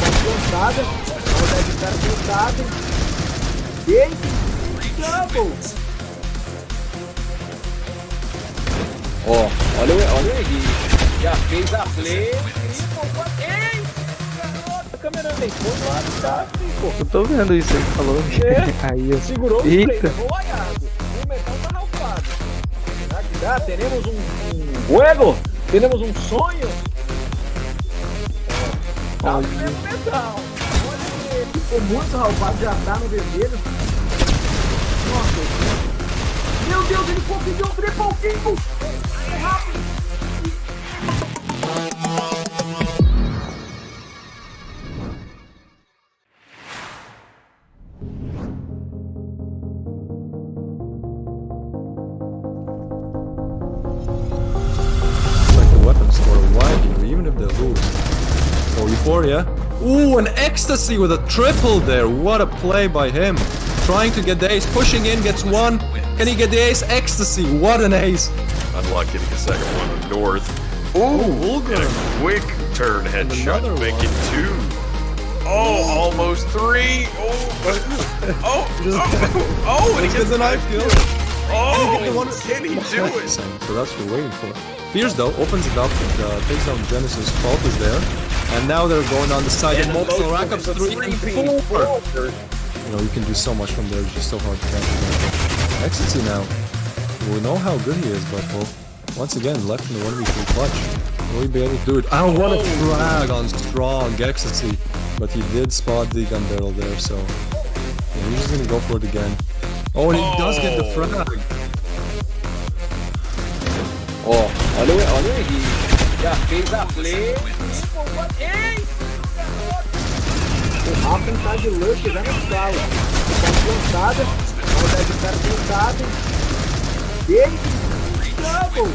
Tá cansada, a de cara cansada. Eita! Double! Ó, olha o Henrique. Já fez a play. Ei! Garoto, câmera vem. Foi lá do cara, pô. Eu tô vendo isso, ele falou. Aí eu... Segurou o play, Eita. levou o aiado. O metal tá ralfado. Será Já teremos juego, teremos sonho. Tá metal. Olha ele, ficou muito roubado, já tá no vermelho. Nossa, meu Deus, ele conseguiu um triple kill. É rápido. Like the weapon store, why here, even if they lose? So Euphoria. Ooh, an ecstasy with a triple there. What a play by him. Trying to get the ace, pushing in, gets one. Can he get the ace? Ecstasy, what an ace. Unlock getting a second one with North. Ooh, And a quick turn headshot Another to make one. it 2. Oh, almost 3. And he Gets gets a knife kill. Oh, Get the one- can he do it? So that's what we're waiting for. Fierce though opens it up, takes down Genesis, Fault is there. And now they're going on the side of multiple rack-ups, 3 and 4. You know, you can do so much from there, it's just so hard to capture. Ecstasy now. We know how good he is, but well, once again, left in the 1v3 clutch. Will he be able to do it? I don't want to frag on strong Ecstasy, but he did spot the gun barrel there, so yeah, he's just gonna go for it again. Oh, and he does get the frag. Ó, olha o Henrique. Já fez a play. Ei! O Rafa tá de luxo já na sala. Tá plantada. Mas aí o cara plantado. Ele. Double!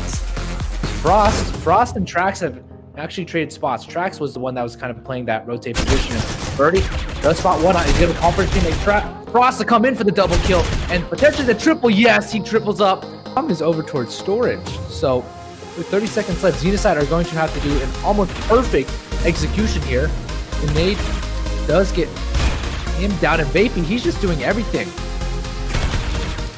Frost and Trax have actually traded spots. Trax was the one that was kind of playing that rotate position. And Birdie does spot one out. He's going to comfort teammate Frost to come in for the double kill and potentially the triple. Yes, he triples up. Is over towards storage. So with 30 seconds left, Xenocide are going to have to do an almost perfect execution here. The nade does get him down and vaping. He's just doing everything.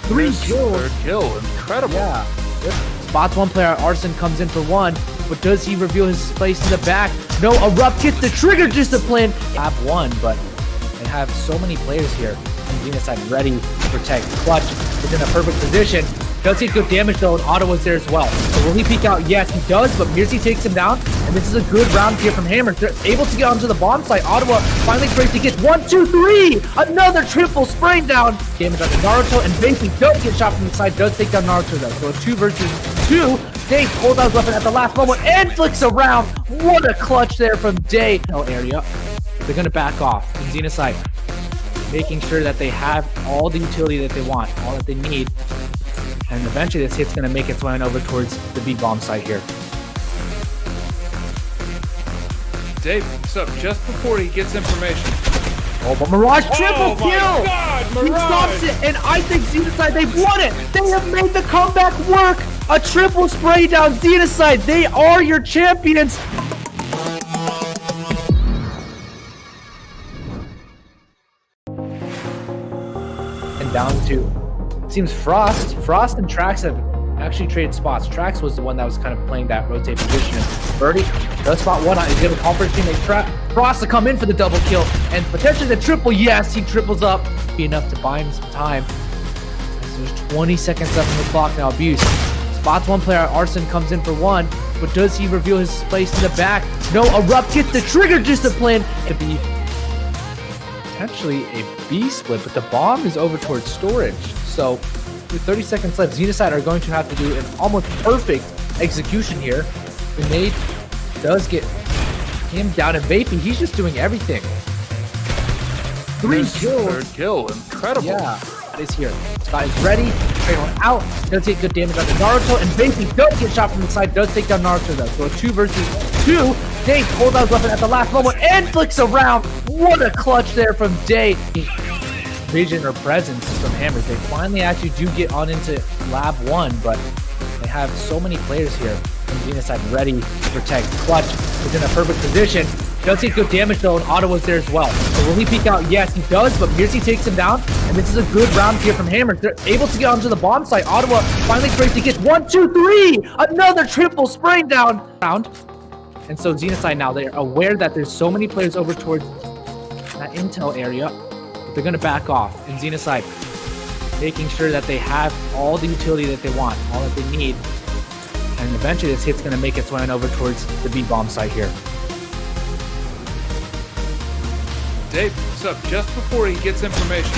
3 kills. Third kill, incredible. Yeah. Yep. Spots one player. Arson comes in for one. But does he reveal his space in the back? No, Erupt gets the trigger discipline. Have one, but they have so many players here. And Xenocide ready to protect. Clutch is in a perfect position. Does take good damage though, and Ottawa's there as well. So will he peek out? Yes, he does, but Mirzi takes him down, and this is a good round here from Hammer. They're able to get onto the bomb site. Ottawa finally breaks to get 1, 2, 3! Another triple spraying down. Damage on Naruto, and Basie does get shot from the side, does take down Naruto though. So a 2 versus 2. Day pulls out his weapon at the last moment and flicks around. What a clutch there from Day. No area. They're gonna back off. And Xenocide making sure that they have all the utility that they want, all that they need. And eventually this hit's going to make its way on over towards the B bomb site here. Dave picks up just before he gets information. Oh, but Mirage triple Oh my kill! God, He Mirage! stops it, and I think Xenocide, they've won it! They have made the comeback work! A triple spray down Xenocide, they are your champions! And down to seems Frost and Trax have actually traded spots. Trax was the one that was kind of playing that rotate position. And Birdie does spot one out. He's going to comfort teammate Frost to come in for the double kill and potentially the triple. Yes, he triples up. Be enough to buy him some time. There's 20 seconds left on the clock now. Abuse spots one player. Arson comes in for one, but does he reveal his space in the back? No, Erupt gets the trigger discipline. It'd be potentially a B split, but the bomb is over towards storage. So with 30 seconds left, Xenocide are going to have to do an almost perfect execution here. The nade does get him down and vaping. He's just doing everything. 3 kills. Third kill, incredible. Yeah, is here. Scott is ready. Trade one out. Does take good damage on the Naruto, and Vaping does get shot from the side. Does take down Naruto though. So a 2 versus 2. Day pulls out his weapon at the last moment and flicks around. What a clutch there from Day. Vision or presence from Hammers. They finally actually do get on into Lab 1, but they have so many players here. And Xenocide ready to protect. Clutch is in a perfect position. Does take good damage though, and Ottawa's there as well. So will he peek out? Yes, he does, but Mirzi takes him down, and this is a good round here from Hammers. They're able to get onto the bomb site. Ottawa finally breaks to get 1, 2, 3! Another triple spraying down. And so Xenocide now, they're aware that there's so many players over towards that intel area. They're going to back off, and Xenocide making sure that they have all the utility that they want, all that they need. And eventually this hit's going to make its way on over towards the B-bomb site here. Dave picks up just before he gets information.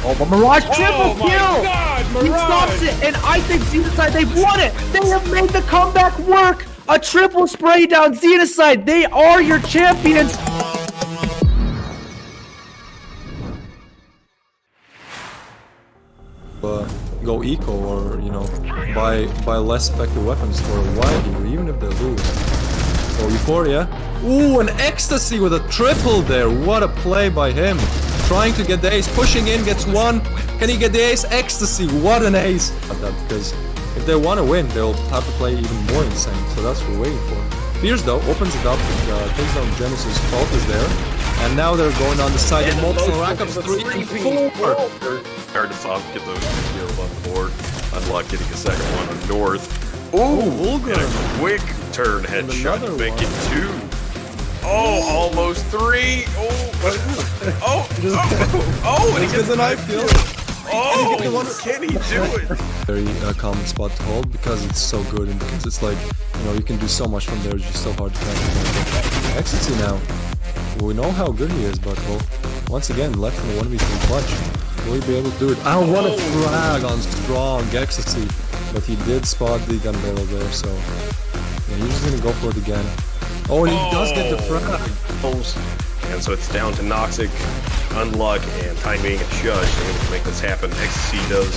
Oh, but Mirage triple Oh my kill! God, He Mirage! stops it, and I think Xenocide, they've won it! They have made the comeback work! A triple spray down, Xenocide, they are your champions! Go eco or buy less effective weapons for a while here, even if they lose. So Euphoria. Ooh, an ecstasy with a triple there. What a play by him. Trying to get the ace, pushing in, gets one. Can he get the ace? Ecstasy, what an ace. Because if they want to win, they'll have to play even more insane. So that's what we're waiting for. Fierce though, opens it up, takes down Genesis, Fault is there. And now they're going on the side of multiple rackups, 3 and 4. Started off, get those kills on the board. Unlock getting a second one on North. Oh, And Vulgar. a quick turn headshot to another make one. it 2. Oh, almost 3. And he gets a knife kill. Oh, can he do it? Very common spot to hold because it's so good and because it's like, you can do so much from there, it's just so hard to catch. Ecstasy now. We know how good he is, but well, once again, left in the 1v3 clutch. Will he be able to do it? I want a frag on strong Ecstasy, but he did spot the gun barrel there, so he's just gonna go for it again. Oh, and he does get the frag. And so it's down to Noxic, Unluck, and Timing and Shush to make this happen. Ecstasy does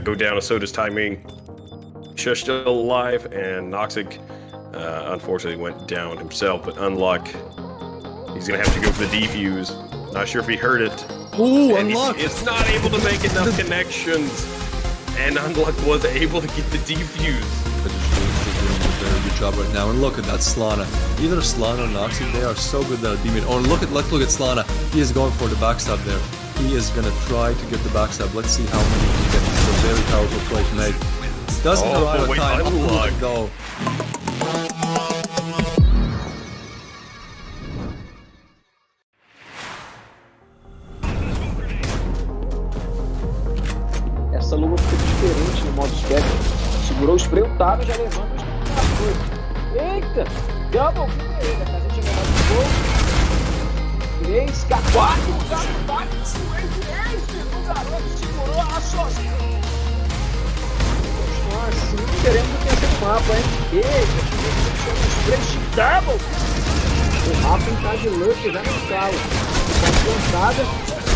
go down, and so does Timing. Shush still alive, and Noxic unfortunately went down himself, but Unluck, he's gonna have to go for the defuse. Not sure if he heard it. Ooh, And Unluck! it's not able to make enough connections. And Unluck was able to get the defuse. Doing a very good job right now, and look at that Slana. Either Slana or Noxic, they are so good that demon. Oh, and let's look at Slana. He is going for the backstab there. He is gonna try to get the backstab. Let's see how many he can get. It's a very powerful play to make. Doesn't Oh, arrive wait, at time. Unluck. Go. Essa luva fica diferente no modo Spectre. Segurou o spray, o Taro já levando o spray na coisa. Eita! Double kill ele, a casa tinha levado o gol. 3, 4, o gato bate o garoto segurou a sozinho. Continuar assim, queremos o terceiro mapa, hein? Eita, o spray double. O Rafa tá de luck já no calo. Tá plantada, a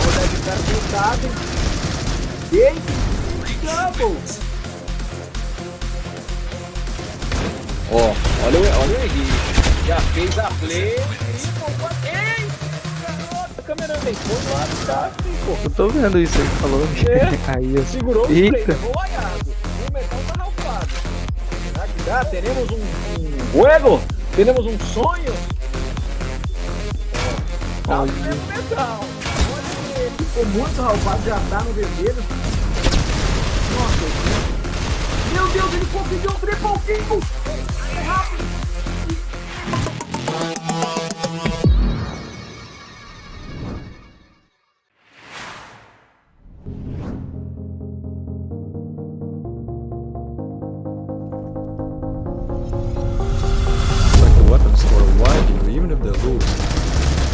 maldade do cara plantada. Eita! Double! Ó, olha o Henrique. Já fez a play. Ei! Garoto, câmera vem todo lado, tá? Eu tô vendo isso aí falando. Aí eu Segurou o play, Eita. levou o aiado. O metal tá ralfado. Será que dá? Teremos um juego? Teremos um sonho? Tá Olha. vendo metal. Olha ele, ficou muito ralfado, já tá no vermelho. Nossa, meu Deus, ele conseguiu um triple kill! É rápido! Like the weapons for a while here, even if they lose.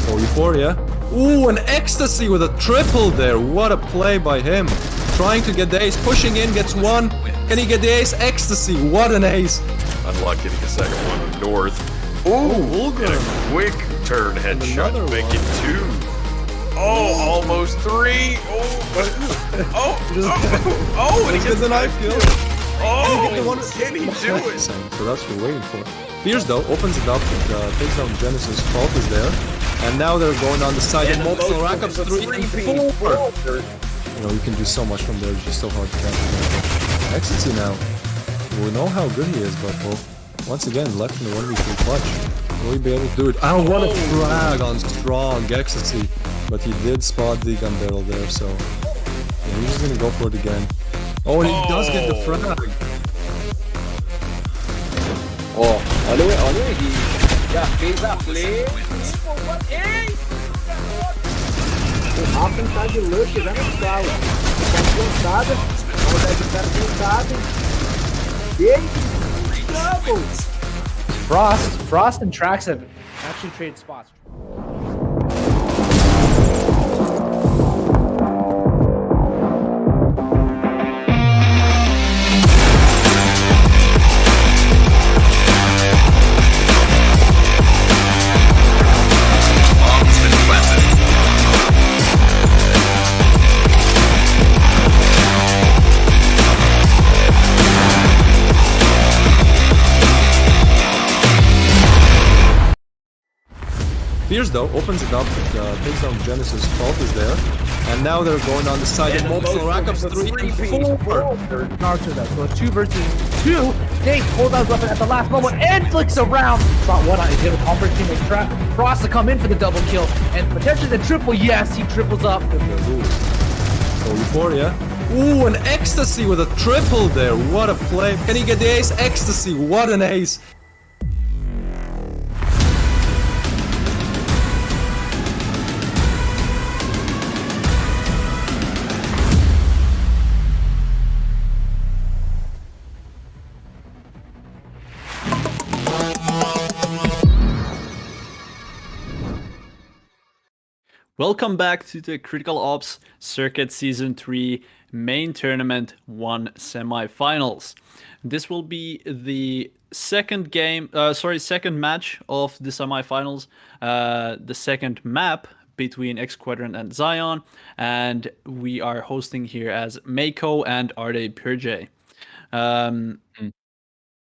So Euphoria. Ooh, an ecstasy with a triple there. What a play by him. Trying to get the ace, pushing in, gets one. Can he get the ace? Ecstasy, what an ace. Unluck getting a second one on North. Ooh, Vulgar. And a quick turn headshot to another make one. it 2. Oh, almost 3. And he gets a knife kill. Oh, can he do it? So that's what we're waiting for. Fierce though, opens it up, takes down Genesis, Fault is there. And now they're going on the side of multiple rackups, 3 and 4. You can do so much from there, it's just so hard to catch. Ecstasy now. We know how good he is, but well, once again, left in the 1v3 clutch. Will he be able to do it? I want a frag on strong Ecstasy, but he did spot the gun barrel there, so he's just gonna go for it again. Oh, and he does get the frag. Ó, olha o Henrique. Já fez a play. Ei! O Rafa tá de luck já no calo. Tá plantada, a maldade do cara plantada. Ei! doubles. Frost and Trax have actually traded spots. Fierce though opens it up, takes down Genesis, Fault is there, and now they're going on the side of multiple rackups, 3 and 4. Naruto though, so a 2 versus 2. Dave pulls out his weapon at the last moment and flicks around. Spot one on his hit with Humber's teammate Trap. Frost to come in for the double kill and potentially the triple. Yes, he triples up. So Euphoria. Ooh, an Ecstasy with a triple there. What a play. Can he get the ace? Ecstasy, what an ace. Welcome back to the Critical Ops Circuit Season 3 Main Tournament 1 semifinals. This will be the second match of the semifinals, the second map between X Quadrant and Zion, and we are hosting here as Mako and Arde Purge.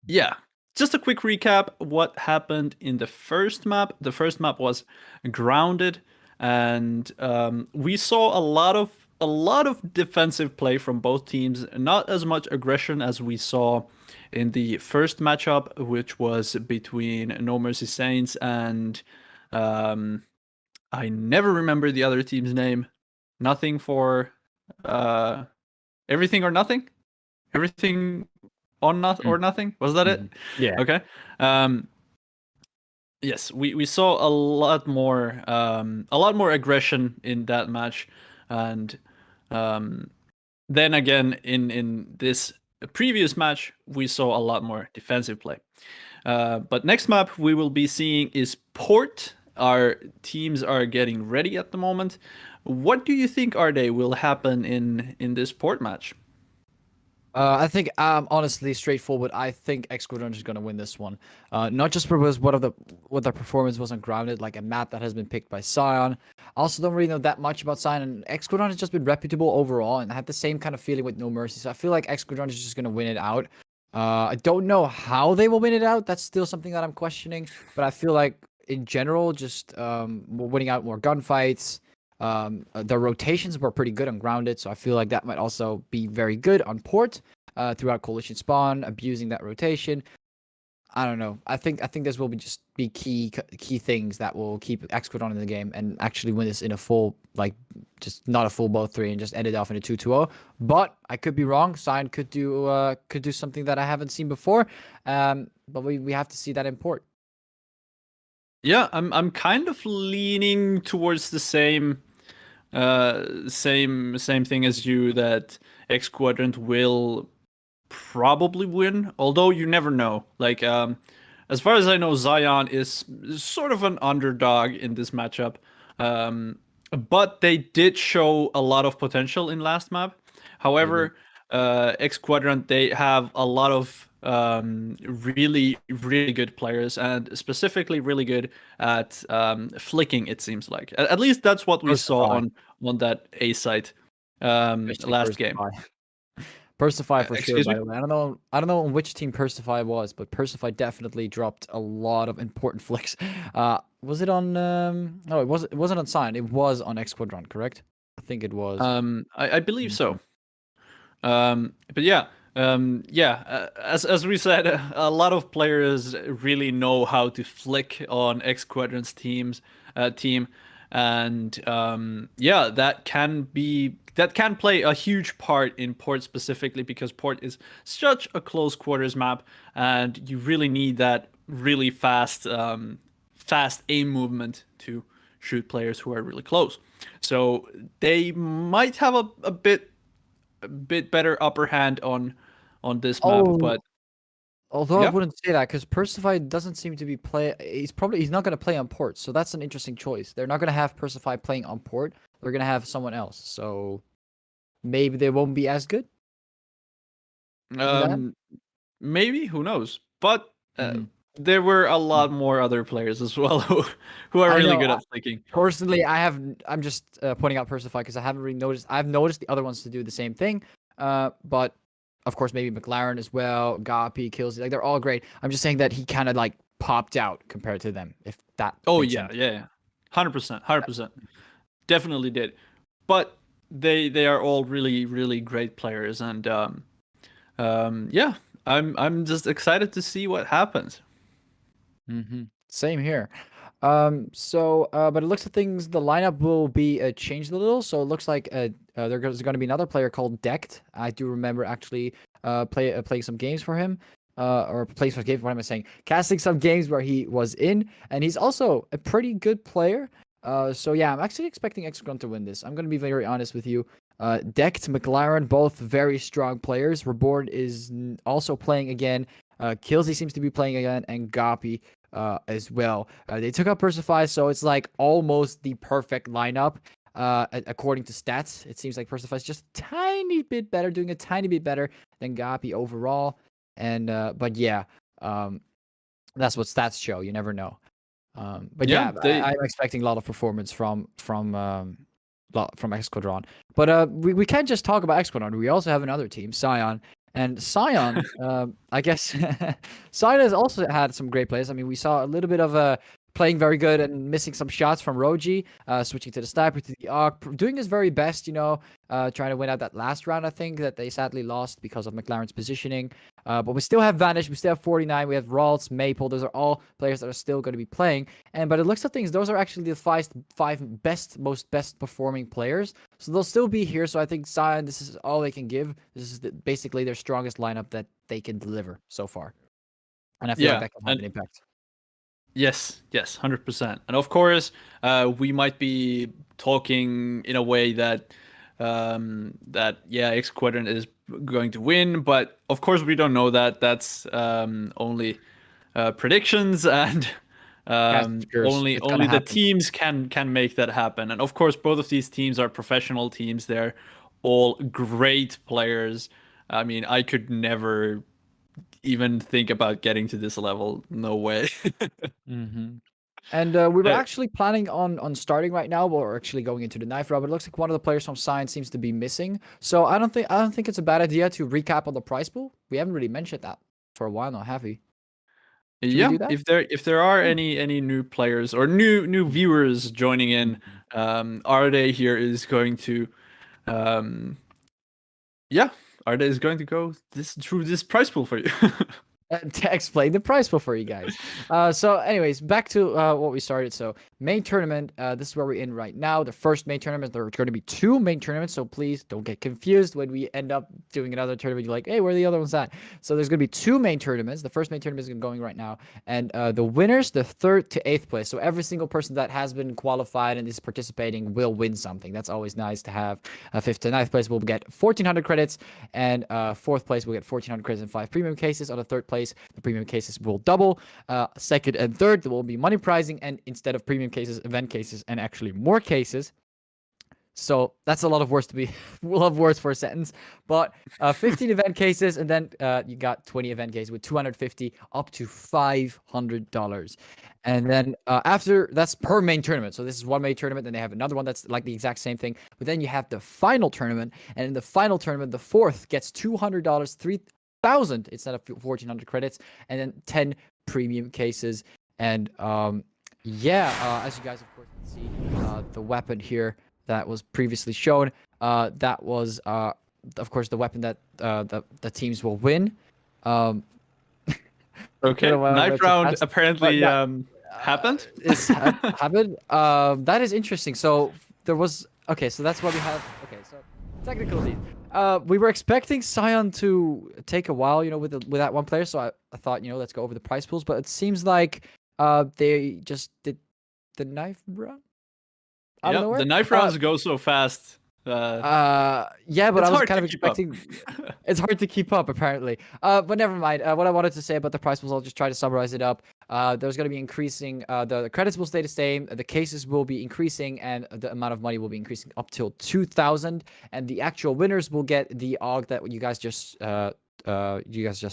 Yeah, just a quick recap what happened in the first map. The first map was Grounded, and we saw a lot of defensive play from both teams. Not as much aggression as we saw in the first matchup, which was between No Mercy Saints and I never remember the other team's name. Nothing for Everything or Nothing. Everything on or nothing. Was that it? Yeah. Okay. Yes, we saw a lot more aggression in that match, and then again in this previous match we saw a lot more defensive play. But next map we will be seeing is Port. Our teams are getting ready at the moment. What do you think, Arde, will happen in this Port match? I think honestly straightforward. I think X Quadrant is gonna win this one. Not just because what their performance was on Grounded, like a map that has been picked by Sion. I also don't really know that much about Sion, and X Quadrant has just been reputable overall, and I had the same kind of feeling with No Mercy. So I feel like X Quadrant is just gonna win it out. I don't know how they will win it out. That's still something that I'm questioning. But I feel like in general, just winning out more gunfights. The rotations were pretty good on Grounded, so I feel like that might also be very good on Port throughout Coalition Spawn, abusing that rotation. I don't know. I think this will be key things that will keep X Quadrant in the game and actually win this in a full, like, just not a full both 3 and just end it off in a 2-2-0. But I could be wrong. Sion could do something that I haven't seen before. But we have to see that in Port. Yeah, I'm kind of leaning towards the same thing as you, that X Quadrant will probably win, although you never know. Like, as far as I know, Zion is sort of an underdog in this matchup, but they did show a lot of potential in last map. However, X Quadrant, they have a lot of really good players, and specifically really good at flicking, it seems like. At least that's what we saw on that A site last game. Persify for sure, Excuse by me? the way. I don't know on which team Persify was, but Persify definitely dropped a lot of important flicks. Was it on no, it wasn't on Sign, it was on X Quadrant, correct? I think it was. I believe so. But yeah, as we said, a lot of players really know how to flick on X Quadrant's team, and yeah, that can play a huge part in Port, specifically because Port is such a close quarters map, and you really need that really fast aim movement to shoot players who are really close. So they might have a bit better upper hand on this map, but Although I Yeah. wouldn't say that because Persify doesn't seem to be play. He's not going to play on port, so that's an interesting choice. They're not going to have Persify playing on port. They're going to have someone else. So maybe they won't be as good. Maybe that. Um, maybe, who knows? But Mhm. there were a lot more other players as well who are I really know. good at flicking. Personally, I'm just pointing out Persify because I haven't really noticed. I've noticed the other ones to do the same thing. But of course, maybe McLaren as well, Gapi, Kills, like they're all great. I'm just saying that he kind of like popped out compared to them, if that Oh makes yeah, sense. yeah, 100%, 100%, definitely did. But they are all really great players, and yeah, I'm just excited to see what happens. Same here. But it looks like the lineup will be changed a little. So it looks like there's going to be another player called Decked. I do remember actually playing some games for him. Or playing some games. What am I saying? Casting some games where he was in, and he's also a pretty good player. So yeah, I'm actually expecting Excron to win this. I'm going to be very honest with you. Decked, McLaren, both very strong players. Reborn is also playing again. Killsy seems to be playing again, and Gapi as well. They took out Persify, so it's like almost the perfect lineup. According to stats, it seems like Persify is just a tiny bit better, doing a tiny bit better than Gapi overall. And but yeah, that's what stats show. You never know. But Yeah, yeah, I'm expecting a lot of performance from Esquadron. But we can't just talk about Esquadron. We also have another team, Scion. And Scion, I guess Scion has also had some great plays. I mean, we saw a little bit of playing very good and missing some shots from Roji, switching to the sniper, to the ARC, doing his very best, trying to win out that last round, I think, that they sadly lost because of McLaren's positioning. But we still have Vanish, we still have 49, we have Ralts, Maple. Those are all players that are still going to be playing. But it looks like things, those are actually the five most best performing players. So they'll still be here. So I think Scion, this is all they can give. This is basically their strongest lineup that they can deliver so far. And I feel like yeah, that can have an impact. yes, 100%. And of course, we might be talking in a way that X Quadrant is going to win, but of course we don't know that. That's only predictions, and only It's gonna the happen. teams can make that happen. And of course, both of these teams are professional teams. They're all great players. I mean, I could never even think about getting to this level. No way. And we were Uh, actually planning on starting right now, but we're actually going into the knife round. But it looks like one of the players from Science seems to be missing. So I don't think it's a bad idea to recap on the prize pool. We haven't really mentioned that for a while now, have we? Should we Yeah, do that? if there are any new players or new viewers joining in, Arde here is going to, um, yeah, Arde is going to go through this prize pool for you. To explain the prize pool for you guys. So anyways, back to what we started. So main tournament, this is where we're in right now. The first main tournament, there are going to be two main tournaments, so please don't get confused when we end up doing another tournament. You're like, hey, where are the other ones at? So there's going to be two main tournaments. The first main tournament is going right now, and the winners, the 3rd to 8th place. So every single person that has been qualified and is participating will win something. That's always nice to have. 5th to 9th place will get 1,400 credits, and 4th place will get 1,400 credits and 5 premium cases. On the 3rd place, the premium cases will double. 2nd and 3rd, there will be money prizing, and instead of premium cases, event cases, and actually more cases. So that's a lot of words to be, we'll have words for a sentence. But 15 event cases, and then you got 20 event cases with 250 up to $500. And then after, that's per main tournament. So this is one main tournament, then they have another one that's like the exact same thing. But then you have the final tournament, and in the final tournament, the 4th gets $200, 3,000 instead of 1,400 credits, and then 10 premium cases. And as you guys of course can see, the weapon here that was previously shown, that was of course the weapon that the teams will win. Okay, knife round apparently happened. It's happened. That is interesting. So there was so that's what we have. Okay, so technical team. We were expecting Scion to take a while, with that one player. So I thought, let's go over the prize pools. But it seems like they just did the knife round. Yeah, the knife rounds go so fast. Yeah, but It's I was hard kind to of keep up. expecting. It's hard to keep up, apparently. But never mind. What I wanted to say about the price was, I'll just try to summarize it up. There's going to be increasing. The credits will stay the same. The cases will be increasing, and the amount of money will be increasing up till 2,000. And the actual winners will get the AUG that you guys just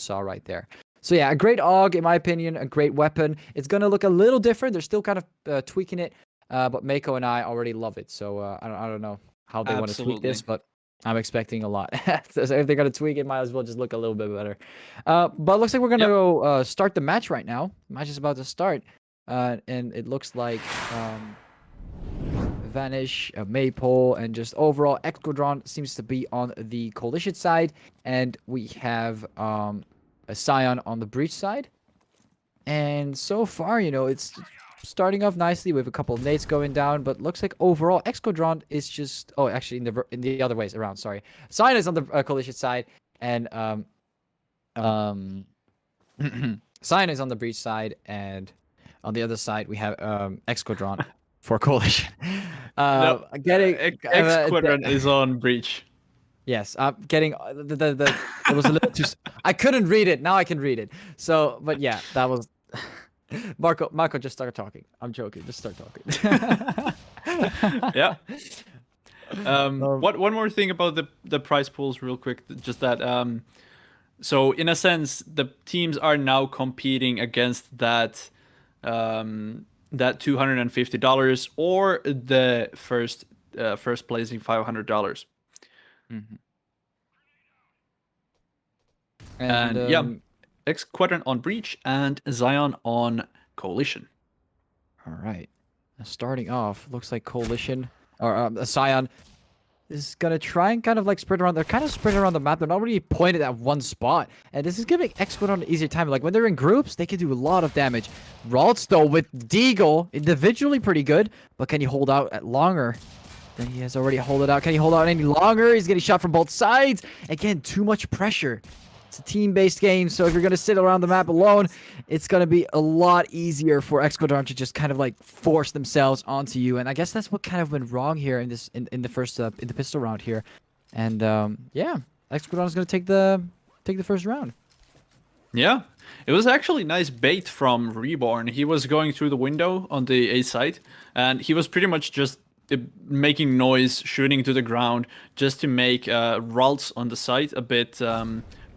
saw right there. So yeah, a great AUG, in my opinion, a great weapon. It's gonna look a little different. They're still kind of tweaking it, but Mako and I already love it. So I don't know how they want to tweak this, Absolutely. but I'm expecting a lot. So if they're gonna tweak it, might as well just look a little bit better. But it looks like we're gonna Yep. go start the match right now. Match is about to start, and it looks like Vanish, Maypole, and just overall Exquadron seems to be on the Coalition side, and we have a Scion on the Breach side. And so far, it's starting off nicely with a couple of nades going down, but looks like overall Exquadron is just actually in the other ways around. Sorry, Scion is on the Coalition side, and Scion is on the Breach side, and on the other side we have Exquadron for Coalition. No, Getting X Quadrant is on Breach. Yes, I'm getting the it was a little too. I couldn't read it. Now I can read it. So, but yeah, that was Marco. Just start talking. I'm joking. Just start talking. Yeah. One more thing about the prize pools, real quick. Just that. So in a sense, the teams are now competing against that that $250 or the first placing $500. And yeah, X Quadrant on Breach and Zion on Coalition. All right. Starting off, looks like Coalition or Scion is gonna try and kind of like spread around. They're kind of spread around the map. They're not really pointed at one spot, and this is giving Exquadron an easier time. Like when they're in groups, they can do a lot of damage. Ralts though with Deagle individually pretty good, but can he hold out at longer? Then he has already hold it out. Can he hold out any longer? He's getting shot from both sides. Again, too much pressure. It's a team-based game, so if you're gonna sit around the map alone, it's gonna be a lot easier for Exquadron to just kind of like force themselves onto you. And I guess that's what kind of went wrong here in this in the first in the pistol round here. And yeah, Exquadron is gonna take the first round. Yeah, it was actually nice bait from Reborn. He was going through the window on the A side, and he was pretty much just making noise, shooting to the ground, just to make Ralts on the side a bit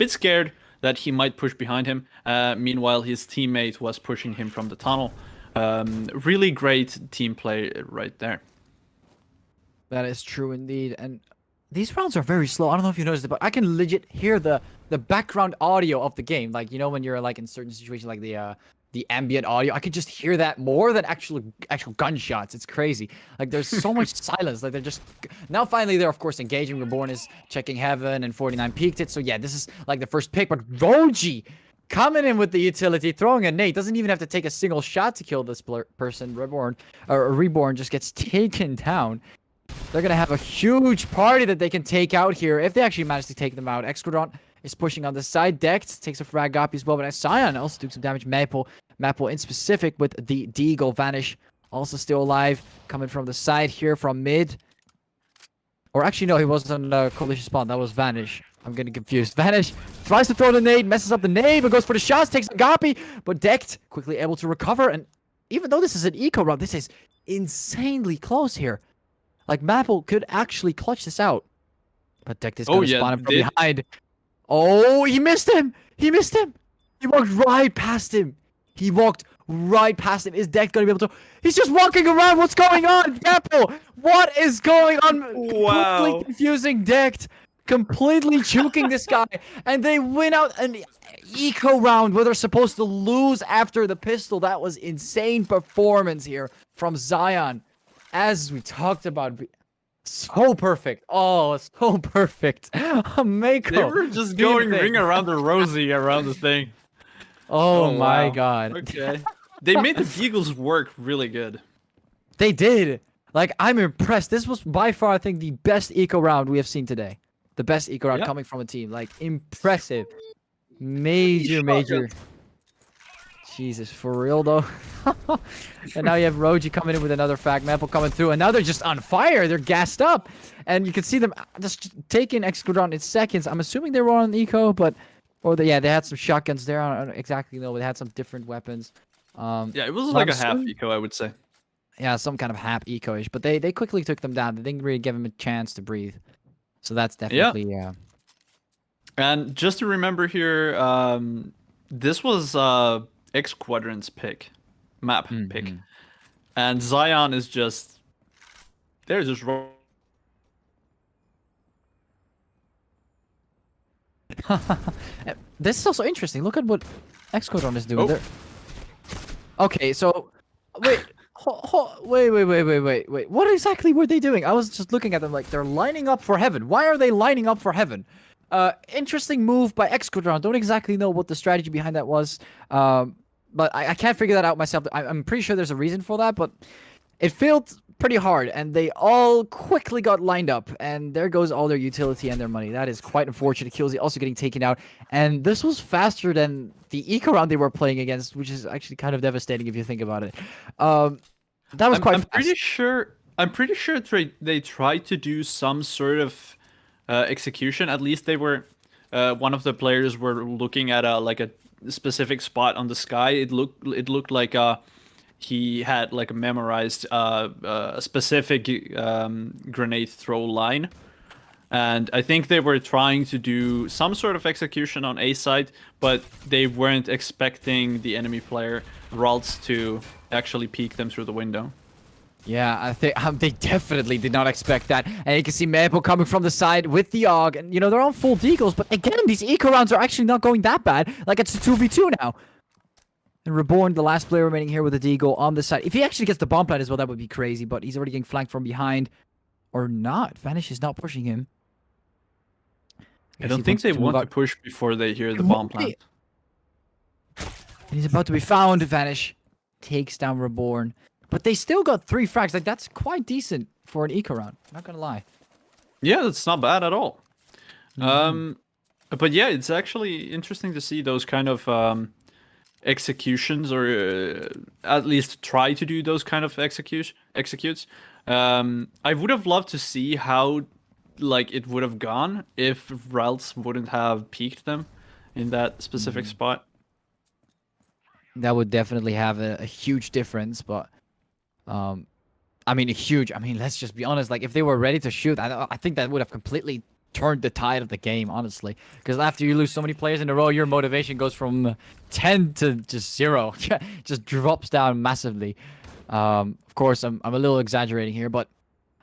scared that he might push behind him. Meanwhile, his teammate was pushing him from the tunnel. Really great team play right there. That is true indeed. And these rounds are very slow. I don't know if you noticed it, but I can legit hear the background audio of the game. Like, when you're like in certain situations, like the ambient audio, I could just hear that more than actual gunshots. It's crazy. Like there's so much silence. Like they're just now finally they're of course engaging. Reborn is checking heaven and 49 peeked it. So yeah, this is like the first pick. But Roji coming in with the utility, throwing a nade, doesn't even have to take a single shot to kill this person. Reborn just gets taken down. They're gonna have a huge party that they can take out here if they actually manage to take them out. Exquadron is pushing on the side. Decked takes a frag up as well, but Scion also took some damage. Maple in specific with the Deagle. Vanish also still alive, coming from the side here from mid. Or actually, no, he wasn't on Coalition spawn. That was Vanish. I'm getting confused. Vanish tries to throw the nade, messes up the nade, but goes for the shots, takes Agapi, but Decked quickly able to recover. And even though this is an eco round, this is insanely close here. Like Maple could actually clutch this out, but Decked is going to spawn him from behind. Oh, he missed him! He missed him! He walked right past him. He walked right past him. Is Deck going to be able to... He's just walking around. What's going on? Apple, what is going on? Wow. Completely confusing Decked. Completely juking this guy. And they win out an eco round where they're supposed to lose after the pistol. That was insane performance here from Zion. As we talked about... So perfect. Oh, so perfect. Mako. They were just going ring around the rosy around the thing. Oh my wow. god. Okay. They made the Deagles work really good. They did. Like, I'm impressed. This was by far, I think, the best eco round we have seen today. The best eco round coming from a team. Like, impressive. Major. Jesus, for real though. And now you have Roji coming in with another frag, Maple coming through, and now they're just on fire. They're gassed up, and you can see them just taking Excadron in seconds. I'm assuming they were on eco, but they had some shotguns there. I don't exactly know, but they had some different weapons. Yeah, it was but like I'm a half assuming- eco, I would say. Yeah, some kind of half eco-ish, but they quickly took them down. They didn't really give them a chance to breathe. So that's definitely And just to remember here, this was X Quadrant's map pick, and Zion is just they're just This is also interesting. Look at what Excadron is doing. Oh. They're- Okay, so wait. Wait. What exactly were they doing? I was just looking at them like they're lining up for heaven. Why are they lining up for heaven? Interesting move by Excadron. Don't exactly know what the strategy behind that was. But I can't figure that out myself. I'm pretty sure there's a reason for that, but it failed pretty hard, and they all quickly got lined up, and there goes all their utility and their money. That is quite unfortunate. Killsy also getting taken out, and this was faster than the eco round they were playing against, which is actually kind of devastating if you think about it. That was quite I'm fast. pretty sure they tried to do some sort of execution. At least they were one of the players were looking at a specific spot on the sky. It looked like he had like memorized a specific grenade throw line, and I think they were trying to do some sort of execution on A side, but they weren't expecting the enemy player Ralts to actually peek them through the window. Yeah, I think they definitely did not expect that. And you can see Maple coming from the side with the AUG. And, you know, they're on full deagles. But again, these eco rounds are actually not going that bad. Like, it's a 2v2 now. And Reborn, the last player remaining here with a deagle on the side. If he actually gets the bomb plant as well, that would be crazy. But he's already getting flanked from behind. Or not. Vanish is not pushing him. I don't think they want to push before they hear the bomb plant. And he's about to be found. Vanish takes down Reborn. But they still got 3 frags. Like, that's quite decent for an eco round. Not gonna lie. Yeah, that's not bad at all. But yeah, it's actually interesting to see those kind of executions, or at least try to do those kind of executes. I would have loved to see how it would have gone if Ralts wouldn't have peeked them in that specific spot. That would definitely have a huge difference, but I mean, let's just be honest. Like, if they were ready to shoot, I think that would have completely turned the tide of the game, honestly. Because after you lose so many players in a row, your motivation goes from 10 to just 0. Just drops down massively. Of course, I'm a little exaggerating here, but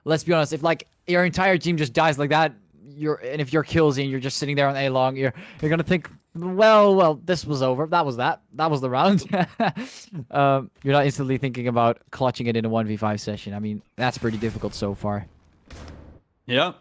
let's be honest. If, like, your entire team just dies like that, and if you're Killsy and you're just sitting there on A long, you're gonna think, well, this was over. That was the round. You're not instantly thinking about clutching it in a 1v5 session. I mean, that's pretty difficult so far. Yeah.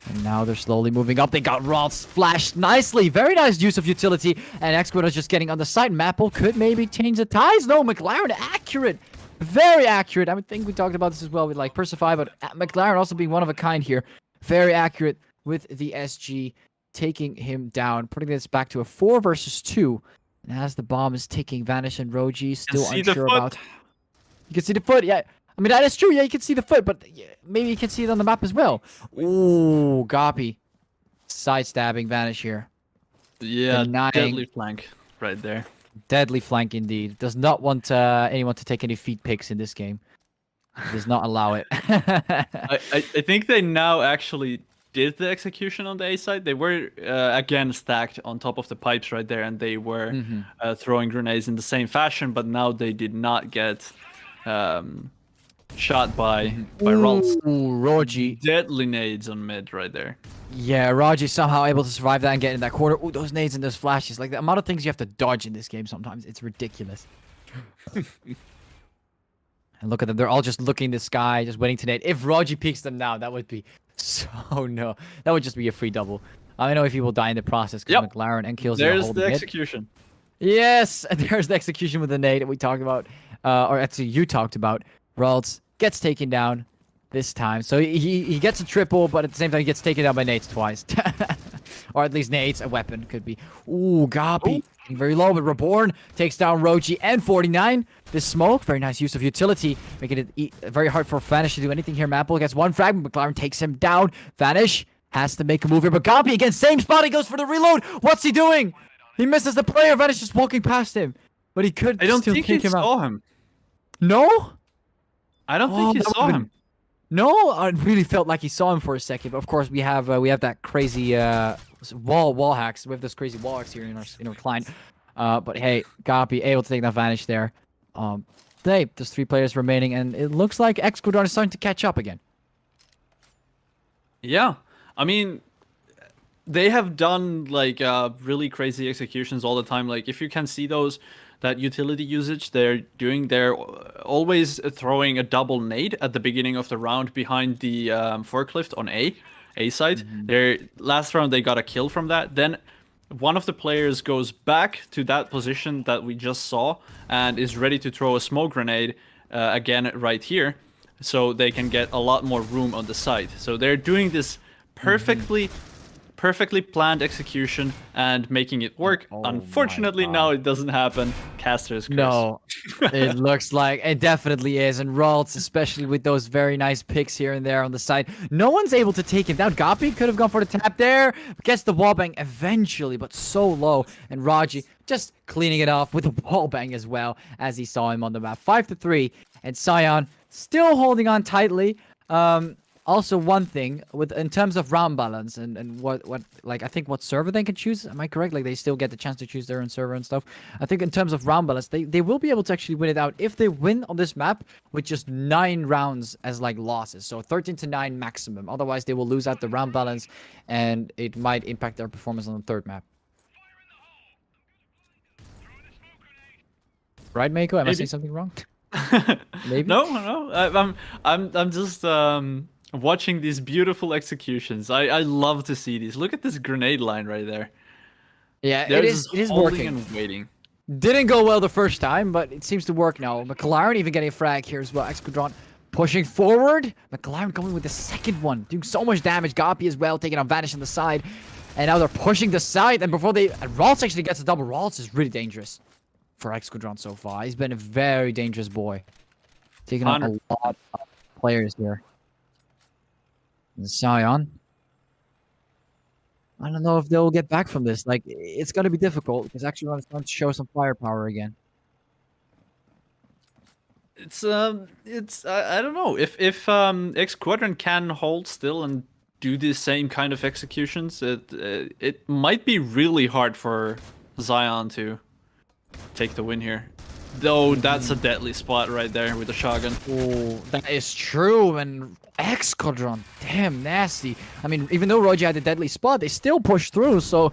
And now they're slowly moving up. They got Ralts flashed nicely. Very nice use of utility. And X-Quid is just getting on the side. Maple could maybe change the ties. No, McLaren accurate. Very accurate. I think we talked about this as well with like Persify, but McLaren also being one of a kind here. Very accurate with the SG, taking him down, putting this back to a 4 versus 2. And as the bomb is ticking, Vanish and Roji still unsure about. You can see the foot, yeah. I mean, that is true. Yeah, you can see the foot, but maybe you can see it on the map as well. Ooh, Gapi. Sidestabbing Vanish here. Yeah, Denying. deadly flank right there. Deadly flank indeed. Does not want anyone to take any feet picks in this game. Does not allow it. I think they now actually did the execution on the A side. They were again stacked on top of the pipes right there, and they were throwing grenades in the same fashion, but now they did not get shot by Ralts. Ooh, Roji. Deadly nades on mid right there. Yeah, Raji's somehow able to survive that and get in that corner. Ooh, those nades and those flashes. Like, the amount of things you have to dodge in this game sometimes, it's ridiculous. And look at them. They're all just looking in the sky, just waiting to nade. If Raji peeks them now, that would be so no. That would just be a free double. I know if he will die in the process because McLaren and Killsy There's the execution. Yes, there's the execution with the nade that we talked about. Or actually, you talked about. Ralts gets taken down this time. So he gets a triple, but at the same time, he gets taken down by nades twice. Or at least nades, a weapon, could be. Ooh, Gapi. getting very low, but Reborn takes down Roji and 49. This smoke, very nice use of utility, making it very hard for Vanish to do anything here. Maple gets one frag, McLaren takes him down. Vanish has to make a move here, but Gabi again, same spot, he goes for the reload. What's he doing? He misses the player. Vanish just walking past him, but he could I don't still think kick he him out. saw him. No? I don't think he that saw would've him. No, I really felt like he saw him for a second, but of course we have that crazy wall hacks. We have this crazy wall hacks here in our client. But hey, Gabi able to take that Vanish there. There's 3 players remaining, and it looks like X-Squadron is starting to catch up again. Yeah, I mean, they have done like really crazy executions all the time. Like if you can see that utility usage they're always throwing a double nade at the beginning of the round behind the forklift on A side. Their last round they got a kill from that. Then one of the players goes back to that position that we just saw and is ready to throw a smoke grenade again right here, so they can get a lot more room on the side. So they're doing this perfectly planned execution and making it work. Unfortunately, now it doesn't happen. Caster's curse. No, it looks like it definitely is. And Ralts, especially with those very nice picks here and there on the side. No one's able to take him down. Gabi could have gone for the tap there. Gets the wallbang eventually, but so low. And Raji just cleaning it off with a wallbang as well as he saw him on the map. 5-3. And Sion still holding on tightly. Also, one thing in terms of round balance and what like I think what server they can choose. Am I correct? Like they still get the chance to choose their own server and stuff. I think in terms of round balance, they will be able to actually win it out if they win on this map with just 9 rounds as like losses. So 13-9 maximum. Otherwise, they will lose out the round balance, and it might impact their performance on the 3rd map. Right, Mako? Am I saying something wrong? Maybe. No. I'm just watching these beautiful executions. I love to see these. Look at this grenade line right there. Yeah, They're it just is holding working. and waiting. Didn't go well the first time, but it seems to work now. McLaren even getting a frag here as well. X-Squadron pushing forward. McLaren coming with the 2nd one, doing so much damage. Gabi as well, taking on Vanish on the side. And now they're pushing the side, and before Ralts actually gets a double. Ralts is really dangerous for X-Squadron so far. He's been a very dangerous boy. Taking on a lot of players here. And Sion. I don't know if they'll get back from this. Like, it's going to be difficult because actually want to show some firepower again. It's I don't know if X Squadron can hold still and do the same kind of executions. It might be really hard for Zion to take the win here. Though that's a deadly spot right there with the shotgun. Oh, that is true. And X Squadron, damn nasty. I mean, even though Roger had a deadly spot, they still pushed through. So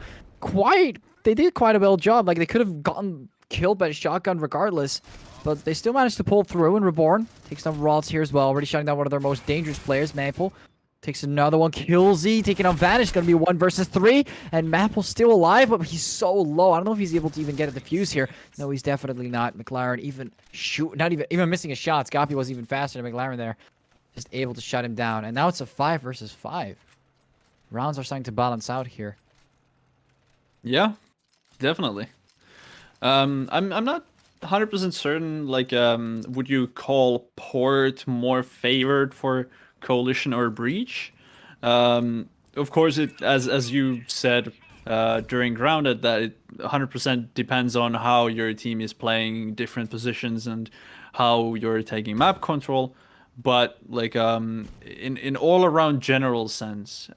they did quite a well job. Like they could have gotten killed by the shotgun regardless, but they still managed to pull through. And Reborn takes down Ralts here as well, already shutting down one of their most dangerous players. Maple takes another one. Killzy taking on Vanish. Gonna be 1 versus 3. And Maple's still alive, but he's so low. I don't know if he's able to even get a defuse here. No, he's definitely not. McLaren not even missing his shots. Gapi was even faster than McLaren there. Just able to shut him down. And now it's a 5 versus 5. Rounds are starting to balance out here. Yeah, definitely. I'm not 100% certain. Like, would you call Port more favored for Coalition or Breach? Of course, it as you said during Grounded, that it 100% depends on how your team is playing different positions and how you're taking map control. But like in all around general sense,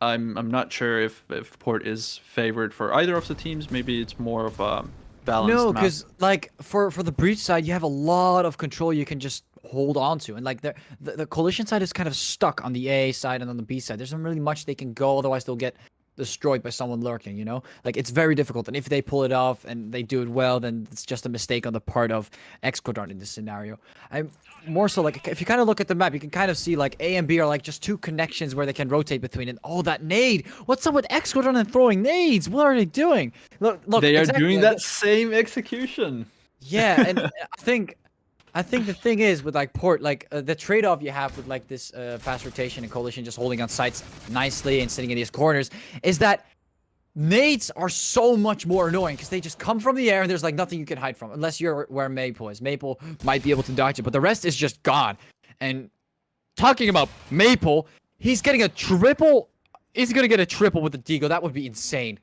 I'm not sure if Port is favored for either of the teams. Maybe it's more of a balanced No, map. because like for the Breach side, you have a lot of control you can just hold on to, and like the Coalition side is kind of stuck on the A side and on the B side. There's not really much they can go, otherwise they'll get destroyed by someone lurking, you know? Like, it's very difficult, and if they pull it off and they do it well, then it's just a mistake on the part of X Squadron in this scenario. I'm more so like, if you kind of look at the map, you can kind of see like A and B are like just 2 connections where they can rotate between, and oh, that nade! What's up with X Squadron and throwing nades? What are they doing? Look, they are exactly, doing that same execution. Yeah, and I think the thing is with like Port, like the trade-off you have with like this fast rotation and Coalition just holding on sites nicely and sitting in these corners is that nades are so much more annoying because they just come from the air and there's like nothing you can hide from unless you're where Maple is. Maple might be able to dodge it, but the rest is just gone. And talking about Maple, he's getting a triple. He's gonna get a triple with the Deagle. That would be insane.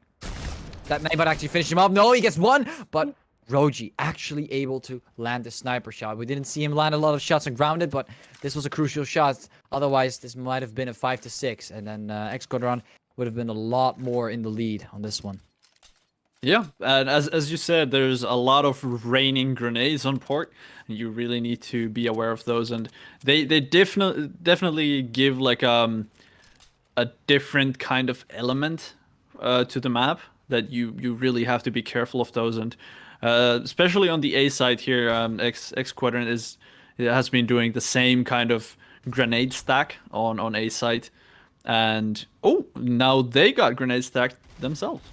That might actually finish him off. No, he gets one, but Roji actually able to land the sniper shot. We didn't see him land a lot of shots on grounded, but this was a crucial shot. Otherwise, this might have been a 5-6, and then X Squadron would have been a lot more in the lead on this one. Yeah, and as you said, there's a lot of raining grenades on port. You really need to be aware of those, and they definitely give like a different kind of element to the map that you really have to be careful of those. And especially on the A side here, X Squadron has been doing the same kind of grenade stack on A side, and now they got grenade stacked themselves.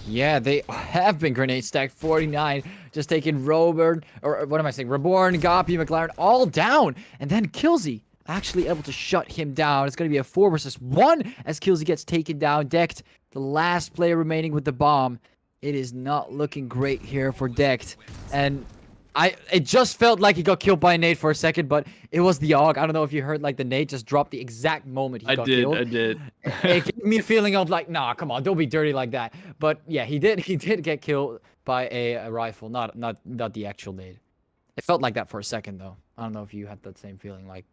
Yeah, they have been grenade stacked. 49 just taking Reborn, Gapi, McLaren all down, and then Killzy actually able to shut him down. It's going to be a 4 versus 1 as Killzy gets taken down. Decked, the last player remaining with the bomb. It is not looking great here for Decked, and it just felt like he got killed by a nade for a second, but it was the AUG. I don't know if you heard, like, the nade just dropped the exact moment he got killed. I did. It gave me a feeling of like, nah, come on, don't be dirty like that. But yeah, he did get killed by a rifle, not the actual nade. It felt like that for a second though. I don't know if you had that same feeling, like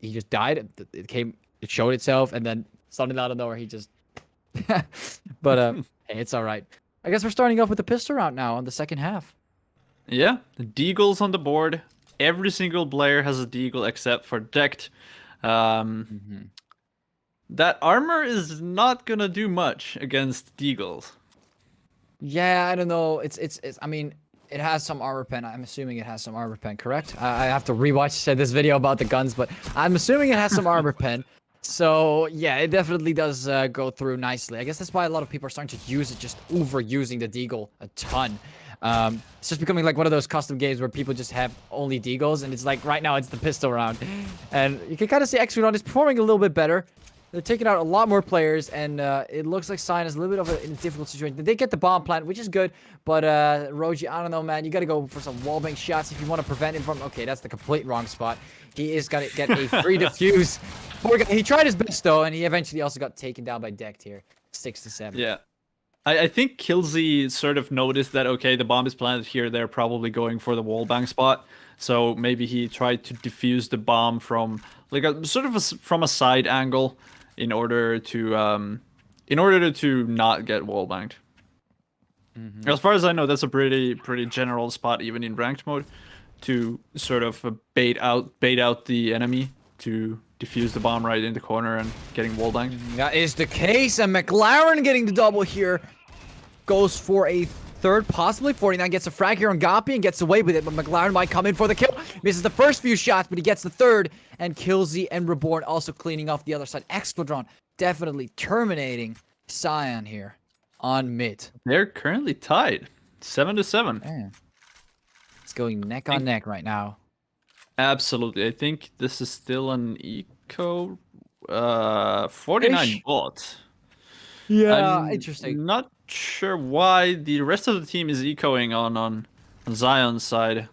he just died. It showed itself, and then suddenly out of nowhere he just. But hey, it's all right. I guess we're starting off with the pistol round now on the second half. Yeah, the Deagle's on the board. Every single player has a Deagle except for Decked. That armor is not gonna do much against Deagles. Yeah, I don't know. It's. I mean, it has some armor pen. I'm assuming it has some armor pen, correct? I have to rewatch this video about the guns, but I'm assuming it has some armor pen. So yeah, it definitely does go through nicely. I guess that's why a lot of people are starting to use it, just overusing the Deagle a ton. It's just becoming like one of those custom games where people just have only Deagles, and it's like right now it's the pistol round. And you can kind of see X Squadron is performing a little bit better. They're taking out a lot more players, and it looks like Cyan is a little bit of a difficult situation. They did get the bomb plant, which is good, but Roji, I don't know, man. You got to go for some wallbang shots if you want to prevent him from... Okay, that's the complete wrong spot. He is going to get a free defuse. He tried his best, though, and he eventually also got taken down by Decked here. 6-7. Yeah. I think Killzy sort of noticed that, okay, the bomb is planted here. They're probably going for the wallbang spot. So maybe he tried to defuse the bomb from like from a side angle in order to not get wallbanged. As far as I know, that's a pretty general spot even in ranked mode, to sort of bait out the enemy to defuse the bomb right in the corner and getting wallbanged. That is the case, and McLaren getting the double here. Goes for a third, possibly. 49 gets a frag here on Gapi and gets away with it, but McLaren might come in for the kill. Misses the first few shots, but he gets the third, and Killzy and Reborn also cleaning off the other side. X Squadron definitely terminating Cyan here on mid. They're currently tied, 7-7. Man. It's going neck on neck right now. Absolutely. I think this is still an eco 49 bot. Yeah, I'm interesting. Not sure why the rest of the team is ecoing on Zion's side.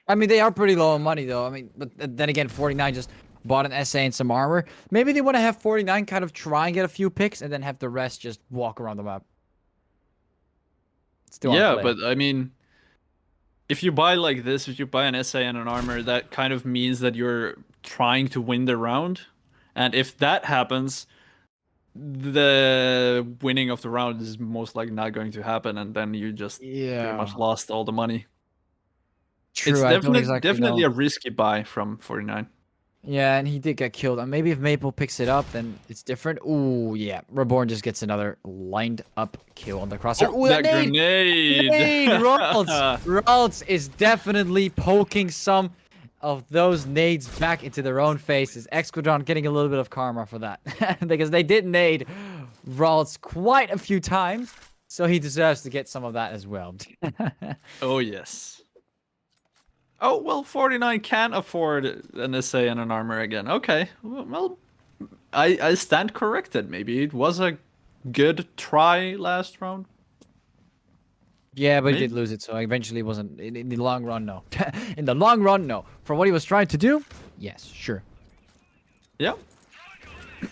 I mean, they are pretty low on money, though. I mean, but then again, 49 just bought an SA and some armor. Maybe they want to have 49 kind of try and get a few picks and then have the rest just walk around the map. Still Yeah, but I mean, if you buy like this, if you buy an SA and an armor, that kind of means that you're trying to win the round. And if that happens, the winning of the round is most likely not going to happen, and then you just pretty much lost all the money. True, It's I don't definitely know. a risky buy from 49. Yeah, and he did get killed. And maybe if Maple picks it up, then it's different. Ooh, yeah. Reborn just gets another lined up kill on the crosshair. Ooh, That grenade! Ralts is definitely poking some of those nades back into their own faces. X Squadron getting a little bit of karma for that. Because they did nade Ralts quite a few times. So he deserves to get some of that as well. Oh, yes. Oh, well, 49 can afford an SA and an armor again. Okay. Well, I stand corrected. Maybe it was a good try last round. Yeah, but he Maybe. did lose it, so eventually it wasn't in the long run. No, in the long run, no. For what he was trying to do, yes, sure. Yeah.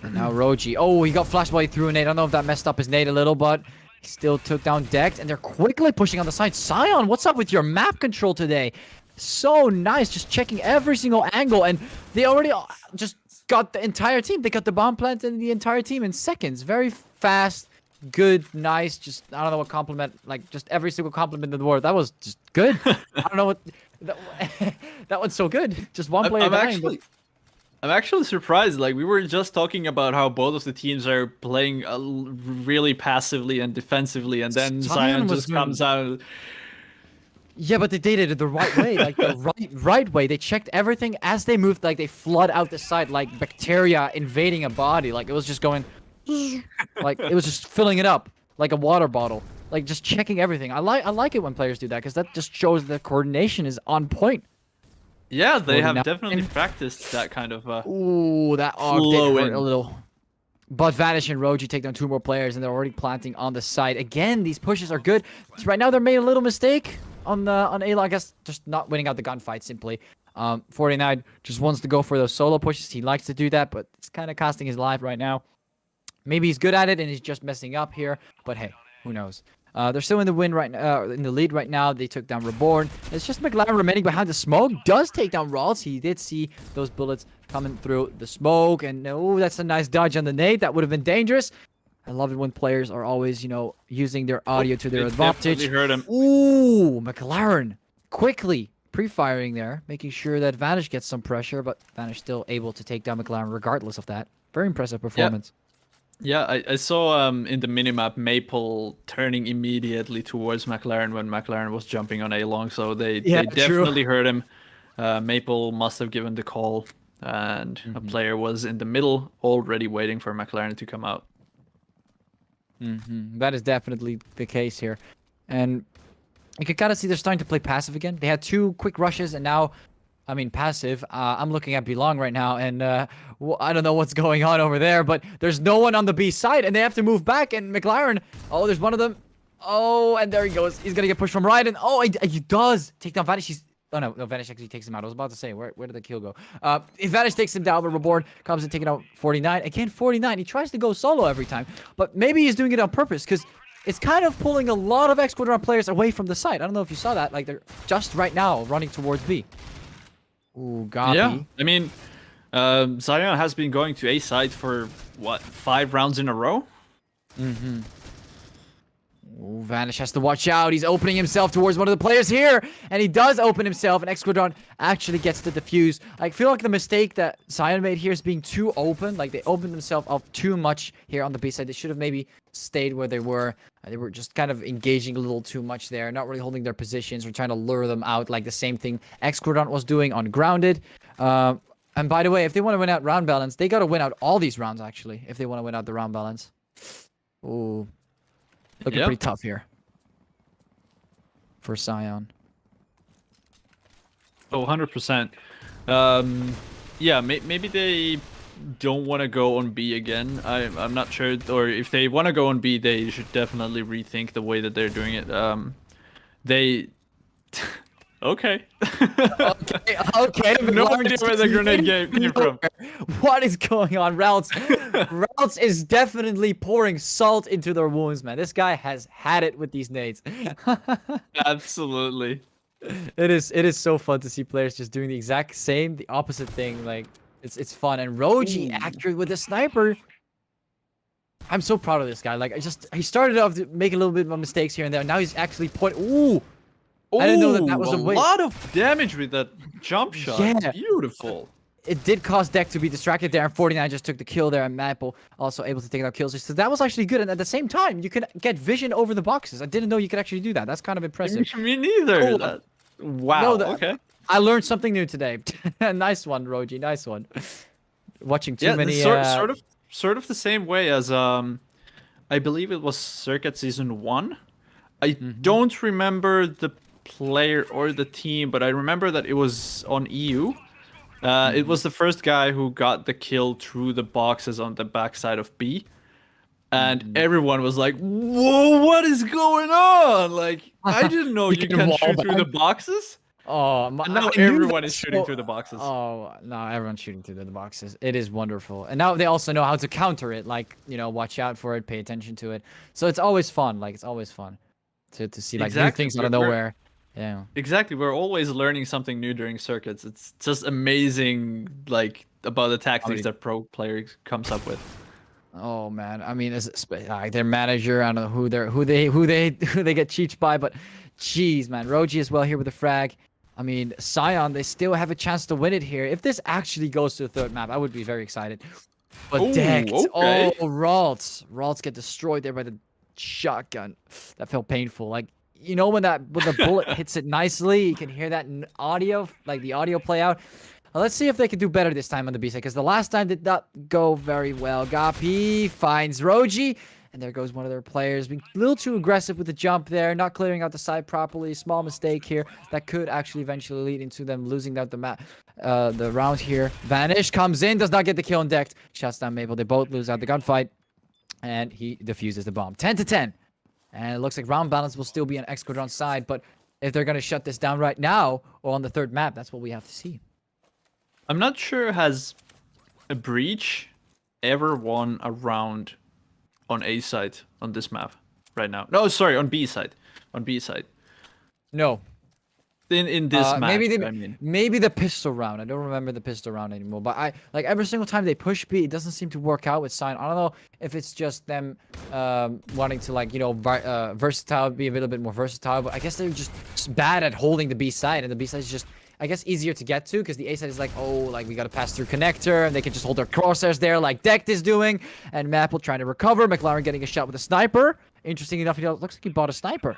And now Roji. Oh, he got flashed while he threw a nade. I don't know if that messed up his nade a little, but he still took down Dex, and they're quickly pushing on the side. Sion, what's up with your map control today? So nice, just checking every single angle, and they already just got the entire team. They got the bomb plant and the entire team in seconds. Very fast, good, nice. Just I don't know what compliment, like just every single compliment in the world. That was just good. I don't know what that one's so good. Just one player dying. I'm actually surprised. Like we were just talking about how both of the teams are playing really passively and defensively, and then Zion just comes out. Yeah, but they did it the right way, like the right way. They checked everything as they moved, like they flood out the side, like bacteria invading a body. Like it was just going, like it was just filling it up like a water bottle. Like just checking everything. I like it when players do that because that just shows the coordination is on point. Yeah, they have now- definitely practiced that kind of. Ooh, that Flow did hurt in. a little. But Vanish and Roji take down 2 more players, and they're already planting on the side. Again, these pushes are good. So right now, they made a little mistake on A-Lo. I guess just not winning out the gunfight, simply. 49 just wants to go for those solo pushes. He likes to do that, but it's kind of costing his life right now. Maybe he's good at it, and he's just messing up here. But hey, who knows? They're still in the win right now, in the lead right now. They took down Reborn. It's just McLaren remaining behind the smoke. Does take down Rawls. He did see those bullets coming through the smoke, and oh, that's a nice dodge on the nade. That would have been dangerous. I love it when players are always, you know, using their audio to their They advantage. definitely hurt him. Ooh, McLaren quickly pre-firing there, making sure that Vanish gets some pressure, but Vanish still able to take down McLaren regardless of that. Very impressive performance. Yeah, I saw in the minimap Maple turning immediately towards McLaren when McLaren was jumping on A-Long, so they True. definitely heard him. Maple must have given the call, and a player was in the middle already waiting for McLaren to come out. That is definitely the case here. And you can kind of see they're starting to play passive again. They had 2 quick rushes, and now, I mean, passive. I'm looking at Belong right now, and I don't know what's going on over there, but there's no one on the B side, and they have to move back, and McLaren, oh, there's one of them. Oh, and there he goes. He's going to get pushed from right, and oh, he does take down Vanish. Oh, no, Vanish actually takes him out. I was about to say, where did the kill go? If Vanish takes him down, but Reborn comes and taking out 49. Again, 49. He tries to go solo every time, but maybe he's doing it on purpose, because it's kind of pulling a lot of X-Quadron players away from the site. I don't know if you saw that. Like, they're just right now running towards B. Ooh, Gabi. Yeah, I mean, Zion has been going to A side for, what, 5 rounds in a row? Ooh, Vanish has to watch out. He's opening himself towards one of the players here. And he does open himself. And X-Quadron actually gets the defuse. I feel like the mistake that Zion made here is being too open. Like, they opened themselves up too much here on the B side. They should have maybe stayed where they were. They were just kind of engaging a little too much there. Not really holding their positions or trying to lure them out. Like the same thing X-Quadron was doing on Grounded. And by the way, if they want to win out round balance, they got to win out all these rounds, actually. If they want to win out the round balance. Ooh. Looking Yep. pretty tough here for Sion. Oh, 100%. Yeah, maybe they don't want to go on B again. I'm not sure, or if they want to go on B, they should definitely rethink the way that they're doing it. They... Okay. Okay. No idea where the grenade came from. What is going on? Routes is definitely pouring salt into their wounds, man. This guy has had it with these nades. Absolutely. It is so fun to see players just doing the exact same, the opposite thing. Like it's fun. And Roji accurate with the sniper. I'm so proud of this guy. Like he started off to make a little bit of mistakes here and there. Now he's actually Ooh. I didn't know that was a way. lot of damage with that jump shot. Yeah. Beautiful. It did cause Deck to be distracted there, and 49 just took the kill there, and Maple also able to take out kills. So that was actually good, and at the same time, you can get vision over the boxes. I didn't know you could actually do that. That's kind of impressive. Me neither. Cool. Wow. No, okay. I learned something new today. Nice one, Roji. Nice one. Watching too many. Sort of the same way as I believe it was Circuit Season 1. I don't remember the player or the team, but I remember that it was on EU. It was the first guy who got the kill through the boxes on the backside of B. And everyone was like, whoa, what is going on? Like, I didn't know you can wall shoot through the bang. boxes. Oh, And now I knew everyone that is shooting so- through the boxes. Oh, no, everyone's shooting through the boxes. It is wonderful. And now they also know how to counter it. Like, watch out for it, pay attention to it. So it's always fun. Like, it's always fun to see, like, new Exactly. things out of We're- nowhere. Yeah. Exactly. We're always learning something new during circuits. It's just amazing, like, about the tactics that pro players comes up with. Oh man, I mean, their manager, I don't know who they get cheats by, but jeez, man, Roji as well here with the frag. I mean, Sion, they still have a chance to win it here. If this actually goes to the third map, I would be very excited. But Ooh, decked. okay. Oh, Ralts get destroyed there by the shotgun. That felt painful. Like, when the bullet hits it nicely, you can hear that audio, like the audio play out. Well, let's see if they can do better this time on the B side, because the last time did not go very well. Gapi finds Roji, and there goes one of their players, being a little too aggressive with the jump there, not clearing out the side properly. Small mistake here that could actually eventually lead into them losing out the round here. Vanish comes in, does not get the kill on decked. Shuts down Maple. They both lose out the gunfight, and he defuses the bomb. 10-10, and it looks like round balance will still be on X-Quadron's side, but if they're going to shut this down right now or on the third map, that's what we have to see. I'm not sure has a breach ever won a round on A side on this map right now. No, sorry, on B side. On B side. No. In this map, maybe I mean. maybe the pistol round. I don't remember the pistol round anymore. But like every single time they push B, it doesn't seem to work out with Sign. I don't know if it's just them wanting to versatile, be a little bit more versatile. But I guess they're just bad at holding the B side, and the B side is just, I guess, easier to get to because the A side is like, oh, like we gotta pass through connector, and they can just hold their crosshairs there like Decked is doing, and Maple trying to recover. McLaren getting a shot with a sniper. Interesting enough, looks like he bought a sniper.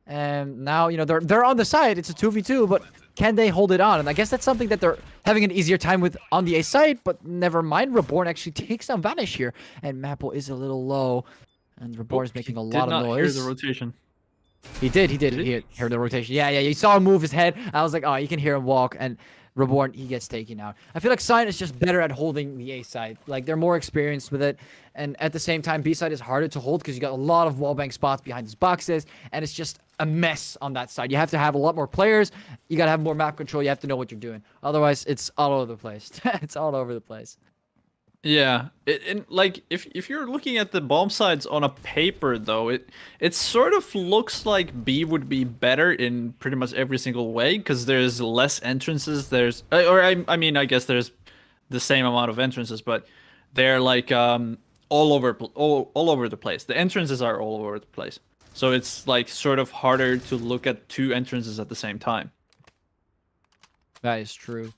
And now, they're on the side. It's a 2v2, but can they hold it on? And I guess that's something that they're having an easier time with on the A side, but never mind. Reborn actually takes down Vanish here, and Maple is a little low, and Reborn is making a lot of noise. Hear the rotation. He did. He heard the rotation. Yeah. You saw him move his head. I was like, oh, you can hear him walk. And Reborn, he gets taken out. I feel like Sign is just better at holding the A side. Like, they're more experienced with it. And at the same time, B side is harder to hold because you got a lot of wallbang spots behind these boxes. And it's just a mess on that side. You have to have a lot more players. You got to have more map control. You have to know what you're doing. Otherwise, it's all over the place. It's all over the place. Yeah, like if you're looking at the bomb sides on a paper though, it sort of looks like B would be better in pretty much every single way because there's less entrances. I mean I guess there's the same amount of entrances, but they're like all over the place. The entrances are all over the place, so it's like sort of harder to look at two entrances at the same time. That is true.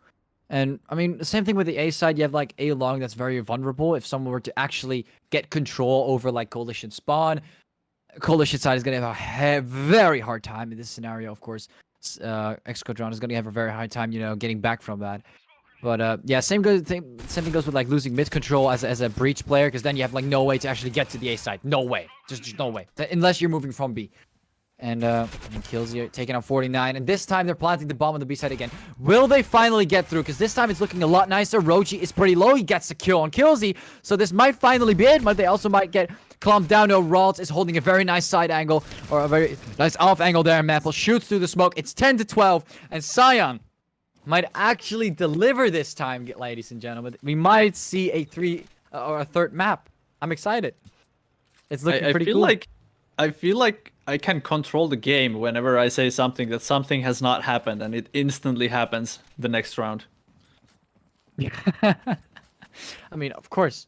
And, I mean, the same thing with the A side. You have, like, A long that's very vulnerable. If someone were to actually get control over, like, Coalition spawn, Coalition side is going to have a very hard time in this scenario, of course. X-Quadron is going to have a very hard time, getting back from that. But, yeah, same thing goes with, like, losing mid control as a breach player, because then you have, like, no way to actually get to the A side. No way. Just no way. Unless you're moving from B. And kills you, taking out 49. And this time they're planting the bomb on the B side again. Will they finally get through? Because this time it's looking a lot nicer. Roji is pretty low. He gets the kill on Killsy. So this might finally be it, but they also might get clumped down. No, Ralts is holding a very nice side angle, or a very nice off angle there. And Maple shoots through the smoke. It's 10-12. And Sion might actually deliver this time, ladies and gentlemen. We might see a third map. I'm excited. It's looking pretty cool. I feel like I can control the game whenever I say something that something has not happened, and it instantly happens the next round. I mean, of course,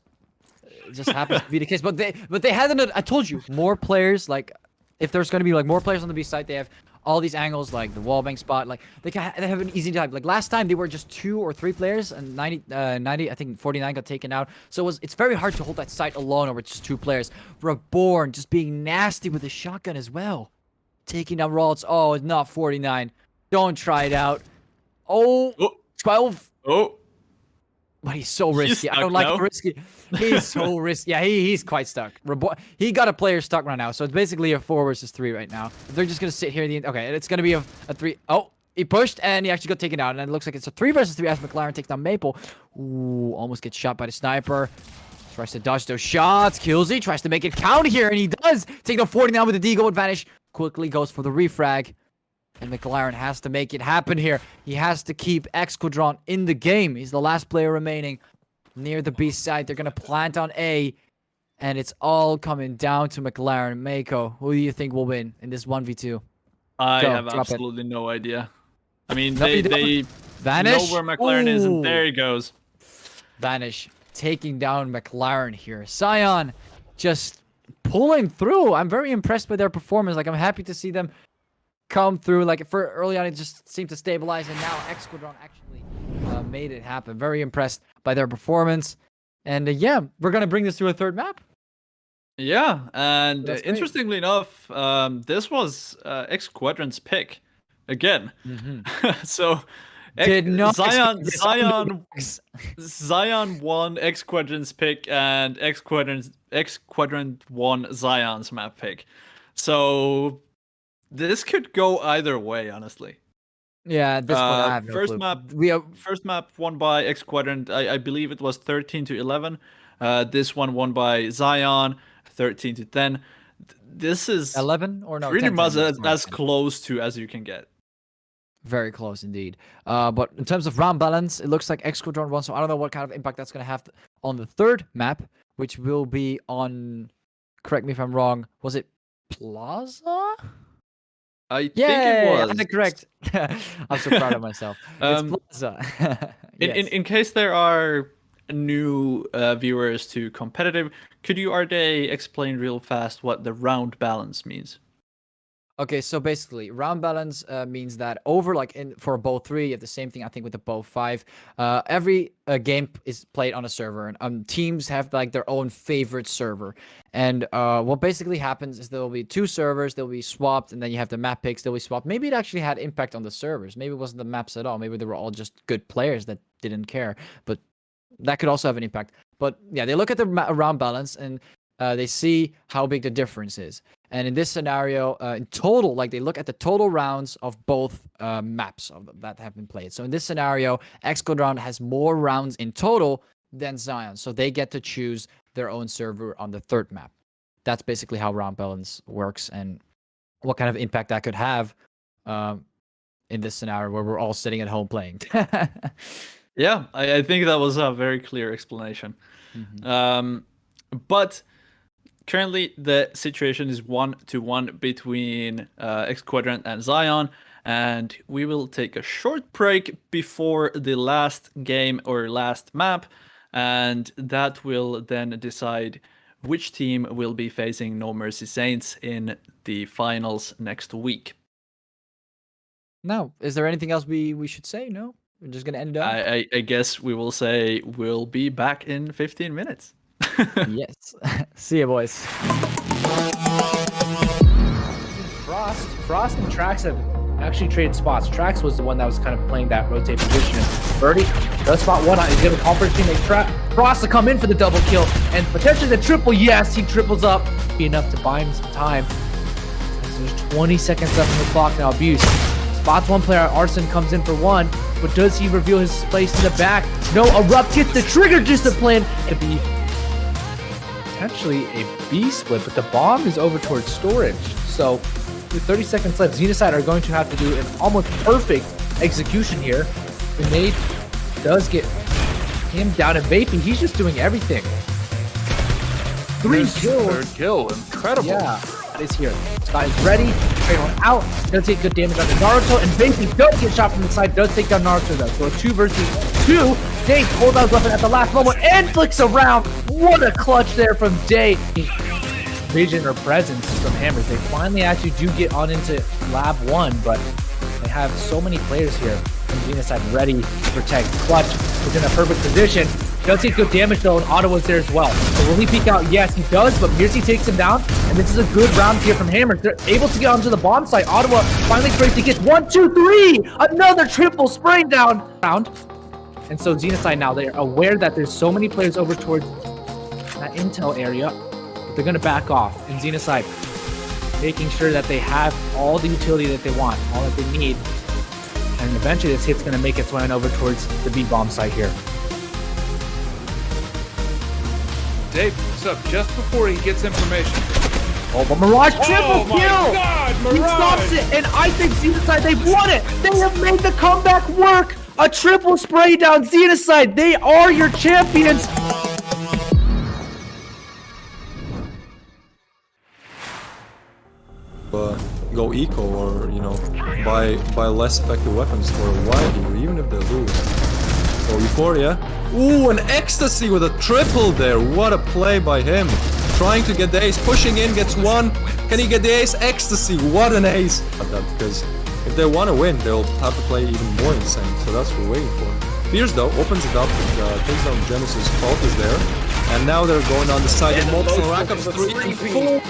it just happens to be the case. But they had I told you, more players. Like, if there's going to be like more players on the B side, they have all these angles, like the wallbang spot. Like they have an easy time. Like last time, they were just 2 or 3 players, and 90, I think 49 got taken out. So it's very hard to hold that site alone over just 2 players. Reborn just being nasty with the shotgun as well, taking down Ralts. Oh, it's not 49. Don't try it out. Oh, 12. Oh. But he's so risky. I don't stuck like now? risky. He's so risky. Yeah, he's quite stuck. He got a player stuck right now, so it's basically a 4 versus 3 right now. If they're just gonna sit here, okay, it's gonna be a 3. Oh, he pushed and he actually got taken out. And it looks like it's a 3 versus 3 as McLaren takes down Maple. Ooh, almost gets shot by the sniper. Tries to dodge those shots. Killsy tries to make it count here, and he does. Take down 49 with the Deagle advantage. Quickly goes for the refrag. And McLaren has to make it happen here. He has to keep X Quadron in the game. He's the last player remaining near the B side. They're going to plant on A. And it's all coming down to McLaren. Mako, who do you think will win in this 1v2? I Go, have drop it. absolutely no idea. I mean, No, you they Vanish. know where McLaren is, and Ooh. there he goes. Vanish taking down McLaren here. Sion just pulling through. I'm very impressed with their performance. Like, I'm happy to see them come through. Like, for early on, it just seemed to stabilize, and now X Squadron actually made it happen. Very impressed by their performance. And yeah, we're going to bring this to a third map. Yeah, and That's great. interestingly enough, this was X Quadrant's pick again. So Did not Zion expect this on the Zion box. Zion won X Quadrant's pick, and X Quadrant won Zion's map pick. So this could go either way, honestly. Yeah, at this point, I have no first clue. map- We are, First map won by X Quadrant. I believe it was 13-11. This one won by Zion, 13-10. This is 11 or no? pretty 10, much 10, as, 10. as close to as you can get. Very close indeed. But in terms of round balance, it looks like X Quadron won, so I don't know what kind of impact that's going to have on the third map, which will be on, correct me if I'm wrong, was it Plaza? I think Yeah, it was. I'm correct. I'm so proud of myself. Um, It's Plaza. Yes. In case there are new viewers to competitive, could you, Arday, explain real fast what the round balance means? Okay, so basically, round balance means that over, like for bow 3, you have the same thing, I think, with the bow 5. Every game is played on a server, and teams have like their own favorite server. And what basically happens is there will be 2 servers, they'll be swapped, and then you have the map picks, they'll be swapped. Maybe it actually had impact on the servers. Maybe it wasn't the maps at all. Maybe they were all just good players that didn't care. But that could also have an impact. But yeah, they look at the round balance, and they see how big the difference is. And in this scenario, in total, like they look at the total rounds of both maps that have been played. So in this scenario, X Quadron has more rounds in total than Zion. So they get to choose their own server on the third map. That's basically how round balance works and what kind of impact that could have in this scenario where we're all sitting at home playing. Yeah, I think that was a very clear explanation. But currently, the situation is 1-1 between X Quadrant and Zion, and we will take a short break before the last game or last map, and that will then decide which team will be facing No Mercy Saints in the finals next week. Now, is there anything else we should say? No? We're just going to end it up? I guess we will say we'll be back in 15 minutes. Yes. See ya, boys. Frost and Trax have actually traded spots. Trax was the one that was kind of playing that rotate position. Birdie does spot one. He's going to conference teammate Frost to come in for the double kill and potentially the triple. Yes, he triples up. Be enough to buy him some time. So there's 20 seconds left on the clock now. Abuse spots one player. Arson comes in for one, but does he reveal his place in the back? No, Erupt gets the trigger discipline and be potentially a B split, but the bomb is over towards storage. So with 30 seconds left, Xenocide are going to have to do an almost perfect execution here. The nade does get him down, and Vaping, he's just doing everything. 3 kills. Third kill, incredible. Yeah, that is here. Scott is ready. Trade one out. Does take good damage on the Naruto, and Vaping does get shot from the side. Does take down Naruto though. So a 2 versus 2. Day pulls out his weapon at the last moment and flicks around. What a clutch there from Day. Vision or presence from Hammers. They finally actually do get on into Lab 1, but they have so many players here. And Xenocide ready to protect. Clutch is in a perfect position. Does take good damage though, and Ottawa's there as well. So will he peek out? Yes, he does, but Mirzi takes him down, and this is a good round here from Hammers. They're able to get onto the bomb site. Ottawa finally breaks to get 1, 2, 3! Another triple spraying down round. And so Xenocide now, they're aware that there's so many players over towards that intel area, but they're going to back off. And Xenocide making sure that they have all the utility that they want, all that they need. And eventually this hit's going to make its way on over towards the B-bomb site here. Dave picks up just before he gets information. Oh, but Mirage triple Oh my kill! God, He Mirage! stops it, and I think Xenocide, they've won it! They have made the comeback work! A triple spray down, Xenocide, they are your champions! Go eco or, you know, buy less effective weapons for a while here, even if they lose. So Euphoria. Ooh, an ecstasy with a triple there. What a play by him. Trying to get the ace, pushing in, gets one. Can he get the ace? Ecstasy, what an ace. Because if they want to win, they'll have to play even more insane. So that's what we're waiting for. Fierce though, opens it up, takes down Genesis, Fault is there. And now they're going on the side of multiple rack-ups, 3 and 4.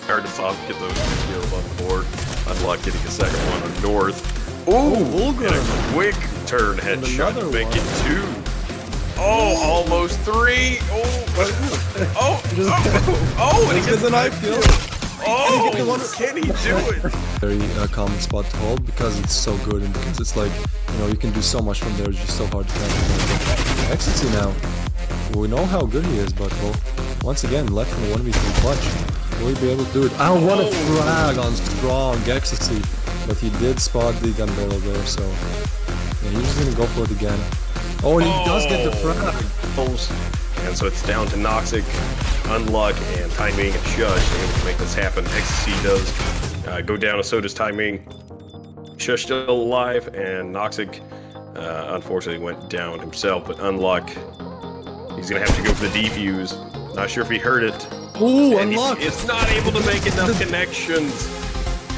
Hard to stop, get those kills on the board. Unlock getting a second one on North. Ooh, and a quick turn headshot to make it 2. Oh, almost 3. And he gets a knife kill. Oh, can he do it? Very common spot to hold because it's so good and because it's like, you know, you can do so much from there, it's just so hard to catch. Ecstasy now. We know how good he is, but well, once again, left in the 1v3 clutch. Will he be able to do it? I want a frag on strong Ecstasy, but he did spot the gun barrel there, so yeah, he's just gonna go for it again. Oh, and he does get the frag. And so it's down to Noxic, Unluck, and Timing and Shush to make this happen. Ecstasy does go down, so does Timing. Shush still alive, and Noxic unfortunately went down himself, but Unluck, he's gonna have to go for the defuse. Not sure if he heard it. Ooh, And Unluck! it's not able to make enough connections.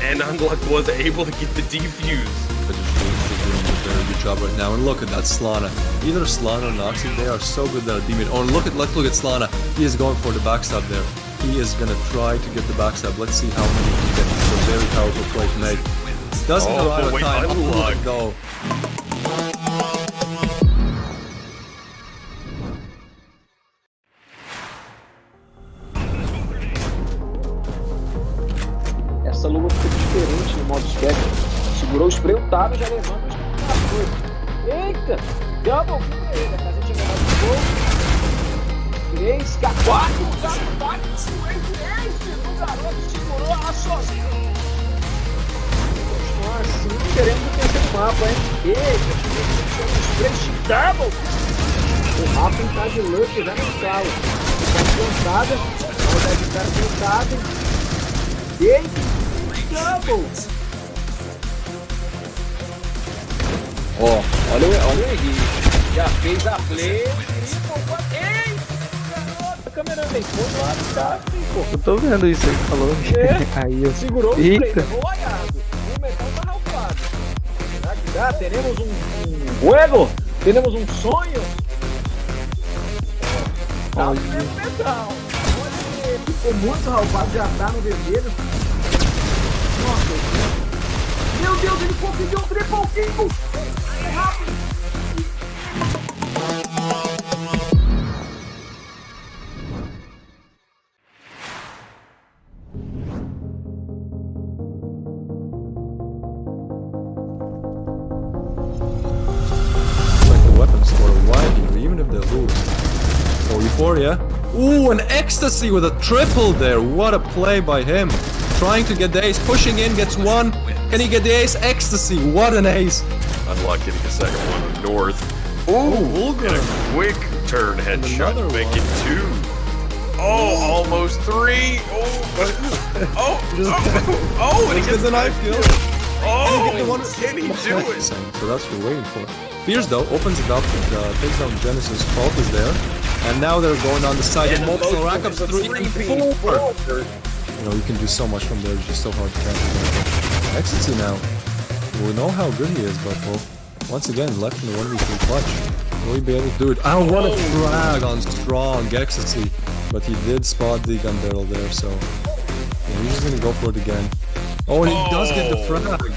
And Unluck was able to get the defuse. But just doing a very good job right now. And look at that Slana. Either Slana or Noxic, they are so good that a demon. Oh, and let's look at Slana. He is going for the backstab there. He is gonna try to get the backstab. Let's see how many he can get. It's a very powerful play to make. Doesn't arrive on time. Unluck. Though. Essa luva fica diferente no modo sketch. Segurou o spray, o Taro já levando os coisa. Eita! Double kill pra ele, a casa tinha levado o gol. 3, 4, o Taro bate no ace, o garoto segurou a sozinho. Continuar assim, queremos o terceiro mapa, hein? Eita, tivemos os 3 double. O Rafa tá de luck já no sala. Tá plantada, o deve estar plantado. Eita! Double! Ó, olha o Henrique. Já fez a play. Ei! Garoto, câmera vem. Foi lá do cara, pô. Eu tô vendo isso aí falando. Aí eu. Segurou o play, Eita! levou o aiado. O metal tá ralfado. Será que dá? Teremos um juego? Teremos um sonho? Tá o metal. Olha ele, ficou muito ralfado, já tá no vermelho. Nossa, meu Deus, ele conseguiu um triple kill! É rápido! Like the weapons for a while here, even if they lose. So Euphoria. Ooh, an ecstasy with a triple there. What a play by him. Trying to get the ace, pushing in, gets one. Can he get the ace? Ecstasy, what an ace. Unlock getting a second one on North. Ooh, And a quick turn headshot to make it 2. Oh, almost 3. And he gets a knife kill. Can he do it? So that's what we're waiting for. Fierce though, opens it up, takes down Genesis, Fault is there. And now they're going on the side of multiple rack-ups, 3 and 4. You know, you can do so much from there, it's just so hard to catch. Ecstasy now. We know how good he is, but well, once again, left in the 1v3 clutch. Will he be able to do it? I want a frag on strong Ecstasy, but he did spot the gun barrel there, so yeah, he's just gonna go for it again. Oh, and he does get the frag.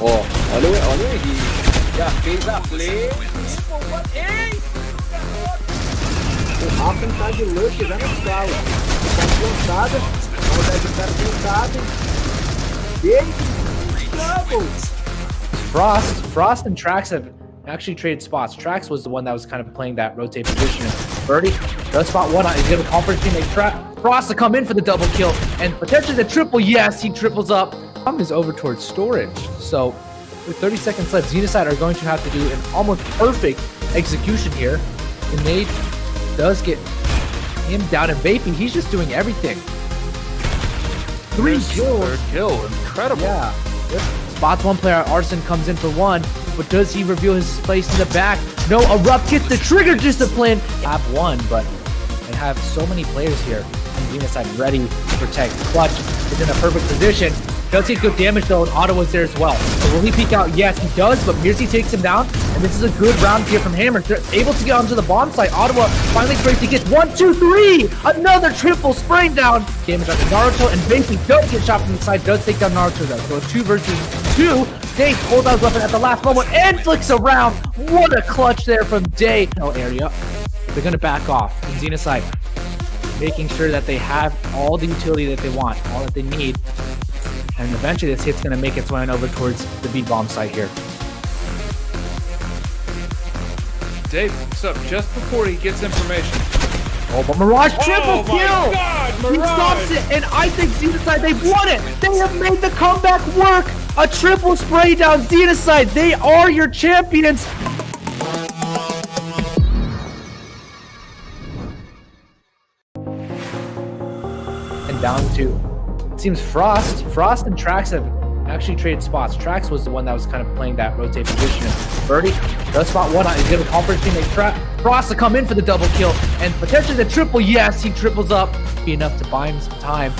Ó, olha o Henrique. Já fez a play. Ei! O Rafa tá de luck já na sala. Tá plantada, o deve estar plantado. Ei! Frost and Trax have actually traded spots. Trax was the one that was kind of playing that rotate position. Birdie does spot one. He's going to conference teammate Frost to come in for the double kill and potentially the triple. Yes, he triples up. Is over towards storage. So with 30 seconds left, Xenocide are going to have to do an almost perfect execution here. The nade does get him down and vaping. He's just doing everything. 3 kills. Third kill. Incredible. Yeah. Yep. Spots one player. Arson comes in for one. But does he reveal his place in the back? No, Erupt gets the trigger discipline. Have one, but they have so many players here. And Xenocide ready to protect. Clutch is in a perfect position. Does take good damage though, and Ottawa's there as well. So will he peek out? Yes, he does, but Mirzi takes him down, and this is a good round here from Hammer. They're able to get onto the bomb site. Ottawa finally breaks to get 1, 2, 3! Another triple spraying down. Damage onto Naruto, and Basie does get shot from the side, does take down Naruto though. So a 2 versus 2. Day pulls out his weapon at the last moment and flicks around. What a clutch there from Day. No area. They're gonna back off. And Xenocide making sure that they have all the utility that they want, all that they need. And eventually this hit's going to make its way on over towards the B-bomb site here. Dave picks up just before he gets information. Oh, but Mirage triple kill! God, He stops it, and I think Xenocide, they've won it! They have made the comeback work! A triple spray down Xenocide! They are your champions! And down to... It seems Frost and Trax have actually traded spots. Trax was the one that was kind of playing that rotate position. Birdie does spot one. He's going to conference teammate Frost to come in for the double kill and potentially the triple. Yes, he triples up. Be enough to buy him some time.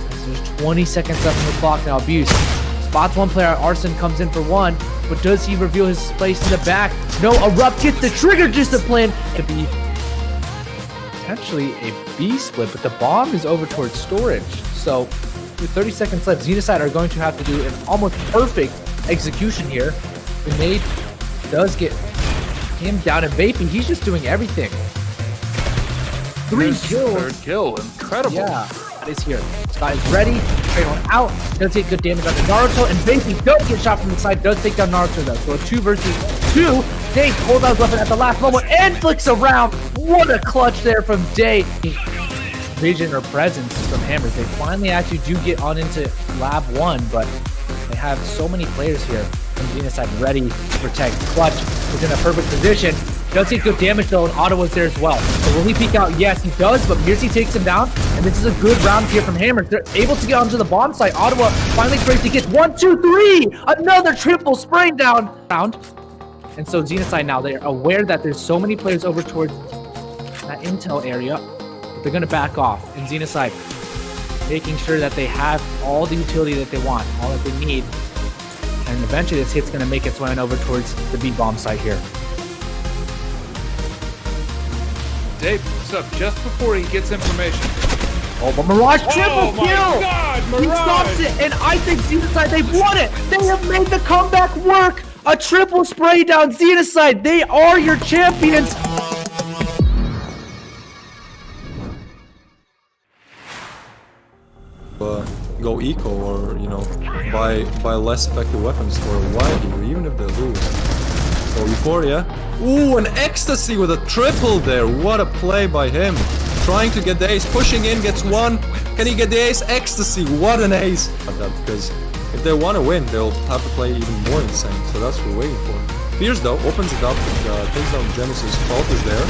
There's 20 seconds left on the clock now. Abuse spots one player. Arson comes in for one, but does he reveal his place in the back? No, Erupt gets the trigger discipline to be potentially a B split, but the bomb is over towards storage. So with 30 seconds left, Xenocide are going to have to do an almost perfect execution here. The nade does get him down and vaping. He's just doing everything. 3 kills. Third kill. Incredible. Yeah, that is here. Scott is ready. Trade one out. Does take good damage on the Naruto, and Vaping does get shot from the side. Does take down Naruto though. So a 2 versus 2. Day pulls out his weapon at the last moment and flicks around. What a clutch there from Day. Vision or presence from Hammers. They finally actually do get on into Lab 1, but they have so many players here. And Xenocide ready to protect. Clutch is in a perfect position. Does take good damage though, and Ottawa's there as well. So will he peek out? Yes, he does, but Mirzi takes him down, and this is a good round here from Hammers. They're able to get onto the bomb site. Ottawa finally breaks to get 1, 2, 3! Another triple spraying down. And so Xenocide now, they're aware that there's so many players over towards that intel area. They're going to back off, and Xenocide making sure that they have all the utility that they want, all that they need. And eventually this hit's going to make its way on over towards the B-bomb site here. Dave picks up just before he gets information. Oh, but Mirage triple kill! God, Mirage! He stops it, and I think Xenocide, they've won it! They have made the comeback work! A triple spray down Xenocide! They are your champions! Go eco or buy less effective weapons for a while here, even if they lose. So Euphoria, ooh, an ecstasy with a triple there. What a play by him, trying to get the ace, pushing in, gets one. Can he get the ace? Ecstasy, what an ace. Because if they want to win, they'll have to play even more insane, so that's what we're waiting for. Fierce though opens it up, takes down Genesis. Fault is there,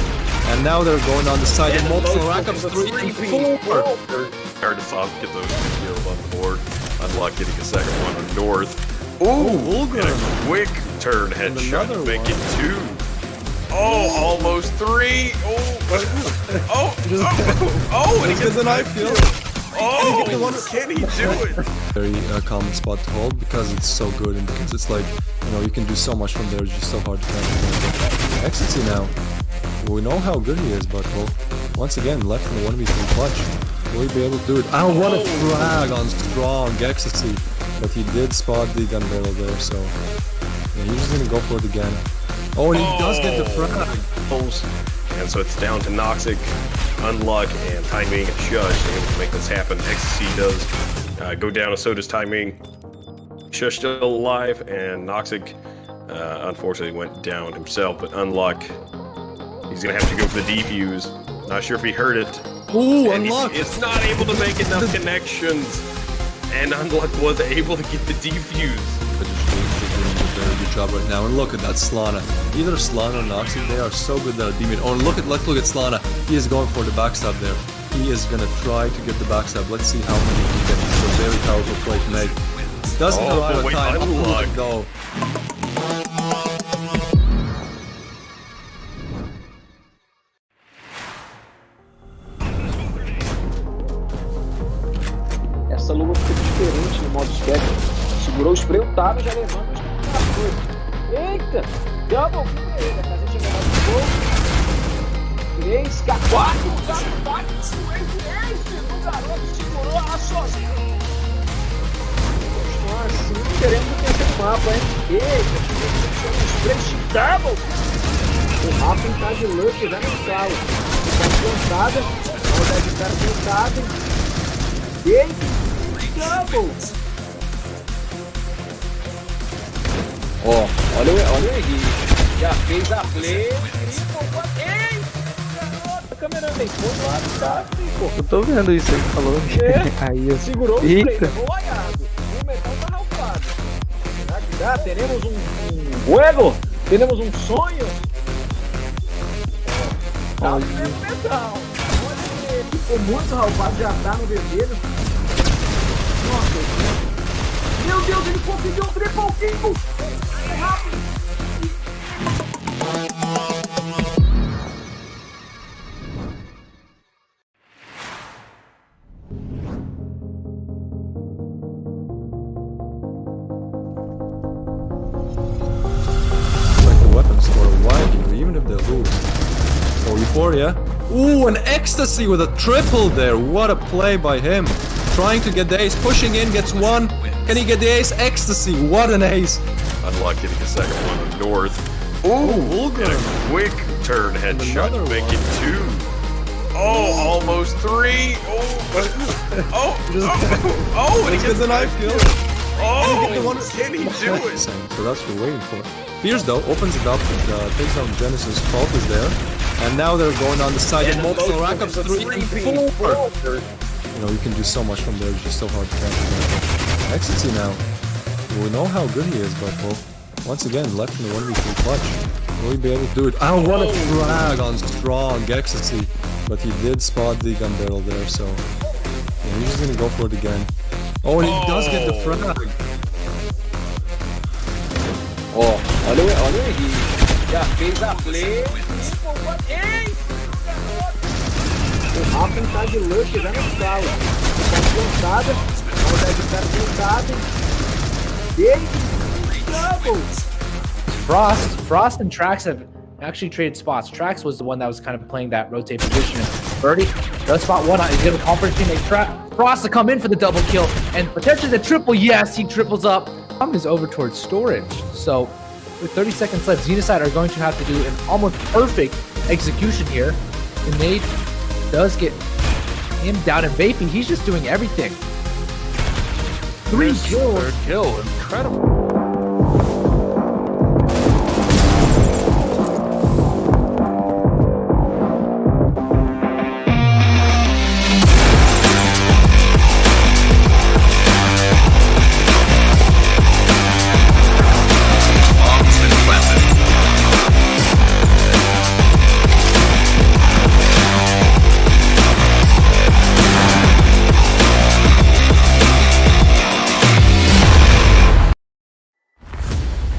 and now they're going on the side in multiple rackups, 3 and 4. Hard to soft, get those 2 kills on the board. Unlock getting a second one on North. Ooh, and a quick turn headshot to make it 2. Oh, almost 3. Oh, and he gets a knife kill. Oh, can he do it? Very common spot to hold because it's so good and because it's like, you can do so much from there. It's just so hard to catch. Ecstasy now. We know how good he is, but well, once again, left in the 1v3 clutch. Will he be able to do it? I don't want to frag on strong Ecstasy, but he did spot the gun barrel there, so yeah, he's just gonna go for it again. Oh, and he does get the frag. And so it's down to Noxic, Unluck, and Timing and Judge able to make this happen. Ecstasy does go down, and so does Timing. Shush still alive, and Noxic unfortunately went down himself, but Unluck, he's gonna have to go for the defuse. Not sure if he heard it. Ooh, And Unluck! it's not able to make enough connections. And Unluck was able to get the defuse. But he's doing a very good job right now. And look at that Slana. Either Slana or Noxic, they are so good that beam it. Oh, and let's look at Slana. He is going for the backstab there. He is gonna try to get the backstab. Let's see how many he can get. It's a very powerful play to make. Doesn't arrive wait, at time. Unluck. Go. Essa luva fica diferente no modo spectrum. Segurou o spray, o Tava já levando os coisa. Eita! Double kill pra ele. A casa tinha levado de gol. 3, 4, o garoto segurou lá sozinho. Continuar assim, queremos o terceiro mapa, hein? Eita, tivemos 3 double. O Rafa tá de luck, já não sala. Tá cansada, o Dead cara cansado. Eita! Double! Ó, olha o Henrique. Já fez a play. Ei! Garoto, câmera vem. Pô, lá do cara, pô. Eu tô vendo isso aí que falou. Aí eu. Segurou o spray, Eita. levou o aiado. O metal tá ralfado. Será que dá? Teremos um juego? Teremos um sonho? Tá vendo o metal. Olha ele. Ficou muito ralfado, já tá no vermelho. Nossa, meu Deus, ele conseguiu um triple kill! É rápido! Like the weapon store, why here, even if they lose. So Euphoria. Ooh, an ecstasy with a triple there. What a play by him. Trying to get the ace, pushing in, gets one. Can he get the ace? Ecstasy, what an ace. Unluck getting the second one north. Ooh, Vulgar. And a quick turn headshot another to make one. it 2. Oh, almost 3. Oh, and he gets the knife kill. Oh, Get the one. can he do it? So that's what we're waiting for. Fierce though, opens it up, and takes down Genesis. Fault is there. And now they're going on the side. And multiple rack ups 3 and 4. You know, you can do so much from there, it's just so hard to catch him. Ecstasy now. We know how good he is, but well, once again, left in the 1v3 clutch. Will he be able to do it? Oh, what a frag on strong Ecstasy. But he did spot the gun barrel there, so yeah, he's just gonna go for it again. Oh, and he does get the frag. Ó, olha o Henrique. Já fez a play. Ei! O Rafa tá de luck, já não sala. Tá cansada, o Dead cara cansado. Ei! Double! Frost and Trax have actually traded spots. Trax was the one that was kind of playing that rotate position. Birdie does spot one. He's going to conference teammate Frost to come in for the double kill and potentially the triple. Yes, he triples up. Is over towards storage. So with 30 seconds left, Xenocide are going to have to do an almost perfect execution here. And Nate does get him down in vaping. He's just doing everything. 3 kills. Third kill, incredible.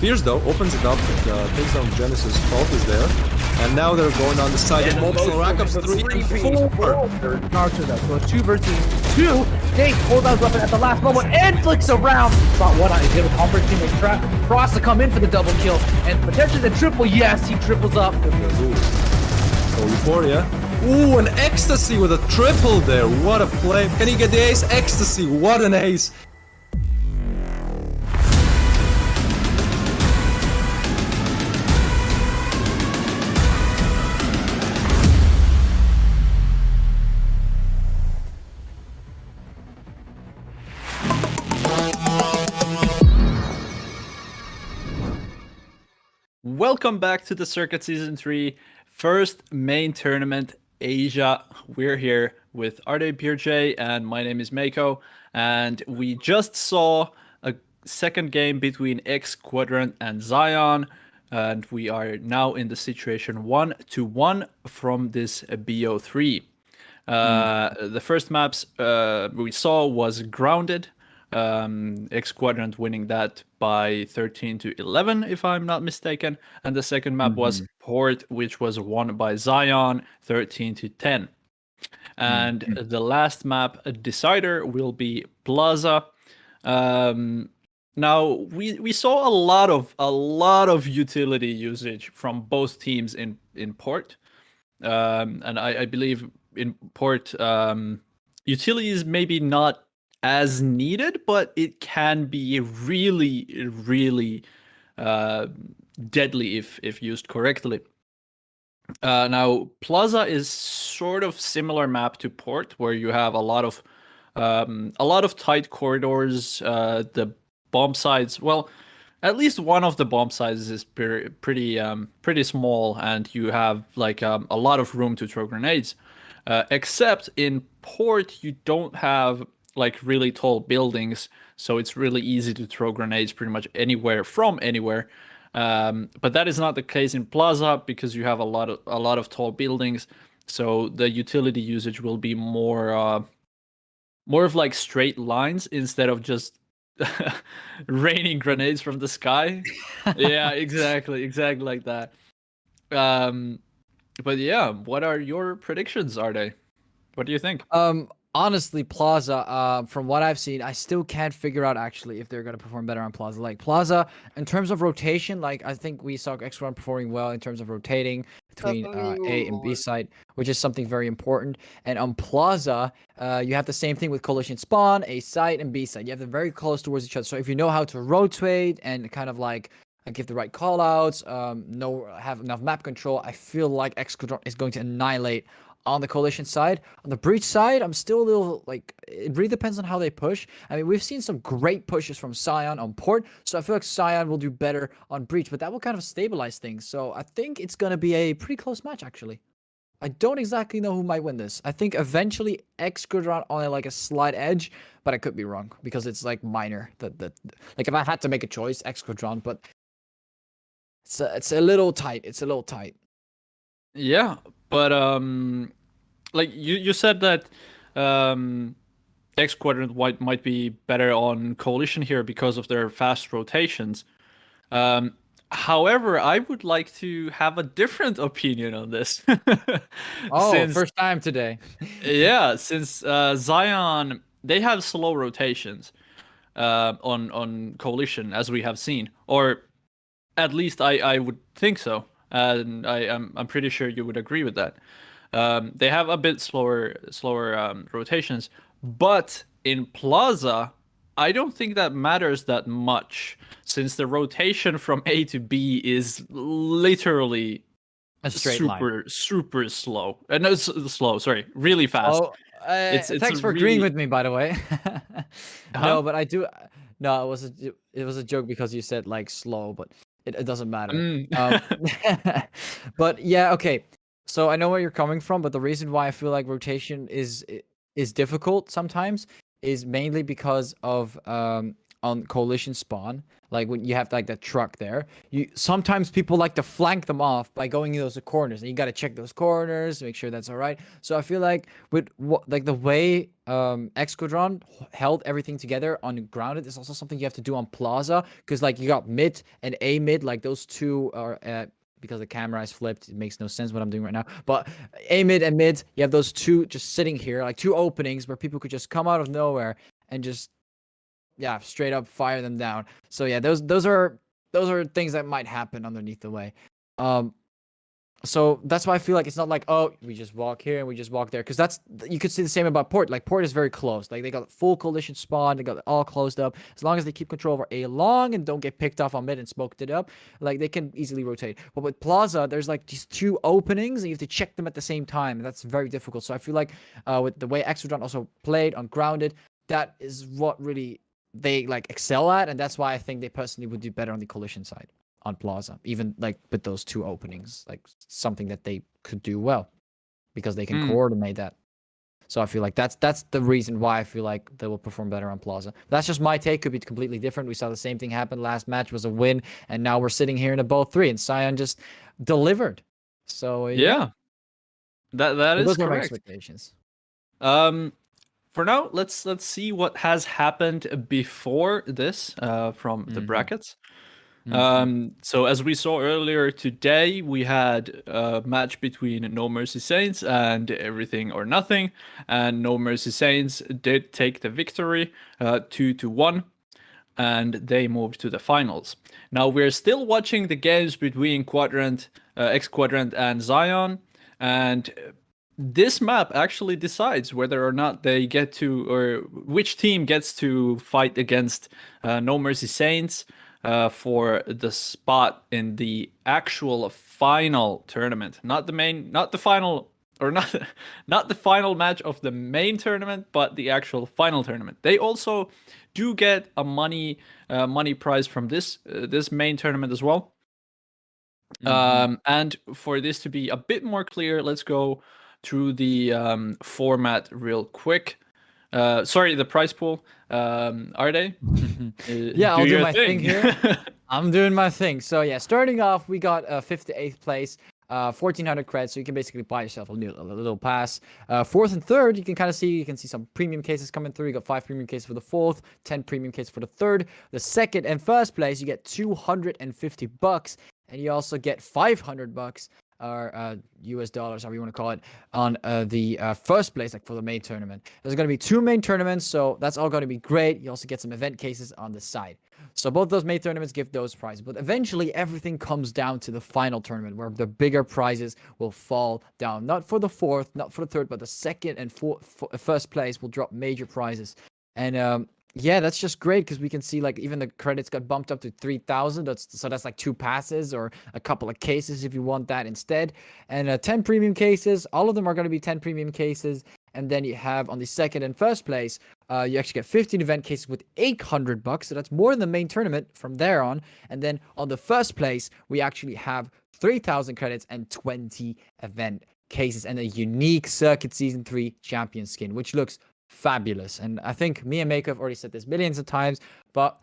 Fierce though, opens it up, takes down Genesis. Fault is there. And now they're going on the side. And multiple rack ups 3 and 4. Naruto though. So it's 2 versus 2. Nate pulls out his weapon at the last moment and flicks around. Spot one on. He's able to conference teammate Frost to come in for the double kill and potentially the triple. Yes, he triples up. So Euphoria. Ooh, an ecstasy with a triple there. What a play. Can he get the ace? Ecstasy, what an ace. welcome back to the Circuit Season 3 first main tournament, Asia. We're here with Arde Pirjay and my name is Mako. And we just saw a second game between X Quadrant and Zion. And we are now in the situation 1-1 from this BO3. The first maps we saw was Grounded. X Quadrant winning that by 13-11, if I'm not mistaken. And the second map was Port, which was won by Zion, 13-10. And the last map, Decider, will be Plaza. Now we saw a lot of utility usage from both teams in Port, and I believe in Port utility is maybe not as needed, but it can be really deadly if used correctly. Now Plaza is sort of similar map to Port, where you have a lot of tight corridors. The bomb sites, well, at least one of the bomb sites is pretty small, and you have like a lot of room to throw grenades. Except in Port, you don't have like really tall buildings, so it's really easy to throw grenades pretty much anywhere from anywhere. But that is not the case in Plaza, because you have a lot of tall buildings, so the utility usage will be more of like straight lines instead of just raining grenades from the sky. Yeah, exactly like that. But yeah, what are your predictions, Arde? What do you think? Honestly, Plaza, from what I've seen, I still can't figure out actually if they're gonna perform better on Plaza. Like Plaza, in terms of rotation, like I think we saw X1 performing well in terms of rotating between A and B site, which is something very important. And on Plaza, you have the same thing with collision spawn, A site and B site. You have them very close towards each other. So if you know how to rotate and kind of like give the right callouts, have enough map control, I feel like X Quadrant is going to annihilate on the coalition side. On the breach side, I'm still a little like, it really depends on how they push. I mean, we've seen some great pushes from Sion on Port, so I feel like Sion will do better on breach, but that will kind of stabilize things. So I think it's going to be a pretty close match, actually. I don't exactly know who might win this. I think eventually X Quadrant on like a slight edge, but I could be wrong because it's like minor. Like if I had to make a choice, X Quadrant, but it's a little tight. It's a little tight. Yeah, but like you said that X Quadrant might be better on coalition here because of their fast rotations. However, I would like to have a different opinion on this. First time today. Yeah, since Zion, they have slow rotations on coalition, as we have seen, or at least I would think so, and I'm pretty sure you would agree with that. They have a bit slower rotations, but in Plaza, I don't think that matters that much, since the rotation from A to B is literally a straight line. super slow. No, slow. Sorry, really fast. Oh, thanks for agreeing with me, by the way. No, but I do. No, it was a joke because you said like slow, but it doesn't matter. But yeah, okay. So I know where you're coming from, but the reason why I feel like rotation is difficult sometimes is mainly because of on coalition spawn. Like when you have like that truck there, sometimes people like to flank them off by going in those corners, and you got to check those corners, make sure that's all right. So I feel like with like the way X Quadrant held everything together on Grounded is also something you have to do on Plaza, because like you got mid and A mid, like those two are because the camera is flipped, it makes no sense what I'm doing right now. But A mid and mid, you have those two just sitting here, like two openings where people could just come out of nowhere and just straight up fire them down. So yeah, those are things that might happen underneath the way. So that's why I feel like it's not like, oh, we just walk here and we just walk there, because you could see the same about Port. Like Port is very close. Like they got full coalition spawn, they got it all closed up. As long as they keep control over A long and don't get picked off on mid and smoked it up, like they can easily rotate. But with Plaza, there's like these two openings and you have to check them at the same time, and that's very difficult. So I feel like with the way X Quadrant also played on Grounded, that is what really they like excel at, and that's why I think they personally would do better on the coalition side. on Plaza, even like with those 2 openings, like something that they could do well because they can coordinate that. So I feel like that's the reason why I feel like they will perform better on Plaza. That's just my take. Could be completely different. We saw the same thing happen. Last match was a win, and now we're sitting here in a both 3, and Sion just delivered. So Yeah, that So is those are my correct. expectations. For now, let's see what has happened before this from the brackets. So as we saw earlier today, we had a match between No Mercy Saints and Everything or Nothing, and No Mercy Saints did take the victory, 2-1, and they moved to the finals. Now we're still watching the games between Quadrant, X Quadrant, and Zion, and this map actually decides whether or not they get to, or which team gets to fight against No Mercy Saints for the spot in the actual final tournament, not the final, or not not the final match of the main tournament, but the actual final tournament. They also do get a money prize from this main tournament as well. And for this to be a bit more clear, let's go through the format real quick. Sorry, the prize pool. Are they? Yeah, I'll do my thing here. I'm doing my thing. So yeah, starting off, we got 5th to 8th place, 1,400 credits. So you can basically buy yourself a little pass. 4th and 3rd, you can see some premium cases coming through. You got 5 premium cases for the 4th, 10 premium cases for the 3rd. The 2nd and 1st place, you get $250, and you also get $500 or US dollars, however you want to call it, on the 1st place, like for the main tournament. There's going to be 2 main tournaments, so that's all going to be great. You also get some event cases on the side. So both those main tournaments give those prizes, but eventually everything comes down to the final tournament where the bigger prizes will fall down. Not for the 4th, not for the 3rd, but the 2nd and 1st place will drop major prizes. And yeah, that's just great because we can see like even the credits got bumped up to 3,000. So that's like 2 passes or a couple of cases if you want that instead. And 10 premium cases. All of them are going to be 10 premium cases. And then you have on the 2nd and 1st place, you actually get 15 event cases with $800. So that's more than the main tournament from there on. And then on the 1st place, we actually have 3,000 credits and 20 event cases and a unique Circuit Season 3 champion skin, which looks fabulous. And I think me and Mako have already said this millions of times, but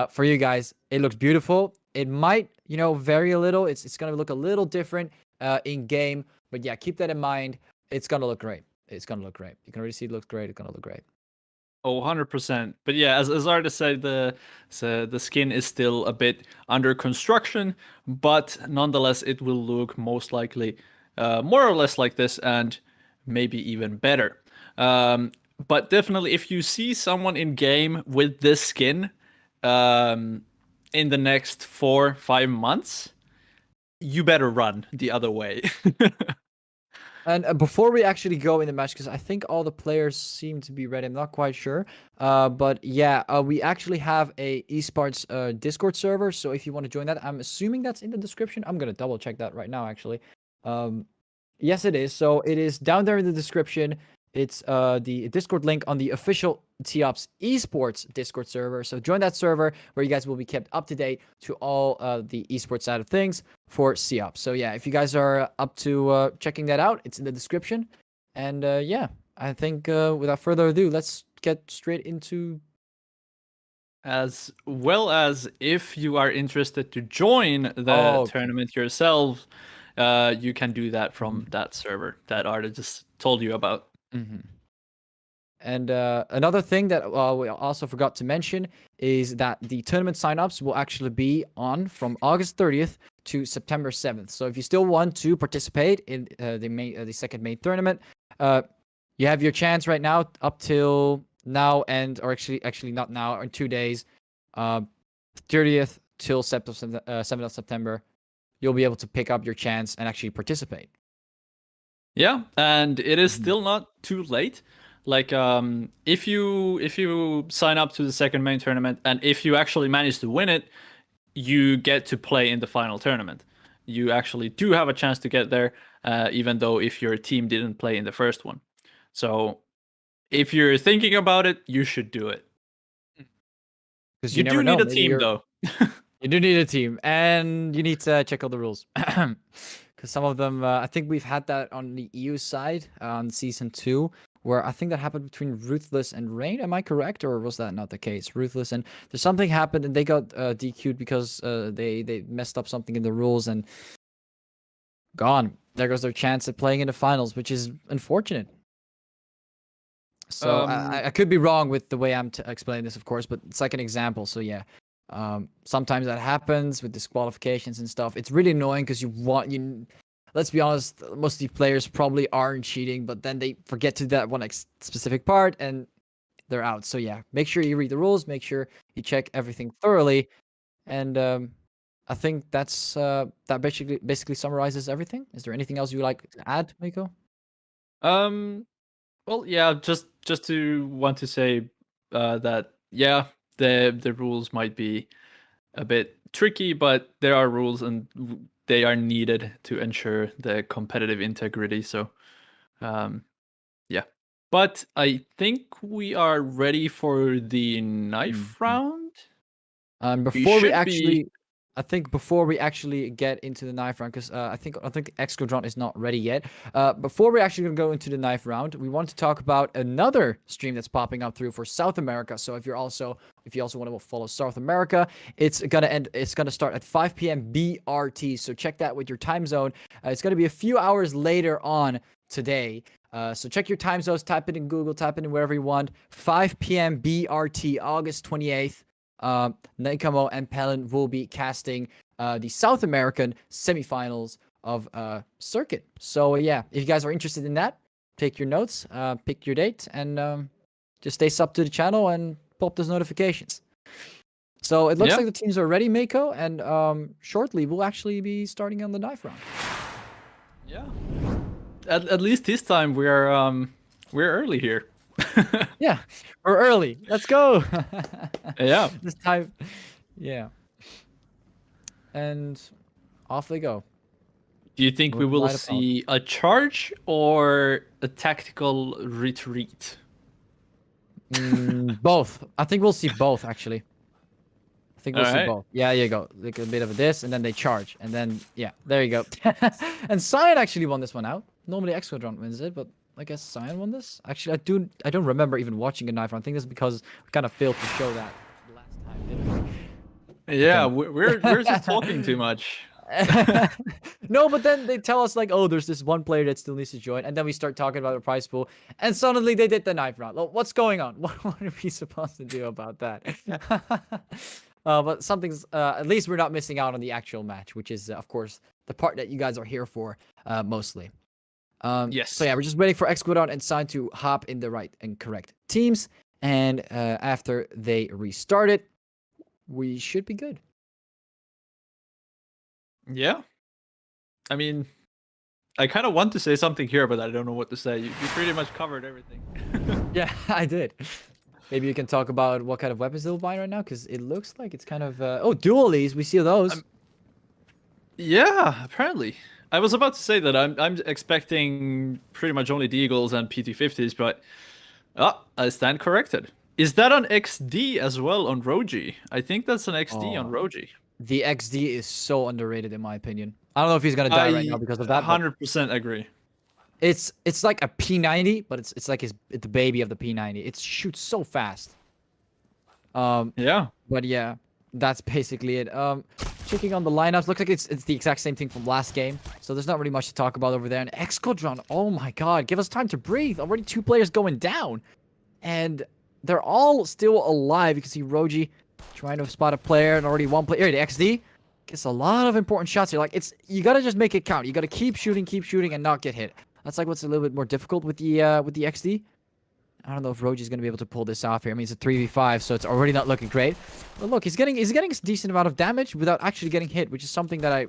for you guys, it looks beautiful. It might, vary a little. It's going to look a little different in game, but yeah, keep that in mind. It's going to look great. It's going to look great. You can already see it looks great. It's going to look great. Oh, 100%. But yeah, as Arda said, the skin is still a bit under construction, but nonetheless, it will look most likely more or less like this, and maybe even better. But definitely, if you see someone in game with this skin in the next 4-5 months, you better run the other way. And before we actually go in the match, because I think all the players seem to be ready, I'm not quite sure. But yeah, we actually have a esports Discord server. So if you want to join that, I'm assuming that's in the description. I'm gonna double check that right now, actually. Yes, it is. So it is down there in the description. It's the Discord link on the official TOPS Esports Discord server. So join that server where you guys will be kept up to date to all the esports side of things for COPS. So yeah, if you guys are up to checking that out, it's in the description. And yeah, I think without further ado, let's get straight into... As well as if you are interested to join the tournament yourself, you can do that from that server that Arda just told you about. And another thing that we also forgot to mention is that the tournament signups will actually be on from August 30th to September 7th. So if you still want to participate in the second main tournament, you have your chance right now up till now, or actually not now, in 2 days, 30th till 7th of September. You'll be able to pick up your chance and actually participate. Yeah, and it is still not too late. Like, if you sign up to the second main tournament, and if you actually manage to win it, you get to play in the final tournament. You actually do have a chance to get there, even though if your team didn't play in the first one. So, if you're thinking about it, you should do it. Because you do need a team, though. You do need a team, and you need to check all the rules. Because some of them, I think we've had that on the EU side on season 2, where I think that happened between Ruthless and Rain. Am I correct, or was that not the case? Ruthless and there's something happened, and they got DQ'd because they messed up something in the rules, and gone. There goes their chance at playing in the finals, which is unfortunate. So I could be wrong with the way I'm explaining this, of course, but it's like an example. So yeah, sometimes that happens with disqualifications and stuff. It's really annoying because let's be honest, most of the players probably aren't cheating, but then they forget to do that one specific part and they're out. So yeah, make sure you read the rules, make sure you check everything thoroughly, and I think that basically summarizes everything. Is there anything else you would like to add, Miko? Well, yeah, just to want to say that yeah, the rules might be a bit tricky, but there are rules and they are needed to ensure the competitive integrity. So, yeah. But I think we are ready for the knife round. Before we should actually, I think before we actually get into the knife round, because I think Excadron is not ready yet. Before we're actually gonna go into the knife round, we want to talk about another stream that's popping up through for South America. So if you also want to follow South America, it's gonna start at 5 p.m. BRT. So check that with your time zone. It's gonna be a few hours later on today. So check your time zones. Type it in Google. Type it in wherever you want. 5 p.m. BRT, August 28th. Nakamo and Pelin will be casting the South American semifinals of Circuit. So yeah, if you guys are interested in that, take your notes, pick your date, and just stay sub to the channel and pop those notifications. So it looks like the teams are ready, Mako, and shortly we'll actually be starting on the knife round. Yeah. At least this time we're early here. Yeah, we're early. Let's go. Yeah. This time, yeah. And off they go. Do you think we will see a charge or a tactical retreat? Both. I think we'll see both, actually. I think we'll see Alright. both. Yeah, you go. Like a bit of a this, and then they charge. And then, yeah, there you go. And Cyan actually won this one out. Normally Excadron wins it, but I guess Cyan won this. Actually, I don't remember even watching a knife round. I think that's because we kind of failed to show that last time, didn't we? Yeah, we're just talking too much. No, but then they tell us like, oh, there's this one player that still needs to join, and then we start talking about the prize pool, and suddenly they did the knife round. Well, what's going on? What are we supposed to do about that? But something's at least we're not missing out on the actual match, which is of course the part that you guys are here for mostly. Yes. So yeah, we're just waiting for Excadron and Sign to hop in the right and correct teams, and after they restart it, we should be good. Yeah. I mean, I kind of want to say something here, but I don't know what to say. You pretty much covered everything. Yeah, I did. Maybe you can talk about what kind of weapons they'll buy right now, because it looks like it's kind of dualies. We see those. Yeah, apparently. I was about to say that I'm expecting pretty much only Deagles and PT50s, but I stand corrected. Is that on XD as well on Roji? I think that's an XD on Roji. The XD is so underrated in my opinion. I don't know if he's gonna die right now because of that. 100% agree. It's like a P90, but it's like the baby of the P90. It shoots so fast. Yeah. But yeah, that's basically it. Checking on the lineups, looks like it's the exact same thing from last game. So there's not really much to talk about over there. And Excadron, oh my god, give us time to breathe. Already 2 players going down. And they're all still alive. You can see Roji trying to spot a player, and already 1 player. The XD gets a lot of important shots here. Like you gotta just make it count. You gotta keep shooting, and not get hit. That's like what's a little bit more difficult with the XD. I don't know if Roji's gonna be able to pull this off here. I mean, it's a 3v5, so it's already not looking great. But look, he's getting a decent amount of damage without actually getting hit, which is something that I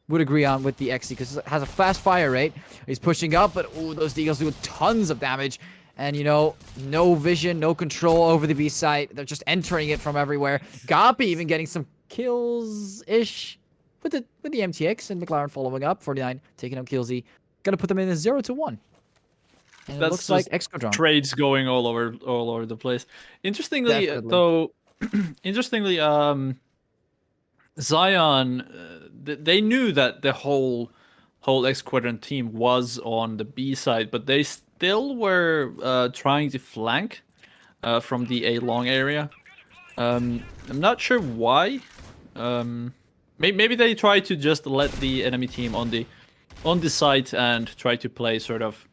would agree on with the XD because it has a fast fire rate. He's pushing up, but those Deagles do tons of damage. And, you know, no vision, no control over the B site. They're just entering it from everywhere. Gapi even getting some kills-ish with the MTX, and McLaren following up. 49 taking out Killsy. Gonna put them in a 0-1. And it looks like Excadron. Trades going all over the place. Interestingly, though, Zion, they knew that the whole X Quadrant team was on the B side, but they still were trying to flank from the A long area. I'm not sure why. Maybe they try to just let the enemy team on the site and try to play sort of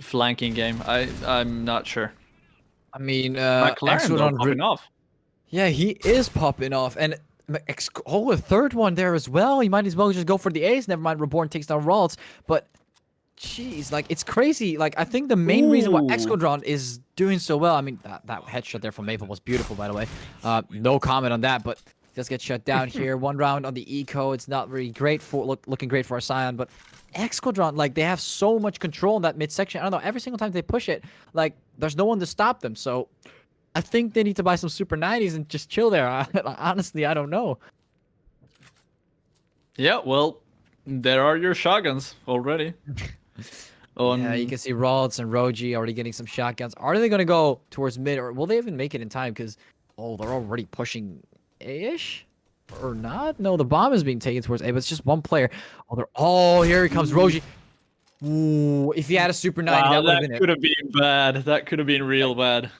flanking game. I'm not sure. I mean, McLaren though, popping off. Yeah, he is popping off. And a third one there as well. He might as well just go for the ace. Never mind, Reborn takes down Ralts. But, jeez, like, it's crazy. Like, I think the main reason why Excadron is doing so well, I mean, that headshot there from Maple was beautiful, by the way. No comment on that, but does get shut down here. One round on the eco. It's not really great for looking great for our Scion, but Excadron, like, they have so much control in that midsection. I don't know, every single time they push it, like, there's no one to stop them. So I think they need to buy some Super 90s and just chill there. Honestly, I don't know. Yeah, well, there are your shotguns already. Yeah, you can see Ralts and Roji already getting some shotguns. Are they going to go towards mid, or will they even make it in time? Because, oh, they're already pushing A-ish? Or not? No, the bomb is being taken towards A, but it's just one player. Oh, here he comes, Roji. Ooh, if he had a Super 90, that would have been it. Could have been bad. That could have been real bad.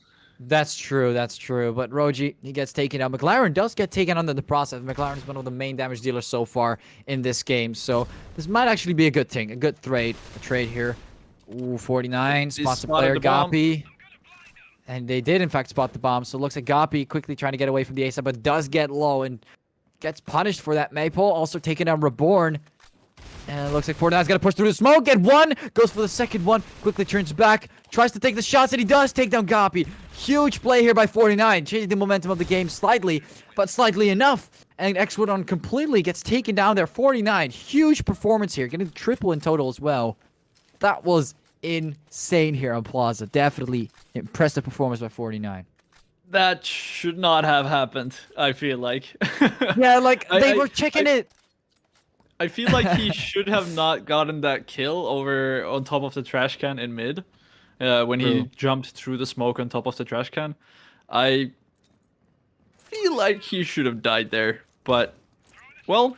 That's true, that's true. But Roji, he gets taken out. McLaren does get taken under the process. McLaren is one of the main damage dealers so far in this game. So this might actually be a good thing. A good trade. A trade here. Ooh, 49. Spots the player, Gapi. And they did, in fact, spot the bomb. So it looks like Gapi quickly trying to get away from the ace, but does get low and gets punished for that. Maple also taking down Reborn. And it looks like 49's got to push through the smoke. Get one. Goes for the second one. Quickly turns back. Tries to take the shots, and he does take down Gapi. Huge play here by 49. Changing the momentum of the game slightly, but slightly enough. And Exwoodon completely gets taken down there. 49. Huge performance here. Getting triple in total as well. That was insane here on Plaza. Definitely impressive performance by 49. That should not have happened, I feel like. Yeah, like, they were checking it. I feel like he should have not gotten that kill over on top of the trash can in mid. When he jumped through the smoke on top of the trash can. I feel like he should have died there. But, well,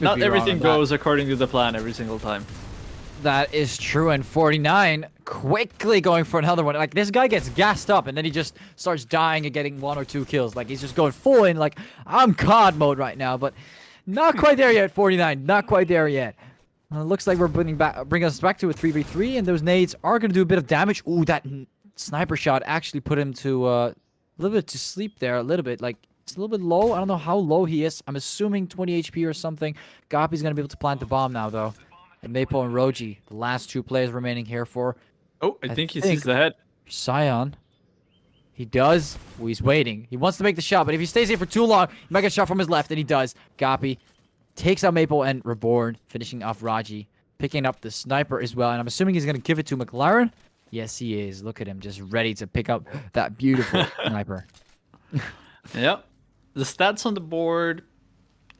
not everything goes according to the plan every single time. That is true, and 49 quickly going for another one. Like, this guy gets gassed up, and then he just starts dying and getting 1 or 2 kills. Like, he's just going full in, like, I'm COD mode right now, but not quite there yet, 49. Not quite there yet. Looks like we're bringing us back to a 3v3, and those nades are going to do a bit of damage. Ooh, that sniper shot actually put him to a little bit to sleep there, a little bit. Like, it's a little bit low. I don't know how low he is. I'm assuming 20 HP or something. Gapi's going to be able to plant the bomb now, though. And Maple and Roji, the last 2 players remaining here for... Oh, I think he sees the head. Scion. He does. Ooh, he's waiting. He wants to make the shot, but if he stays here for too long, he might get shot from his left, and he does. Gapi takes out Maple and Reborn, finishing off Raji, picking up the sniper as well. And I'm assuming he's going to give it to McLaren. Yes, he is. Look at him, just ready to pick up that beautiful sniper. Yep. The stats on the board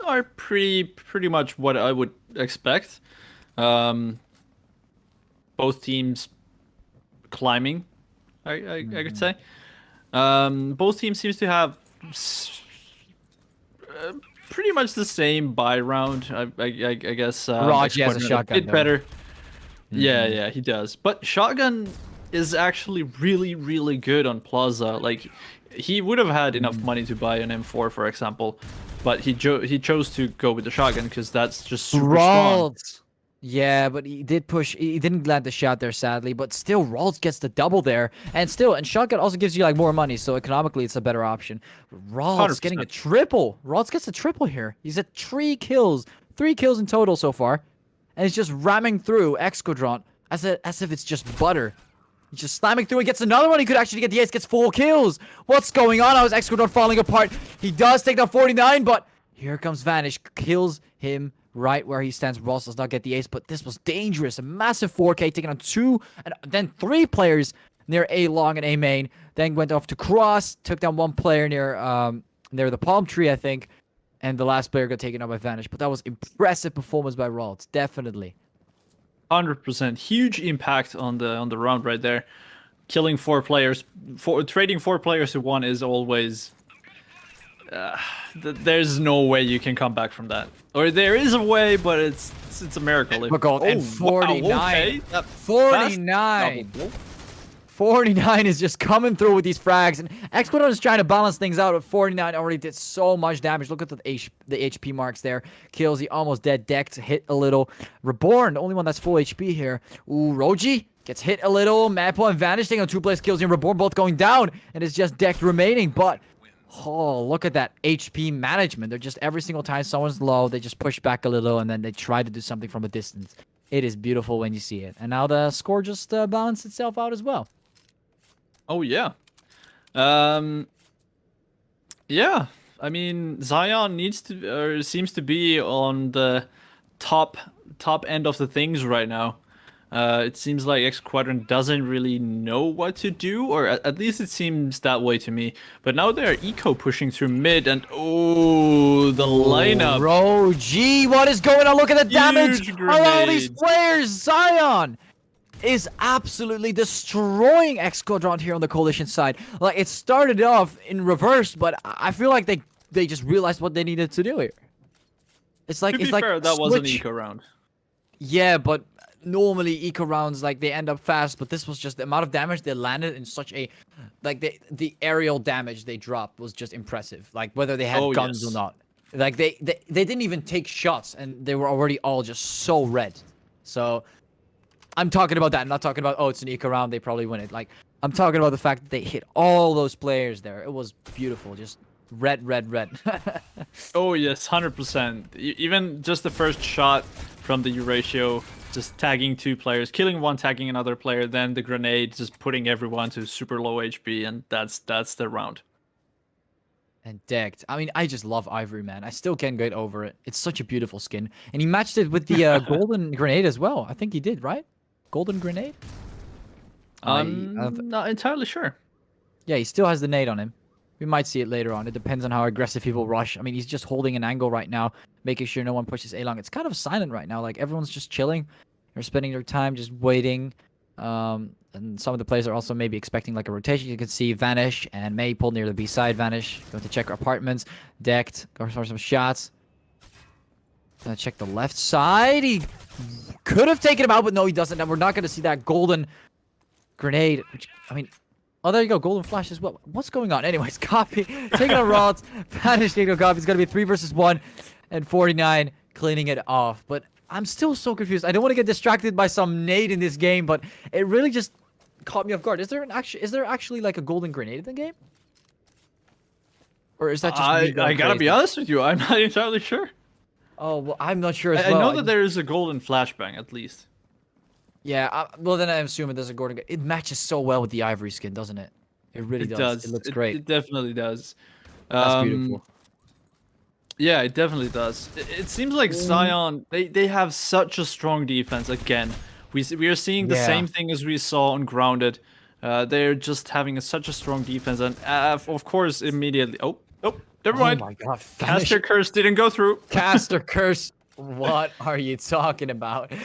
are pretty much what I would expect. Both teams climbing, I could say. Both teams seems to have pretty much the buy buy round. I guess. Raji has a shotgun. A bit better. Yeah, he does. But shotgun is actually really good on Plaza. Like, he would have had enough money to buy an M4, for example, but he chose to go with the shotgun because that's just super strong. Yeah, but he did push. He didn't land the shot there, sadly. But still, Ralts gets the double there. And shotgun also gives you, like, more money. So economically, it's a better option. Ralts getting a triple. Ralts gets a triple here. He's at 3 kills. 3 kills in total so far. And he's just ramming through Excadron as if it's just butter. He's just slamming through and gets another one. He could actually get the ace, gets 4 kills. What's going on? How is Excadron falling apart? He does take down 49, but here comes Vanish. Kills him right where he stands. Ross does not get the ace, but this was dangerous. A massive 4K, taking on 2 and then 3 players near A long and A main. Then went off to cross, took down 1 player near the palm tree, I think. And the last player got taken out by Vanish. But that was impressive performance by Ralts, definitely. 100%. Huge impact on the round right there. Killing 4 players, trading 4 players to 1 is always there's no way you can come back from that. Or there is a way, but it's a miracle. Difficult. And wow, 49. okay. That 49. fast double. 49 is just coming through with these frags, and Exquadron is trying to balance things out. But 49 already did so much damage. Look at the HP marks there. Kills, he almost dead. Decked, hit a little. Reborn, the only one that's full HP here. Ooh, Roji gets hit a little. Madpo and Vanish taking on 2 kills, and Reborn both going down, and it's just Decked remaining. But oh, look at that HP management. They're just every single time someone's low, they just push back a little, and then they try to do something from a distance. It is beautiful when you see it. And now the score just balanced itself out as well. Oh yeah. Yeah. I mean, Zion needs to or seems to be on the top end of the things right now. It seems like X Quadrant doesn't really know what to do, or at least it seems that way to me. But now they're eco pushing through mid, and oh, the lineup. Roji, what is going on? Look at the damage Huge on all these grenades. players. Zion is absolutely destroying X Quadrant here on the Coalition side. Like, it started off in reverse, but I feel like they just realized what they needed to do here. It's like To be it's like fair, that was an switch. eco round. Yeah, but normally eco rounds, like, they end up fast, but this was just the amount of damage they landed in such a, like, the aerial damage they dropped was just impressive. Like, whether they had guns yes. or not. Like, they didn't even take shots, and they were already all just so red. So I'm talking about that. I'm not talking about, oh, it's an eco round, they probably win it. Like, I'm talking about the fact that they hit all those players there. It was beautiful. Just red, red, red. Oh yes, 100%. Even just the first shot from the Euratio, just tagging 2 players, killing one, tagging another player, then the grenade, just putting everyone to super low HP, and that's the round. And Decked. I mean, I just love Ivory, man. I still can't get over it. It's such a beautiful skin. And he matched it with the golden grenade as well. I think he did, right? Golden grenade? I'm not entirely sure. Yeah, he still has the nade on him. We might see it later on. It depends on how aggressive people rush. I mean, he's just holding an angle right now, making sure no one pushes A long. It's kind of silent right now. Like, everyone's just chilling. They're spending their time just waiting. And some of the players are also maybe expecting like a rotation. You can see Vanish and May pulled near the B side. Vanish going to check apartments. Decked, go for some shots. Gonna check the left side. He could have taken him out, but no, he doesn't. And we're not going to see that golden grenade. Which, I mean, oh, there you go. Golden flash as well. What's going on? Anyways, copy. Taking a Rods. Vanish taking a copy. It's going to be 3 versus 1. And 49 cleaning it off. But I'm still so confused. I don't want to get distracted by some nade in this game, but it really just caught me off guard. Is there actually like a golden grenade in the game? Or is that just me going I gotta crazy? be honest with you, I'm not entirely sure. Oh, well, I'm not sure as I well. know that there is a golden flashbang at least. Yeah, well then I'm assuming there's a golden. It matches so well with the Ivory skin, doesn't it? It really does. It looks great. It definitely does. That's beautiful. Yeah, it definitely does. It seems like Zion, they have such a strong defense again. We are seeing the same thing as we saw on Grounded. They're just having such a strong defense, and of course immediately. Oh, never mind. Oh my god, Caster Curse didn't go through. Caster Curse. What are you talking about? I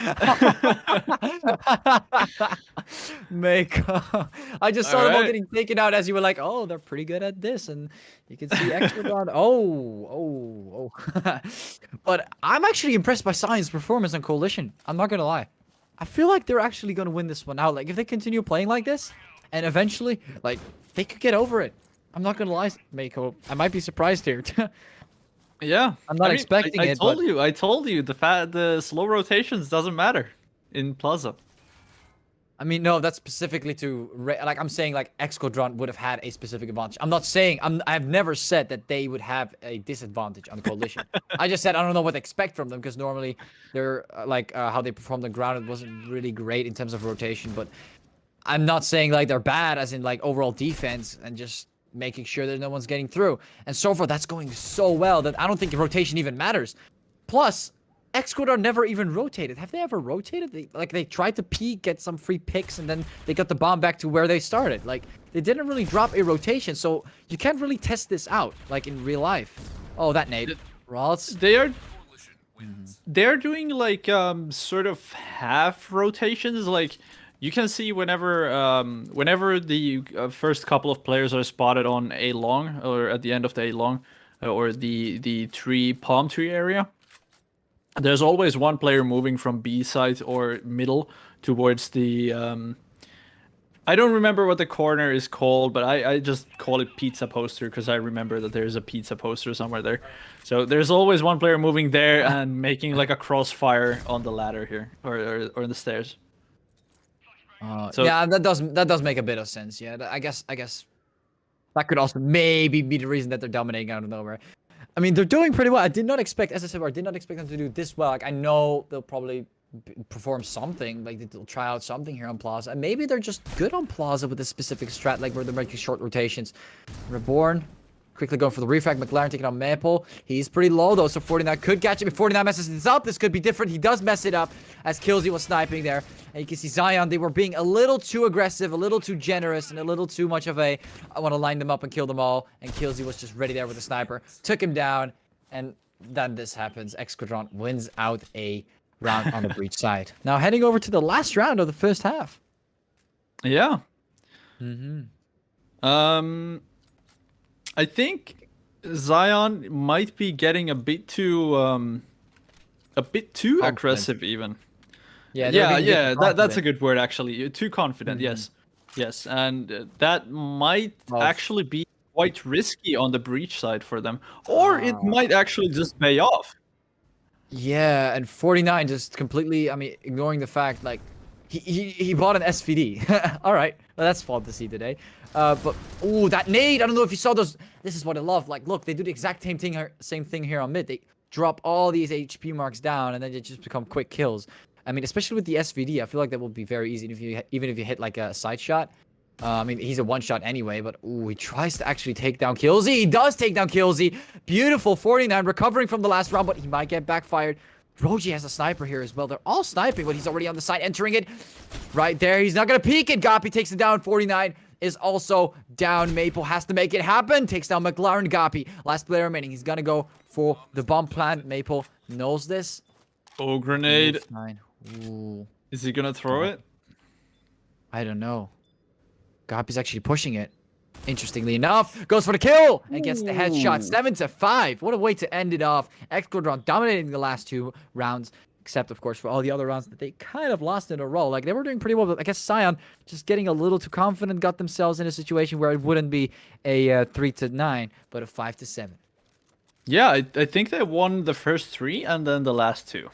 just saw them all getting taken out as you were like, oh, they're pretty good at this, and you can see extra god. Oh. But I'm actually impressed by Zion's performance on Coalition. I'm not gonna lie. I feel like they're actually gonna win this one out. Like, if they continue playing like this, and eventually, like, they could get over it. I'm not gonna lie, Mako. I might be surprised here. Yeah, I'm not expecting it. I told you, the slow rotations doesn't matter in Plaza. I mean, no, that's specifically to like I'm saying like X-Quadrant would have had a specific advantage. I'm not saying I've never said that they would have a disadvantage on the Coalition. I just said I don't know what to expect from them because normally they're like how they performed on ground. It wasn't really great in terms of rotation, but I'm not saying like they're bad as in like overall defense and just making sure that no one's getting through. And so far, that's going so well that I don't think rotation even matters. Plus, X-Quadrant never even rotated. Have they ever rotated? They tried to peek, get some free picks, and then they got the bomb back to where they started. Like, they didn't really drop a rotation, so you can't really test this out, like, in real life. Oh, that nade. Rods. They're doing, like, sort of half rotations, like... You can see whenever the first couple of players are spotted on A long or at the end of the A long, or the tree palm tree area, there's always one player moving from B side or middle towards the I don't remember what the corner is called, but I just call it pizza poster because I remember that there's a pizza poster somewhere there. So there's always one player moving there and making like a crossfire on the ladder here or the stairs. So- yeah, that does make a bit of sense. Yeah, I guess that could also maybe be the reason that they're dominating out of nowhere. I mean, they're doing pretty well. I did not expect, as I said, I did not expect them to do this well. Like, I know they'll probably perform something, like they'll try out something here on Plaza. And maybe they're just good on Plaza with a specific strat, like where they're making short rotations. Reborn, quickly going for the refrag. McLaren taking on Maple. He's pretty low though, so 49 could catch him. If 49 messes this up, this could be different. He does mess it up as Killsy was sniping there. And you can see Zion, they were being a little too aggressive, a little too generous, and a little too much of a, I want to line them up and kill them all. And Killsy was just ready there with the sniper. Took him down, and then this happens. X Squadron wins out a round on the breach side. Now heading over to the last round of the first half. Yeah. Mm-hmm. I think Zion might be getting a bit too Confident. aggressive even. Yeah, That's a good word actually. Too confident, yes, and that might actually be quite risky on the breach side for them, or it might actually just pay off. Yeah, and 49 just completely, I mean, ignoring the fact, like, he bought an SVD. All right, well, that's fun to see today. But, ooh, that nade, I don't know if you saw those. This is what I love. Like, look, they do the exact same thing here on mid. They drop all these HP marks down, and then they just become quick kills. I mean, especially with the SVD, I feel like that will be very easy even if you hit, like, a side shot. I mean, he's a one-shot anyway, but ooh, he tries to actually take down Killsy. He does take down Killsy. Beautiful 49, recovering from the last round, but he might get backfired. Roji has a sniper here as well. They're all sniping, but he's already on the side, entering it right there. He's not going to peek it. Gapi takes it down. 49 is also down. Maple has to make it happen. Takes down McLaren. Gapi, last player remaining. He's going to go for the bomb plant. Maple knows this. Oh, grenade. Ooh. Is he going to throw it? I don't know. Gapi's actually pushing it. Interestingly enough, goes for the kill and gets the headshot. 7-5. What a way to end it off. X Squadron dominating the last two rounds, except of course for all the other rounds that they kind of lost in a row. Like they were doing pretty well, but I guess Sion just getting a little too confident, got themselves in a situation where it wouldn't be a 3-9, but a 5-7. Yeah, I think they won the first 3 and then the last 2.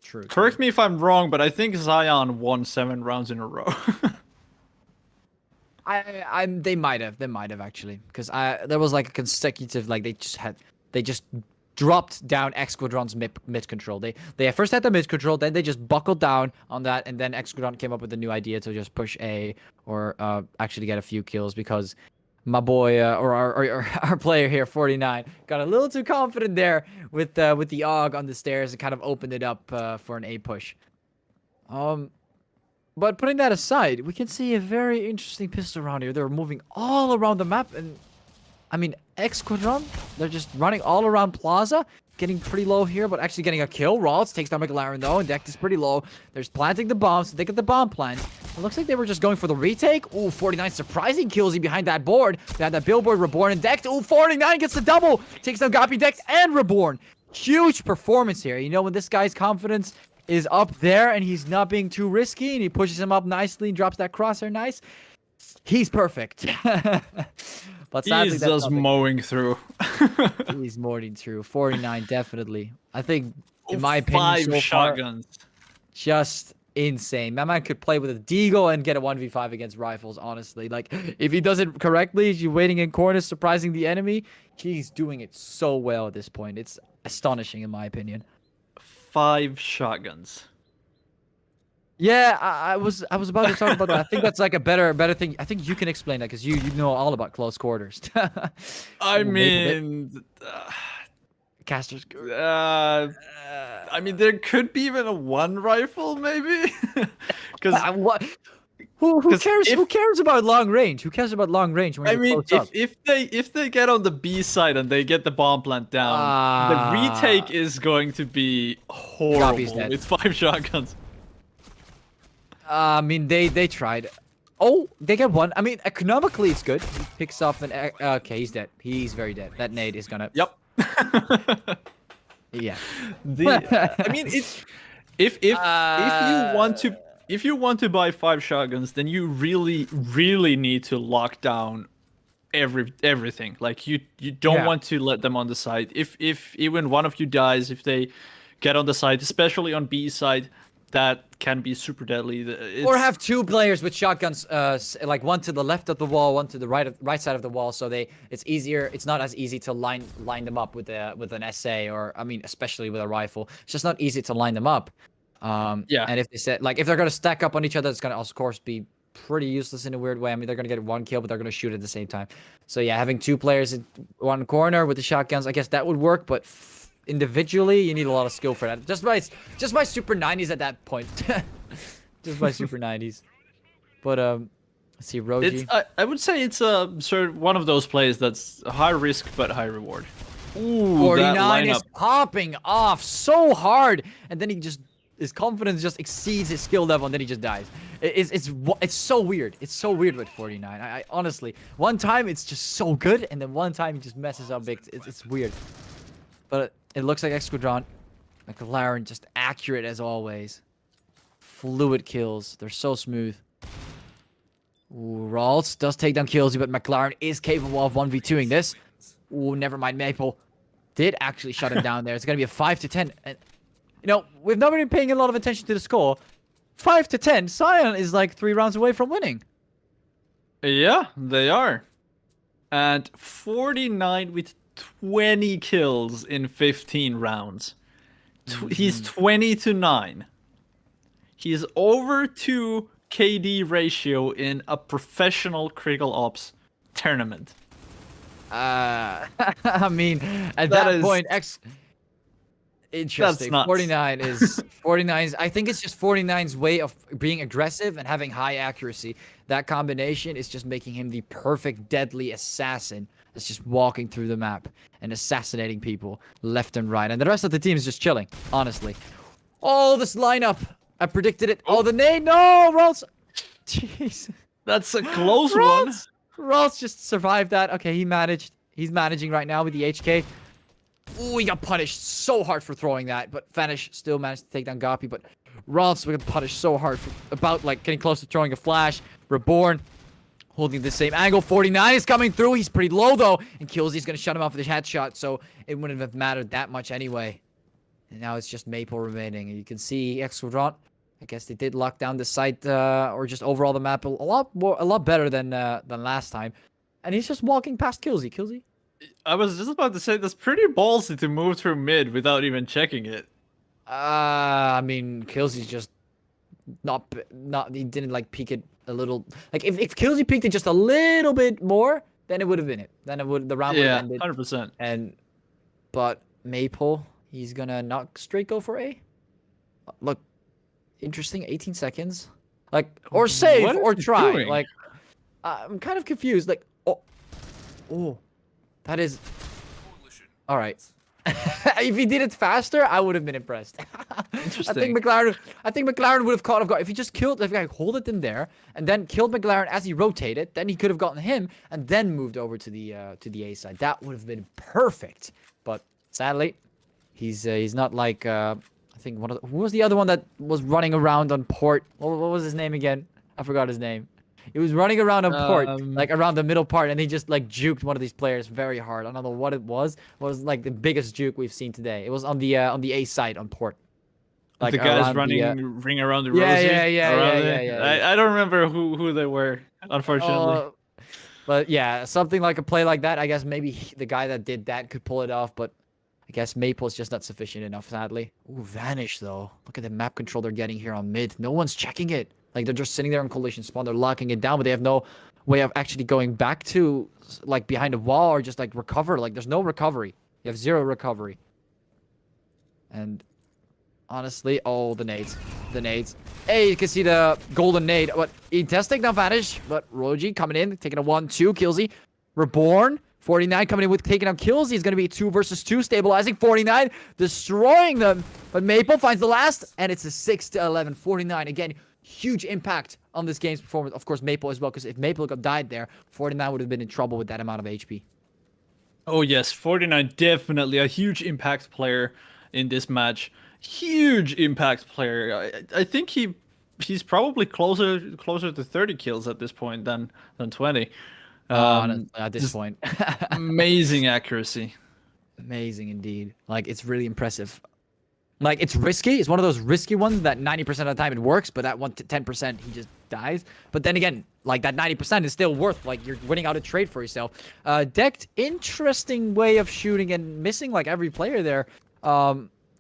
True. Correct me if I'm wrong, but I think Zion won 7 rounds in a row. They might have actually, because there was like a consecutive, like they just dropped down X Squadron's mid control. They first had the mid control, then they just buckled down on that, and then X Squadron came up with a new idea to just push A or actually get a few kills because my boy or our player here 49 got a little too confident there with the AUG on the stairs and kind of opened it up for an A push. But putting that aside, we can see a very interesting pistol around here. They're moving all around the map, and I mean, X Squadron, they're just running all around Plaza, getting pretty low here, but actually getting a kill. Rawls takes down McLaren though, and Deck is pretty low. There's planting the bombs, so they get the bomb plant. It looks like they were just going for the retake. Ooh, 49 surprising kills behind that board. They had that billboard, Reborn, and Deck. Ooh, 49 gets the double, takes down Gapi, Dex, and Reborn. Huge performance here. You know, when this guy's confidence is up there and he's not being too risky and he pushes him up nicely and drops that crosshair nice, he's perfect. But sadly, he's just mowing through. He's mowing through. 49 definitely. I think in my 5 opinion so shotguns. far, just insane. My man could play with a deagle and get a 1v5 against rifles, honestly. Like if he does it correctly, he's waiting in corners, surprising the enemy. He's doing it so well at this point. It's astonishing in my opinion. 5 shotguns. Yeah, I was about to talk about that. I think that's like a better thing. I think you can explain that because you know all about close quarters. I mean, casters. I mean, there could be even a 1 rifle, maybe. Because what? Who cares? Who cares about long range? Who cares about long range? When I you're mean, close up? if they get on the B side and they get the bomb plant down, the retake is going to be horrible with 5 shotguns. I mean, they tried. Oh, they get one. I mean, economically, it's good. He picks up an... Okay, he's dead. He's very dead. That nade is gonna... Yep. Yeah. I mean, it's if you want to buy 5 shotguns, then you really need to lock down everything. Like you don't want to let them on the side. If even one of you dies, if they get on the side, especially on B side, that can be super deadly. Or have 2 players with shotguns, like one to the left of the wall, one to the right side of the wall, so it's easier. It's not as easy to line them up with an SA, or I mean, especially with a rifle. It's just not easy to line them up. Yeah. And if they said, like, if they're gonna stack up on each other, it's gonna of course be pretty useless in a weird way. I mean, they're gonna get 1 kill, but they're gonna shoot at the same time. So yeah, having 2 players in one corner with the shotguns, I guess that would work, but individually, you need a lot of skill for that. Just by super 90s at that point. Just by super 90s. But let's see, Roji. I would say it's sort of one of those plays that's high risk but high reward. Ooh, 49 that is popping off so hard, and then his confidence just exceeds his skill level, and then he just dies. It's so weird. It's so weird with 49. I honestly, one time it's just so good, and then one time he just messes up big. It's weird. But it looks like Esquadron. McLaren just accurate as always. Fluid kills. They're so smooth. Ooh, Ralts does take down Killsy, but McLaren is capable of 1v2ing this. Ooh, never mind. Maple did actually shut him down there. It's going to be a 5-10. And, you know, we've not been paying a lot of attention to the score. 5-10. Sion is like 3 rounds away from winning. Yeah, they are. And 49 with 20 kills in 15 rounds. He's 20-9. He's over 2 KD ratio in a professional critical ops tournament. I mean, at that point, interesting. 49 is 49's. I think it's just 49's way of being aggressive and having high accuracy. That combination is just making him the perfect deadly assassin that's just walking through the map and assassinating people left and right. And the rest of the team is just chilling, honestly. Oh, this lineup. I predicted it. Oh, the nade. No, Ralts. Jeez. That's a close one. Ralts just survived that. Okay, he managed. He's managing right now with the HK. Ooh, he got punished so hard for throwing that, but Vanish still managed to take down Gapi, but Ralts got punished so hard for about like getting close to throwing a flash. Reborn holding the same angle. 49 is coming through. He's pretty low though, and Killsy's gonna shut him off with his headshot, so it wouldn't have mattered that much anyway. And now it's just Maple remaining, and you can see Exquadron. I guess they did lock down the site, or just overall the map a lot better than last time. And he's just walking past Killsy. Killsy? I was just about to say that's pretty ballsy to move through mid without even checking it. I mean, Killsy's just not. He didn't like peek it a little. Like if Killsy peeked it just a little bit more, then it would have been it. Then the round would have ended. 100%. But Maple, he's gonna not straight go for A. Look, interesting. 18 seconds. Like, or save or try. Doing? Like, I'm kind of confused. Like, oh, that is. All right. If he did it faster, I would have been impressed. Interesting. I think McLaren would have caught off guard. If he just killed, if I holded him there and then killed McLaren as he rotated, then he could have gotten him and then moved over to the A side. That would have been perfect. But sadly, he's not like I think who was the other one that was running around on port? What was his name again? I forgot his name. He was running around on port, like around the middle part, and he just like juked one of these players very hard. I don't know what it was. It was like the biggest juke we've seen today. It was on the A side on port. Like the guys running ring around the rosy. Yeah. I don't remember who they were, unfortunately. But yeah, something like a play like that. I guess maybe the guy that did that could pull it off, but I guess Maple is just not sufficient enough, sadly. Ooh, Vanish though. Look at the map control they're getting here on mid. No one's checking it. Like, they're just sitting there in collision spawn. They're locking it down, but they have no way of actually going back to, like, behind a wall or just, like, recover. Like, there's no recovery. You have 0 recovery. And, honestly, oh, the nades. The nades. Hey, you can see the golden nade. But he does take down Vanish, but Roji coming in, taking a 1-2. Killsy. Reborn. 49 coming in with taking down Killsy. He's going to be 2 versus 2, stabilizing. 49, destroying them. But Maple finds the last, and it's a 6-11. 49, again, huge impact on this game's performance. Of course, Maple as well, because if Maple got died there, 49 would have been in trouble with that amount of HP. Oh yes, 49 definitely a huge impact player in this match. Huge impact player. I think he's probably closer to 30 kills at this point than 20. At this Just point. amazing accuracy. Amazing indeed. Like, it's really impressive. Like, it's risky. It's one of those risky ones that 90% of the time it works, but that 10% he just dies. But then again, like, that 90% is still worth, like, you're winning out a trade for yourself. Decked, interesting way of shooting and missing, like, every player there.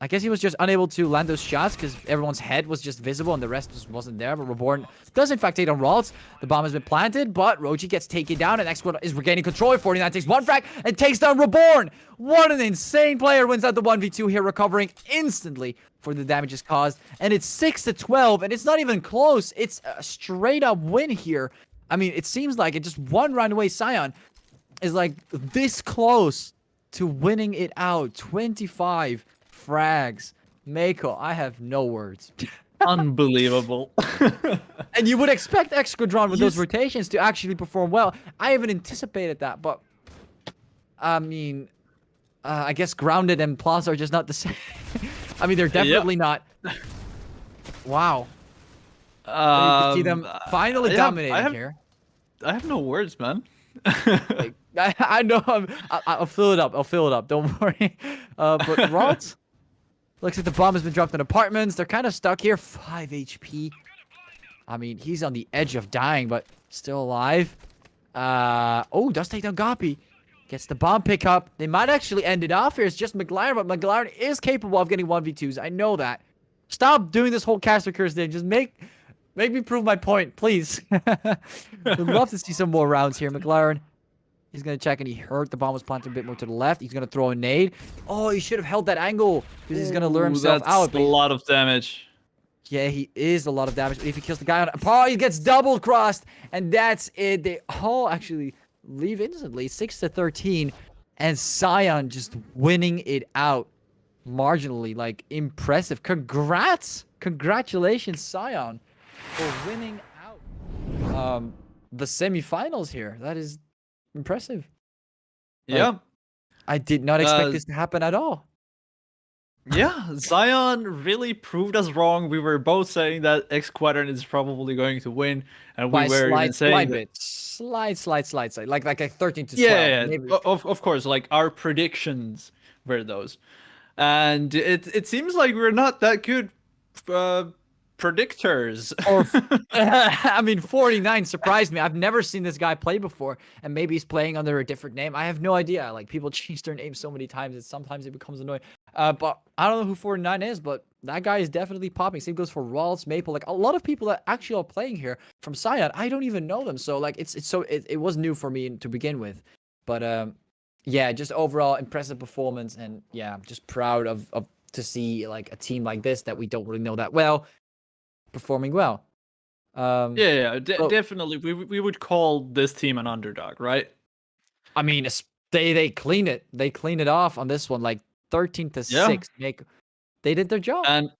I guess he was just unable to land those shots because everyone's head was just visible and the rest just wasn't there. But Reborn does in fact take on Ralts. The bomb has been planted, but Roji gets taken down and X-Squad is regaining control. 49 takes one frag and takes down Reborn. What an insane player wins out the 1v2 here, recovering instantly for the damages caused. And it's 6-12, and it's not even close. It's a straight up win here. I mean, it seems like it just one round away. Sion is like this close to winning it out. 25 frags. Mako, I have no words. Unbelievable. And you would expect X-Squadron with those rotations to actually perform well. I haven't anticipated that, but I mean, I guess Grounded and Plaza are just not the same. I mean, they're definitely not. Wow. You can see them finally dominating here. I have no words, man. I know. I'll fill it up. I'll fill it up. Don't worry. But Rods looks like the bomb has been dropped in apartments. They're kind of stuck here. 5 HP. I mean, he's on the edge of dying, but still alive. Oh, does take down Goppy. Gets the bomb pickup. They might actually end it off here. It's just McLaren, but McLaren is capable of getting 1v2s. I know that. Stop doing this whole caster curse thing. Just make me prove my point, please. We'd love to see some more rounds here. McLaren, he's going to check, and he heard the bomb was planted a bit more to the left. He's going to throw a nade. Oh, he should have held that angle because he's going to lure himself out. That's a lot of damage. Yeah, he is a lot of damage. But if he kills the guy on Paul, he gets double crossed, and that's it. They all actually leave instantly. 6-13, and Sion just winning it out marginally. Like, impressive. Congratulations, Sion, for winning out the semifinals here. That is impressive. Yeah. I did not expect this to happen at all. Yeah, Zion really proved us wrong. We were both saying that X Squadron is probably going to win, and we were even saying slide, like a 13-12. Yeah, maybe. Of course, like our predictions were those, and it seems like we're not that good predictors. Or, I mean, 49 surprised me. I've never seen this guy play before, and maybe he's playing under a different name. I have no idea. Like, people change their names so many times that sometimes it becomes annoying. But I don't know who 49 is, but that guy is definitely popping. Same goes for Ralts, Maple. Like, a lot of people that actually are playing here from Sion, I don't even know them. So, like, it was new for me to begin with. But yeah, just overall impressive performance, and yeah, I'm just proud of to see like a team like this that we don't really know that well performing well. Definitely. We would call this team an underdog, right? I mean, they clean it. They clean it off on this one, like 13-6. They did their job. And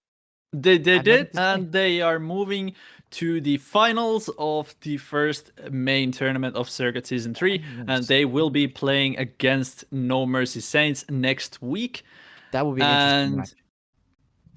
they did, and they are moving to the finals of the first main tournament of Circuit Season 3, and they will be playing against No Mercy Saints next week. That will be an interesting match.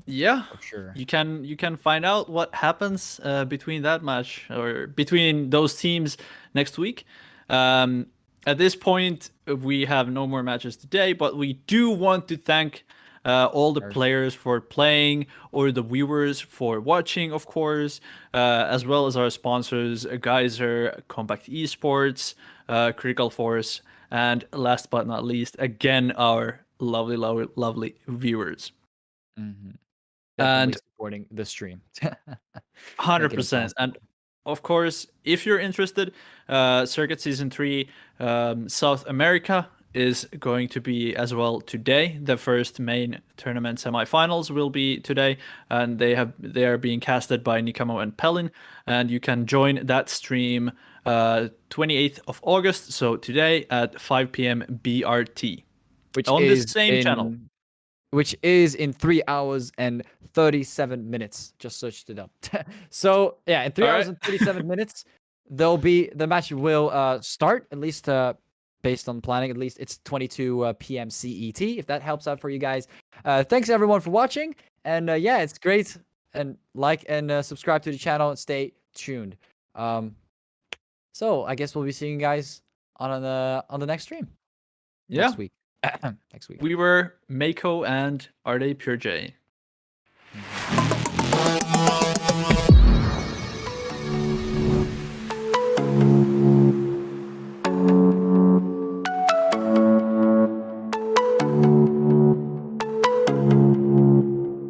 Yeah, for sure. You can find out what happens between that match or between those teams next week. At this point, we have no more matches today, but we do want to thank all the players for playing, or the viewers for watching, of course, as well as our sponsors, Gizer, Compact Esports, Critical Force, and last but not least, again, our lovely viewers. Mm-hmm. And supporting the stream. 100%. And of course, if you're interested, Circuit Season 3 South America is going to be as well today. The first main tournament semifinals will be today, and they are being casted by Nikamo and Pelin, and you can join that stream 28th of August, so today at 5 p.m. BRT, which on is the same channel. which is in 3 hours and 37 minutes. Just searched it up. So yeah, in 3 hours and 37 minutes, the match will start, at least based on planning. At least it's 22 p.m. CET, if that helps out for you guys. Thanks everyone for watching, and yeah, it's great. And like and subscribe to the channel and stay tuned. So I guess we'll be seeing you guys on the next stream. Yeah. Next week. Next week. We were Mako and Are They Pure J.